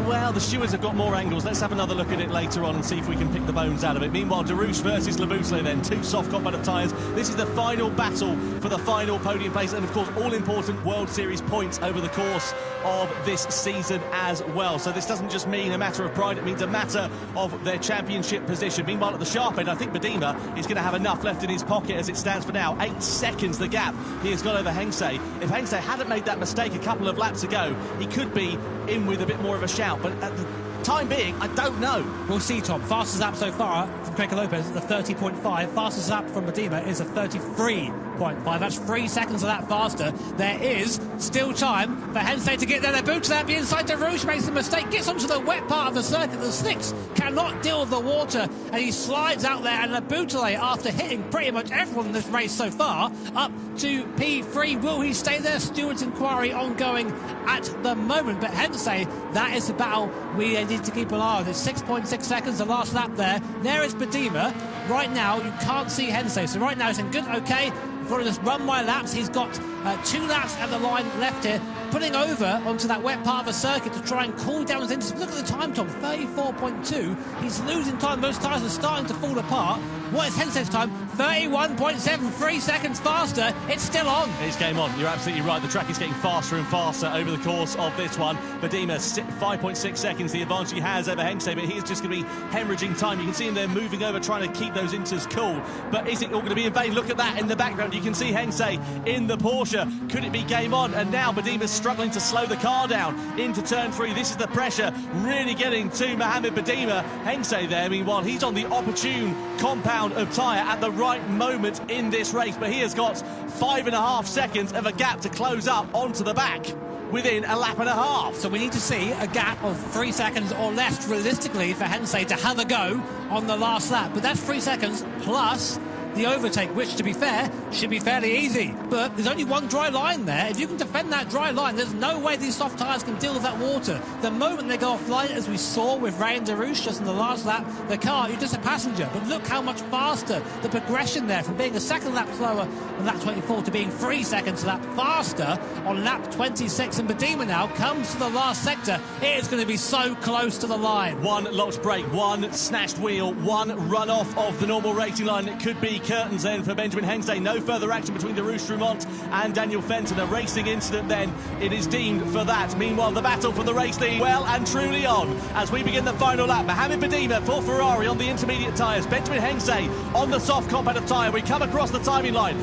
well, the stewards have got more angles. Let's have another look at it later on and see if we can pick the bones out of it. Meanwhile, Darush versus Laboutelet then. 2 soft compound of tyres. This is the final battle for the final podium place, and of course, all important World Series points over the course of this season as well. So this doesn't just mean a matter of pride, it means a matter of their championship position. Meanwhile, at the sharp end, I think Badima is going to have enough left in his pocket as it stands for now. 8 seconds the gap he has got over Hensey. If Hensey hadn't made that mistake a couple of laps ago, he could be in with a bit more of a shout, but at the time being, I don't know. We'll see, Tom. Fastest lap so far from Craig Lopez is a 30.5. Fastest lap from Badima is a 33.5. That's 3 seconds of that faster. There is still time for Hensey to get there. Laboutelet the inside. Darush makes a mistake, gets onto the wet part of the circuit. The slicks cannot deal with the water, and he slides out there. And Laboutelet, after hitting pretty much everyone in this race so far, up to P3. Will he stay there? Stewards' inquiry ongoing at the moment. But Hensey, that is the battle we need to keep an eye on. It's 6.6 seconds, the last lap there. There is Badima. Right now, you can't see Hensey. So right now, it's in good, okay. For this run my laps, he's got 2 laps at the line left here, putting over onto that wet part of the circuit to try and cool down his engine. Look at the time, Tom, 34.2. He's losing time. Those tyres are starting to fall apart. What is Hensei's time? 31.7, 3 seconds faster. It's still on. It's game on. You're absolutely right. The track is getting faster and faster over the course of this one. Badima, 5.6 seconds, the advantage he has over Hensei, but he's just going to be hemorrhaging time. You can see him there moving over, trying to keep those inters cool. But is it all going to be in vain? Look at that in the background. You can see Hensei in the Porsche. Could it be game on? And now Badima's struggling to slow the car down into turn 3. This is the pressure really getting to Mohamed Badima. Hensei there, meanwhile, he's on the opportune compound of tyre at the right moment in this race, but he has got 5.5 seconds of a gap to close up onto the back within a lap and a half. So we need to see a gap of 3 seconds or less realistically for Hensei to have a go on the last lap, but that's 3 seconds plus the overtake, which, to be fair, should be fairly easy. But there's only one dry line there. If you can defend that dry line, there's no way these soft tyres can deal with that water. The moment they go offline, as we saw with Ray and Darouche just in the last lap, the car, you're just a passenger. But look how much faster the progression there, from being a second lap slower on lap 24 to being 3 seconds a lap faster on lap 26. And Badima now comes to the last sector. It is going to be so close to the line. One locked brake, one snatched wheel, one run off of the normal racing line. It could be curtains then for Benjamin Hensei. No further action between Darouche Drumont and Daniel Fenton. A racing incident then. It is deemed for that. Meanwhile, the battle for the race lead well and truly on as we begin the final lap. Mohamed Badima for Ferrari on the intermediate tyres. Benjamin Hensei on the soft compound of tyre. We come across the timing line.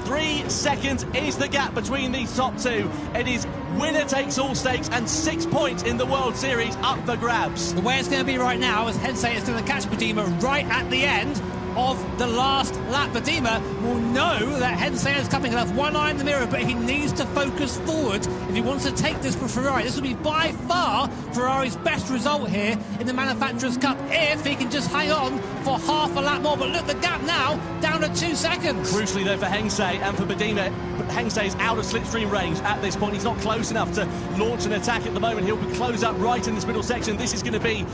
3 seconds is the gap between these top two. It is winner takes all stakes and 6 points in the World Series up for grabs. The way it's going to be right now is Hensei is going to catch Badima right at the end of the last lap. Badima will know that Hensei is coming. He'll have one eye in the mirror, but he needs to focus forward if he wants to take this for Ferrari. This will be by far Ferrari's best result here in the Manufacturers' Cup if he can just hang on for half a lap more. But look, the gap now down to 2 seconds. Crucially though for Hensei and for Badima, Hensei is out of slipstream range at this point. He's not close enough to launch an attack at the moment. He'll be closed up right in this middle section. This is going to be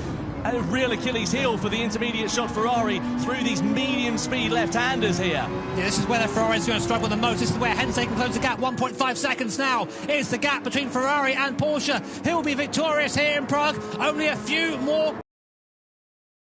a real Achilles heel for the intermediate shot Ferrari through these medium speed left-handers here. Yeah, this is where the Ferrari is going to struggle the most. This is where Hensei can close the gap. 1.5 seconds now is the gap between Ferrari and Porsche. He'll be victorious here in Prague. Only a few more.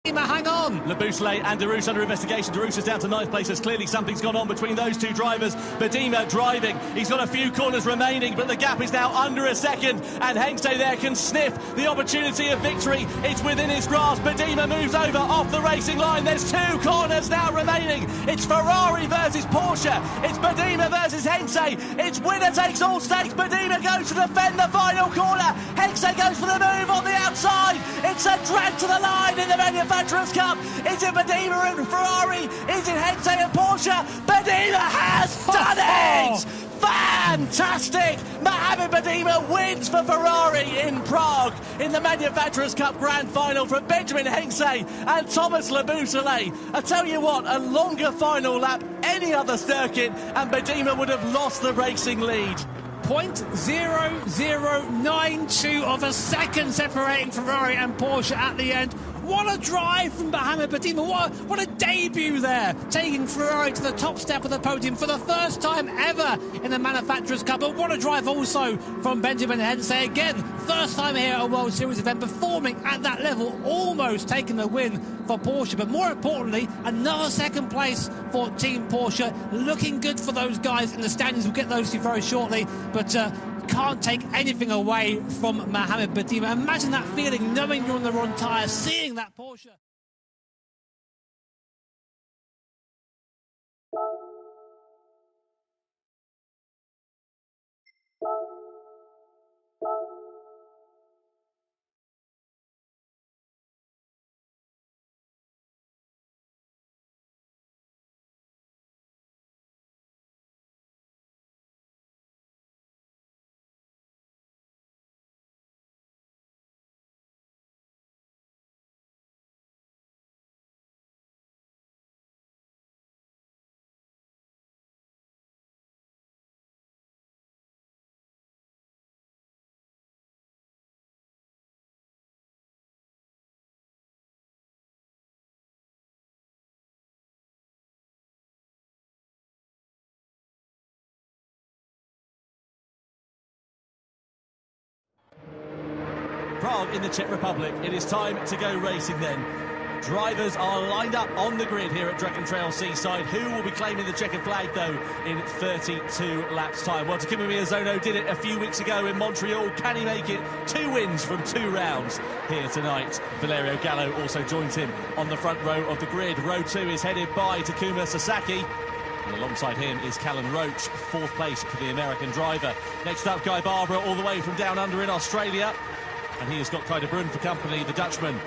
Hang on. Labouchelet and Darouche under investigation. Darouche is down to 9th place. There's clearly something's gone on between those two drivers. Badima driving. He's got a few corners remaining, but the gap is now under a second. And Hensei there can sniff the opportunity of victory. It's within his grasp. Badima moves over off the racing line. There's 2 corners now remaining. It's Ferrari versus Porsche. It's Badima versus Hensei. It's winner takes all stakes. Badima goes to defend the final corner. Hensei goes for the move on the outside. It's a drag to the line in the Manufacturers' Cup. Is it Badima and Ferrari? Is it Hensei and Porsche? Badima has done it! Fantastic! Mohamed Badima wins for Ferrari in Prague in the Manufacturers' Cup Grand Final from Benjamin Hensei and Thomas Labouchelet. I tell you what, a longer final lap any other circuit and Badima would have lost the racing lead. 0.0092 of a second separating Ferrari and Porsche at the end. What a drive from Mohamed Badima. What a debut there, taking Ferrari to the top step of the podium for the first time ever in the Manufacturers' Cup. But what a drive also from Benjamin Hensei. Again, first time here at a World Series event, performing at that level, almost taking the win for Porsche. But more importantly, another second place for Team Porsche. Looking good for those guys in the standings. We'll get those to you very shortly. But can't take anything away from Mohamed Badima. Imagine that feeling, knowing you're on the wrong tyre, seeing that Porsche. Prague in the Czech Republic. It is time to go racing then. Drivers are lined up on the grid here at Dragon Trail Seaside. Who will be claiming the checkered flag, though, in 32 laps' time? Well, Takuma Miyazono did it a few weeks ago in Montreal. Can he make it? 2 wins from 2 rounds here tonight. Valerio Gallo also joins him on the front row of the grid. Row 2 is headed by Takuma Sasaki. And alongside him is Callan Roach, 4th place for the American driver. Next up, Guy Barbara, all the way from down under in Australia. And he has got Kai de Bruyne for company, the Dutchman.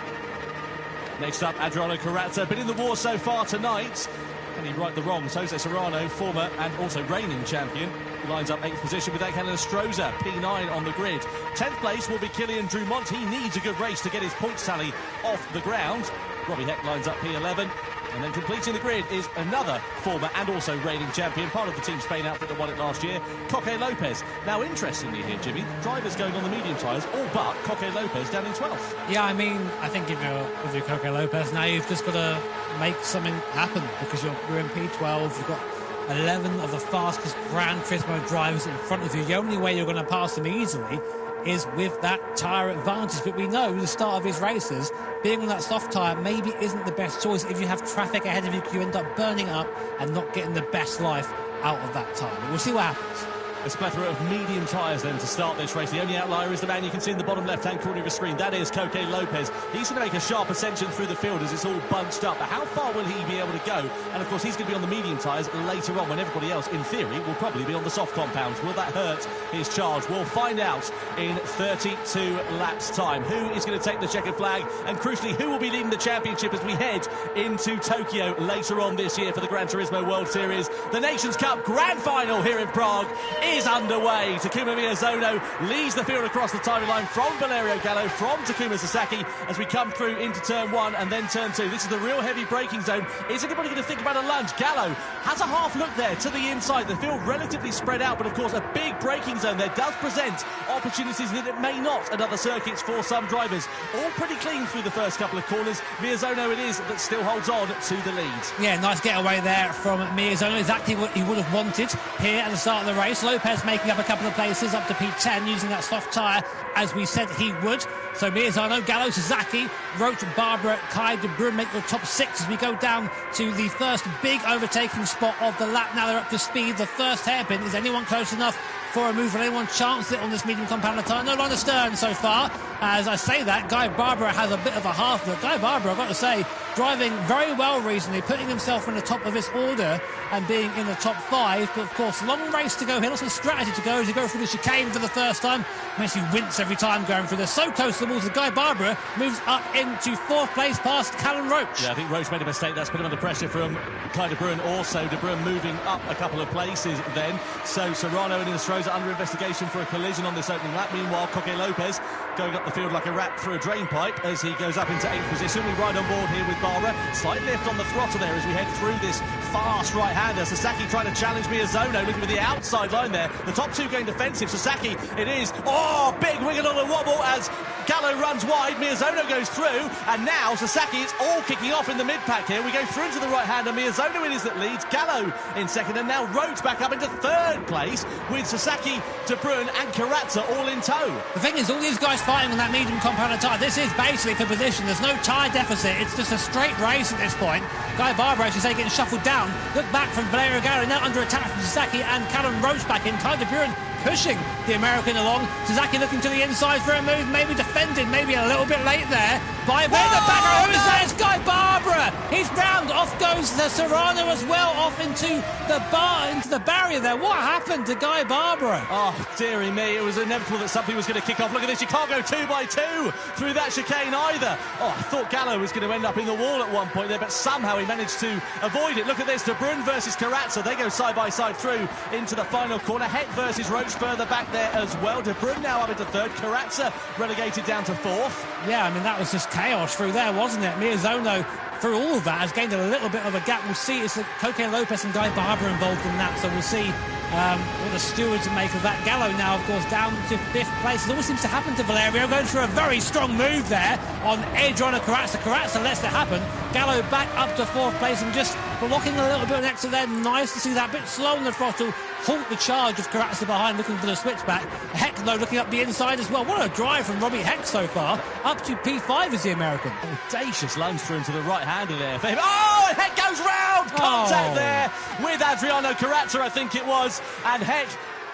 Next up, Adriano Carazza, been in the war so far tonight. Can he right the wrongs? Jose Serrano, former and also reigning champion, lines up 8th position with Ekhan Stroza, P9 on the grid. 10th place will be Kilian Drumont. He needs a good race to get his points tally off the ground. Robbie Heck lines up P11. And then completing the grid is another former and also reigning champion, part of the Team Spain outfit that won it last year, Coque Lopez. Now, interestingly here, Jimmy, drivers going on the medium tyres, all but Coque Lopez down in 12th. Yeah, I mean, I think if you're Coque Lopez, now you've just got to make something happen because you're in P12, you've got 11 of the fastest Gran Turismo drivers in front of you. The only way you're going to pass them easily is with that tyre advantage. But we know the start of his races, being on that soft tyre maybe isn't the best choice. If you have traffic ahead of you, you end up burning up and not getting the best life out of that tyre. But we'll see what happens. A plethora of medium tyres then to start this race. The only outlier is the man you can see in the bottom left-hand corner of your screen. That is Coque Lopez. He's going to make a sharp ascension through the field as it's all bunched up. But how far will he be able to go? And, of course, he's going to be on the medium tyres later on when everybody else, in theory, will probably be on the soft compounds. Will that hurt his charge? We'll find out in 32 laps' time. Who is going to take the checkered flag? And, crucially, who will be leading the championship as we head into Tokyo later on this year for the Gran Turismo World Series? The Nations Cup Grand Final here in Prague is underway. Takuma Miyazono leads the field across the timeline from Valerio Gallo, from Takuma Sasaki as we come through into turn 1 and then turn 2. This is the real heavy braking zone. Is anybody going to think about a lunge? Gallo has a half look there to the inside. The field relatively spread out, but of course a big braking zone there does present opportunities that it may not at other circuits for some drivers. All pretty clean through the first couple of corners. Miyazono it is that still holds on to the lead. Yeah, nice getaway there from Miyazono. Exactly what he would have wanted here at the start of the race. Lopez making up a couple of places up to P10 using that soft tyre as we said he would. So Miyazono, Gallo, Sasaki, Roach, Barbara, Kai de Bruyne make the top 6 as we go down to the first big overtaking spot of the lap. Now they're up to speed. The first hairpin. Is anyone close enough for a move? Will anyone chance it on this medium compound tyre? No line astern so far. As I say that, Guy Barbara has a bit of a half look. Guy Barbara, I've got to say, driving very well recently, putting himself in the top of his order and being in the top 5. But of course, long race to go here, lots of strategy to go as you go through the chicane for the first time. Makes you wince every time going through this. So close to the walls, the Guy Barbara moves up into 4th place past Callan Roach. Yeah, I think Roach made a mistake. That's put him under pressure from Kai de Bruyne. Also, de Bruyne moving up a couple of places then. So Serrano and Inestrosa under investigation for a collision on this opening lap. Meanwhile, Coque Lopez going up the field like a rat through a drain pipe as he goes up into 8th position. We ride on board here with Barbara. Slight lift on the throttle there as we head through this fast right-hander. Sasaki trying to challenge Miyazono, looking for the outside line there. The top 2 going defensive. Sasaki, it is. Oh, big wiggle on the wobble as Gallo runs wide. Miyazono goes through. And now Sasaki, it's all kicking off in the mid-pack here. We go through into the right-hander. Miyazono it is that leads. Gallo in 2nd. And now Roach back up into 3rd place with Sasaki, de Bruyne and Carazza all in tow. The thing is, all these guys fighting on that medium compound tyre, this is basically for position. There's no tyre deficit. It's just a straight race at this point. Guy Barbara, as you say, getting shuffled down. Look back from Valerio Gallo, now under attack from Sasaki and Callan Roach back in. Kai de Bruyne pushing the American along. Sasaki looking to the inside for a move, maybe defended, maybe a little bit late there. By the back, who is that? It's Guy Barbara. He's round. Off goes the Serrano as well, off into the barrier there. What happened to Guy Barbara? Oh, dearie me. It was inevitable that something was going to kick off. Look at this. You can't go 2 by 2 through that chicane either. Oh, I thought Gallo was going to end up in the wall at one point there, but somehow he managed to avoid it. Look at this. De Bruyne versus Carazza. They go side by side through into the final corner. Heck versus Roach further back there as well. De Bruyne now up into 3rd. Carazza relegated down to 4th. Yeah, I mean, that was just chaos through there, wasn't it? Miyazono, through all of that, has gained a little bit of a gap. We'll see. It's Coque Lopez and Guy Barbara involved in that, so we'll see what the stewards make of that. Gallo now, of course, down to 5th place. It always seems to happen to Valerio. Going for a very strong move there on Adriano Carazza. Carazza lets it happen. Gallo back up to 4th place and just blocking a little bit of an exit there. Nice to see that. Bit slow on the throttle. Halt the charge of Corazza behind, looking for the switchback. Heck, though, looking up the inside as well. What a drive from Robbie Heck so far. Up to P5 is the American. Audacious lunge through into the right-hander there. Oh, and Heck goes round! Contact there with Adriano Corazza, I think it was. And Heck,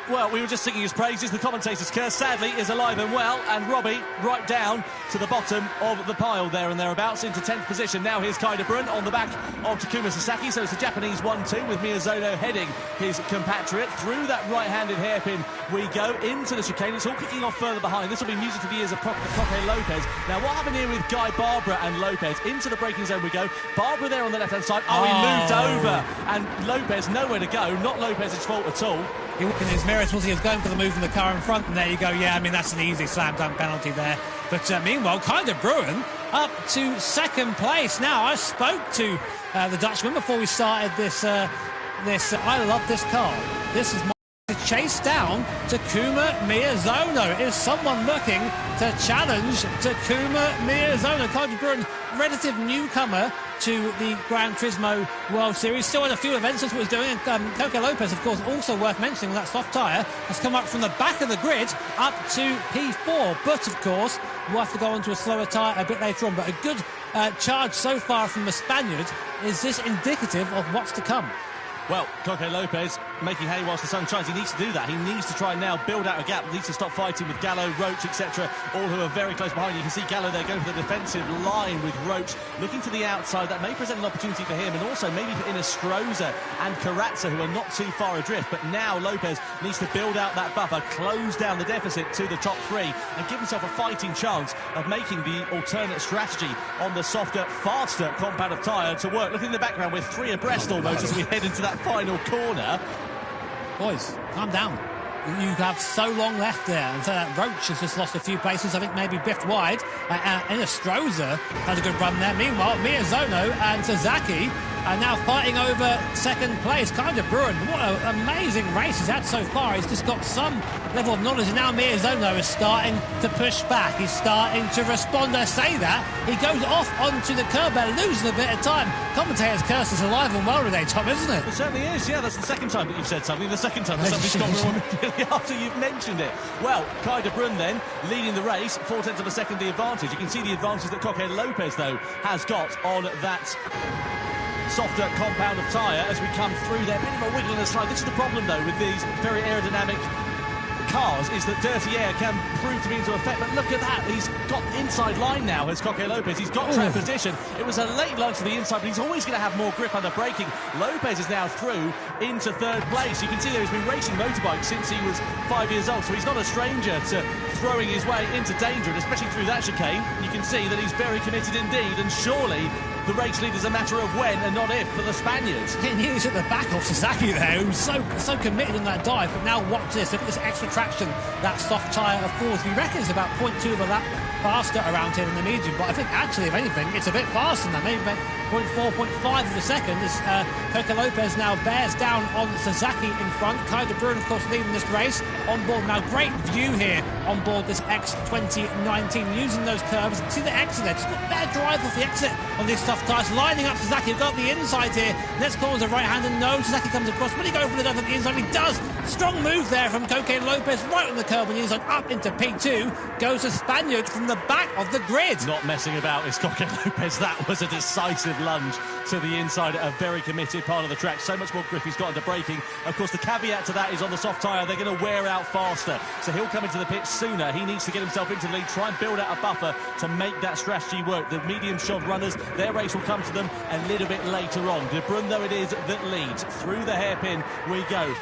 well, we were just singing his praises. The commentator's curse, sadly, is alive and well. And Robbie right down to the bottom of the pile there and thereabouts into 10th position. Now here's Kai de Bruyne on the back of Takuma Sasaki. So it's a Japanese 1-2 with Miyazono heading his compatriot. Through that right-handed hairpin we go into the chicane. It's all kicking off further behind. This will be music to the ears of Coque Lopez. Now, what happened here with Guy Barbara and Lopez? Into the braking zone we go. Barbara there on the left-hand side. Oh, he moved over. And Lopez nowhere to go. Not Lopez's fault at all. He looked in his mirrors, was he was going for the move in the car in front, and there you go. Yeah, I mean, that's an easy slam dunk penalty there. But meanwhile, Kai de Bruyne up to 2nd place. Now, I spoke to the Dutchman before we started this. I love this car. This is to chase down Takuma Miyazono. Is someone looking to challenge Takuma Miyazono? Kai de Bruyne, relative newcomer to the Gran Turismo World Series. Still had a few events, that's what he's doing. And Coque Lopez, of course, also worth mentioning, with that soft tyre, has come up from the back of the grid up to P4. But, of course, we'll have to go on to a slower tyre a bit later on. But a good charge so far from the Spaniard. Is this indicative of what's to come? Well, Coque Lopez making hay whilst the sun shines. He needs to do that. He needs to try and now build out a gap. He needs to stop fighting with Gallo, Roach, etc. All who are very close behind. You can see Gallo there going for the defensive line with Roach looking to the outside. That may present an opportunity for him, and also maybe for Inestrosa and Corazza, who are not too far adrift. But now Lopez needs to build out that buffer, close down the deficit to the top 3, and give himself a fighting chance of making the alternate strategy on the softer, faster compound of tyre to work. Look in the background, we're 3 abreast almost as we head into that final corner. Boys, calm down. You have so long left there, and so that Roach has just lost a few places. I think maybe biffed wide. Inestrosa had a good run there. Meanwhile, Miyazono and Sasaki are now fighting over 2nd place. Kai de Bruyne, what an amazing race he's had so far. He's just got some level of knowledge, and now Miyazono is starting to push back. He's starting to respond. I say that. He goes off onto the curb there, losing a bit of time. Commentator's curse is alive and well today, Tom, isn't it? It certainly is, yeah. That's the second time that you've said something. The second time that somebody's got me immediately after you've mentioned it. Well, Kai de Bruyne then leading the race, 0.4 of a second the advantage. You can see the advantage that Coque Lopez, though, has got on that softer compound of tyre as we come through there. Bit of a wiggle and a slide. This is the problem, though, with these very aerodynamic cars, is that dirty air can prove to be into effect. But look at that, he's got inside line now as Coque Lopez. He's got track position. It was a late lunge to the inside, but he's always going to have more grip under braking. Lopez is now through into 3rd place. You can see there he's been racing motorbikes since he was 5 years old, so he's not a stranger to throwing his way into danger, and especially through that chicane. You can see that he's very committed indeed, and surely the race lead is a matter of when and not if for the Spaniards. He was at the back of Sasaki there, who's so committed in that dive. But now watch this, look at this extra traction that soft tyre affords. We reckon it's about 0.2 of a lap faster around here than the medium, but I think actually, if anything, it's a bit faster than that, maybe about 0.4, 0.5 of a second. As Coque Lopez now bears down on Sasaki in front. Kai de Bruyne, of course, leading this race on board. Now, great view here on board this X 2019, using those curves. See the exit there, just got better drive off the exit on these soft tyres, lining up Sasaki. We've got the inside here. Next corner's a right-hander. No, Sasaki comes across. Will he go for the dive on the inside? He does. Strong move there from Coque Lopez, right on the curb on the inside, up into P2. Goes a Spaniard from the back of the grid. Not messing about is Coque Lopez. That was a decisive lunge to the inside, a very committed part of the track. So much more grip he's got into braking. Of course, the caveat to that is on the soft tyre, they're going to wear out faster. So he'll come into the pit sooner. He needs to get himself into the lead, try and build out a buffer to make that strategy work. The medium shod runners, their race will come to them a little bit later on. De Bruyne, though, it is that leads. Through the hairpin we go.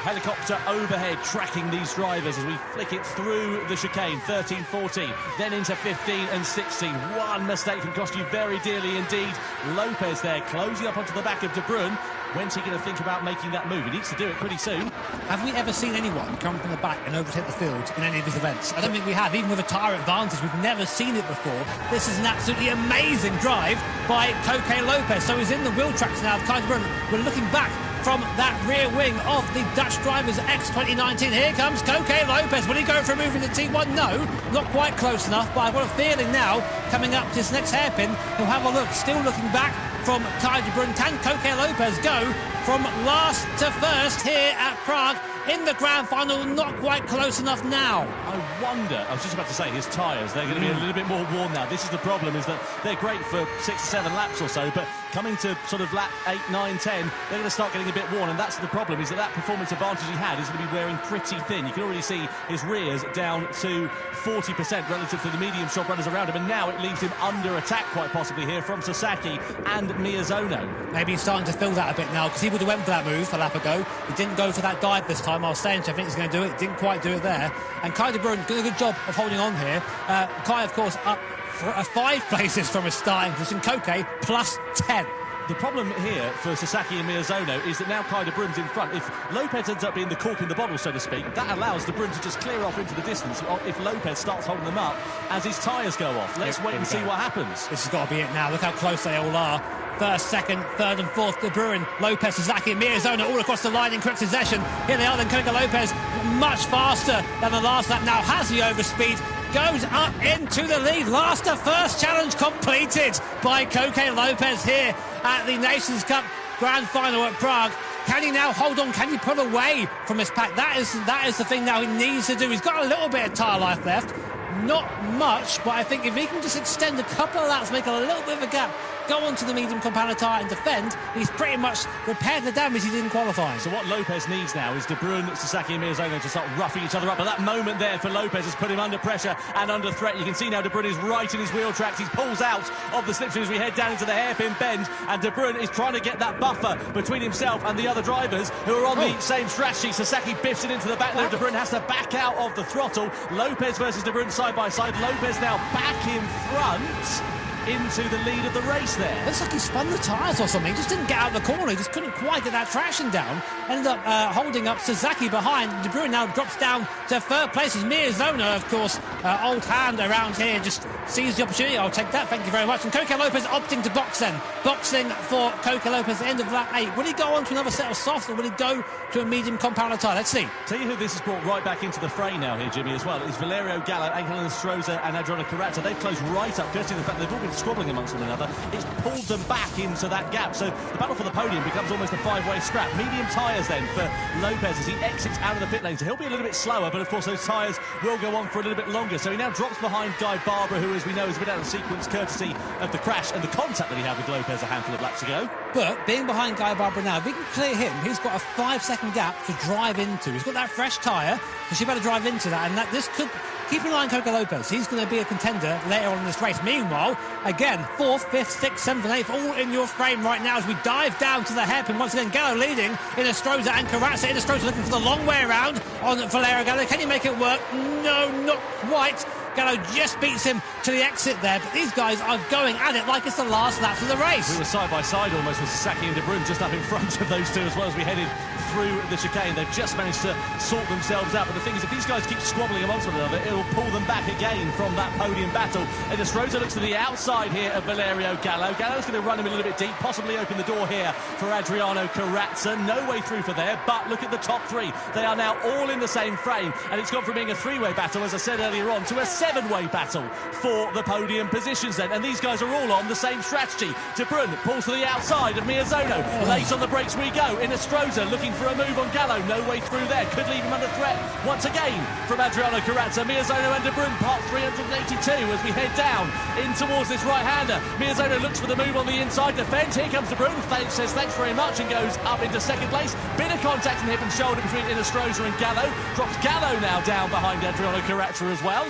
Helicopter overhead tracking these drivers as we flick it through the chicane. 13, 14, then into 15 and 16. One mistake can cost you very dearly indeed. Lopez there closing up onto the back of De Bruyne. when's he going to think about making that move? He needs to do it pretty soon. Have we ever seen anyone come from the back and overtake the field in any of these events? I don't think we have. Even with a tyre advantage, we've never seen it before. This is an absolutely amazing drive by Coque Lopez. So he's in the wheel tracks now of Kai de Bruyne. We're looking back from that rear wing of the Dutch drivers X 2019. Here comes Coque Lopez. Will he go for a move in the T1? No, not quite close enough, but I've got a feeling now, coming up to this next hairpin, he'll have a look. Still looking back from Kai de Bruyne. Can Coque Lopez go from last to first here at Prague in the grand final? Not quite close enough now. I wonder, I was just about to say, his tyres, they're going to be a little bit more worn now. This is the problem, is that they're great for 6 or 7 laps or so, but coming to sort of lap 8, 9, 10, they're going to start getting a bit worn, and that's the problem, is that performance advantage he had is going to be wearing pretty thin. You can already see his rears down to 40% relative to the medium shot runners around him, and now it leaves him under attack quite possibly here from Sasaki and Miyazono. Maybe he's starting to feel that a bit now, because he would have went for that move a lap ago. He didn't go for that dive this time. I was saying to him, I think he's going to do it. Didn't quite do it there. And Kai de Bruyne did a good job of holding on here. Kai, of course, up for 5 places from his starting position. Coque plus 10. The problem here for Sasaki and Miyazono is that now Kai de Bruyne's in front. If Lopez ends up being the cork in the bottle, so to speak, that allows de Bruyne to just clear off into the distance if Lopez starts holding them up as his tyres go off. Let's wait and see what happens. This has got to be it now. Look how close they all are. First, second, third and fourth, de Bruyne, Lopez, Sasaki and Miyazono all across the line in correct succession. Here they are then, Coque Lopez much faster than the last lap. Now has the overspeed, goes up into the lead. Last to first challenge completed by Coque Lopez here at the Nations Cup Grand Final at Prague. Can he now hold on? Can he pull away from his pack? That is the thing now he needs to do. He's got a little bit of tyre life left. Not much, but I think if he can just extend a couple of laps, make a little bit of a gap, go on to the medium compound tyre and defend, he's pretty much repaired the damage he didn't qualify. So what Lopez needs now is de Bruyne, Sasaki and Miyazono to start roughing each other up. But that moment there for Lopez has put him under pressure and under threat. You can see now de Bruyne is right in his wheel tracks. He pulls out of the slipstream as we head down into the hairpin bend, and de Bruyne is trying to get that buffer between himself and the other drivers who are on the same strategy. Sasaki biffs it into the back there. De Bruyne has to back out of the throttle. Lopez versus de Bruyne side by side. Lopez now back in front into the lead of the race there. Looks like he spun the tyres or something. He just didn't get out of the corner. He just couldn't quite get that traction down. Ended up holding up Sasaki behind. De Bruyne now drops down to third place. As Miyazono, of course, old hand around here, just sees the opportunity. I'll take that, thank you very much. And Coque Lopez opting to box then. Boxing for Coque Lopez at the end of lap 8. Will he go on to another set of softs, or will he go to a medium compound tyre? Let's see. Tell you who this has brought right back into the fray now here, Jimmy, as well, is Valerio Gallo, Angel Stroza and Adriano Carrazza. They've closed right up, courtesy of the fact they've all been squabbling amongst one another. It's pulled them back into that gap. So the battle for the podium becomes almost a 5-way scrap. Medium tyres then for Lopez as he exits out of the pit lane. So he'll be a little bit slower, but of course those tyres will go on for a little bit longer. So he now drops behind Guy Barbara, who, as we know, is a bit out of sequence courtesy of the crash and the contact that he had with Lopez a handful of laps ago. But being behind Guy Barbara now, if he can clear him, he's got a 5-second gap to drive into. He's got that fresh tyre, so she better drive into that, and this could... Keep in mind Coque Lopez, he's going to be a contender later on in this race. Meanwhile, again, 4th, 5th, 6th, 7th and 8th, all in your frame right now as we dive down to the hairpin. Once again, Gallo leading in Stroza and Carrazza. In Stroza looking for the long way around on Valerio Gallo. Can he make it work? No, not quite. Gallo just beats him to the exit there, but these guys are going at it like it's the last lap of the race. We were side by side almost with Sasaki and de Bruyne just up in front of those two as well as we headed through the chicane. They've just managed to sort themselves out, but the thing is, if these guys keep squabbling amongst one another, it'll pull them back again from that podium battle. And Stroza looks to the outside here of Valerio Gallo. Gallo's going to run him a little bit deep, possibly open the door here for Adriano Carrazza. No way through for there, but look at the top 3. They are now all in the same frame, and it's gone from being a 3-way battle, as I said earlier on, to a 7-way battle for the podium positions then. And these guys are all on the same strategy. De Bruyne pulls to the outside of Miyazono. Late on the brakes we go. Stroza looking for a move on Gallo. No way through there. Could leave him under threat once again from Adriano Carrazza. Miyazono and de Bruyne, part 382 as we head down in towards this right-hander. Miyazono looks for the move on the inside. Defends. Here comes de Bruyne. Says thanks very much and goes up into second place. Bit of contact in hip and shoulder between Stroza and Gallo. Drops Gallo now down behind Adriano Carrazza as well.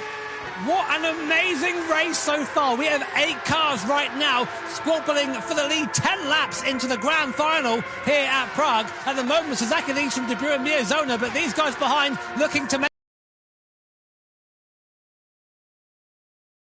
What an amazing race so far. We have 8 cars right now squabbling for the lead, 10 laps into the grand final here at Prague. At the moment, Sasaki leads from de Bruyne and Miyazono, but these guys behind looking to make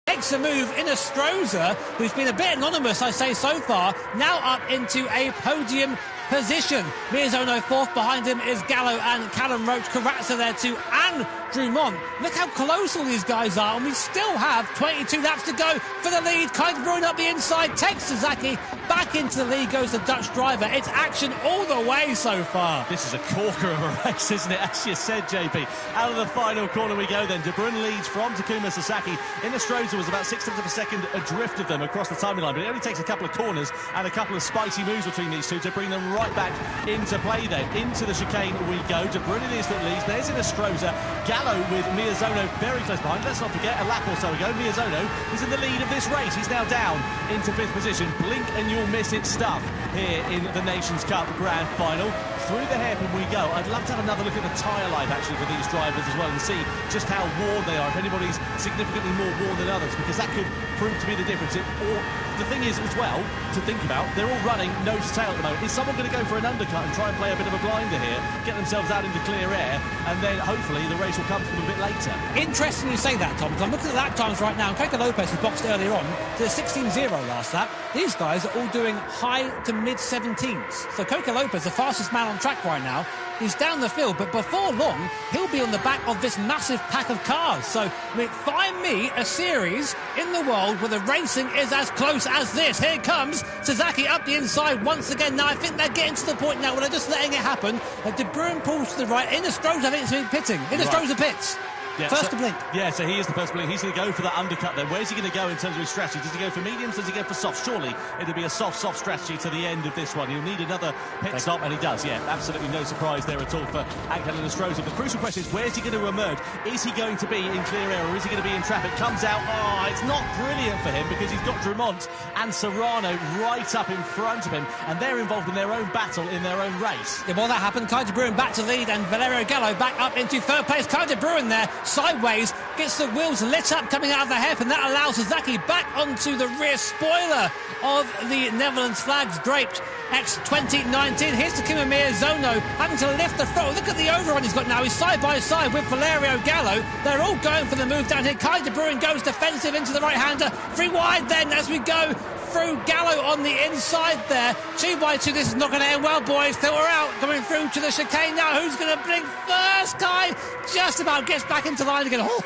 a move in Stroza, who's been a bit anonymous, I say, so far, now up into a podium position. Miyazono fourth, behind him is Gallo and Callum Roach. Carrazza there too, and Drumont. Look how close all these guys are, and we still have 22 laps to go for the lead. Kai de Bruyne up the inside, takes Sasaki back into the lead, goes the Dutch driver. It's action all the way so far. This is a corker of a race, isn't it? As you said, JP. Out of the final corner we go then. De Bruyne leads from Takuma Sasaki. Innestrosa was about 6 tenths of a second adrift of them across the timing line, but it only takes a couple of corners and a couple of spicy moves between these two to bring them right back into play then. Into the chicane we go. De Bruyne is that leads. There's Innestrosa. Gallo with Miyazono very close behind. Let's not forget, a lap or so ago, Miyazono was in the lead of this race. He's now down into 5th position. Blink and you'll miss it stuff here in the Nations Cup Grand Final. Through the hairpin we go. I'd love to have another look at the tyre life actually for these drivers as well and see just how worn they are, if anybody's significantly more worn than others, because that could prove to be the difference. Or the thing is as well to think about, they're all running nose to tail at the moment. Is someone going to go for an undercut and try and play a bit of a blinder here, get themselves out into clear air, and then hopefully the race will come to them a bit later? Interesting you say that, Tom, because I'm looking at the lap times right now, and Coco Lopez was boxed earlier on to 16.0 last lap. These guys are all doing high to mid 17s. So Coco Lopez, the fastest man on track right now, he's down the field, but before long he'll be on the back of this massive pack of cars. So find me a series in the world where the racing is as close as this. Here comes Sasaki up the inside once again. Now I think they're getting to the point now where they're just letting it happen. De Bruyne pulls to the right. Innestrosa, I think it's been pitting. Innestrosa pits. Yeah, first to blink. Yeah, so he is the first to blink. He's going to go for that undercut then. Where's he going to go in terms of his strategy? Does he go for mediums? Does he go for soft? Surely it'll be a soft strategy to the end of this one. He'll need another pit stop, and he does. Yeah, absolutely no surprise there at all for Angel Innestrosa. The crucial question is, where's he going to emerge? Is he going to be in clear air, or is he going to be in traffic? Comes out. Oh, it's not brilliant for him because he's got Drumont and Serrano right up in front of him, and they're involved in their own battle, in their own race. Yeah, well, that happened. Kai de Bruyne back to lead, and Valerio Gallo back up into third place. Kai de Bruyne there, sideways, gets the wheels lit up coming out of the hairpin. That allows Sasaki back onto the rear spoiler of the Netherlands flags draped X 2019. Here's Takuma Miyazono having to lift the throttle. Look at the overrun he's got now. He's side by side with Valerio Gallo. They're all going for the move down here. Kai de Bruyne goes defensive into the right-hander. 3 wide then as we go through. Gallo on the inside there. 2x2. This is not going to end well, boys. They were out coming through to the chicane now. Who's going to blink first? Kai just about gets back into line again. Oh,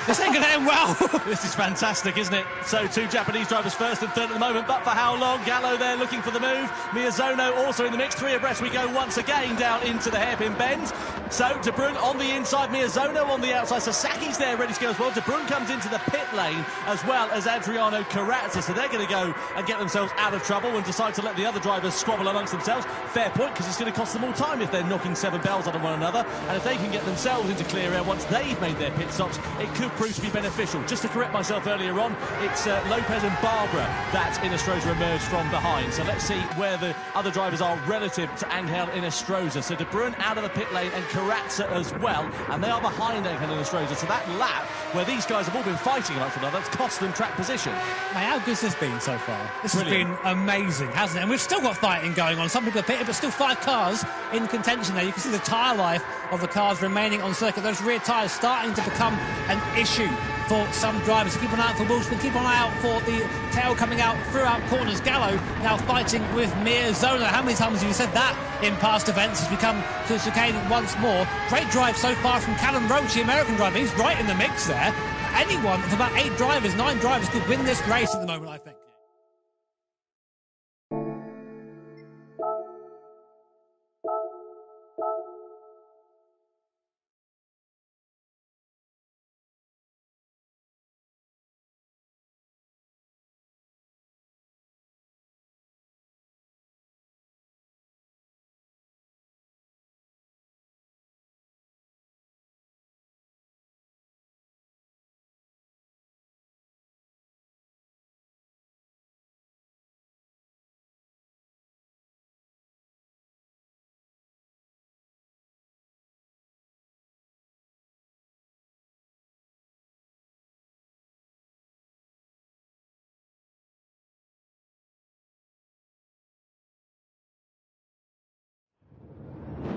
this ain't going to end well. This is fantastic, isn't it? So 2 Japanese drivers first and third at the moment, but for how long? Gallo there looking for the move. Miyazono also in the mix. 3 abreast we go once again down into the hairpin bend. So De Bruyne on the inside, Miyazono on the outside. Sasaki's there ready to go as well. De Bruyne comes into the pit lane as well as Adriano Carrazza. So they're going to go and get themselves out of trouble and decide to let the other drivers squabble amongst themselves. Fair point, because it's going to cost them all time if they're knocking 7 bells on one another. And if they can get themselves into clear air once they've made their pit stops, it could prove to be beneficial. Just to correct myself earlier on, it's Lopez and Barbara that Innestrosa emerged from behind. So let's see where the other drivers are relative to Angel Innestrosa. So De Bruyne out of the pit lane and Carrazza as well, and they are behind Angel Innestrosa. So that lap where these guys have all been fighting amongst one another, that's cost them track position. Mate, how good's this been so far? This Brilliant. has been amazing, hasn't it? And we've still got fighting going on. Some people are pitted, but still 5 cars in contention there. You can see the tyre life of the cars remaining on circuit. Those rear tyres starting to become an issue for some drivers. So keep an eye out for Wolfsman, keep an eye out for the tail coming out throughout corners. Gallo now fighting with Miyazono. How many times have you said that in past events as we come to the chicane once more? Great drive so far from Callum Roach, the American driver. He's right in the mix there. Anyone of about 8 drivers, 9 drivers could win this race at the moment, I think.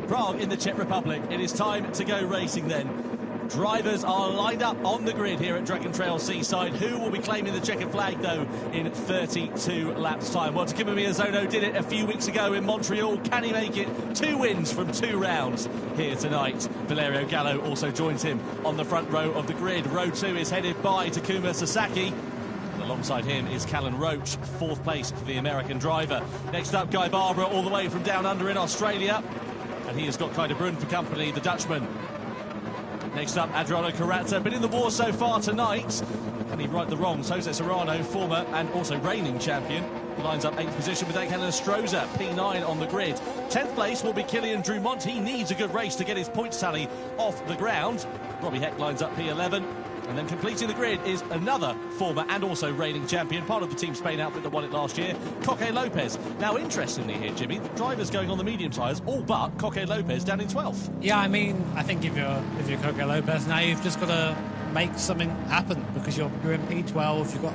Prague in the Czech Republic. It is time to go racing then. drivers are lined up on the grid here at Dragon Trail Seaside. Who will be claiming the checkered flag, though, in 32 laps' time? Well, Takuma Miyazono did it a few weeks ago in Montreal. Can he make it? 2 wins from 2 rounds here tonight. Valerio Gallo also joins him on the front row of the grid. Row 2 is headed by Takuma Sasaki. Alongside him is Callan Roach, 4th place for the American driver. Next up, Guy Barbara, all the way from down under in Australia. And he has got Kai de Bruyne for company, the Dutchman. Next up, Adriano Carrazza, been in the war so far tonight. Can he right the wrongs? Jose Serrano, former and also reigning champion, lines up 8th position with Helen Stroza, P9 on the grid. 10th place will be Killian Drumont. He needs a good race to get his points tally off the ground. Robbie Heck lines up P11. And then completing the grid is another former and also reigning champion, part of the Team Spain outfit that won it last year, Coque Lopez. Now, interestingly here, Jimmy, the drivers going on the medium tyres, all but Coque Lopez down in 12th. Yeah, I mean, I think if you're Coque Lopez now, you've just got to make something happen, because you're in P12, you've got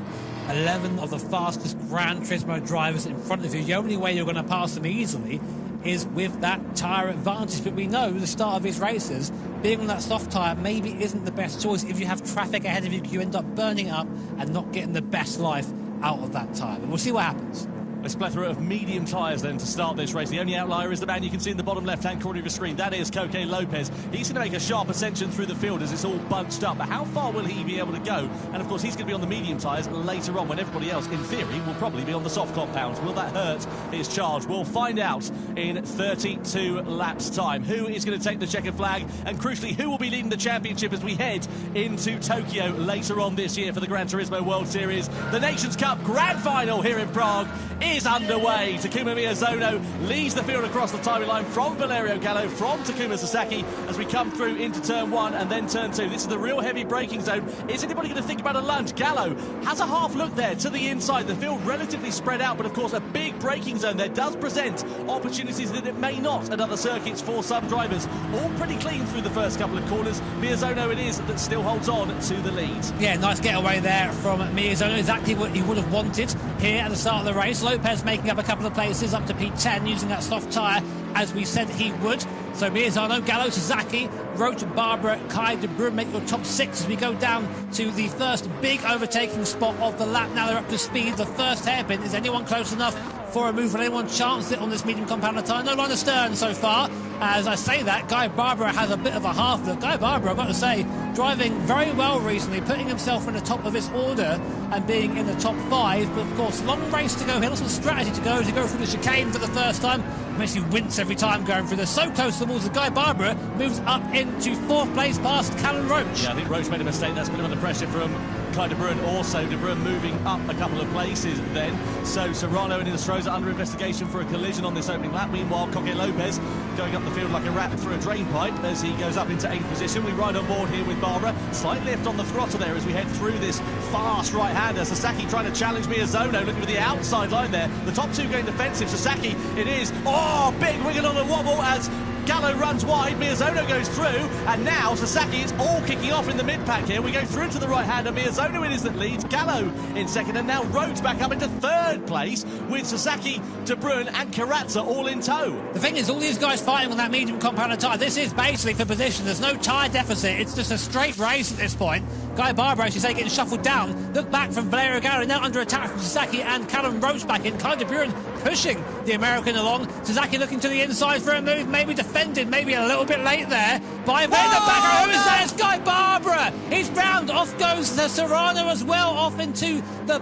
11 of the fastest Gran Turismo drivers in front of you. The only way you're going to pass them easily is with that tyre advantage. But we know the start of these races, being on that soft tyre maybe isn't the best choice. If you have traffic ahead of you, you end up burning up and not getting the best life out of that tyre. But we'll see what happens. A plethora of medium tyres then to start this race. The only outlier is the man you can see in the bottom left-hand corner of your screen. That is Coque Lopez. He's going to make a sharp ascension through the field as it's all bunched up. But how far will he be able to go? And, of course, he's going to be on the medium tyres later on when everybody else, in theory, will probably be on the soft compounds. Will that hurt his charge? We'll find out in 32 laps' time. Who is going to take the checkered flag? And, crucially, who will be leading the championship as we head into Tokyo later on this year for the Gran Turismo World Series? The Nations Cup Grand Final here in Prague is underway. Takuma Miyazono leads the field across the timing line from Valerio Gallo, from Takuma Sasaki, as we come through into turn 1 and then turn 2. This is the real heavy braking zone. Is anybody going to think about a lunge? Gallo has a half look there to the inside. The field relatively spread out, but of course a big braking zone there does present opportunities that it may not at other circuits for some drivers. All pretty clean through the first couple of corners. Miyazono it is that still holds on to the lead. Yeah, nice getaway there from Miyazono. Exactly what he would have wanted here at the start of the race. Lopez making up a couple of places up to P10 using that soft tyre as we said he would. So Miyazono, Gallo, Sasaki, Roach, Barbara, Kai de Bruyne make your top 6 as we go down to the first big overtaking spot of the lap. Now they're up to speed. The first hairpin. Is anyone close enough for a move? Will anyone chance it on this medium compound tyre? No line astern so far. As I say that, Guy Barbara has a bit of a half look. Guy Barbara, I've got to say, driving very well recently, putting himself in the top of his order and being in the top 5. But of course, long race to go here, lots of strategy to go through the chicane for the first time. Makes you wince every time going through this. So close to the walls that Guy Barbara moves up into 4th place past Callan Roach. Yeah, I think Roach made a mistake. That's been under pressure from Kai de Bruyne. Also, de Bruyne moving up a couple of places then. So Serrano and Inestrosa under investigation for a collision on this opening lap. Meanwhile, Coque Lopez going up the field like a rat through a drain pipe as he goes up into 8th position. We ride on board here with Barbara. Slight lift on the throttle there as we head through this fast right-hander. Sasaki trying to challenge Miyazono, looking for the outside line there. The top 2 going defensive. Sasaki, it is. Oh, big wiggle on the wobble as Gallo runs wide, Miyazono goes through, and now Sasaki is all kicking off in the mid-pack here. We go through into the right-hander, Miyazono it is that leads, Gallo in second, and now Rhodes back up into 3rd place with Sasaki, de Bruyne and Carrazza all in tow. The thing is, all these guys fighting on that medium compound tyre, this is basically for position. There's no tyre deficit. It's just a straight race at this point. Guy Barbara, as you say, getting shuffled down. Look back from Valerio Gallo, now under attack from Sasaki and Callan Roach back in. Kai de Bruyne pushing the American along. Sasaki looking to the inside for a move, maybe defended, maybe a little bit late there by Vader back. Who is that? It's Guy Barbara. He's round. Off goes the Serrano as well, off into the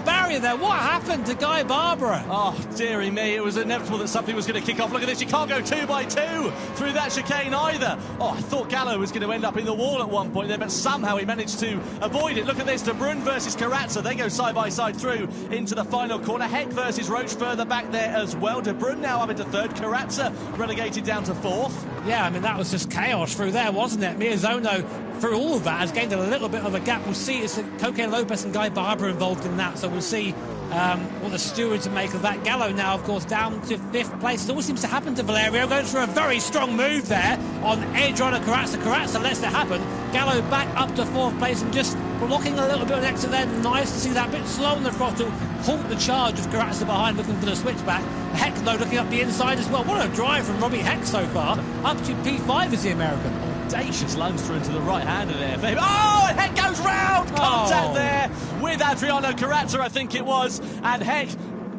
barrier there. What happened to Guy Barbara? Oh, dearie me, it was inevitable that something was going to kick off. Look at this, you can't go 2 by 2 through that chicane either. Oh, I thought Gallo was going to end up in the wall at one point there, but somehow he managed to avoid it. Look at this, de Bruyne versus Carrazza. They go side by side through into the final corner. Heck versus Roach further back there as well. De Bruyne now up into 3rd. Carrazza relegated down to 4th. Yeah, I mean, that was just chaos through there, wasn't it? Miyazono, through all of that, has gained a little bit of a gap. We'll see. It's Coque Lopez and Guy Barbara involved in that, so we'll see what the stewards make of that. Gallo now, of course, down to 5th place. It always seems to happen to Valerio. Goes for a very strong move there on Adriano Carrazza. Carrazza lets it happen. Gallo back up to 4th place and just blocking a little bit of an exit there. Nice to see that. A bit slow on the throttle. Halt the charge of Carrazza behind, looking for the switchback. Heck, though, looking up the inside as well. What a drive from Robbie Heck so far. Up to P5 is the American. audacious lunge through into the right-hander there. Oh, and Heck goes round! Contact there with Adriano Carrazza, I think it was. And Heck,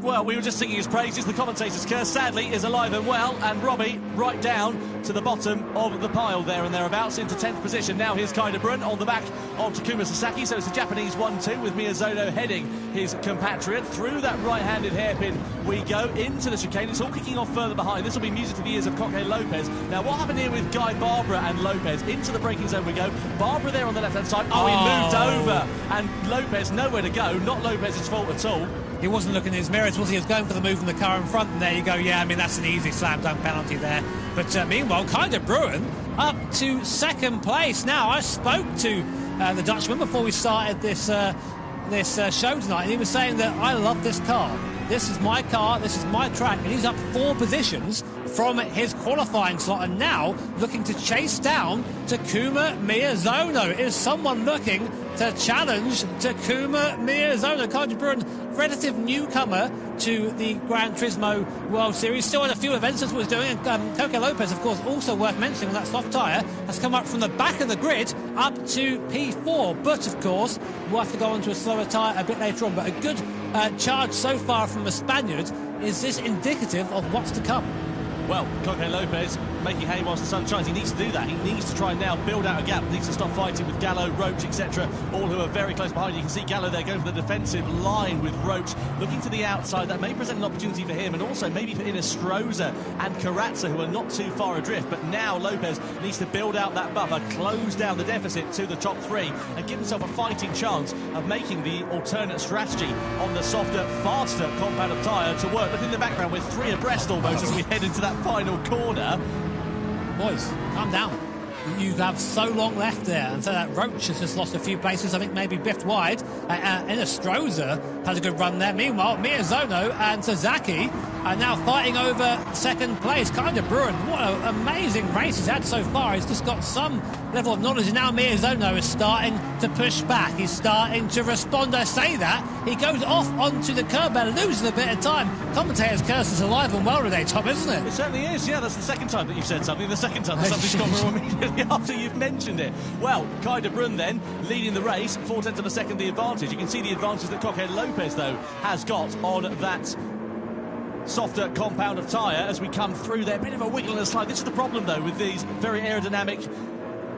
well, we were just singing his praises. The commentator's curse, sadly, is alive and well. And Robbie right down to the bottom of the pile there and thereabouts into 10th position. Now here's Kai de Bruyne on the back of Takuma Sasaki. So it's a Japanese 1-2 with Miyazono heading his compatriot. Through that right-handed hairpin we go into the chicane. It's all kicking off further behind. This will be music to the ears of Koke Lopez. Now, what happened here with Guy Barbara and Lopez? Into the braking zone we go. Barbara there on the left-hand side. Oh, he moved over. And Lopez nowhere to go. Not Lopez's fault at all. He wasn't looking at his mirrors, was he? He was going for the move in the car in front, and there you go. Yeah, I mean, that's an easy slam-dunk penalty there. But meanwhile, Kai de Bruyne up to second place. Now, I spoke to the Dutchman before we started this show tonight, and he was saying that I love this car. This is my car, this is my track, and he's up 4 positions from his qualifying slot, and now looking to chase down Takuma Miyazono. Is someone looking to challenge Takuma Miyazono? Kai de Bruyne, relative newcomer to the Gran Turismo World Series, still had a few events as was doing, and Koke Lopez, of course, also worth mentioning on that soft tyre, has come up from the back of the grid up to P4, but of course we'll have to go on to a slower tyre a bit later on. But a good charge so far from the Spaniard. Is this indicative of what's to come? Well, Koke Lopez making hay whilst the sun shines. He needs to do that. He needs to try and now build out a gap. He needs to stop fighting with Gallo, Roach, etc. All who are very close behind. You can see Gallo there going for the defensive line with Roach looking to the outside. That may present an opportunity for him, and also maybe for Inestrosa and Carrazza, who are not too far adrift. But now Lopez needs to build out that buffer, close down the deficit to the top 3, and give himself a fighting chance of making the alternate strategy on the softer, faster compound of tyre to work. Look in the background, we're 3 abreast almost as we head into that final corner. Boys, calm down. You have so long left there, and so that Roach has just lost a few places. I think maybe biffed wide. Inestrosa has a good run there. Meanwhile, Miyazono and Sasaki are now fighting over second place. Kai de Bruyne, what an amazing race he's had so far. He's just got some level of knowledge, and now Miyazono is starting to push back. He's starting to respond. I say that. He goes off onto the curb and loses a bit of time. Commentator's curse is alive and well today, Tom, isn't it? It certainly is, yeah. That's the second time that you've said something. The second time that something's gone wrong immediately after you've mentioned it. Well, Kai de Bruyne then leading the race, 4/10 of a second the advantage. You can see the advantage that Koke Lopez, though, has got on that softer compound of tyre as we come through there. Bit of a wiggle and a slide. This is the problem, though, with these very aerodynamic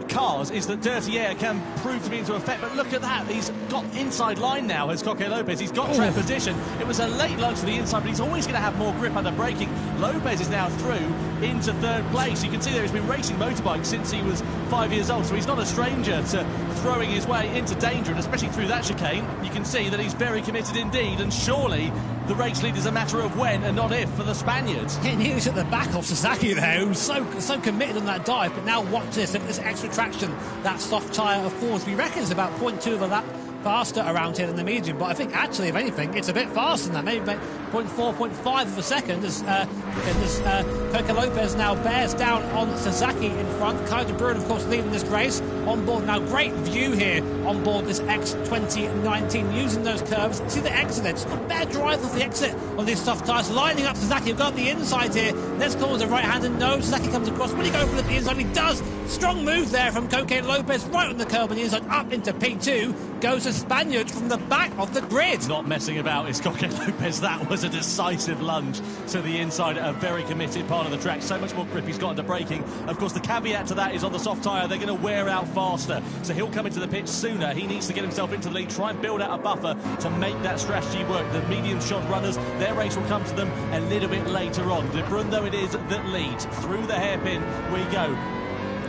cars, is that dirty air can prove to be into effect. But look at that, he's got inside line now, has Koke Lopez. He's got track position. It was a late lunge to the inside, but he's always going to have more grip under braking. Lopez is now through into 3rd place. You can see there he's been racing motorbikes since he was 5 years old, so he's not a stranger to throwing his way into danger, and especially through that chicane. You can see that he's very committed indeed, and surely the race lead is a matter of when and not if for the Spaniards. He nearly at the back of Sasaki there, who's so committed on that dive. But now watch this, look at this extra traction that soft tyre affords. We reckon it's about 0.2 of a lap faster around here than the medium, but I think actually, if anything, it's a bit faster than that, maybe 0.4, 0.5 of a second as Koke Lopez now bears down on Sasaki in front. Kai de Bruyne, of course, leading this race on board. Now, great view here on board this X 2019, using those curves. See the exit there, just got bare drive off the exit on these soft tyres, lining up Sasaki. We've got the inside here. Let's call it a right-hander. No, Sasaki comes across. Will he go for the inside? He does. Strong move there from Koke Lopez, right on the curb on the inside, up into P2. Goes a Spaniard from the back of the grid. Not messing about is Koke Lopez. That was a decisive lunge to the inside, a very committed part of the track. So much more grip he's got under braking. Of course, the caveat to that is on the soft tyre, they're going to wear out faster. So he'll come into the pit sooner. He needs to get himself into the lead, try and build out a buffer to make that strategy work. The medium shot runners, their race will come to them a little bit later on. De Bruyne, though, it is that leads. Through the hairpin we go.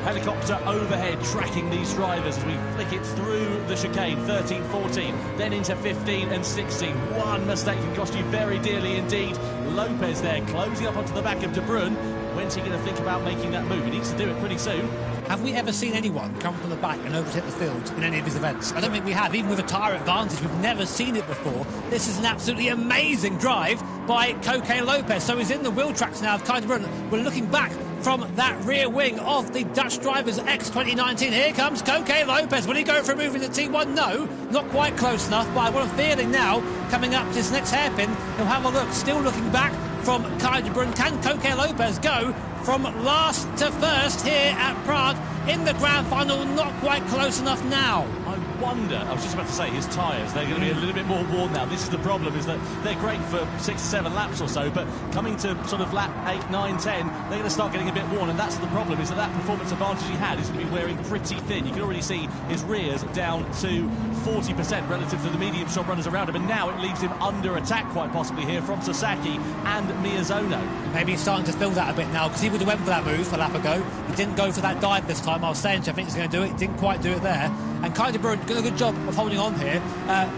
Helicopter overhead tracking these drivers as we flick it through the chicane. 13, 14, then into 15 and 16. One mistake can cost you very dearly indeed. Lopez there closing up onto the back of De Bruyne. When's he going to think about making that move? He needs to do it pretty soon. Have we ever seen anyone come from the back and overtake the field in any of his events? I don't think we have. Even with a tyre advantage, we've never seen it before. This is an absolutely amazing drive by Koke Lopez. So he's in the wheel tracks now of Kai de Bruyne. We're looking back from that rear wing of the Dutch drivers X 2019. Here comes Koke Lopez. Will he go for a move in the T1? No, not quite close enough. But I've got a feeling now, coming up to this next hairpin, he'll have a look. Still looking back from Kai de Bruyne. Can Koke Lopez go from last to first here at Prague in the grand final. Not quite close enough now. I wonder, I was just about to say, his tyres, they're going to be a little bit more worn now. This is the problem, is that they're great for 6 to 7 laps or so, but coming to sort of lap 8, 9, 10, they're going to start getting a bit worn, and that's the problem, is that performance advantage he had is going to be wearing pretty thin. You can already see his rears down to 40% relative to the medium shot runners around him, and now it leaves him under attack quite possibly here from Sasaki and Miyazono. Maybe he's starting to feel that a bit now, because he would have went for that move a lap ago. He didn't go for that dive this time. I was saying I think he's going to do it. He didn't quite do it there. And Kai de Bruyne did a good job of holding on here.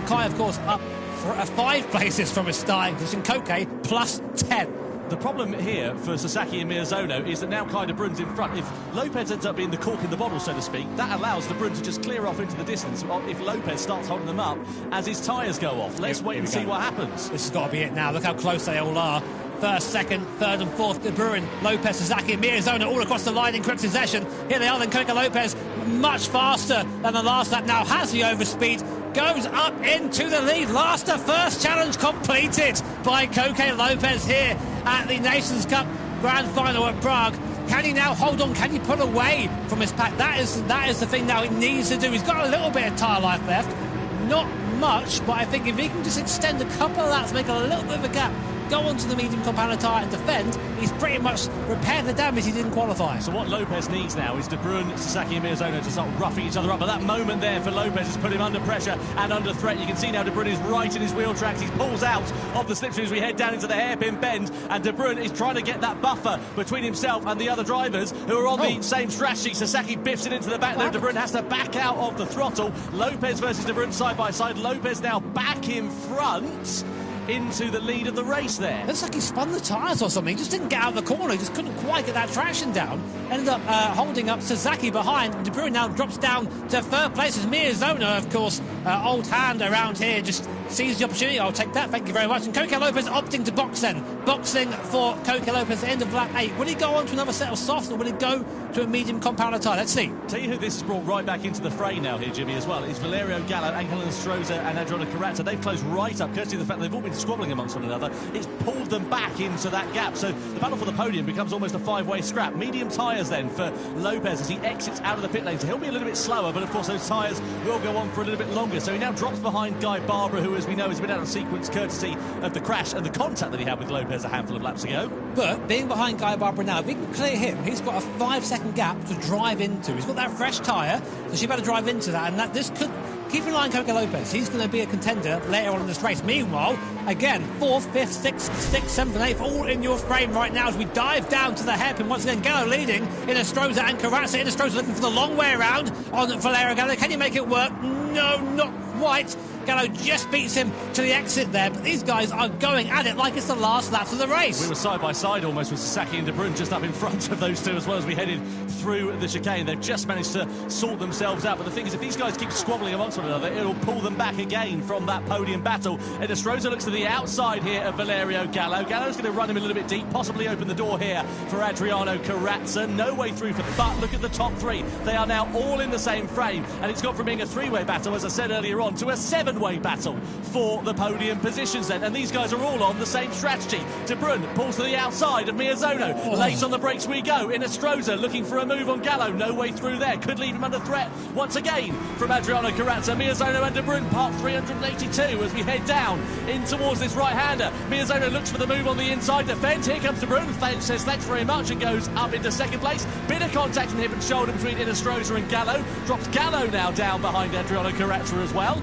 Kai, of course, up for 5 places from his starting position. Koke plus 10. The problem here for Sasaki and Miyazono is that now Kai de Bruyne's in front. If Lopez ends up being the cork in the bottle, so to speak, that allows de Bruyne to just clear off into the distance if Lopez starts holding them up as his tyres go off. Let's wait and see what happens. This has got to be it now. Look how close they all are. First, second, third and fourth, De Bruyne, Lopez, Sasaki and Miyazono all across the line in quick succession. Here they are then, Koke Lopez much faster than the last lap now, has the overspeed, goes up into the lead. Last to first challenge completed by Koke Lopez here at the Nations Cup Grand Final at Prague. Can he now hold on? Can he pull away from his pack? That is the thing now he needs to do. He's got a little bit of tyre life left. Not much, but I think if he can just extend a couple of laps, make a little bit of a gap, go onto the medium compound tyre and defend, he's pretty much repaired the damage he didn't qualify. So what Lopez needs now is De Bruyne, Sasaki and Miyazono to start roughing each other up. But that moment there for Lopez has put him under pressure and under threat. You can see now De Bruyne is right in his wheel tracks. He pulls out of the slipstream as we head down into the hairpin bend, and De Bruyne is trying to get that buffer between himself and the other drivers who are on the same strategy. Sasaki biffs it into the back. De Bruyne has to back out of the throttle. Lopez versus De Bruyne side by side. Lopez now back in front into the lead of the race there. Looks like he spun the tyres or something. He just didn't get out of the corner. He just couldn't quite get that traction down. Ended up holding up Sasaki behind. De Bruyne now drops down to third place as Miyazono, of course, old hand around here, just sees the opportunity. I'll take that, thank you very much. And Koke Lopez opting to box then. Boxing for Koke Lopez at the end of lap 8. Will he go on to another set of softs, or will he go to a medium compound tyre? Let's see. Tell you who this has brought right back into the fray now here, Jimmy, as well. It's Valerio Gallo, Angelo Stroza and Adriano Carrazza. They've closed right up, courtesy of the fact that they've all been squabbling amongst one another. It's pulled them back into that gap. So the battle for the podium becomes almost a 5-way scrap. Medium tyres then for Lopez as he exits out of the pit lane. So he'll be a little bit slower, but of course those tyres will go on for a little bit longer. So he now drops behind Guy Barbara, who, as we know, has been out of sequence courtesy of the crash and the contact that he had with Lopez a handful of laps ago. But being behind Guy Barbara now, if he can clear him, he's got a 5-second gap to drive into. He's got that fresh tyre, so she better drive into that, and that this could keep in line Koke Lopez. He's going to be a contender later on in this race. Meanwhile, again, 4th, 5th, 6th, 7th and 8th all in your frame right now as we dive down to the hairpin. Once again, Gallo leading, Inestrosa and Carrazza. Inestrosa looking for the long way around on Valerio Gallo. Can you make it work? No, not quite. Gallo just beats him to the exit there, but these guys are going at it like it's the last lap of the race. We were side by side almost with Sasaki and De Bruyne just up in front of those two as well as we headed through the chicane. They've just managed to sort themselves out, but the thing is, if these guys keep squabbling amongst one another, it'll pull them back again from that podium battle. And Estrada looks to the outside here of Valerio Gallo. Gallo's going to run him a little bit deep, possibly open the door here for Adriano Carrazza. No way through for them, but look at the top 3. They are now all in the same frame, and it's gone from being a 3-way battle, as I said earlier on, to a 7-way battle for the podium positions then, and these guys are all on the same strategy. De Bruyne pulls to the outside of Miyazono. Late on the brakes we go. Inestrosa looking for a move on Gallo. No way through there. Could leave him under threat once again from Adriano Carrazza. Miyazono and De Bruyne part 382 as we head down in towards this right-hander. Miyazono looks for the move on the inside defence. Here comes De Bruyne. Says thanks very much and goes up into second place. Bit of contact in hip and shoulder between Inestrosa and Gallo. Drops Gallo now down behind Adriano Carrazza as well.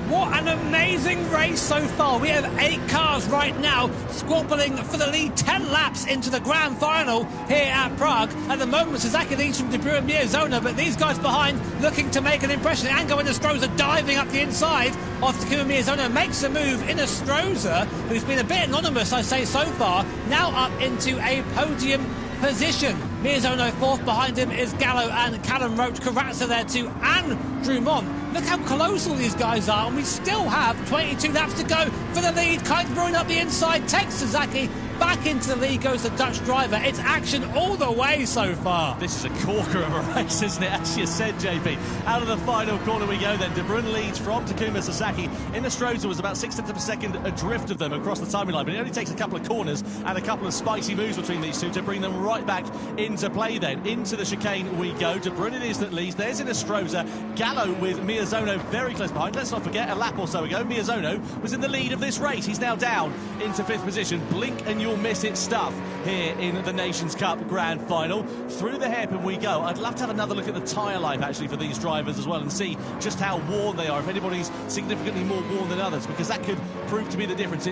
What an amazing race so far. We have 8 cars right now squabbling for the lead, 10 laps into the grand final here at Prague. At the moment, Sasaki leads from De Bruyne and Miyazono, but these guys behind looking to make an impression. Ango Inestrosa diving up the inside of Takuma Miyazono makes a move. Inestrosa, who's been a bit anonymous, I say, so far, now up into a podium position. Miyazono 4th, behind him is Gallo and Callum Roach. Carrazza there too, and Drummond. Look how close all these guys are, and we still have 22 laps to go for the lead. Kai de Bruyne up the inside, takes Sasaki Back into the lead goes the Dutch driver. It's action all the way so far. This is a corker of a race, isn't it? As you said, JP. Out of the final corner we go then. De Bruyne leads from Takuma Sasaki. Inestrosa was about 6/10 of a second adrift of them across the timing line, but it only takes a couple of corners and a couple of spicy moves between these two to bring them right back into play then. Into the chicane we go. De Bruyne is that leads. There's Inestrosa. Gallo with Miyazono very close behind. Let's not forget, a lap or so ago, Miyazono was in the lead of this race. He's now down into 5th position. Blink and you'll miss it stuff here in the Nations Cup Grand Final. Through the hairpin we go. I'd love to have another look at the tyre life actually for these drivers as well and see just how worn they are, if anybody's significantly more worn than others, because that could prove to be the difference.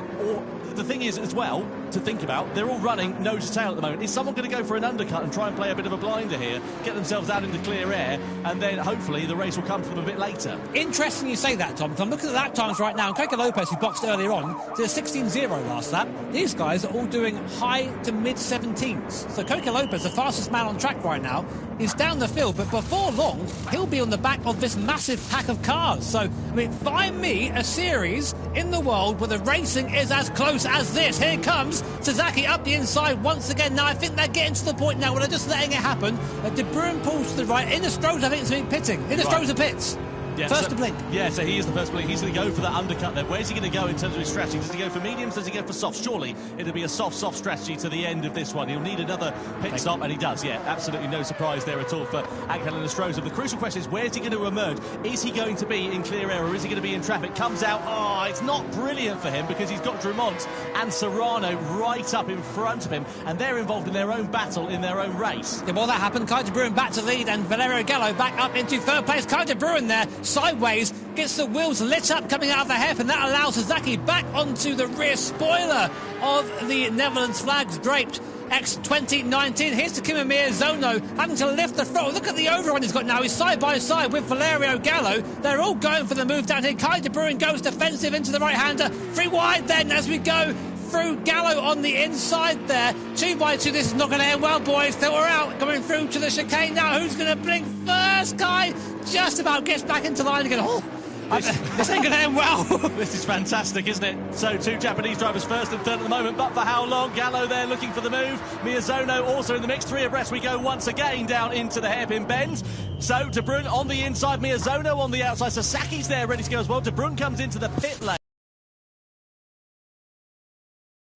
The thing is as well to think about, they're all running nose to tail at the moment. Is someone going to go for an undercut and try and play a bit of a blinder here, get themselves out into clear air, and then hopefully the race will come to them a bit later? Interesting you say that, Tom, because I'm looking at lap times right now, and Coco Lopez, who boxed earlier on, did a 16.0 last lap. These guys are all doing high to mid-17s. So Coco Lopez, the fastest man on track right now, is down the field, but before long, he'll be on the back of this massive pack of cars. So, I mean, find me a series in the world where the racing is as close as this. Here comes Sasaki up the inside once again. Now, I think they're getting to the point now where they're just letting it happen. De Bruyne pulls to the right. Inestrosa, I think, is pitting. Inestrosa pits. Yeah, first to blink. Yeah, so he is the first blink. He's going to go for that undercut there. Where's he going to go in terms of his strategy? Does he go for mediums? Does he go for softs? Surely it'll be a soft strategy to the end of this one. He'll need another pit stop, and he does. Yeah, absolutely no surprise there at all for Angel Inestrosa. The crucial question is, where's he going to emerge? Is he going to be in clear air, or is he going to be in traffic? Comes out, it's not brilliant for him because he's got Drummond and Serrano right up in front of him, and they're involved in their own battle, in their own race. Yeah, well, that happened. Kai De Bruyne back to lead, and Valerio Gallo back up into 3rd place. Kai De Bruyne there, sideways, gets the wheels lit up coming out of the hairpin. That allows Sasaki back onto the rear spoiler of the Netherlands flags draped X 2019. Here's Takuma Miyazono having to lift the throttle. Look at the overrun he's got now. He's side by side with Valerio Gallo. They're all going for the move down here. Kai De Bruyne goes defensive into the right-hander. 3 wide then as we go through. Gallo on the inside there. 2x2. This is not going to end well, boys. They were out coming through to the chicane now. Who's going to blink first? Kai just about gets back into line again. This ain't going to end well. This is fantastic, isn't it? So 2 Japanese drivers first and third at the moment, but for how long? Gallo there looking for the move. Miyazono also in the mix. 3 abreast we go once again down into the hairpin bend. So De Bruyne on the inside, Miyazono on the outside. Sasaki's there ready to go as well. De Bruyne comes into the pit lane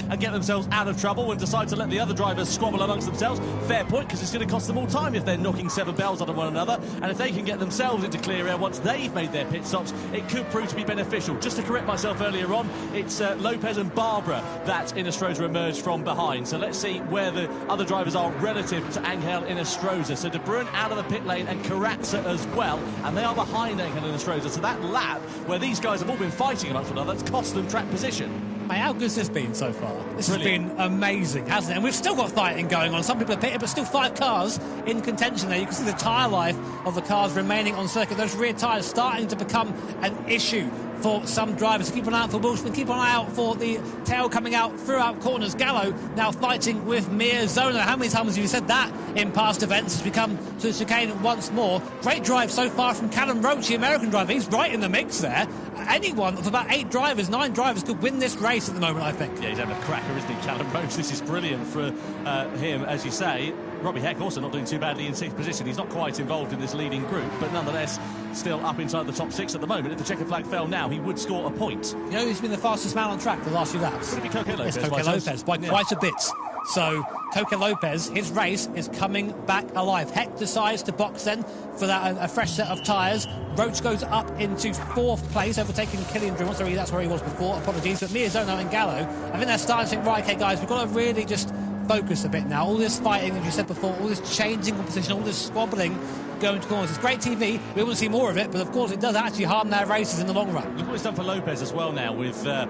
and get themselves out of trouble and decide to let the other drivers squabble amongst themselves. Fair point, because it's going to cost them all time if they're knocking 7 bells out of one another, and if they can get themselves into clear air once they've made their pit stops, it could prove to be beneficial. Just to correct myself earlier on, it's Lopez and Barbara that Inestrosa emerged from behind. So let's see where the other drivers are relative to Angel Inestrosa. So De Bruyne out of the pit lane and Carrazza as well, and they are behind Angel Inestrosa. So that lap where these guys have all been fighting amongst one another, that's cost them track position. Mate, how good's this been so far? This Brilliant. has been amazing, hasn't it? And we've still got fighting going on. Some people are pitted, but still 5 cars in contention there. You can see the tyre life of the cars remaining on circuit. Those rear tyres starting to become an issue for some drivers. Keep an eye out for Wilson, keep an eye out for the tail coming out throughout corners. Gallo now fighting with Miyazono. How many times have you said that in past events as we come to the chicane once more? Great drive so far from Callum Roach, the American driver. He's right in the mix there. Anyone of about 8 drivers, 9 drivers could win this race at the moment, I think. Yeah, he's having a cracker, isn't he, Callum Roach? This is brilliant for him, as you say. Robbie Heck also not doing too badly in 6th position. He's not quite involved in this leading group, but nonetheless still up inside the top 6 at the moment. If the checker flag fell now, he would score a point. You know who's been the fastest man on track for the last few laps? Would it be Coco Lopez? It's Coco Lopez by quite a bit. So Coco Lopez, his race is coming back alive. Heck decides to box then for that a fresh set of tyres. Roach goes up into 4th place, overtaking Killian Drummond. Sorry, that's where he was before. Apologies. But Miyazono and Gallo, I think they're starting to think, right, okay, guys, we've got to really just focus a bit now. All this fighting, as you said before, all this changing of position, all this squabbling going to corners. It's great TV. We want to see more of it, but of course it does actually harm their races in the long run. Look what it's done for Lopez as well now with their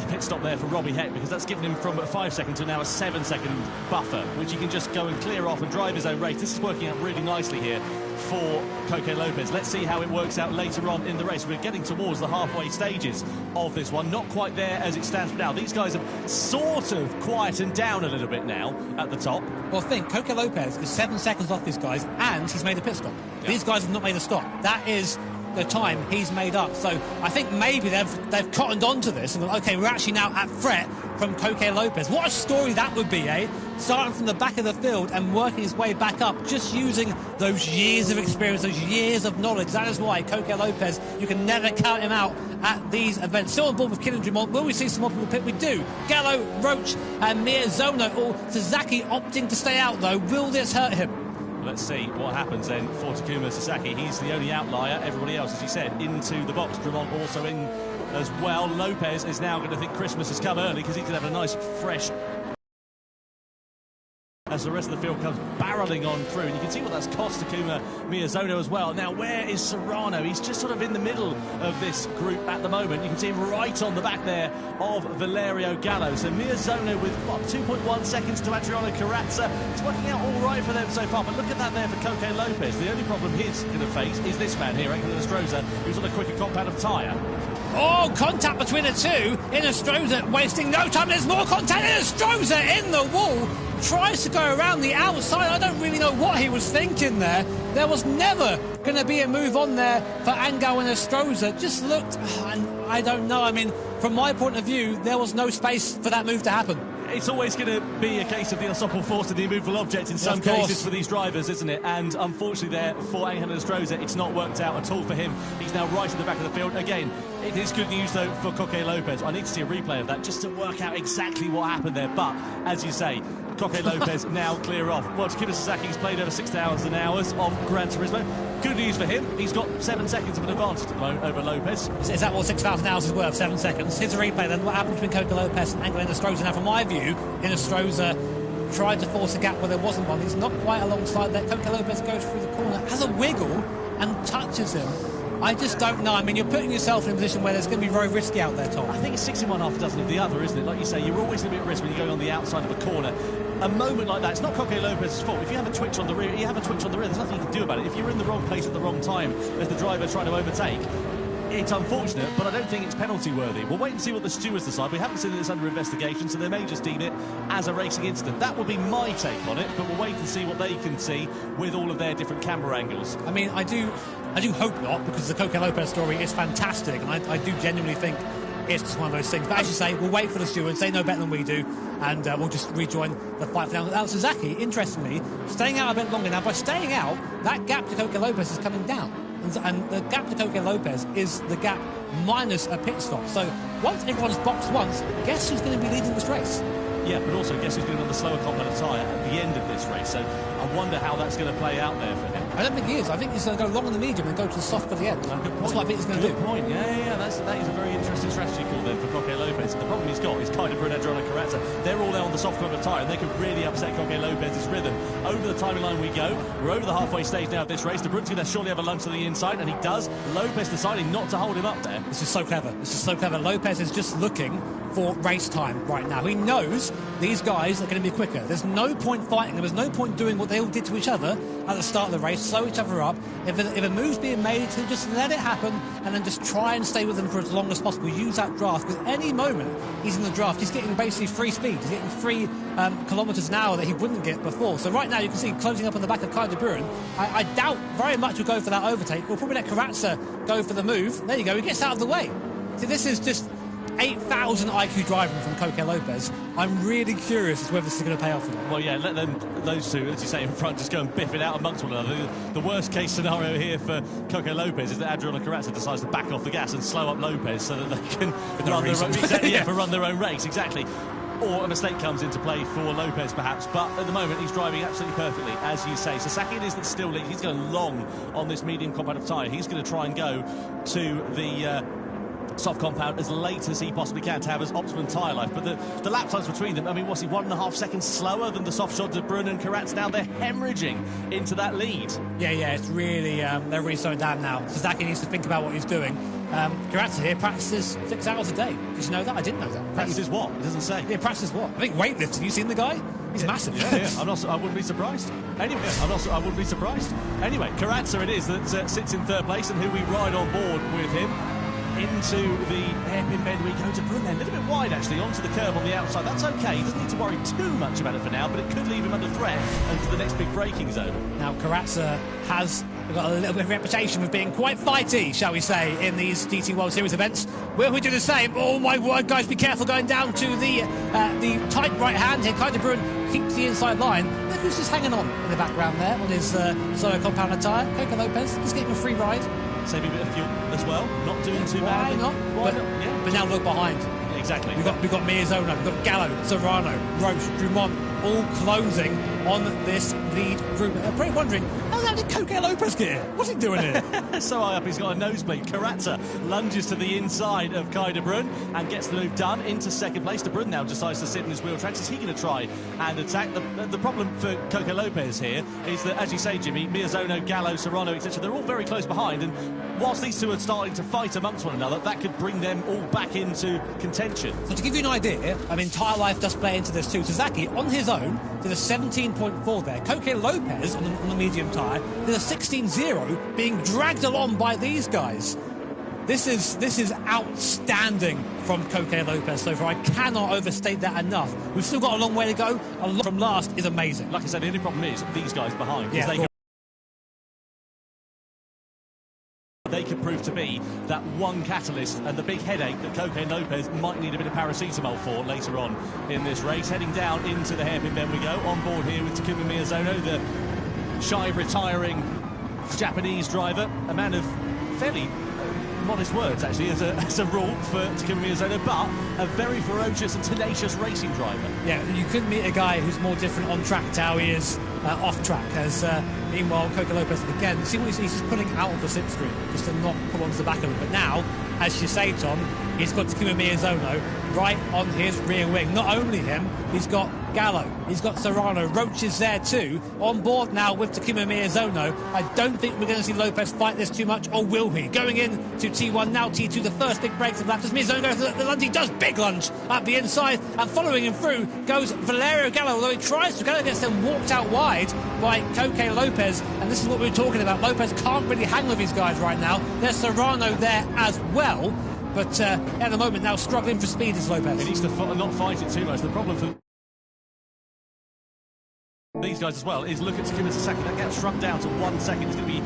pit stop there for Robbie Heck, because that's given him from a 5-second to now a 7-second buffer, which he can just go and clear off and drive his own race. This is working out really nicely here for Coco Lopez. Let's see how it works out later on in the race. We're getting towards the halfway stages of this one. Not quite there as it stands for now. These guys have sort of quietened down a little bit now at the top. Well, think, Coco Lopez is 7 seconds off these guys, and he's made a pit stop. Yeah. These guys have not made a stop. That is the time he's made up. So I think maybe they've cottoned onto this and gone, okay, we're actually now at threat from Coque Lopez. What a story that would be, eh? Starting from the back of the field and working his way back up, just using those years of experience, those years of knowledge. That is why Coque Lopez, you can never count him out at these events. Still on board with Kylian Dumont. Will we see some more people pit? We do. Gallo, Roach and Miyazono, or Sasaki opting to stay out though. Will this hurt him? Let's see what happens then for Takuma Sasaki. He's the only outlier. Everybody else, as you said, into the box. Dumont also in as well. Lopez is now going to think Christmas has come early because he can have a nice fresh as the rest of the field comes barreling on through. And you can see what that's cost Takuma Miyazono as well. Now, where is Serrano? He's just sort of in the middle of this group at the moment. You can see him right on the back there of Valerio Gallo. So Miyazono with, what, 2.1 seconds to Adriano Carrazza. It's working out all right for them so far. But look at that there for Coque Lopez. The only problem he's going to face is this man here, Angel Estrada, who's on a quicker compound of tyre. Oh, contact between the two. Estrada wasting no time. There's more contact. Estrada in the wall. Tries to go around the outside. I don't really know what he was thinking there. There was never going to be a move on there for Angel and Estrada. Just looked, I don't know. I mean, from my point of view, there was no space for that move to happen. It's always going to be a case of the unstoppable force and the immovable object in some cases for these drivers, isn't it? And unfortunately there for Angel Estrada, it's not worked out at all for him. He's now right in the back of the field. Again, it is good news, though, for Coque Lopez. I need to see a replay of that just to work out exactly what happened there. But, as you say, Coque Lopez now clear off. Well, Takuma Sasaki's played over 6,000 hours of Gran Turismo. Good news for him. He's got 7 seconds of an advantage at the moment over Lopez. Is that what 6,000 hours is worth? 7 seconds. Here's a replay then. What happened between Coque Lopez and Angel Estrada? Now, from my view, Estrada tried to force a gap where there wasn't one. He's not quite alongside there. Coque Lopez goes through the corner, has a wiggle and touches him. I just don't know. I mean, you're putting yourself in a position where there's going to be very risky out there, Tom. I think it's 61 half a dozen of the other, isn't it? Like you say, you're always a bit at risk when you're going on the outside of a corner. A moment like that, it's not Coque Lopez's fault. If you have a twitch on the rear, you have a twitch on the rear. There's nothing you can do about it. If you're in the wrong place at the wrong time as the driver trying to overtake, it's unfortunate, but I don't think it's penalty worthy. We'll wait and see what the stewards decide. We haven't seen that it's under investigation, so they may just deem it as a racing incident. That would be my take on it, but we'll wait and see what they can see with all of their different camera angles. I mean, I do hope not, because the Coque Lopez story is fantastic, and I do genuinely think it's just one of those things. But as you say, we'll wait for the stewards. They know better than we do, and we'll just rejoin the fight for now. Now, Sasaki, interestingly, staying out a bit longer now. By staying out, that gap to Coque Lopez is coming down. And the gap to Coque Lopez is the gap minus a pit stop. So once everyone's boxed once, guess who's going to be leading this race? Yeah, but also guess who's going to be on the slower compound of tyre at the end of this race. So I wonder how that's going to play out there for him. I don't think he is. I think he's going to go long on the medium and go to the soft for the end. That's what I think he's going to do. Good point. Yeah. That is a very interesting strategy call then for Coque Lopez. The problem he's got is Kai de Bruyne and Adriano Carrazza. They're all there on the soft compound of tyre, and they could really upset Coque Lopez's rhythm. Over the timing line we go. We're over the halfway stage now of this race. De Bruyne's going to surely have a lunge to the inside, and he does. Lopez deciding not to hold him up there. This is so clever. Lopez is just looking for race time right now. He knows these guys are going to be quicker. There's no point fighting them. There's no point doing what they all did to each other at the start of the race, slow each other up. If a move's being made, he'll just let it happen and then just try and stay with them for as long as possible. Use that draft, because any moment he's in the draft, he's getting basically free speed. He's getting 3 kilometres an hour that he wouldn't get before. So right now you can see closing up on the back of Kai de Bruyne. I doubt very much he'll go for that overtake. We'll probably let Carrazza go for the move. There you go, he gets out of the way. See, this is just 8,000 IQ driving from Coque Lopez. I'm really curious as to whether this is going to pay off for them. Well, yeah, let those two, as you say, in front, just go and biff it out amongst one another. The worst case scenario here for Coque Lopez is that Adriano Carrazza decides to back off the gas and slow up Lopez so that they can run their own race, exactly. Or a mistake comes into play for Lopez, perhaps. But at the moment, he's driving absolutely perfectly, as you say. Sasaki it is that still leads. He's going long on this medium compound of tyre. He's going to try and go to the soft compound as late as he possibly can to have as optimum tyre life. But the lap times between them, I mean, what's he, 1.5 seconds slower than the soft shot of Bruyne and Carrazza? Now they're hemorrhaging into that lead. Yeah, it's really, they're really slowing down now. Sasaki needs to think about what he's doing. Carrazza here practices 6 hours a day. Did you know that? I didn't know that. Practices what? It doesn't say. Yeah, practices what? I think weightlifting. You seen the guy? He's massive. Yeah. I wouldn't be surprised. Anyway, I wouldn't be surprised. Anyway, Carrazza it is that sits in third place, and who we ride on board with him into the hairpin bend we go. De Bruyne then, a little bit wide actually, onto the curb on the outside. That's okay, he doesn't need to worry too much about it for now, but it could leave him under threat and to the next big braking zone. Now, Corazza has got a little bit of reputation of being quite fighty, shall we say, in these GT World Series events. Will we do the same? Oh my word, guys, be careful going down to the tight right hand here. Kai de Bruyne keeps the inside line. Look who's just hanging on in the background there on his Zoe compound tyre. Coco Lopez is getting a free ride. Saving a bit of fuel as well, not doing too Why badly. not? Why not? Yeah. But now look behind. Exactly. We've got Miyazono, we've got Gallo, Serrano, Roche, Drummond, all closing on this lead group. I'm probably wondering, how did Coco Lopez get here? What's he doing here? So high up, he's got a nosebleed. Corazza lunges to the inside of Kai de Bruyne and gets the move done into second place. De Bruyne now decides to sit in his wheel tracks. Is he going to try and attack? The problem for Coco Lopez here is that, as you say, Jimmy, Miyazono, Gallo, Serrano, etc., they're all very close behind. And whilst these two are starting to fight amongst one another, that could bring them all back into contention. So to give you an idea, I mean, tyre life does play into this too. Sasaki, on his own, did a 17.4 there. Coco Lopez, on the medium tyre, did a 16.0, being dragged along by these guys. This is outstanding from Coco Lopez so far. I cannot overstate that enough. We've still got a long way to go. A lot from last is amazing. Like I said, the only problem is these guys behind. Yeah, they could prove to be that one catalyst and the big headache that Coco Lopez might need a bit of paracetamol for later on in this race. Heading down into the hairpin bend we go. On board here with Takuma Miyazono, the shy retiring Japanese driver, a man of fairly modest words actually as a rule for Takuma Miyazono, but a very ferocious and tenacious racing driver. Yeah, you couldn't meet a guy who's more different on track to how he is off track. As meanwhile, Coco Lopez again, see what he's just pulling out of the slipstream just to not pull onto the back of it. But now, as you say, Tom, he's got Takuma Miyazono right on his rear wing. Not only him, he's got Gallo, he's got Serrano, Roche is there too, on board now with Takuma Miyazono. I don't think we're going to see Lopez fight this too much, or will he? Going in to T1, now T2, the first big breaks of lap. As Miyazono goes to the lunge, he does big lunge up the inside, and following him through goes Valerio Gallo, although he tries to. Gallo gets then walked out wide by Coco Lopez, and this is what we were talking about. Lopez can't really hang with these guys right now. There's Serrano there as well, but at the moment now struggling for speed is Lopez. He needs to not fight it too much. The problem for these guys as well is look at Takuma Sasaki. That gap shrunk down to 1 second. It's going to be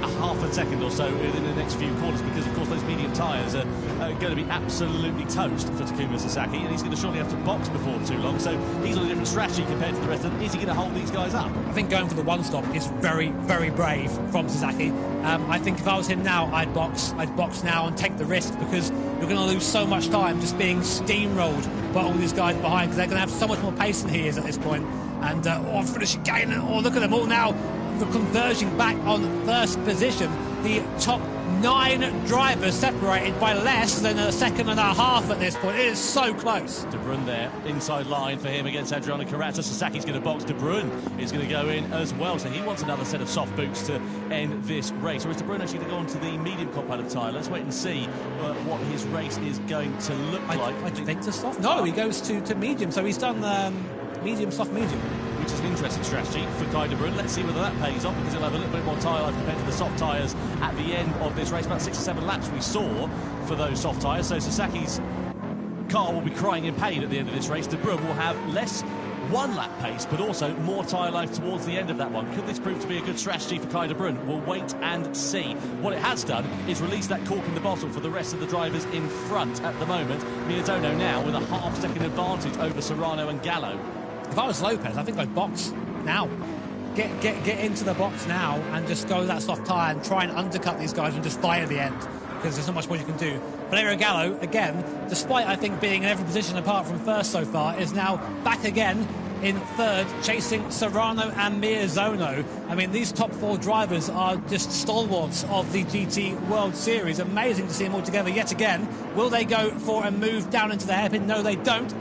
a half a second or so in the next few corners, because of course those medium tyres are going to be absolutely toast for Takuma Sasaki, and he's going to surely have to box before too long. So he's on a different strategy compared to the rest of them. Is he going to hold these guys up? I think going for the one stop is very, very brave from Sasaki. I think if I was him now, I'd box now and take the risk, because you're going to lose so much time just being steamrolled by all these guys behind, because they're going to have so much more pace than he is at this point. And finish again. Oh, look at them all now. The conversion back on first position. The top 9 drivers separated by less than a second and a half at this point. It is so close. De Bruyne there, inside line for him against Adriano Corazza. Sasaki's going to box. De Bruyne is going to go in as well. So he wants another set of soft boots to end this race. Or is De Bruyne actually going to go on to the medium compound tyre? Let's wait and see what his race is going to look like. I think to soft. No, he goes to medium. So he's done medium, soft, medium. Which is an interesting strategy for Kai de Bruyne. Let's see whether that pays off, because he'll have a little bit more tyre life compared to the soft tyres at the end of this race. About 6 or 7 laps we saw for those soft tyres. So Sasaki's car will be crying in pain at the end of this race. De Bruyne will have less one-lap pace, but also more tyre life towards the end of that one. Could this prove to be a good strategy for Kai de Bruyne? We'll wait and see. What it has done is release that cork in the bottle for the rest of the drivers in front at the moment. Miyazono now with a half-second advantage over Serrano and Gallo. If I was Lopez, I think I'd box now. Get into the box now and just go with that soft tyre and try and undercut these guys and just fight at the end, because there's not much more you can do. Valerio Gallo, again, despite I think being in every position apart from first so far, is now back again in third, chasing Serrano and Miyazono. I mean, these top 4 drivers are just stalwarts of the GT World Series. Amazing to see them all together yet again. Will they go for a move down into the hairpin? No, they don't.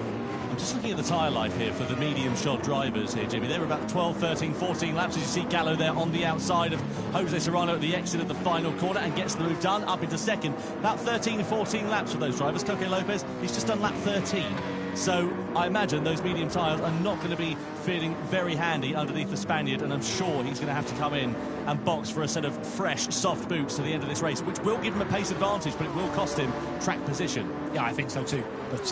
I'm just looking at the tyre life here for the medium shod drivers here, Jimmy. They were about 12, 13, 14 laps. As you see Gallo there on the outside of Jose Serrano at the exit of the final corner and gets the move done up into second. About 13, 14 laps for those drivers. Coco Lopez, he's just done lap 13. So I imagine those medium tyres are not going to be feeling very handy underneath the Spaniard, and I'm sure he's going to have to come in and box for a set of fresh, soft boots to the end of this race, which will give him a pace advantage, but it will cost him track position. Yeah, I think so too. But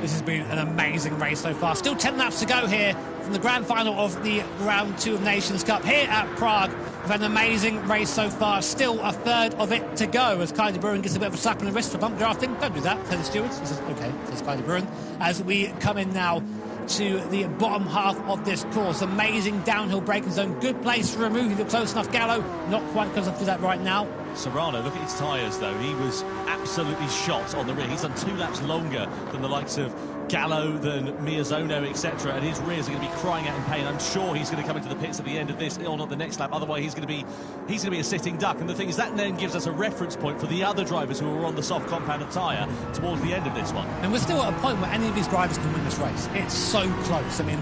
this has been an amazing race so far. Still 10 laps to go here from the grand final of the Round 2 of Nations Cup here at Prague. We've had an amazing race so far. Still a third of it to go as Kai de Bruyne gets a bit of a slap on the wrist for bump drafting. Don't do that, says the stewards. He says, OK, says Kai de Bruyne. As we come in now to the bottom half of this course. Amazing downhill braking zone. Good place to remove if you're close enough. Gallo, not quite close enough to that right now. Serrano, look at his tyres, though. He was absolutely shot on the rear. He's done 2 laps longer than the likes of Gallo, than Miozono, etc. And his rears are going to be crying out in pain. I'm sure he's going to come into the pits at the end of this, or not the next lap. Otherwise, he's going to be a sitting duck. And the thing is, that then gives us a reference point for the other drivers who are on the soft compounded tyre towards the end of this one. And we're still at a point where any of these drivers can win this race. It's so close. I mean,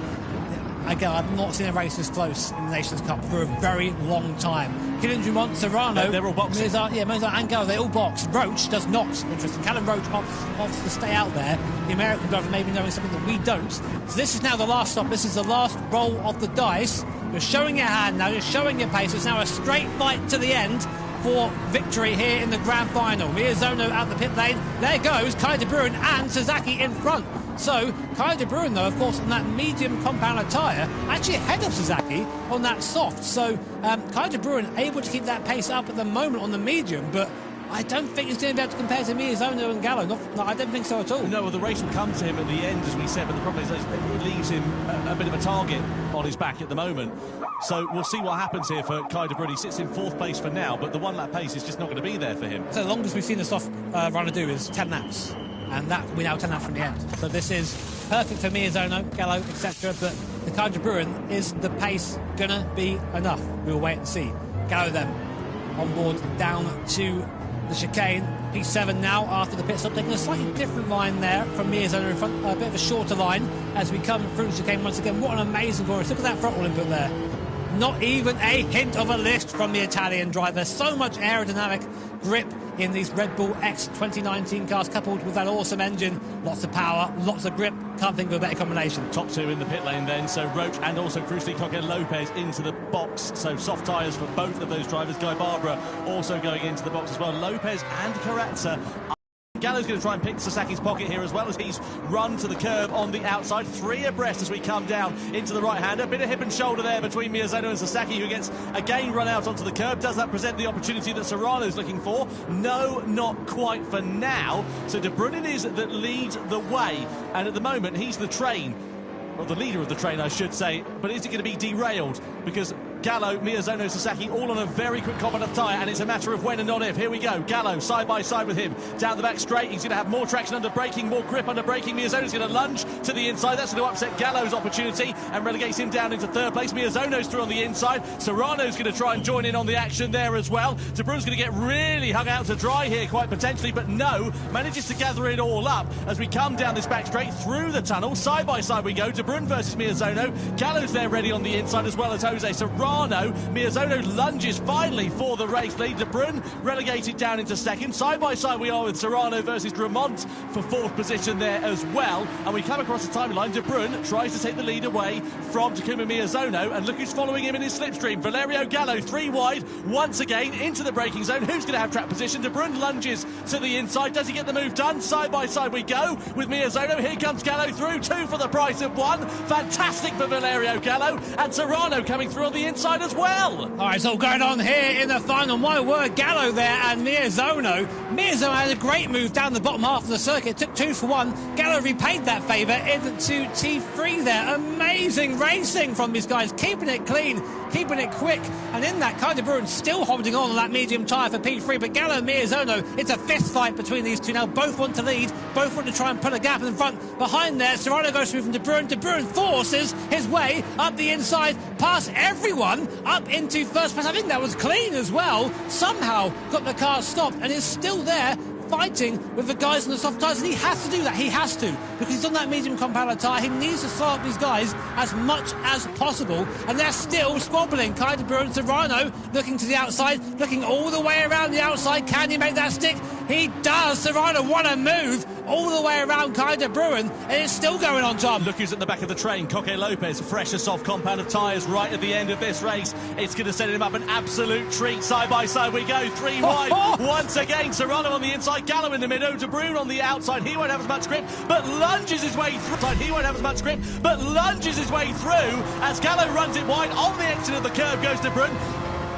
again, I've not seen a race this close in the Nations Cup for a very long time. Kylian Dumont, Serrano, they're all boxing. Mozart and Gallo, they all box. Roach does not. Interesting. Callum Roach opts to stay out there. The American driver may be knowing something that we don't. So this is now the last stop. This is the last roll of the dice. You're showing your hand now. You're showing your pace. It's now a straight fight to the end for victory here in the grand final. Miozono out the pit lane. There goes Kai de Bruyne and Sasaki in front. So Kai de Bruyne, though, of course, on that medium compounded tyre, actually ahead of Sasaki on that soft. So Kai de Bruyne able to keep that pace up at the moment on the medium, but I don't think he's going to be able to compare to Miozono and Gallo. No, I don't think so at all. No, well, the race will come to him at the end, as we said, but the problem is it leaves him a bit of a target on his back at the moment. So we'll see what happens here for Kai de Bruyne. He sits in 4th place for now, but the 1 lap pace is just not going to be there for him. So the longest we've seen the soft runner do is 10 laps. And that will be now 10 laps from the end. So this is perfect for Miozono, Gallo, etc. But the Kai de Bruyne, is the pace going to be enough? We'll wait and see. Gallo then on board down to the chicane. P7 now after the pit stop, taking a slightly different line there from Miozono in front, a bit of a shorter line as we come through the chicane once again. What an amazing chorus. Look at that throttle input there. Not even a hint of a lift from the Italian driver. So much aerodynamic grip in these Red Bull X 2019 cars, coupled with that awesome engine. Lots of power, lots of grip. Can't think of a better combination. Top 2 in the pit lane then, so Roach and also crucially Coque Lopez into the box. So soft tyres for both of those drivers. Guy Barbara also going into the box as well. Lopez and Carrazza. Gallo's going to try and pick Sasaki's pocket here, as well as he's run to the curb on the outside. 3 abreast as we come down into the right-hander. A bit of hip and shoulder there between Miozono and Sasaki, who gets again run out onto the curb. Does that present the opportunity that Serrano's looking for? No, not quite for now. So De Bruyne is that leads the way, and at the moment he's the train, or the leader of the train, I should say. But is it going to be derailed? Because Gallo, Miozono, Sasaki all on a very quick compound tyre, and it's a matter of when and not if. Here we go. Gallo side by side with him down the back straight. He's going to have more traction under braking, more grip under braking. Miozono's going to lunge to the inside. That's going to upset Gallo's opportunity and relegates him down into 3rd place. Miozono's through on the inside. Serrano's going to try and join in on the action there as well. De Bruyne's going to get really hung out to dry here quite potentially, but no, manages to gather it all up as we come down this back straight through the tunnel. Side by side we go. De Bruyne versus Miozono. Gallo's there ready on the inside, as well as Jose Serrano. Miozono lunges finally for the race lead. De Bruyne relegated down into 2nd. Side by side we are with Serrano versus Drummond for 4th position there as well. And we come across the timeline. De Bruyne tries to take the lead away from Takuma Miozono, and look who's following him in his slipstream. Valerio Gallo 3 wide once again into the braking zone. Who's going to have track position? De Bruyne lunges to the inside. Does he get the move done? Side by side we go with Miozono. Here comes Gallo through. 2 for the price of 1. Fantastic for Valerio Gallo, and Serrano coming through on the inside as well. All right, it's all going on here in the final. My word, Gallo there and Miozono. Miozono had a great move down the bottom half of the circuit. Took 2 for 1. Gallo repaid that favour into T3 there. Amazing racing from these guys, keeping it clean, keeping it quick. And in that, Kai de Bruyne still holding on that medium tyre for P3. But Gallo and Miozono, it's a fist fight between these two now. Both want to lead, both want to try and put a gap in front. Behind there, Serrano goes through from De Bruyne. De Bruyne forces his way up the inside, past everyone, up into 1st place. I think that was clean as well. Somehow got the car stopped and is still there fighting with the guys on the soft tyres, and he has to do that. He has to, because he's on that medium compounded tyre. He needs to slow up these guys as much as possible, and they're still squabbling. Kai de Bruyne, Serrano looking to the outside, looking all the way around the outside. Can he make that stick? He does. Serrano, what a move all the way around Kai de Bruin, and it's still going on, Tom. Look who's at the back of the train. Coque Lopez, fresh a soft compound of tyres right at the end of this race. It's going to set him up an absolute treat. Side by side we go, 3 wide. Once again, Serrano on the inside, Gallo in the middle, De Bruin on the outside. He won't have as much grip, but lunges his way through. He won't have as much grip, but lunges his way through as Gallo runs it wide. On the exit of the curve goes De Bruin.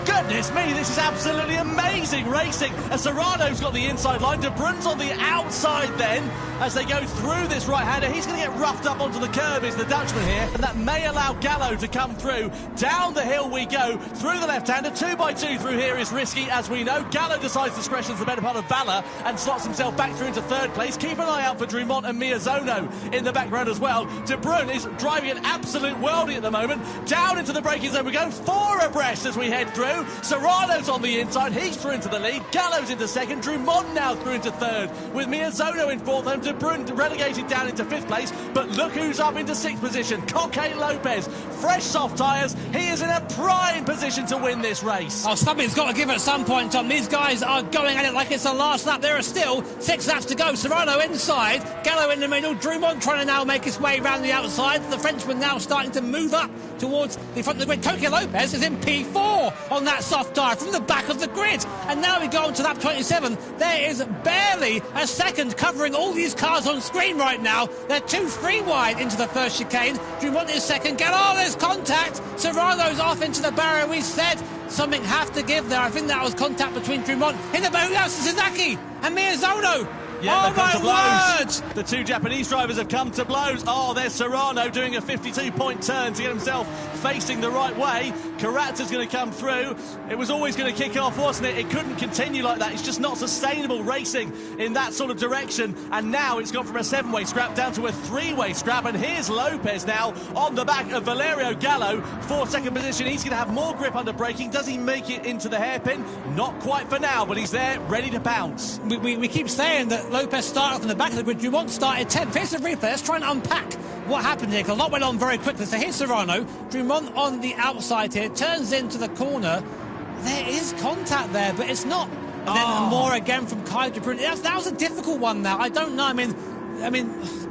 Goodness me, this is absolutely amazing racing. As Serrano's got the inside line, De Bruyn's on the outside then. As they go through this right-hander, he's going to get roughed up onto the curb, is the Dutchman here. And that may allow Gallo to come through. Down the hill we go, through the left-hander. 2x2 through here is risky, as we know. Gallo decides discretion's the better part of valour and slots himself back through into third place. Keep an eye out for Drumont and Miyazono in the background as well. De Bruyn is driving an absolute worldie at the moment. Down into the braking zone we go, 4 abreast as we head through. Serrano's on the inside, he's through into the lead. Gallo's into second, Drumont now through into third, with Miyazono in fourth, and De Bruyn relegated down into fifth place. But look who's up into sixth position, Coque Lopez. Fresh soft tyres, he is in a prime position to win this race. Oh, something's got to give at some point, Tom. These guys are going at it like it's the last lap. There are still 6 laps to go. Serrano inside, Gallo in the middle, Drumont trying to now make his way around the outside. The Frenchman now starting to move up towards the front of the grid. Coque Lopez is in P4 on that soft tyre from the back of the grid. And now we go on to lap 27. There is barely a second covering all these cars on screen right now. They're 2-3 wide into the first chicane. Drumont is second. Oh, there's contact. Serrano's off into the barrier. We said something have to give there. I think that was contact between Drumont in the barrier. That's Suzuki and Miyazono. Yeah, oh my word! The 2 Japanese drivers have come to blows. Oh, there's Serrano doing a 52-point turn to get himself facing the right way. Carata's going to come through. It was always going to kick off, wasn't it? It couldn't continue like that. It's just not sustainable racing in that sort of direction. And now it's gone from a 7-way scrap down to a 3-way scrap. And here's Lopez now on the back of Valerio Gallo for second position. He's going to have more grip under braking. Does he make it into the hairpin? Not quite for now, but he's there, ready to pounce. We keep saying that Lopez started off in the back of the grid. Drumont started 10th. Here's the replay. Let's try and unpack what happened here, because a lot went on very quickly. So here's Serrano. Drumont on the outside here. Turns into the corner. There is contact there, but it's not. And then more again from Kai de Bruyn. That was a difficult one now. I don't know. I mean,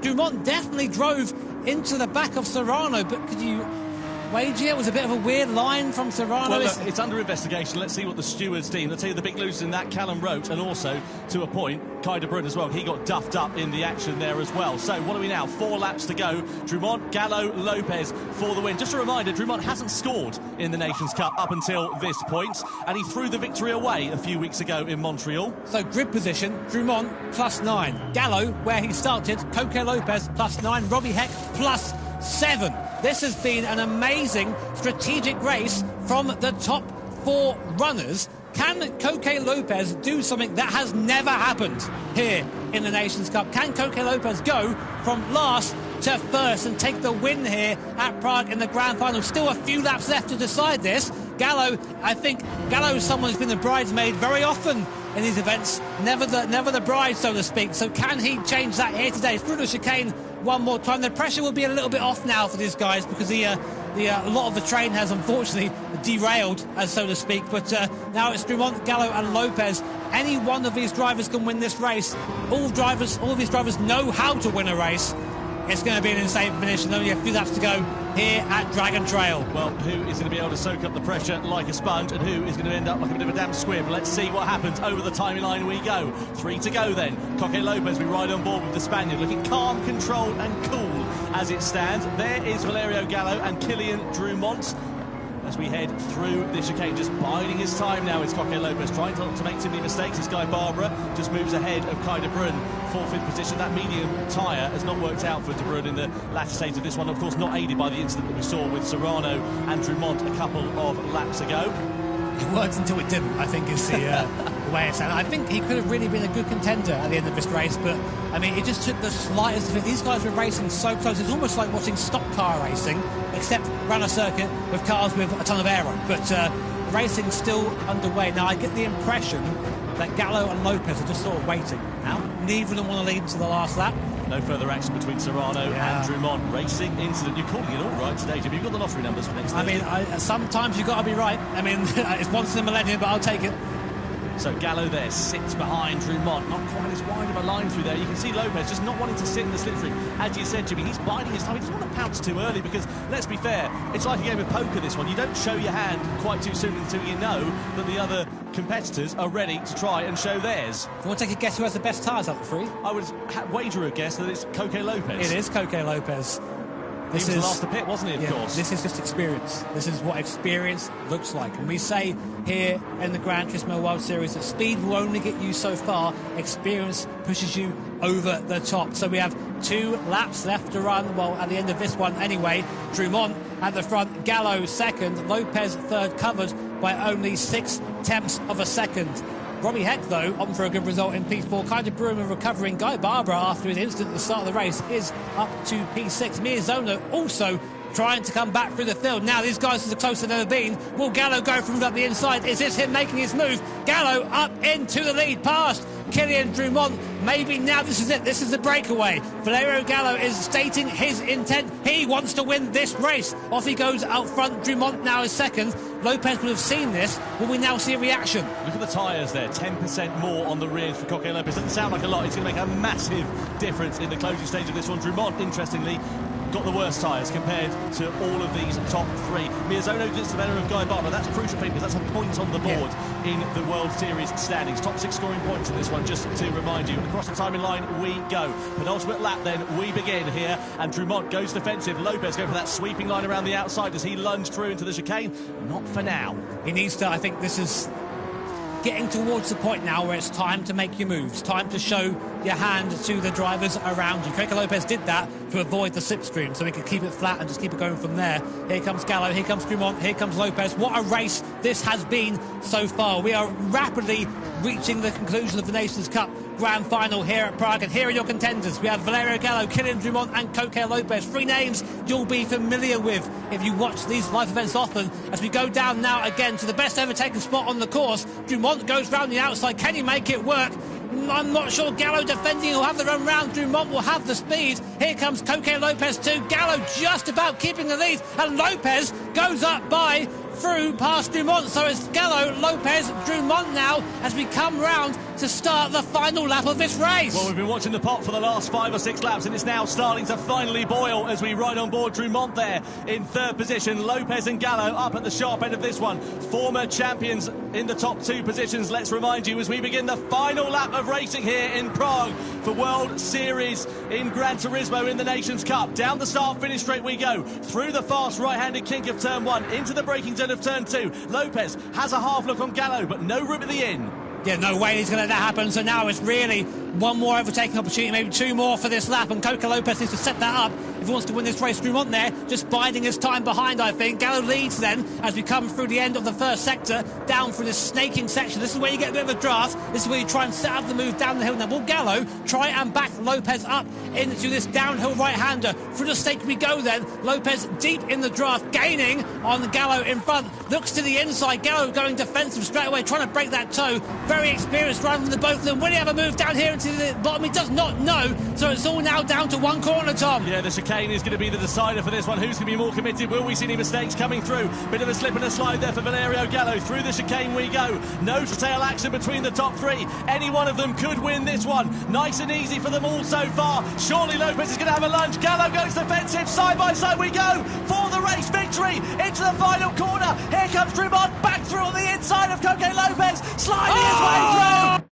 Drumont definitely drove into the back of Serrano, but could you wager it was a bit of a weird line from Serrano? Well, look, it's under investigation. Let's see what the stewards team. Let's see the big losers in that, Callum Roach, and also, to a point, Kai de Bruyn as well. He got duffed up in the action there as well. So what are we now? 4 laps to go. Drumont, Gallo, Lopez for the win. Just a reminder, Drumont hasn't scored in the Nations Cup up until this point, and he threw the victory away a few weeks ago in Montreal. So grid position, Drumont +9. Gallo, where he started, Coque Lopez +9. Robbie Heck +7. This has been an amazing strategic race from the top 4 runners. Can Coque Lopez do something that has never happened here in the Nations Cup? Can Coque Lopez go from last to first and take the win here at Prague in the grand final? Still a few laps left to decide this. Gallo, I think Gallo is someone who's been the bridesmaid very often in these events, never the bride, so to speak. So can he change that here today? Through the chicane one more time. The pressure will be a little bit off now for these guys, because a lot of the train has unfortunately derailed, as so to speak. But now it's Drumont, Gallo and Lopez. Any one of these drivers can win this race. All of these drivers know how to win a race. It's going to be an insane finish, and only a few laps to go here at Dragon Trail. Well, who is going to be able to soak up the pressure like a sponge, and who is going to end up like a bit of a damn squib? Let's see what happens. Over the timeline we go. 3 to go then. Coque Lopez, we ride on board with the Spaniard, looking calm, controlled and cool as it stands. There is Valerio Gallo and Kilian Drumont. As we head through the chicane, just biding his time now is Coque Lopez, trying not to make too many mistakes. This guy Barbara just moves ahead of Kai de Bruyn for 5th position. That medium tyre has not worked out for de Bruyn in the latter stage of this one. Of course, not aided by the incident that we saw with Serrano and Drumont a couple of laps ago. It worked until it didn't, I think, is the way it's at. I think he could have really been a good contender at the end of this race, but, I mean, it just took the slightest of it. These guys were racing so close. It's almost like watching stock car racing, except run a circuit with cars with a ton of aero. But racing's still underway. Now, I get the impression that Gallo and Lopez are just sort of waiting. Now, neither of them want to lead to the last lap. No further action between Serrano and Drumont. Racing incident. You're calling it all right today, Jim. You've got the lottery numbers for next Thursday. I mean, sometimes you've got to be right. I mean, it's once in a millennium, but I'll take it. So Gallo there sits behind Drumont, not quite as wide of a line through there. You can see Lopez just not wanting to sit in the slipstream. As you said, Jimmy, he's biding his time. He doesn't want to pounce too early because, let's be fair, it's like a game of poker, this one. You don't show your hand quite too soon until you know that the other competitors are ready to try and show theirs. You want to take a guess who has the best tyres up the three? I would wager a guess that it's Coque Lopez. It is Coque Lopez. He was the last to pit, wasn't he, of course? This is just experience. This is what experience looks like. And we say here in the Gran Turismo World Series that speed will only get you so far. Experience pushes you over the top. So we have 2 laps left to run. Well, at the end of this one anyway. Drumont at the front, Gallo second, Lopez third, covered by only 0.6 of a second. Robbie Heck, though, on for a good result in P4. Kind of brewing and recovering. Guy Barbara, after his incident at the start of the race, is up to P6. Miyazono also trying to come back through the field. Now these guys are the closest they've ever been. Will Gallo go from up the inside? Is this him making his move? Gallo up into the lead, past Kylian Drumont. Maybe now this is it. This is the breakaway. Valerio Gallo is stating his intent. He wants to win this race. Off he goes out front. Drumont now is second. Lopez would have seen this. Will we now see a reaction? Look at the tyres there. 10% more on the rear for Coque Lopez. Doesn't sound like a lot. It's going to make a massive difference in the closing stage of this one. Drumont, interestingly, got the worst tyres compared to all of these top 3. Miyazono gets the better of Guy Butler. That's crucial because that's a point on the board in the World Series standings. Top 6 scoring points in this one, just to remind you. Across the timing line we go. Penultimate lap then we begin here, and Drumont goes defensive. Lopez going for that sweeping line around the outside as he lunged through into the chicane. Not for now. He needs to, I think this is getting towards the point now where it's time to make your moves, time to show your hand to the drivers around you. Coque Lopez did that to avoid the slipstream, so he could keep it flat and just keep it going from there. Here comes Gallo, here comes Drumont, here comes Lopez. What a race this has been so far. We are rapidly reaching the conclusion of the Nations Cup Grand Final here at Prague, and here are your contenders. We have Valerio Gallo, Kylian Drumont and Coque Lopez. 3 names you'll be familiar with if you watch these live events often. As we go down now again to the best ever taken spot on the course. Drumont goes round the outside. Can he make it work? I'm not sure. Gallo defending, he'll have the run round. Drumont will have the speed. Here comes Coque Lopez too. Gallo just about keeping the lead, and Lopez goes up by through past Drumont. So it's Gallo, Lopez, Drumont now as we come round to start the final lap of this race. Well, we've been watching the pot for the last 5 or 6 laps, and it's now starting to finally boil as we ride on board. Drumont there in third position. Lopez and Gallo up at the sharp end of this one. Former champions in the top 2 positions, let's remind you, as we begin the final lap of racing here in Prague for World Series in Gran Turismo in the Nations Cup. Down the start-finish straight we go, through the fast right-handed kink of turn 1, into the braking zone of turn 2. Lopez has a half look on Gallo, but no room at the inn. Yeah, no way he's going to let that happen. So now it's really one more overtaking opportunity, maybe 2 more for this lap, and Coque Lopez needs to set that up if he wants to win this race. Drumont there, just biding his time behind, I think. Gallo leads then as we come through the end of the first sector, down through this snaking section. This is where you get a bit of a draft. This is where you try and set up the move down the hill. Now, will Gallo try and back Lopez up into this downhill right-hander? Through the stake we go then. Lopez deep in the draft, gaining on Gallo in front. Looks to the inside. Gallo going defensive straight away, trying to break that toe. Very experienced driving the both of them. Will he have a move down here into the bottom? He does not know. So it's all now down to one corner, Tom. Yeah, the chicane is going to be the decider for this one. Who's going to be more committed? Will we see any mistakes coming through? Bit of a slip and a slide there for Valerio Gallo. Through the chicane we go. Nose to tail action between the top 3. Any one of them could win this one. Nice and easy for them all so far. Surely Lopez is going to have a lunge. Gallo goes defensive. Side by side we go for the race victory into the final corner. Here comes Drumont back through on the inside of Coque Lopez, sliding his way through.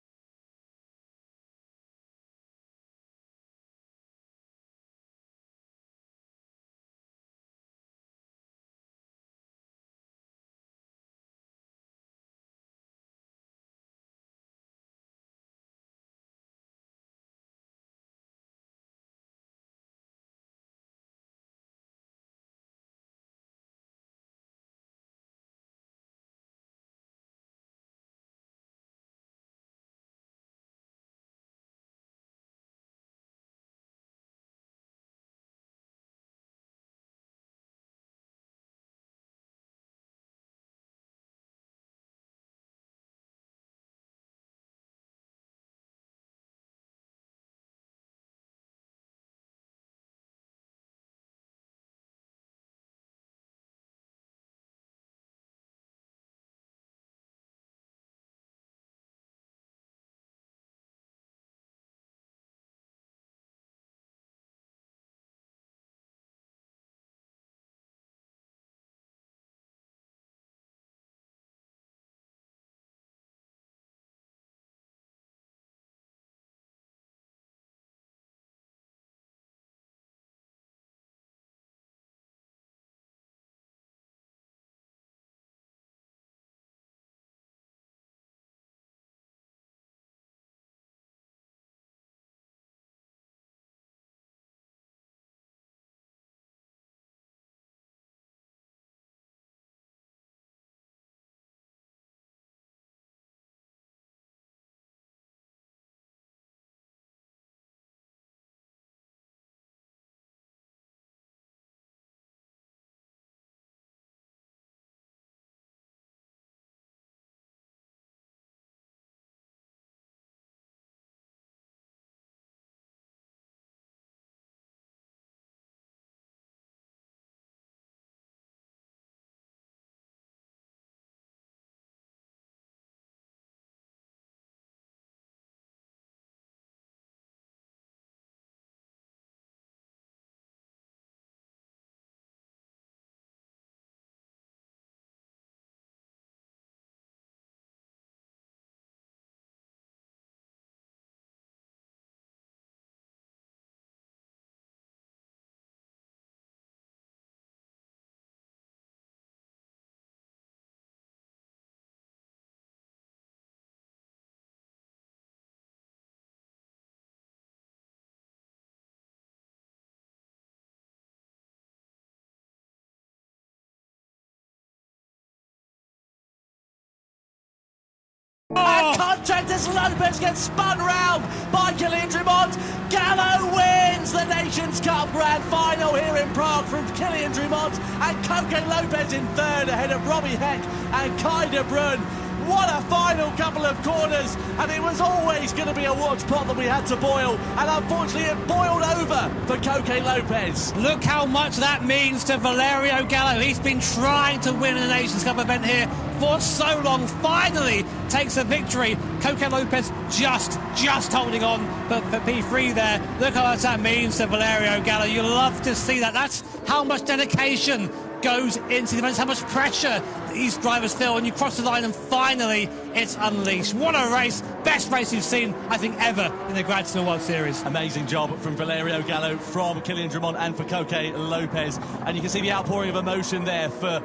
contact as Lopez gets spun round by Kylian Drumont. Gallo wins the Nations Cup Grand Final here in Prague from Kylian Drumont, and Coque Lopez in third ahead of Robbie Heck and Kai de Bruyne. What a final couple of corners, and it was always going to be a watch pot that we had to boil, and unfortunately it boiled over for Coque Lopez. Look how much that means to Valerio Gallo. He's been trying to win a Nations Cup event here for so long, finally takes a victory. Coque Lopez just holding on for P3 there. Look how much that means to Valerio Gallo. You love to see that. That's how much dedication goes into the events, how much pressure these drivers feel when you cross the line and finally it's unleashed. What a race, best race you've seen I think ever in the Grand Turismo World Series. Amazing job from Valerio Gallo, from Kylian Drumont and for Coque Lopez, and you can see the outpouring of emotion there for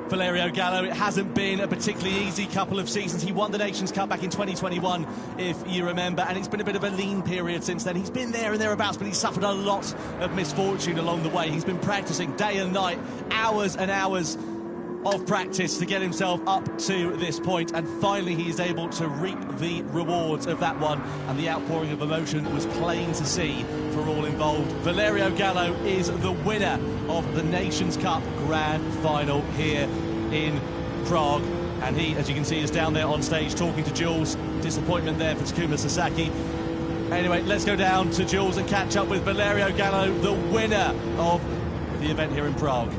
Valerio Gallo. It hasn't been a particularly easy couple of seasons. He won the Nations Cup back in 2021, if you remember, and it's been a bit of a lean period since then. He's been there and thereabouts, but he's suffered a lot of misfortune along the way. He's been practicing day and night, hours and hours of practice to get himself up to this point, and finally he is able to reap the rewards of that one, and the outpouring of emotion was plain to see for all involved. Valerio Gallo is the winner of the Nations Cup Grand Final here in Prague, and he, as you can see, is down there on stage talking to Jules. Disappointment there for Takuma Sasaki. Anyway, let's go down to Jules and catch up with Valerio Gallo, the winner of the event here in Prague.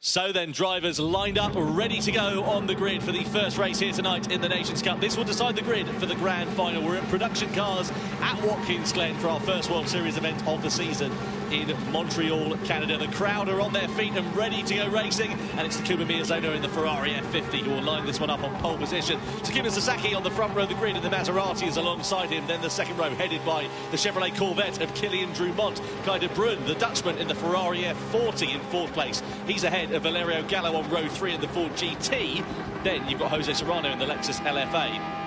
So then, drivers lined up, ready to go on the grid for the first race here tonight in the Nations Cup. This will decide the grid for the grand final. We're in production cars at Watkins Glen for our first World Series event of the season in Montreal, Canada. The crowd are on their feet and ready to go racing, and it's Takuma Miyazono in the Ferrari F50 who will line this one up on pole position. Takuma Sasaki on the front row of the grid, and the Maserati is alongside him. Then the second row headed by the Chevrolet Corvette of Kilian Drumont. Guy de Bruyne, the Dutchman, in the Ferrari F40 in fourth place. He's ahead of Valerio Gallo on row 3 in the Ford GT. Then you've got Jose Serrano in the Lexus LFA.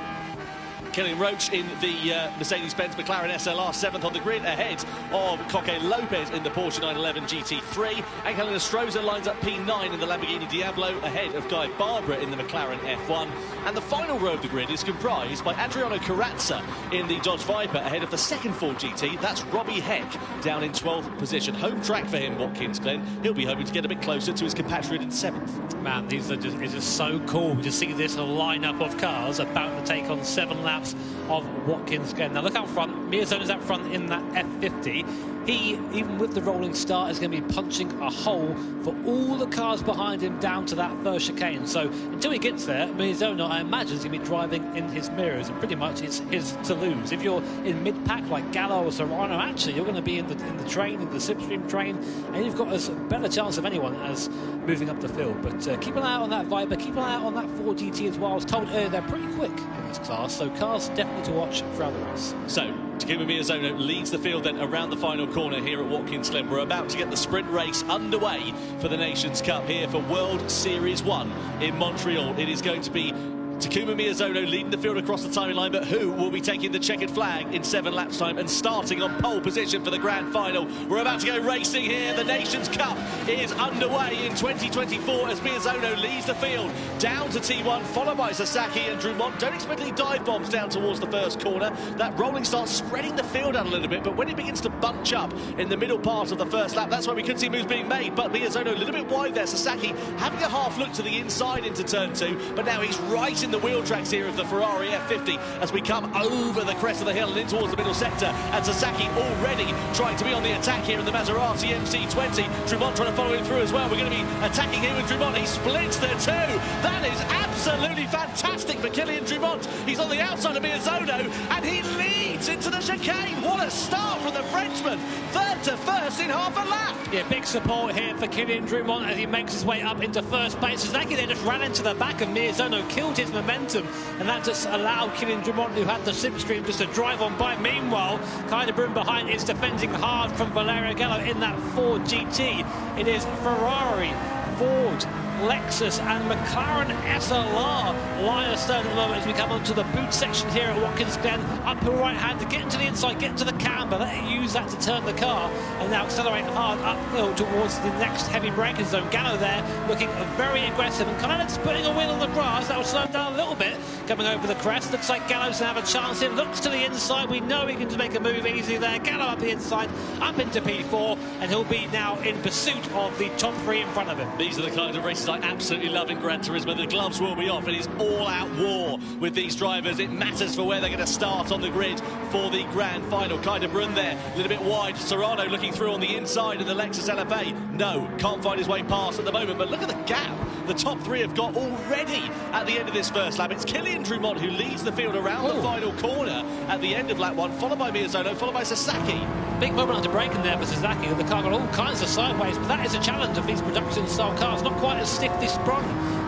Killian Roach in the Mercedes-Benz McLaren SLR, 7th on the grid, ahead of Coque Lopez in the Porsche 911 GT3. Angel Nostroza lines up P9 in the Lamborghini Diablo, ahead of Guy Barbara in the McLaren F1. And the final row of the grid is comprised by Adriano Carrazza in the Dodge Viper, ahead of the second Ford GT. That's Robbie Heck down in 12th position. Home track for him, Watkins Glen. He'll be hoping to get a bit closer to his compatriot in 7th. Man, these are it's just so cool to see this lineup of cars about to take on 7 laps of Watkins Glen. Now look out front, Miyazono's out front in that F50. He, even with the rolling start, is going to be punching a hole for all the cars behind him down to that first chicane. So until he gets there, Miyazono, I imagine, is going to be driving in his mirrors, and pretty much it's his to lose. If you're in mid-pack like Gallo or Serrano, actually you're going to be in the train, in the slipstream train, and you've got as better chance of anyone as moving up the field. But keep an eye out on that Viper, keep an eye out on that Ford GT as well. I was told earlier they're pretty quick in this class, so cars definitely to watch throughout the race. So Takuma Miyazono leads the field then around the final corner here at Watkins Glen. We're about to get the sprint race underway for the Nations Cup here for World Series 1 in Montreal. It is going to be Takuma Miyazono leading the field across the timing line, but who will be taking the checkered flag in 7 laps time and starting on pole position for the grand final? We're about to go racing here. The Nations Cup is underway in 2024 as Miyazono leads the field down to T1, followed by Sasaki and Drumont. Don't expect any dive bombs down towards the first corner. That rolling starts spreading the field out a little bit, but when it begins to bunch up in the middle part of the first lap, that's where we could see moves being made. But Miyazono a little bit wide there. Sasaki having a half look to the inside into turn 2, but now he's right in the wheel tracks here of the Ferrari F50 as we come over the crest of the hill and in towards the middle sector. And Sasaki already trying to be on the attack here in the Maserati MC20. Drumont trying to follow him through as well. We're going to be attacking him with Drumont. He splits the 2. That is absolutely fantastic for Kilian Drumont. He's on the outside of Miyazono and he leads into the chicane. What a start from the Frenchman. 3rd to 1st in half a lap. Yeah, big support here for Kilian Drumont as he makes his way up into first place. Sasaki then just ran into the back of Miyazono, killed his momentum, and that just allowed Kilian Drumont, who had the slipstream, just to drive on by. Meanwhile, Guy de Bruyne behind is defending hard from Valerio Gallo in that Ford GT. It is Ferrari, Ford, Lexus and McLaren SLR line astern at the moment as we come onto the boot section here at Watkins Glen. Uphill right hand to get into the inside, get into the camber, let it use that to turn the car, and now accelerate hard uphill towards the next heavy braking zone. Gallo there looking very aggressive and kind of just putting a wheel on the grass. That will slow him down a little bit coming over the crest. Looks like Gallo's going to have a chance here. Looks to the inside. We know he can just make a move easy there. Gallo up the inside, up into P4, and he'll be now in pursuit of the top 3 in front of him. These are the kind of races I absolutely love in Gran Turismo. The gloves will be off. It is all-out war with these drivers. It matters for where they're going to start on the grid for the grand final. Guy de Bruyne there, a little bit wide. Serrano looking through on the inside of the Lexus LFA. No, can't find his way past at the moment, but look at the gap the top 3 have got already at the end of this first lap. It's Kilian Drumont who leads the field around the final corner at the end of lap 1, followed by Miyazono, followed by Sasaki. Big moment under braking there for Sasaki. The car got all kinds of sideways, but that is a challenge of these production-style cars. Not quite as stiffly sprung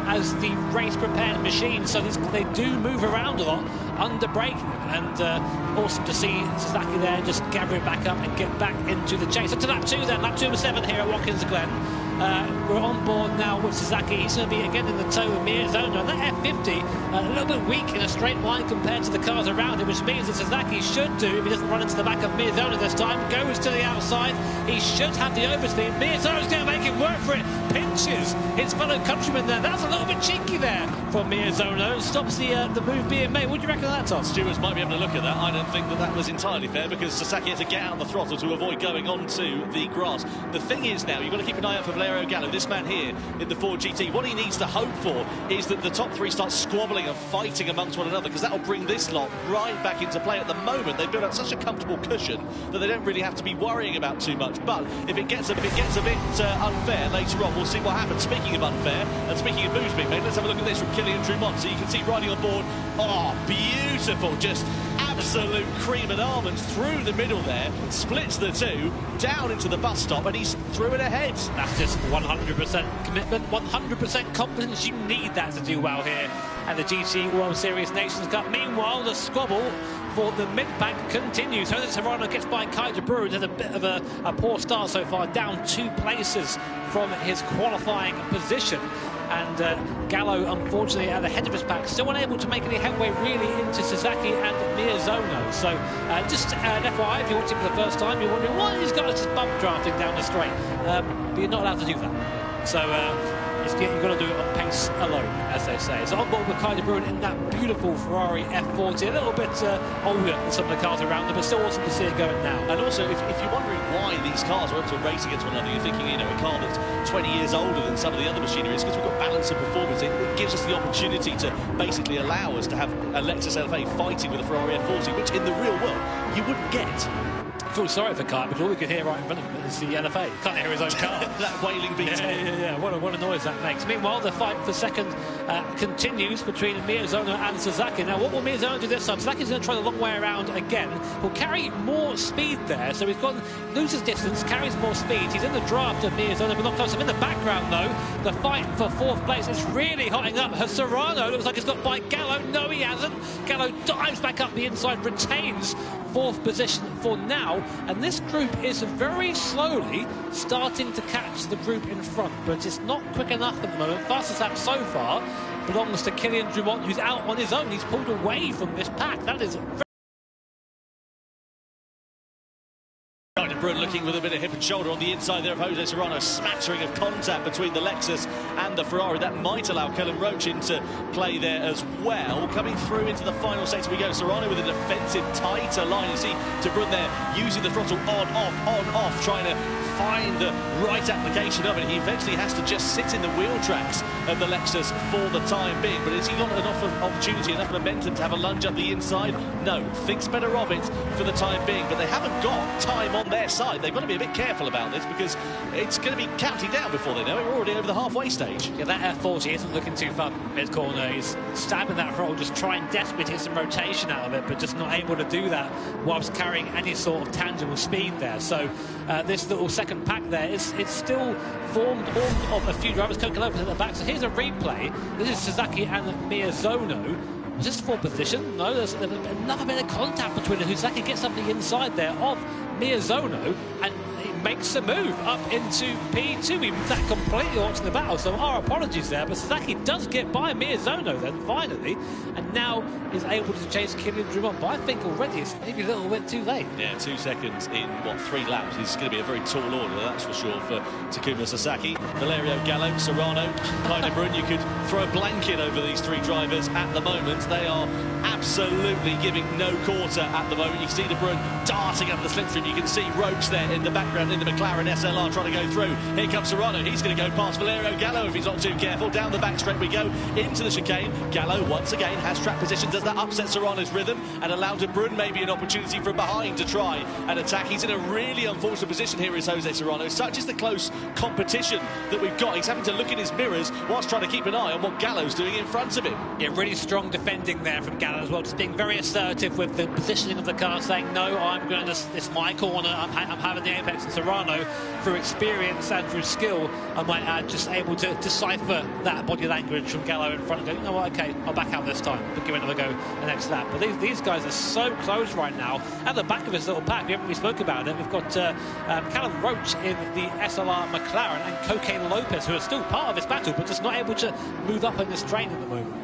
as the race-prepared machine, so they do move around a lot under braking. And awesome to see Sasaki there just gathering back up and get back into the chase. Up to lap 2 then, lap 2 of 7 here at Watkins Glen. We're on board now with Sasaki. He's going to be again in the tow with Miyazono. And that F50 a little bit weak in a straight line compared to the cars around him, which means that Sasaki should do, if he doesn't run into the back of Miyazono this time, goes to the outside. He should have the overspeed. Miyazono's going to make him work for it. Pinches his fellow countryman there. That's a little bit cheeky there from Miyazono. Stops the move being made. What do you reckon of that, Tom? Stewards might be able to look at that. I don't think that was entirely fair because Sasaki had to get out the throttle to avoid going onto the grass. The thing is now, you've got to keep an eye out for Valerio Valerio Gallo, this man here in the Ford GT. What he needs to hope for is that the top three start squabbling and fighting amongst one another, because that will bring this lot right back into play. At the moment, they've built up such a comfortable cushion that they don't really have to be worrying about too much. But if it gets a bit unfair later on, we'll see what happens. Speaking of unfair, and speaking of moves being made, let's have a look at this from Kylian Drumont. So you can see riding on board, oh, beautiful, just absolute cream and almonds through the middle there, splits the two, down into the bus stop, and he's through it ahead. That's just 100% commitment, 100% confidence. You need that to do well here at the GT World Series Nations Cup. Meanwhile, the squabble for the mid-pack continues. So Serrano gets by Kai de Bruin, has a bit of a poor start so far, down 2 places from his qualifying position. And Gallo, unfortunately, at the head of his pack, still unable to make any headway really into Sasaki and Miyazono. So just an FYI, if you're watching for the first time, you're wondering why these guys just bump drafting down the straight. But you're not allowed to do that. So you've got to do it on pace alone, as they say. So on board with Kai de Bruin in that beautiful Ferrari F40, a little bit older than some of the cars around them, but still awesome to see it going now. And also, if you're wondering why these cars are able to race against one another, you're thinking, you know, a car that's 20 years older than some of the other machinery, is because we've got balance of performance. It gives us the opportunity to basically allow us to have a Lexus LFA fighting with a Ferrari F40, which in the real world you wouldn't get. I feel sorry for Kai, but all we can hear right in front of him is the LFA. Can't hear his own car. That wailing V10. Yeah. What a noise that makes. Meanwhile, the fight for second continues between Miyazono and Sasaki. Now, what will Miyazono do this time? Sasaki's going to try the long way around again. He'll carry more speed there, so he's loses distance, carries more speed. He's in the draft of Miyazono, but not close. In the background, though, the fight for 4th place is really hotting up. Serrano looks like he's got by Gallo. No, he hasn't. Gallo dives back up the inside, retains 4th position for now, and this group is very slowly starting to catch the group in front, but it's not quick enough at the moment. Fastest lap so far belongs to Kylian Drumont, who's out on his own. He's pulled away from this pack. That is Bruin looking with a bit of hip and shoulder on the inside there of Jose Serrano. Smattering of contact between the Lexus and the Ferrari. That might allow Kellen Roach into play there as well. Coming through into the final sector we go. Serrano with a defensive, tighter line. You see De Bruin there using the throttle on, off, trying to find the right application of it. He eventually has to just sit in the wheel tracks of the Lexus for the time being. But has he got enough opportunity, enough momentum to have a lunge up the inside? No. Thinks better of it for the time being. But they haven't got time on their side. They've got to be a bit careful about this, because it's going to be counting down before they know it. We're already over the halfway stage. Yeah, that F40 isn't looking too fun mid-corner. He's stabbing that throttle, just trying desperately to get some rotation out of it, but just not able to do that whilst carrying any sort of tangible speed there. So this little second pack there is still formed of a few drivers. Coca Lopez at the back. So here's a replay. This is Sasaki and Miyazono. Was this for position? No, there's another bit of contact between them. Sasaki gets up the inside there of Miyazono, and he makes a move up into P2. He moved that completely onto the battle, so our apologies there, but Sasaki does get by Miyazono then, finally, and now is able to chase Kylian Drumont, but I think already it's maybe a little bit too late. Yeah, 2 seconds in, 3 laps. It's going to be a very tall order, that's for sure, for Takuma Sasaki. Valerio Gallo, Serrano, Kai de Bruin. You could throw a blanket over these 3 drivers at the moment. They are absolutely giving no quarter at the moment. You can see De Bruin darting up the slipstream. You can see Roach there in the background in the McLaren SLR trying to go through. Here comes Serrano. He's going to go past Valerio Gallo if he's not too careful. Down the back straight we go into the chicane. Gallo once again has track position. Does that upset Serrano's rhythm and allow De Bruin maybe an opportunity from behind to try and attack? He's in a really unfortunate position here, is Jose Serrano. Such is the close competition that we've got. He's having to look in his mirrors whilst trying to keep an eye on what Gallo's doing in front of him. Yeah, really strong defending there from Gallo as well, just being very assertive with the positioning of the car, saying, no, I'm going to, it's my corner, I'm having the apex. And Serrano, through experience and through skill, I might add, just able to decipher that body language from Gallo in front and go, you know what, okay, I'll back out this time, but give it another go the next lap. But these guys are so close right now. At the back of his little pack, we haven't really spoke about it, we've got Callum Roach in the SLR McLaren and Coca Lopez, who are still part of this battle, but just not able to move up in this train at the moment.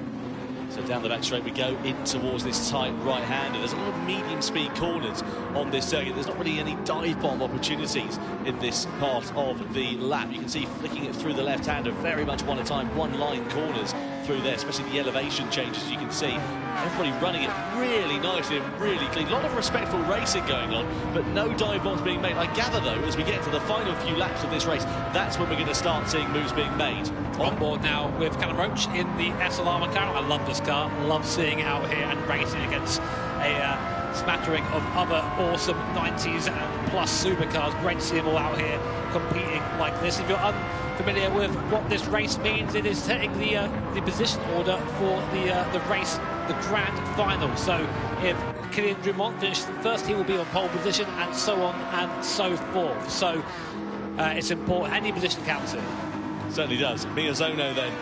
So down the back straight we go in towards this tight right-hander. There's a lot of medium speed corners on this circuit. There's not really any dive bomb opportunities in this part of the lap. You can see flicking it through the left-hander, very much one at a time, one line corners through there, especially the elevation changes you can see. Everybody running it really nicely and really clean. A lot of respectful racing going on, but no dive bombs being made. I gather, though, as we get to the final few laps of this race, that's when we're going to start seeing moves being made. On board now with Callum Roach in the SLR McLaren. I love this car. Love seeing it out here and racing against a smattering of other awesome 90s and plus supercars. Great to see them all out here competing like this. If you're unfamiliar with what this race means, it is setting the position order for the race, the grand final. So if Kylian Drumont finishes first, he will be on pole position, and so on and so forth. So it's important. Any position counts here. Certainly does. Miyazono then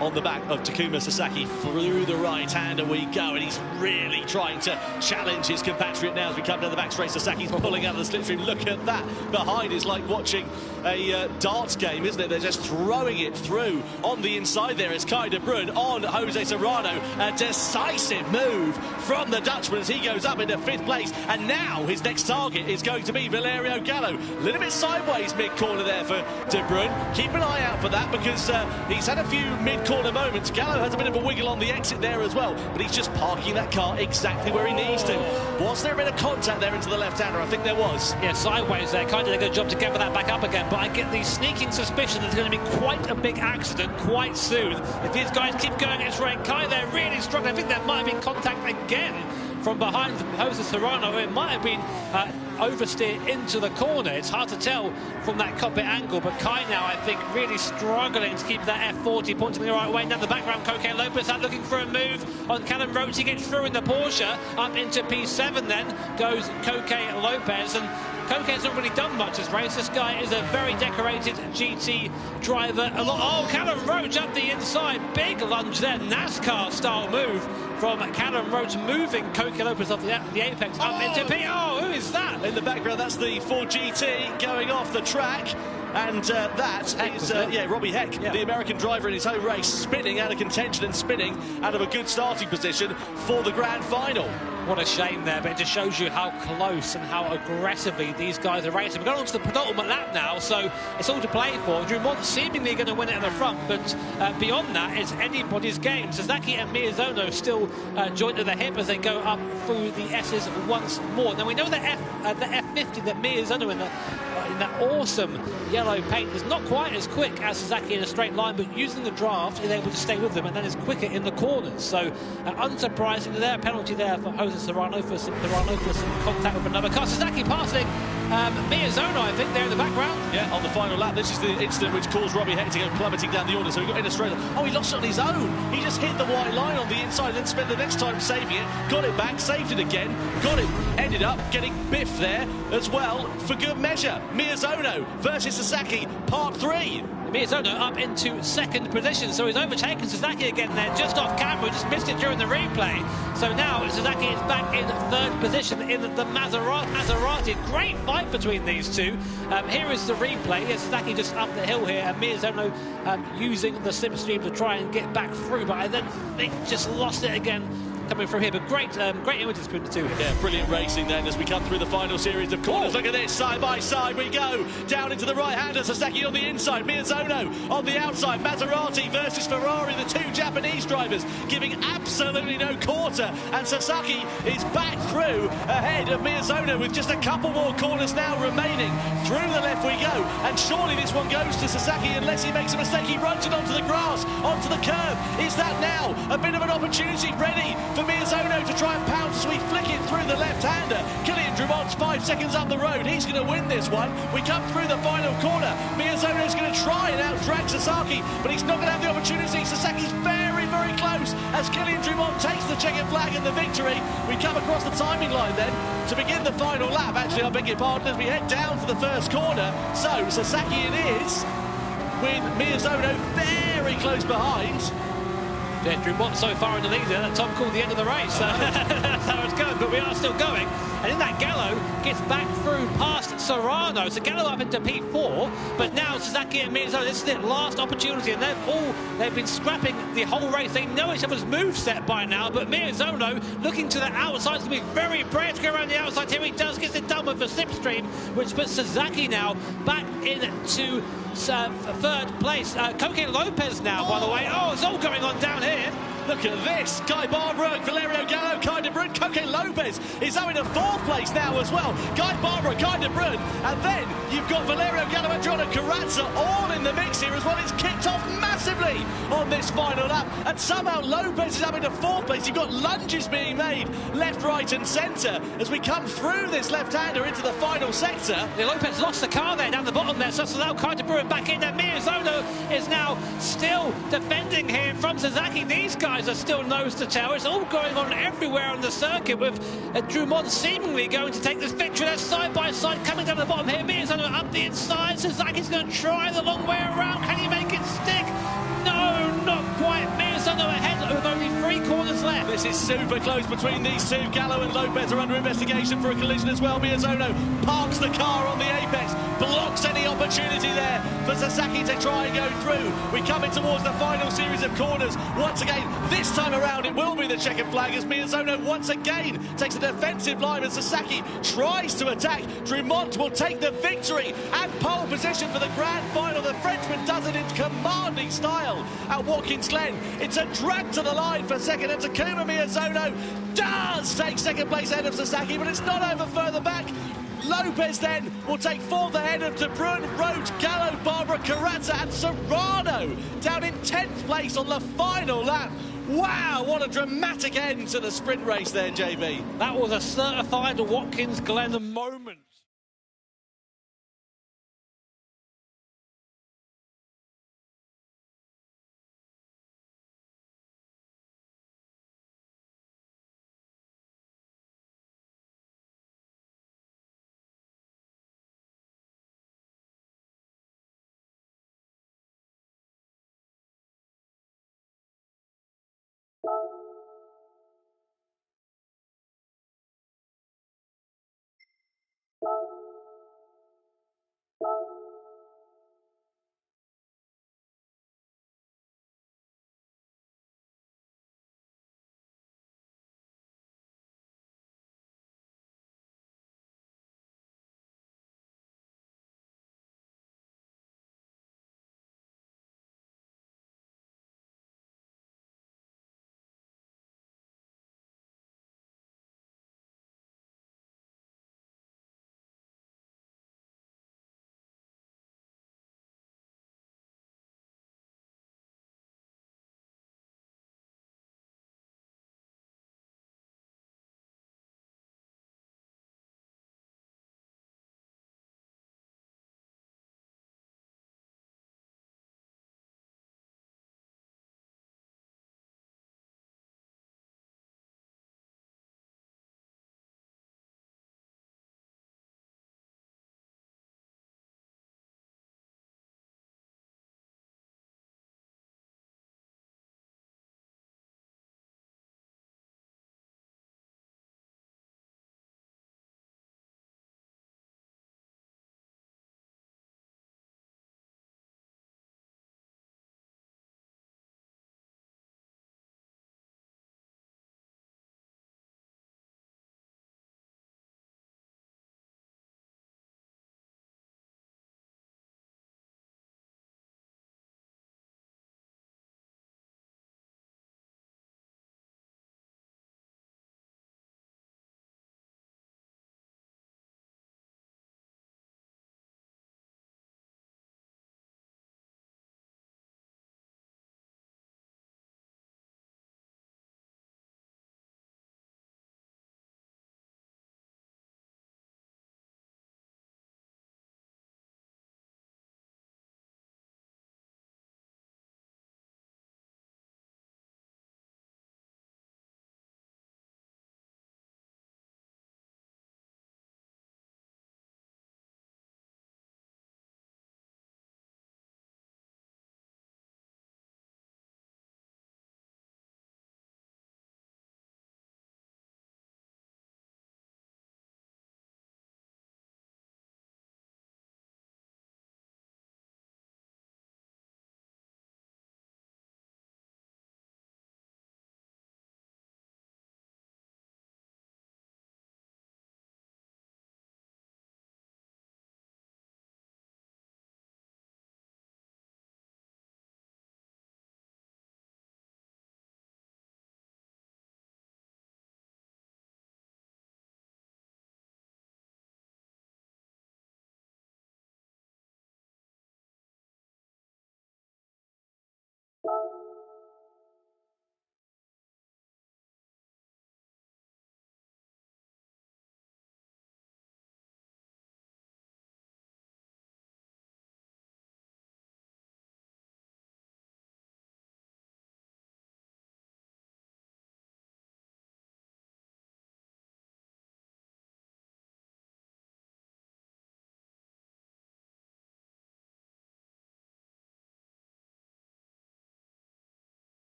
on the back of Takuma Sasaki through the right-hander we go, and he's really trying to challenge his compatriot now as we come down the back straight. Sasaki's pulling out of the slipstream. Look at that behind. It's like watching a darts game, isn't it? They're just throwing it through. On the inside there is Kai de Bruyne on Jose Serrano. A decisive move from the Dutchman as he goes up into 5th place, and now his next target is going to be Valerio Gallo. A little bit sideways mid-corner there for de Bruyne. Keep an eye out for that, because he's had a few mid-corner moments. Gallo has a bit of a wiggle on the exit there as well, but he's just parking that car exactly where he needs to. Was there a bit of contact there into the left-hander? I think there was. Yeah, sideways there. Kai did a good job to gather that back up again, but I get the sneaking suspicion there's going to be quite a big accident quite soon. If these guys keep going at this rate, Kai, they're really struggling. I think there might have been contact again from behind Jose Serrano. It might have been oversteer into the corner. It's hard to tell from that cockpit angle, but Kai now, I think, really struggling to keep that F40 pointing the right way. Down the background, Koke Lopez out looking for a move on Callum Roach. He gets through in the Porsche. Up into P7 then goes Koke Lopez, and Koke has not really done much this race. This guy is a very decorated GT driver. Oh, Callum Roach up the inside. Big lunge there. NASCAR-style move from Callum Roach, moving Koke Lopez off the apex up into P. Oh, who is that? In the background, that's the Ford GT going off the track. And that is, Robbie Heck, the American driver in his home race, spinning out of contention and spinning out of a good starting position for the grand final. What a shame there, but it just shows you how close and how aggressively these guys are racing. We're going on to the penultimate lap now, so it's all to play for. Drumont seemingly going to win it at the front, but beyond that, it's anybody's game. Sasaki and Miyazono still joined at the hip as they go up through the S's once more. Now, we know that the F50 that Miyazono in that awesome yellow paint is not quite as quick as Sasaki in a straight line, but using the draft is able to stay with them, and then is quicker in the corners. So unsurprisingly there, penalty there for Jose Serrano for some contact with another car. Sasaki passing Miyazono, I think, there in the background. Yeah, on the final lap. This is the incident which caused Robbie Heck to go plummeting down the order. So he got in a straight. Oh, he lost it on his own. He just hit the white line on the inside, then spent the next time saving it. Got it back, saved it again, got it. Ended up getting biffed there as well for good measure. Miyazono versus Sasaki, part 3. Miyazono up into 2nd position, so he's overtaken Sasaki again there, just off camera, just missed it during the replay. So now Sasaki is back in 3rd position in the Maserati. Great fight between these two. Here is the replay. Sasaki just up the hill here, and Miyazono using the slipstream to try and get back through, but I then think just lost it again coming from here. But great images between the two here. Yeah, brilliant racing then as we come through the final series of corners. Look at this, side by side we go. Down into the right-hander, Sasaki on the inside, Miyazono on the outside. Maserati versus Ferrari, the two Japanese drivers giving absolutely no quarter. And Sasaki is back through ahead of Miyazono with just a couple more corners now remaining. Through the left we go, and surely this one goes to Sasaki unless he makes a mistake. He runs it onto the grass, onto the curb. Is that now a bit of an opportunity ready for Miyazono to try and pounce as we flick it through the left-hander? Kylian Drumont's 5 seconds up the road. He's going to win this one. We come through the final corner. Miyazono's going to try and out-drag Sasaki, but he's not going to have the opportunity. Sasaki's very, very close as Kylian Drumont takes the checkered flag and the victory. We come across the timing line then to begin the final lap. Actually, I beg your pardon, as we head down to the first corner. So Sasaki it is, with Miyazono very close behind. Yeah, Drumont so far in the lead there that Tom called the end of the race. So that's how it's going, but we are still going. And in that Gallo, gets back through past Serrano. So Gallo up into P4, but now Sasaki and Miyazono, this is their last opportunity, and they've been scrapping the whole race. They know each other's moveset by now, but Miyazono looking to the outside is going to be very brave to go around the outside. Here he does, gets it done with the slipstream, which puts Sasaki now back into third place. Coque Lopez now, by the way. Oh, it's all going on down here. Look at this. Guy Barbara, Valerio Gallo, Kai de Bruyne, Coque Lopez is out in fourth place now as well. Guy Barbara, Kai de Bruyne, and then you've got Valerio Gallo and Jordan Carrazza all in the mix here as well. It's kicked off massively on this final lap, and somehow Lopez is up into fourth place. You've got lunges being made left, right and centre as we come through this left-hander into the final sector. Yeah, Lopez lost the car there down the bottom there, so now Kai de Bruyne back in there. Miyazono is now still defending here from Sasaki. These guys are still nose to tail. It's all going on everywhere on the circuit, with Drummond seemingly going to take this victory. They're side by side coming down the bottom here. Miyazono up the inside. Sasaki's going to try the long way around. Can he make it stick? No, not quite. Miyazono ahead with only 3 corners left. This is super close between these two. Gallo and Lopez are under investigation for a collision as well. Miyazono parks the car on the apex, blocks any opportunity there for Sasaki to try and go through. We come in towards the final series of corners. Once again, this time around it will be the checkered flag as Miyazono once again takes a defensive line and Sasaki tries to attack. Drummond will take the victory and pole position for the grand final. The Frenchman does it in commanding style at Watkins Glen. It's a drag to the line for second, and Takuma Miyazono does take second place ahead of Sasaki, but it's not over further back. Lopez then will take fourth ahead of De Bruyne, Roach, Gallo, Barbara, Carrazza and Serrano down in 10th place on the final lap. Wow, what a dramatic end to the sprint race there, JB. That was a certified Watkins Glen moment.